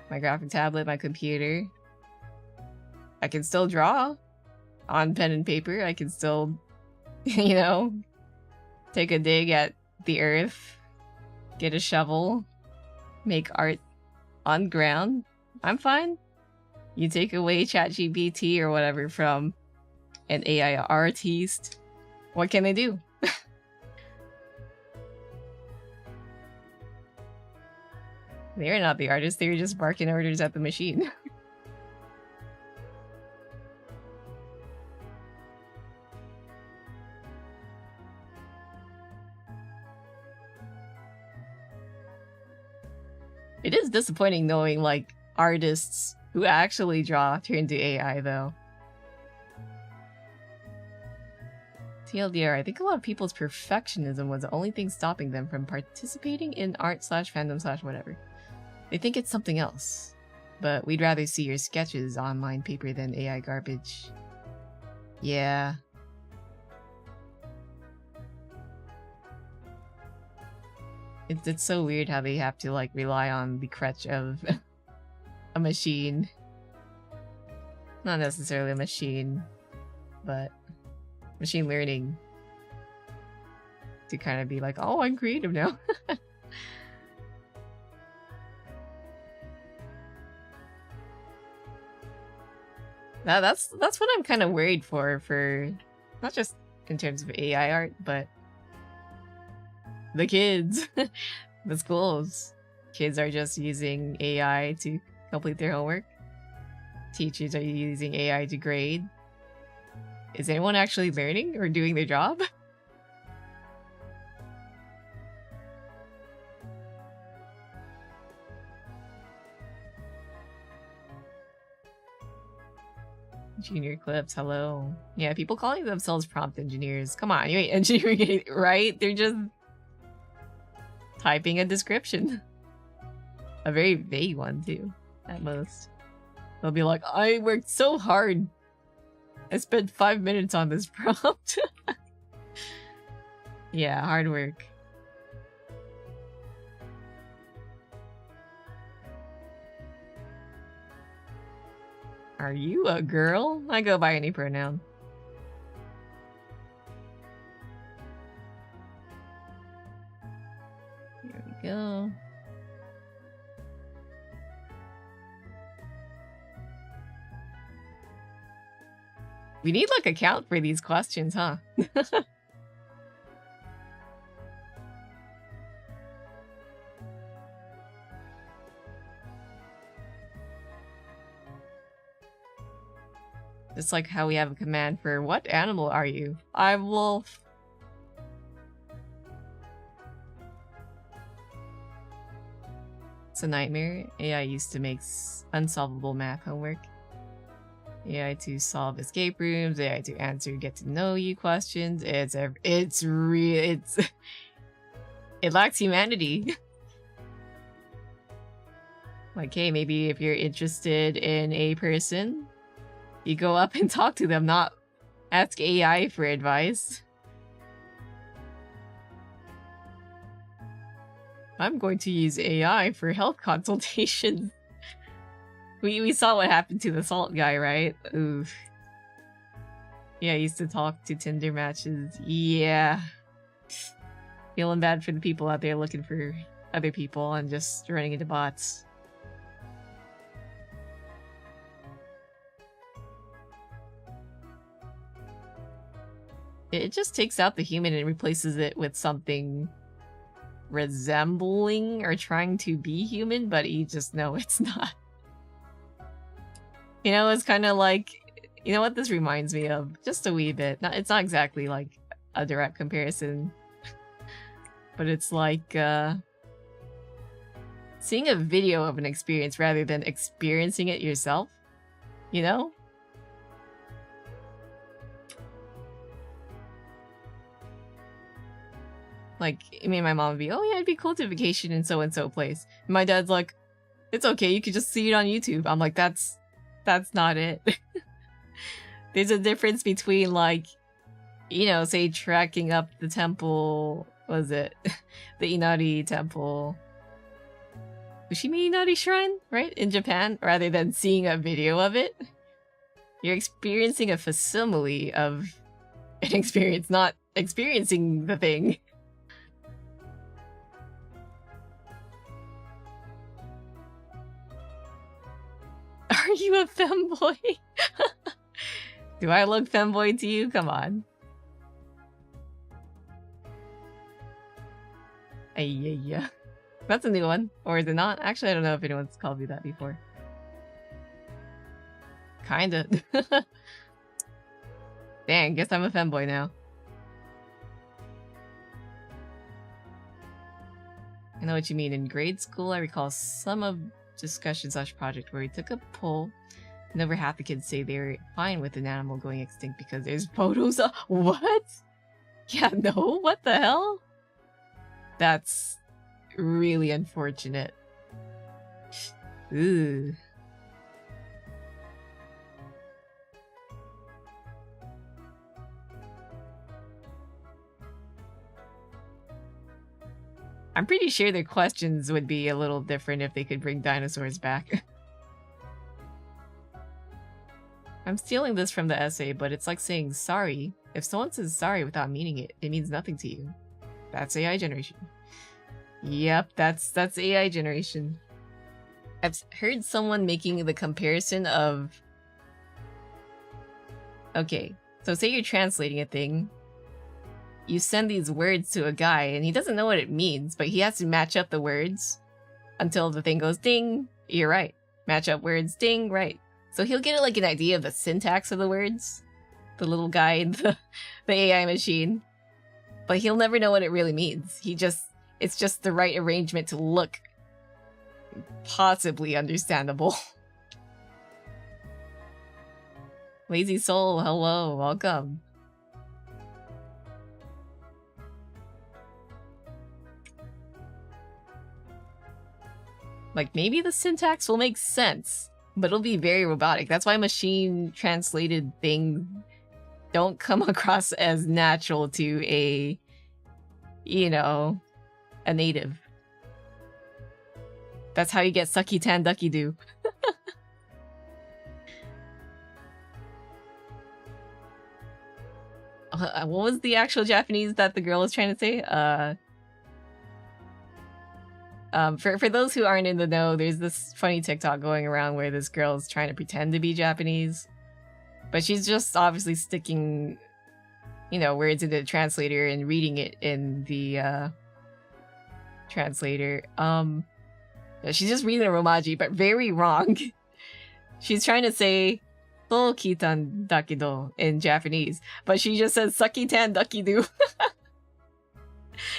my graphic tablet, my computer. I can still draw on pen and paper. I can still, you know, take a dig at the earth, get a shovel, make art on ground. I'm fine. You take away ChatGPT or whatever from an AI artist, what can they do? They're not the artist, they're just barking orders at the machine. It is disappointing knowing, like, artists who actually draw turn to AI, though. TLDR, I think a lot of people's perfectionism was the only thing stopping them from participating in art/fandom/whatever. They think it's something else. But we'd rather see your sketches online paper than AI garbage. Yeah. It's so weird how they have to, like, rely on the crutch of a machine. Not necessarily a machine, but machine learning. To kind of be like, oh, I'm creative now. That's what I'm kind of worried for not just in terms of AI art, but the kids, the schools. Kids are just using AI to complete their homework. Teachers are using AI to grade. Is anyone actually learning or doing their job? Junior Clips, hello. Yeah, people calling themselves prompt engineers. Come on, you ain't engineering it, right? They're just typing a description. A very vague one, too, at most. They'll be like, I worked so hard. I spent 5 minutes on this prompt. Yeah, hard work. Are you a girl? I go by any pronoun. Here we go. We need, like, a count for these questions, huh? It's like how we have a command for what animal are you? I'm wolf. It's a nightmare. AI used to make unsolvable math homework. AI to solve escape rooms. AI to answer get to know you questions. It's real. It lacks humanity. Like, hey, maybe if you're interested in a person, you go up and talk to them, not ask AI for advice. I'm going to use AI for health consultations. We saw what happened to the salt guy, right? Oof. Yeah, I used to talk to Tinder matches. Yeah. Feeling bad for the people out there looking for other people and just running into bots. It just takes out the human and replaces it with something resembling or trying to be human, but you just know it's not. You know, it's kind of like, you know what this reminds me of? Just a wee bit. It's not exactly like a direct comparison, but it's like seeing a video of an experience rather than experiencing it yourself, you know? Like, me and my mom would be, oh yeah, it'd be cool to vacation in so-and-so place. And my dad's like, it's okay, you could just see it on YouTube. I'm like, that's not it. There's a difference between, like, you know, say tracking up the temple, what was it? The Inari temple. Fushimi Inari Shrine, right? In Japan, rather than seeing a video of it. You're experiencing a facsimile of an experience, not experiencing the thing. Are you a femboy? Do I look femboy to you? Come on. Yeah. That's a new one. Or is it not? Actually, I don't know if anyone's called me that before. Kinda. Dang, guess I'm a femboy now. I know what you mean. In grade school, I recall some of discussion/project where we took a poll and over half the kids say they're fine with an animal going extinct because there's photos of— What? Yeah, no? What the hell? That's really unfortunate. Ooh. I'm pretty sure their questions would be a little different if they could bring dinosaurs back. I'm stealing this from the essay, but it's like saying sorry. If someone says sorry without meaning it, it means nothing to you. That's AI generation. Yep, that's AI generation. I've heard someone making the comparison of... Okay, so say you're translating a thing. You send these words to a guy, and he doesn't know what it means, but he has to match up the words until the thing goes ding, you're right. Match up words, ding, right. So he'll get like an idea of the syntax of the words, the little guy in the AI machine, but he'll never know what it really means. It's just the right arrangement to look possibly understandable. Lazy Soul, hello, welcome. Like, maybe the syntax will make sense, but it'll be very robotic. That's why machine translated things don't come across as natural to a, you know, a native. That's how you get sucky tan ducky do. What was the actual Japanese that the girl was trying to say? For those who aren't in the know, there's this funny TikTok going around where this girl's trying to pretend to be Japanese, but she's just obviously sticking, you know, words into the translator and reading it in the translator. She's just reading a Romaji, but very wrong. She's trying to say, to kitan dakido in Japanese, but she just says sakitan dakido.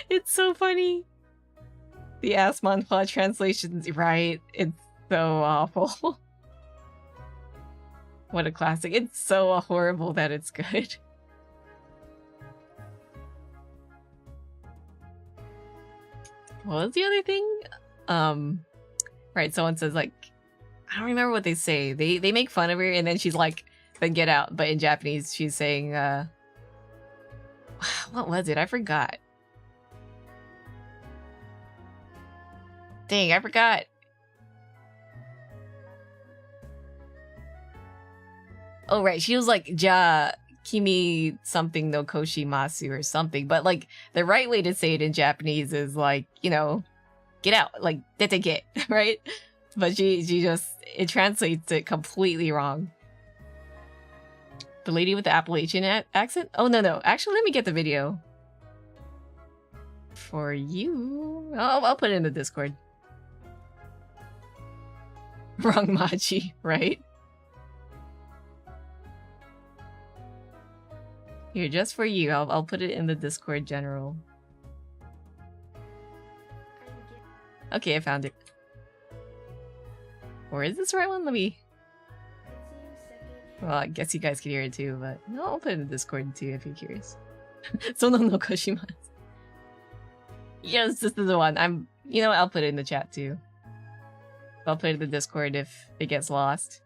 It's so funny. The Asmonpa translation's right. It's so awful. What a classic. It's so horrible that it's good. What was the other thing? Right, someone says like, I don't remember what they say. They make fun of her and then she's like, then get out. But in Japanese, she's saying, what was it? I forgot. Dang, I forgot. Oh, right. She was like, ja, kimi something no koshimasu or something. But like, the right way to say it in Japanese is like, you know, get out. Like, dete get, right? But she just, it translates it completely wrong. The lady with the Appalachian accent? Oh, no. Actually, let me get the video. For you. I'll put it in the Discord. Wrong machi, right? Here, just for you. I'll put it in the Discord general. Okay, I found it. Or is this the right one? Let me... Well, I guess you guys can hear it too, but... No, I'll put it in the Discord too if you're curious. Sono no koshimasu. Yes, this is the one. You know what? I'll put it in the chat too. I'll put it in the Discord if it gets lost.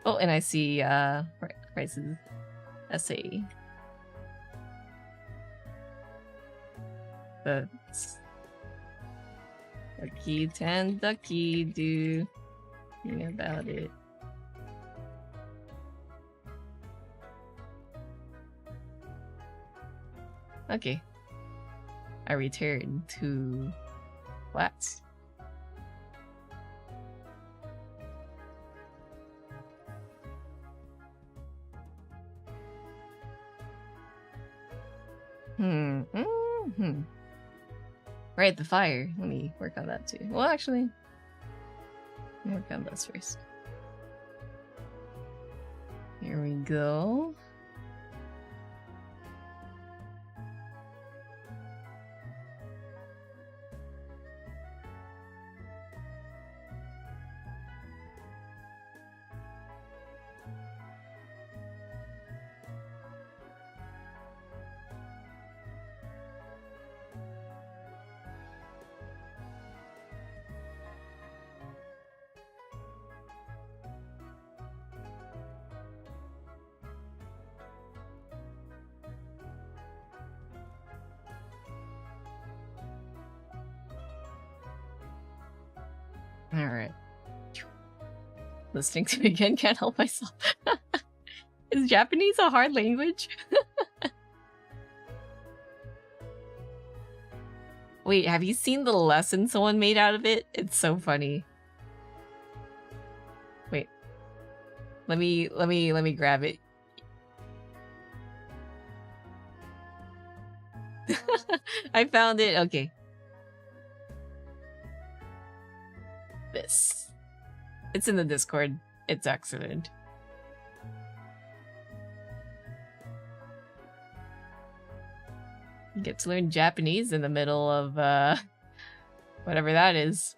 Oh, and I see Price's essay. The Ducky Tan Ducky do about it. Okay. I return to what? Right, the fire. Let me work on that too. Well, actually, let me work on this first. Here we go. Alright. Listening to it again, can't help myself. Is Japanese a hard language? Wait, have you seen the lesson someone made out of it? It's so funny. Wait. Let me grab it. I found it. Okay. This. It's in the Discord. It's excellent. You get to learn Japanese in the middle of whatever that is.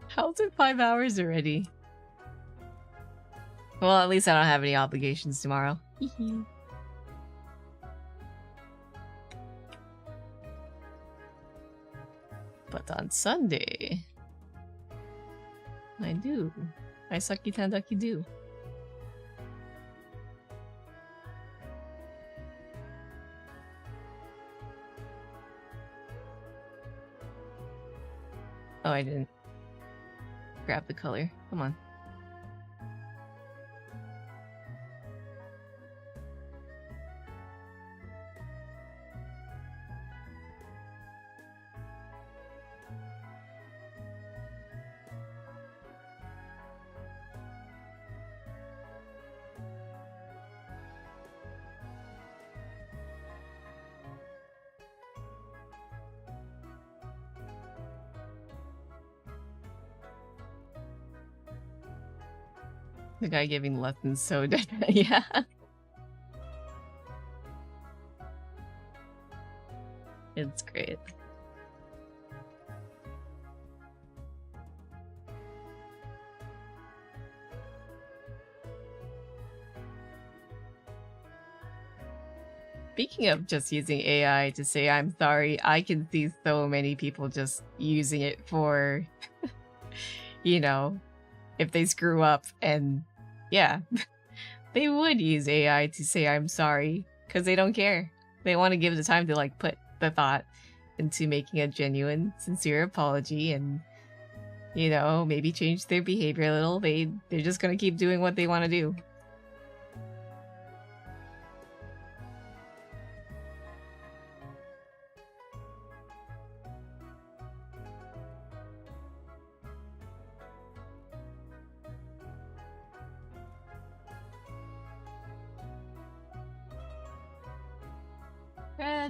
How's it 5 hours already? Well, at least I don't have any obligations tomorrow. But on Sunday, I do. I saki tandaki do. Oh, I didn't grab the color. Come on. The guy giving lessons so dead. Yeah. It's great. Speaking of just using AI to say I'm sorry, I can see so many people just using it for, you know, if they screw up, and yeah, they would use AI to say I'm sorry because they don't care. They want to give the time to like put the thought into making a genuine, sincere apology and, you know, maybe change their behavior a little. They're just gonna keep doing what they want to do.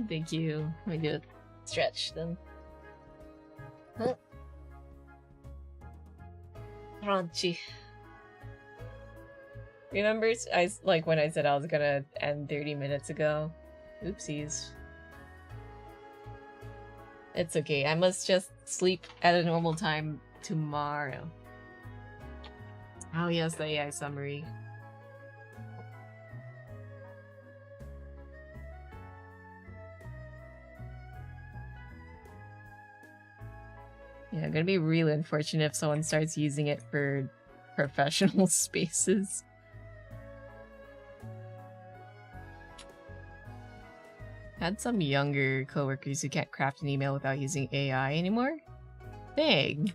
Thank you. Let me do a stretch then. Huh. Crunchy. Remember, like when I said I was gonna end 30 minutes ago? Oopsies. It's okay. I must just sleep at a normal time tomorrow. Oh yes, the AI summary. Yeah, gonna be really unfortunate if someone starts using it for professional spaces. Had some younger coworkers who can't craft an email without using AI anymore. Dang.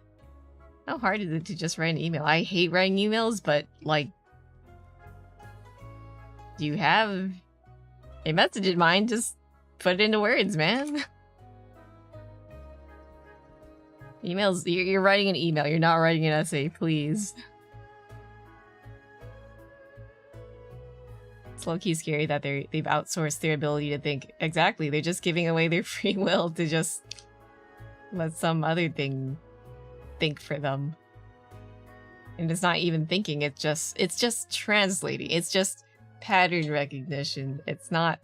How hard is it to just write an email? I hate writing emails, but like, do you have a message in mind? Just put it into words, man. Emails, you're writing an email, you're not writing an essay, please. It's low-key scary that they've outsourced their ability to think. Exactly, they're just giving away their free will to just let some other thing think for them. And it's not even thinking, it's just translating. It's just pattern recognition. It's not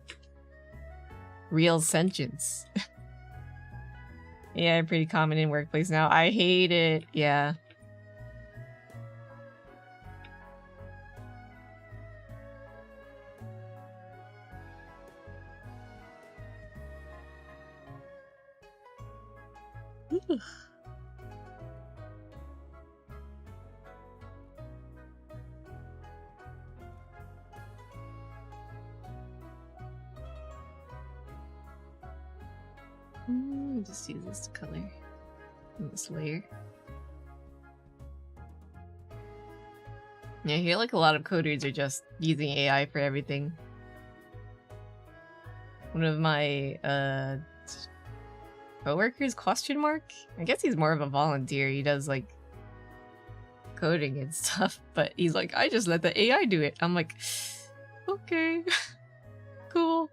real sentience. Yeah, pretty common in workplace now. I hate it. Yeah. Just use this to color this layer. Yeah, I hear like a lot of coders are just using AI for everything. One of my coworkers, question mark? I guess he's more of a volunteer. He does like coding and stuff, but he's like, I just let the AI do it. I'm like, okay, cool.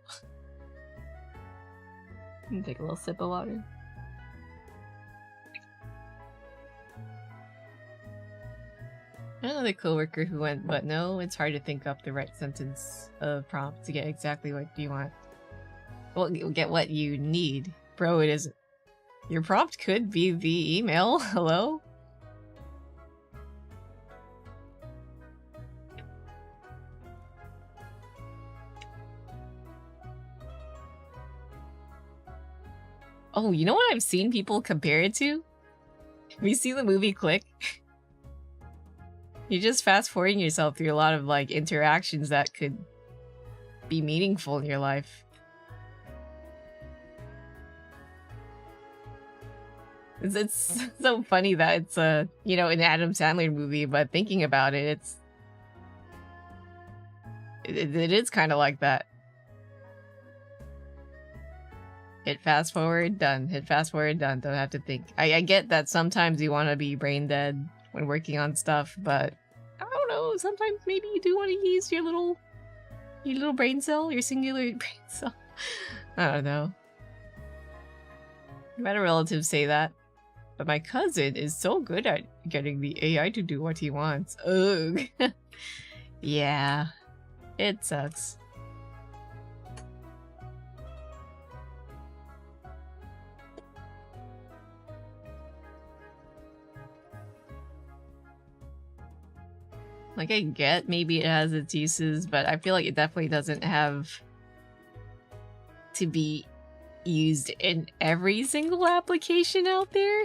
Take a little sip of water. Another coworker who went, but no, it's hard to think up the right sentence of prompt to get exactly what you want. Well, get what you need. Bro, it isn't. Your prompt could be the email. Hello? Oh, you know what I've seen people compare it to? Have you seen the movie Click? You're just fast-forwarding yourself through a lot of, like, interactions that could be meaningful in your life. It's so funny that it's a, you know, an Adam Sandler movie, but thinking about it, it is kind of like that. Hit fast forward, done. Hit fast forward, done. Don't have to think. I get that sometimes you want to be brain dead when working on stuff, but I don't know. Sometimes maybe you do want to use your little brain cell, your singular brain cell. I don't know. I've had a relative say that. But my cousin is so good at getting the AI to do what he wants. Ugh. Yeah. It sucks. Like, I get maybe it has its uses, but I feel like it definitely doesn't have to be used in every single application out there.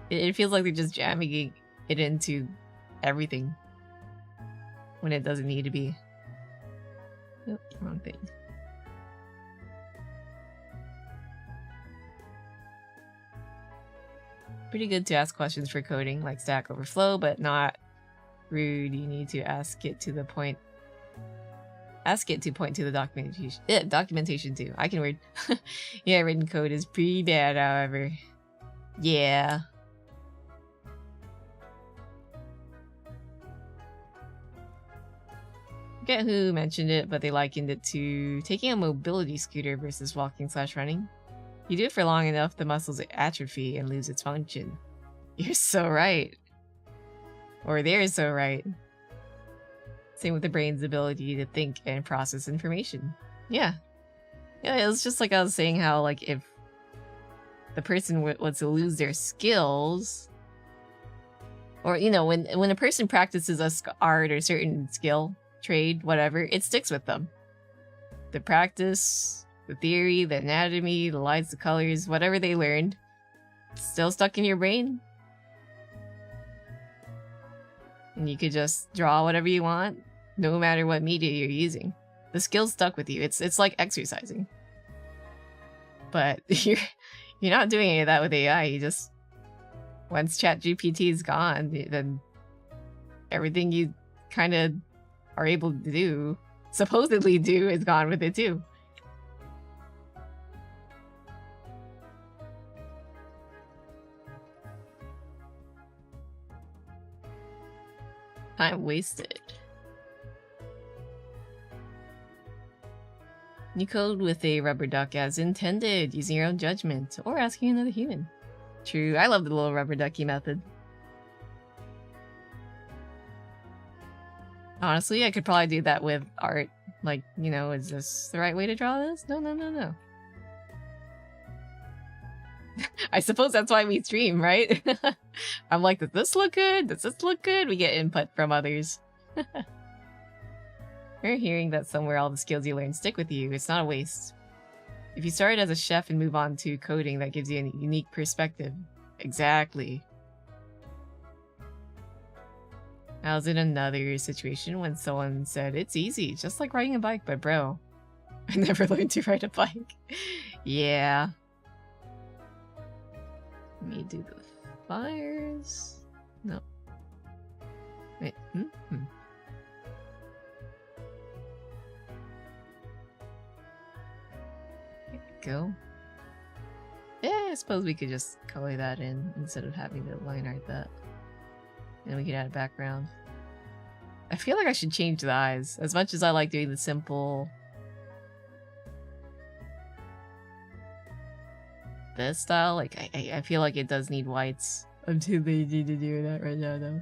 It feels like they're just jamming it into everything when it doesn't need to be. Nope, wrong thing. Pretty good to ask questions for coding, like Stack Overflow, but not rude. You need to ask it to point to the documentation. Documentation too. I can read. Yeah, written code is pretty bad, however. Yeah. Forget who mentioned it, but they likened it to taking a mobility scooter versus walking/running. You do it for long enough, the muscles atrophy and lose its function. You're so right. Or they're so right. Same with the brain's ability to think and process information. Yeah. Yeah, it was just like I was saying how, like, if the person was to lose their skills, or, you know, when a person practices a art or certain skill, trade, whatever, it sticks with them. The practice, the theory, the anatomy, the lights, the colors, whatever they learned, still stuck in your brain. And you could just draw whatever you want, no matter what media you're using. The skill's stuck with you. It's like exercising. But you're not doing any of that with AI. You just, once ChatGPT is gone, then everything you kind of are able to do, supposedly do, is gone with it too. Time wasted. You code with a rubber duck as intended, using your own judgment, or asking another human. True, I love the little rubber ducky method. Honestly, I could probably do that with art. Like, you know, is this the right way to draw this? No, no, no, no. I suppose that's why we stream, right? I'm like, does this look good? Does this look good? We get input from others. You're hearing that somewhere all the skills you learn stick with you. It's not a waste. If you start as a chef and move on to coding, that gives you a unique perspective. Exactly. I was in another situation when someone said, it's easy, just like riding a bike, but bro, I never learned to ride a bike. Yeah. Let me do the fires. No. Wait. There we go. Yeah, I suppose we could just color that in instead of having to line art that. And we could add a background. I feel like I should change the eyes. As much as I like doing the simple this style, like I feel like it does need whites. I'm too lazy to do that right now though.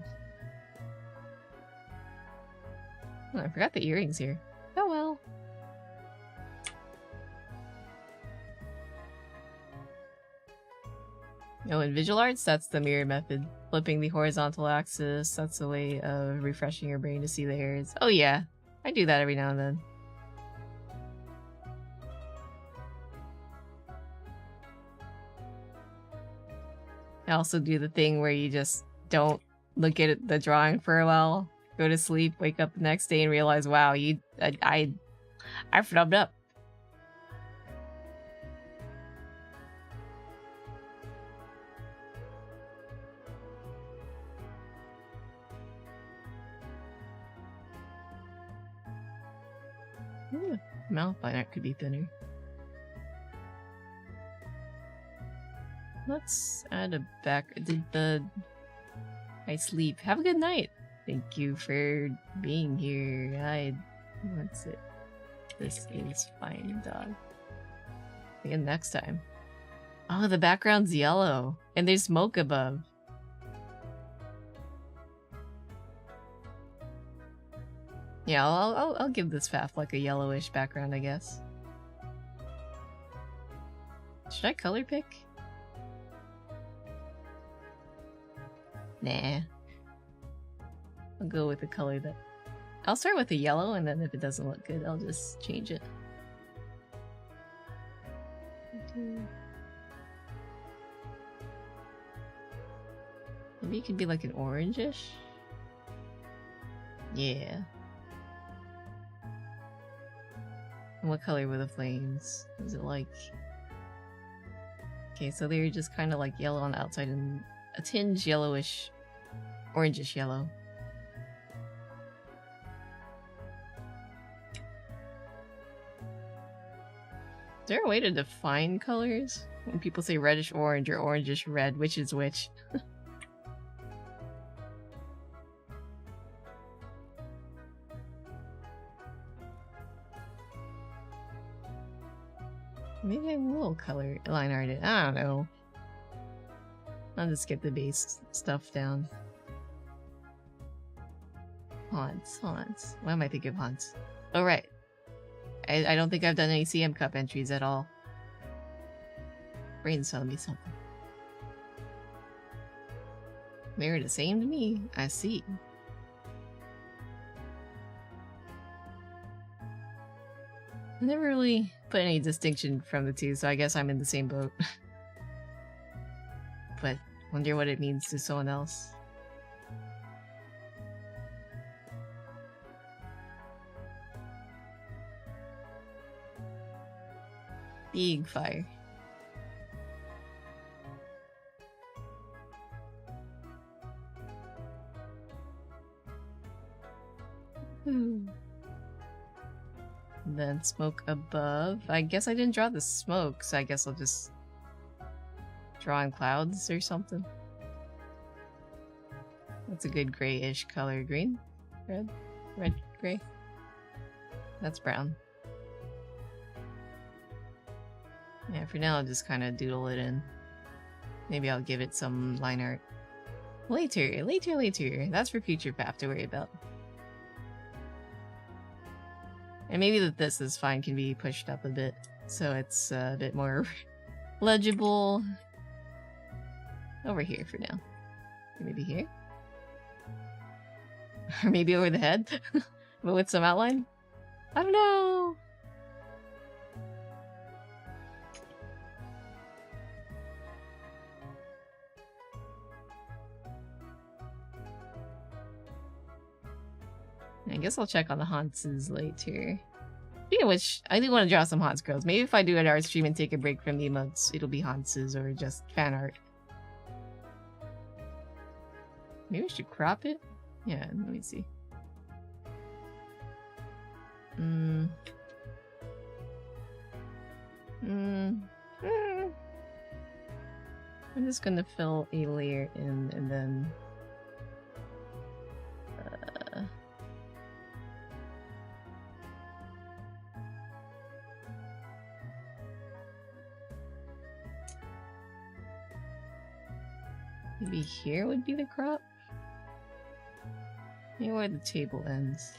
Oh, I forgot the earrings here. Oh well. Oh, in visual arts, that's the mirror method. Flipping the horizontal axis, that's a way of refreshing your brain to see the hairs. Oh yeah, I do that every now and then. I also do the thing where you just don't look at the drawing for a while, go to sleep, wake up the next day and realize, wow, I flubbed up. Mouth line art could be thinner. Let's add a back. I sleep. Have a good night. Thank you for being here. What's it? This is fine, dog. See you next time. Oh, the background's yellow. And there's smoke above. Yeah, I'll give this Faf like a yellowish background, I guess. Should I color pick? Nah. I'll go with the color that... I'll start with the yellow, and then if it doesn't look good, I'll just change it. Maybe it could be like an orangish? Yeah. And what color were the flames? Is it like... Okay, so they're just kind of like yellow on the outside and a tinge yellowish, orangish yellow. Is there a way to define colors? When people say reddish orange or orangish red, which is which? Maybe I will color line art it. I don't know. I'll just get the base stuff down. Haunts. Why am I thinking of haunts? Oh, right. I don't think I've done any CM Cup entries at all. Brain's telling me something. They're the same to me. I see. I never really put any distinction from the two, so I guess I'm in the same boat. But wonder what it means to someone else. Big fire. Then smoke above. I guess I didn't draw the smoke, so I guess I'll just draw in clouds or something. That's a good grayish color. Green? Red? Red, gray? That's brown. Yeah, for now I'll just kind of doodle it in. Maybe I'll give it some line art. Later. That's for future Faf to worry about. And maybe that this is fine can be pushed up a bit, so it's a bit more legible. Over here for now. Maybe here? Or maybe over the head? But with some outline? I don't know! I guess I'll check on the haunts later. Speaking of which, I do want to draw some haunts girls. Maybe if I do an art stream and take a break from the emotes, it'll be haunts or just fan art. Maybe we should crop it? Yeah, let me see. I'm just gonna fill a layer in and then... Maybe here would be the crop? Maybe where the table ends.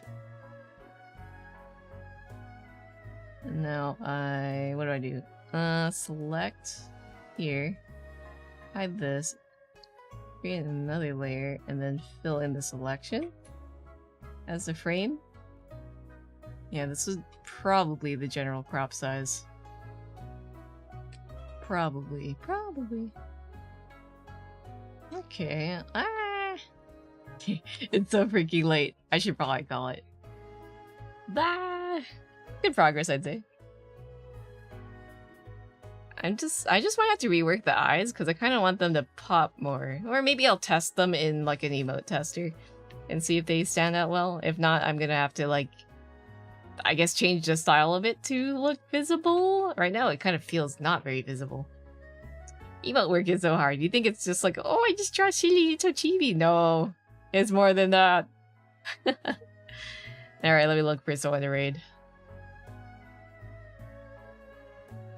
And now what do? Select here, hide this, create another layer, and then fill in the selection as the frame. Yeah, this is probably the general crop size. Probably. Okay, it's so freaking late. I should probably call it. Bye! Good progress, I'd say. I just might have to rework the eyes, because I kind of want them to pop more. Or maybe I'll test them in, like, an emote tester, and see if they stand out well. If not, I'm gonna have to, like, I guess change the style of it to look visible. Right now, it kind of feels not very visible. Emote work is so hard. You think it's just like, oh, I just draw chili, it's so chibi. No, it's more than that. Alright, let me look for someone to raid.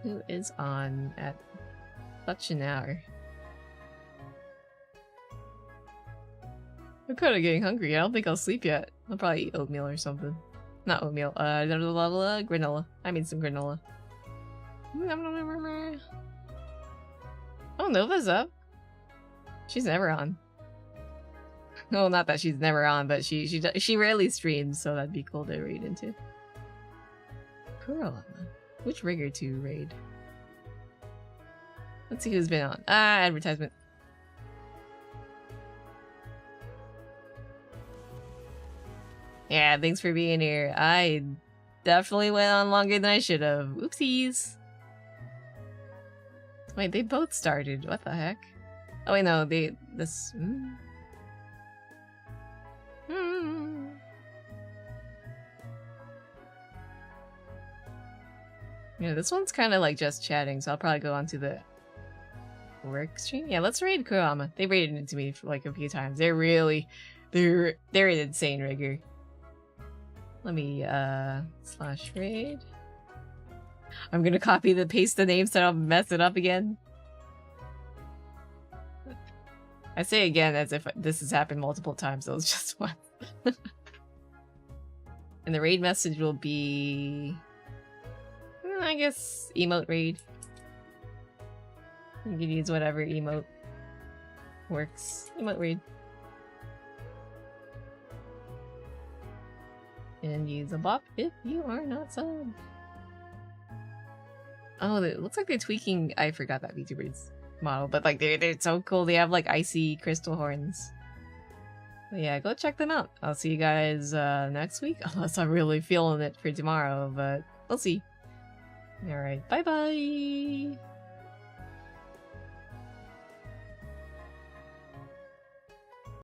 Who is on at Such an hour. I'm kind of getting hungry. I don't think I'll sleep yet. I'll probably eat oatmeal or something. Not oatmeal. Granola. I made some granola. Oh, Nova's up. She's never on. Well, not that she's never on, but she rarely streams, so that'd be cool to raid into. Kurama. Which rigger to raid? Let's see who's been on. Ah, advertisement. Yeah, thanks for being here. I definitely went on longer than I should have. Oopsies. Wait, they both started. What the heck? Oh wait, no, this. Yeah, this one's kind of like just chatting, so I'll probably go on to the work stream. Yeah, let's raid Kurama. They raided into me for like a few times. They're an insane rigger. Let me /raid. I'm gonna copy the paste the name so I don't mess it up again. I say again as if this has happened multiple times, so it's just one. And the raid message will be, I guess, emote raid. You can use whatever emote works. Emote raid. And use a bop if you are not subbed. Oh, it looks like they're tweaking. I forgot that VTuber's model, but like they're so cool. They have like icy crystal horns. But yeah, go check them out. I'll see you guys next week, unless I'm really feeling it for tomorrow, but we'll see. Alright, bye bye!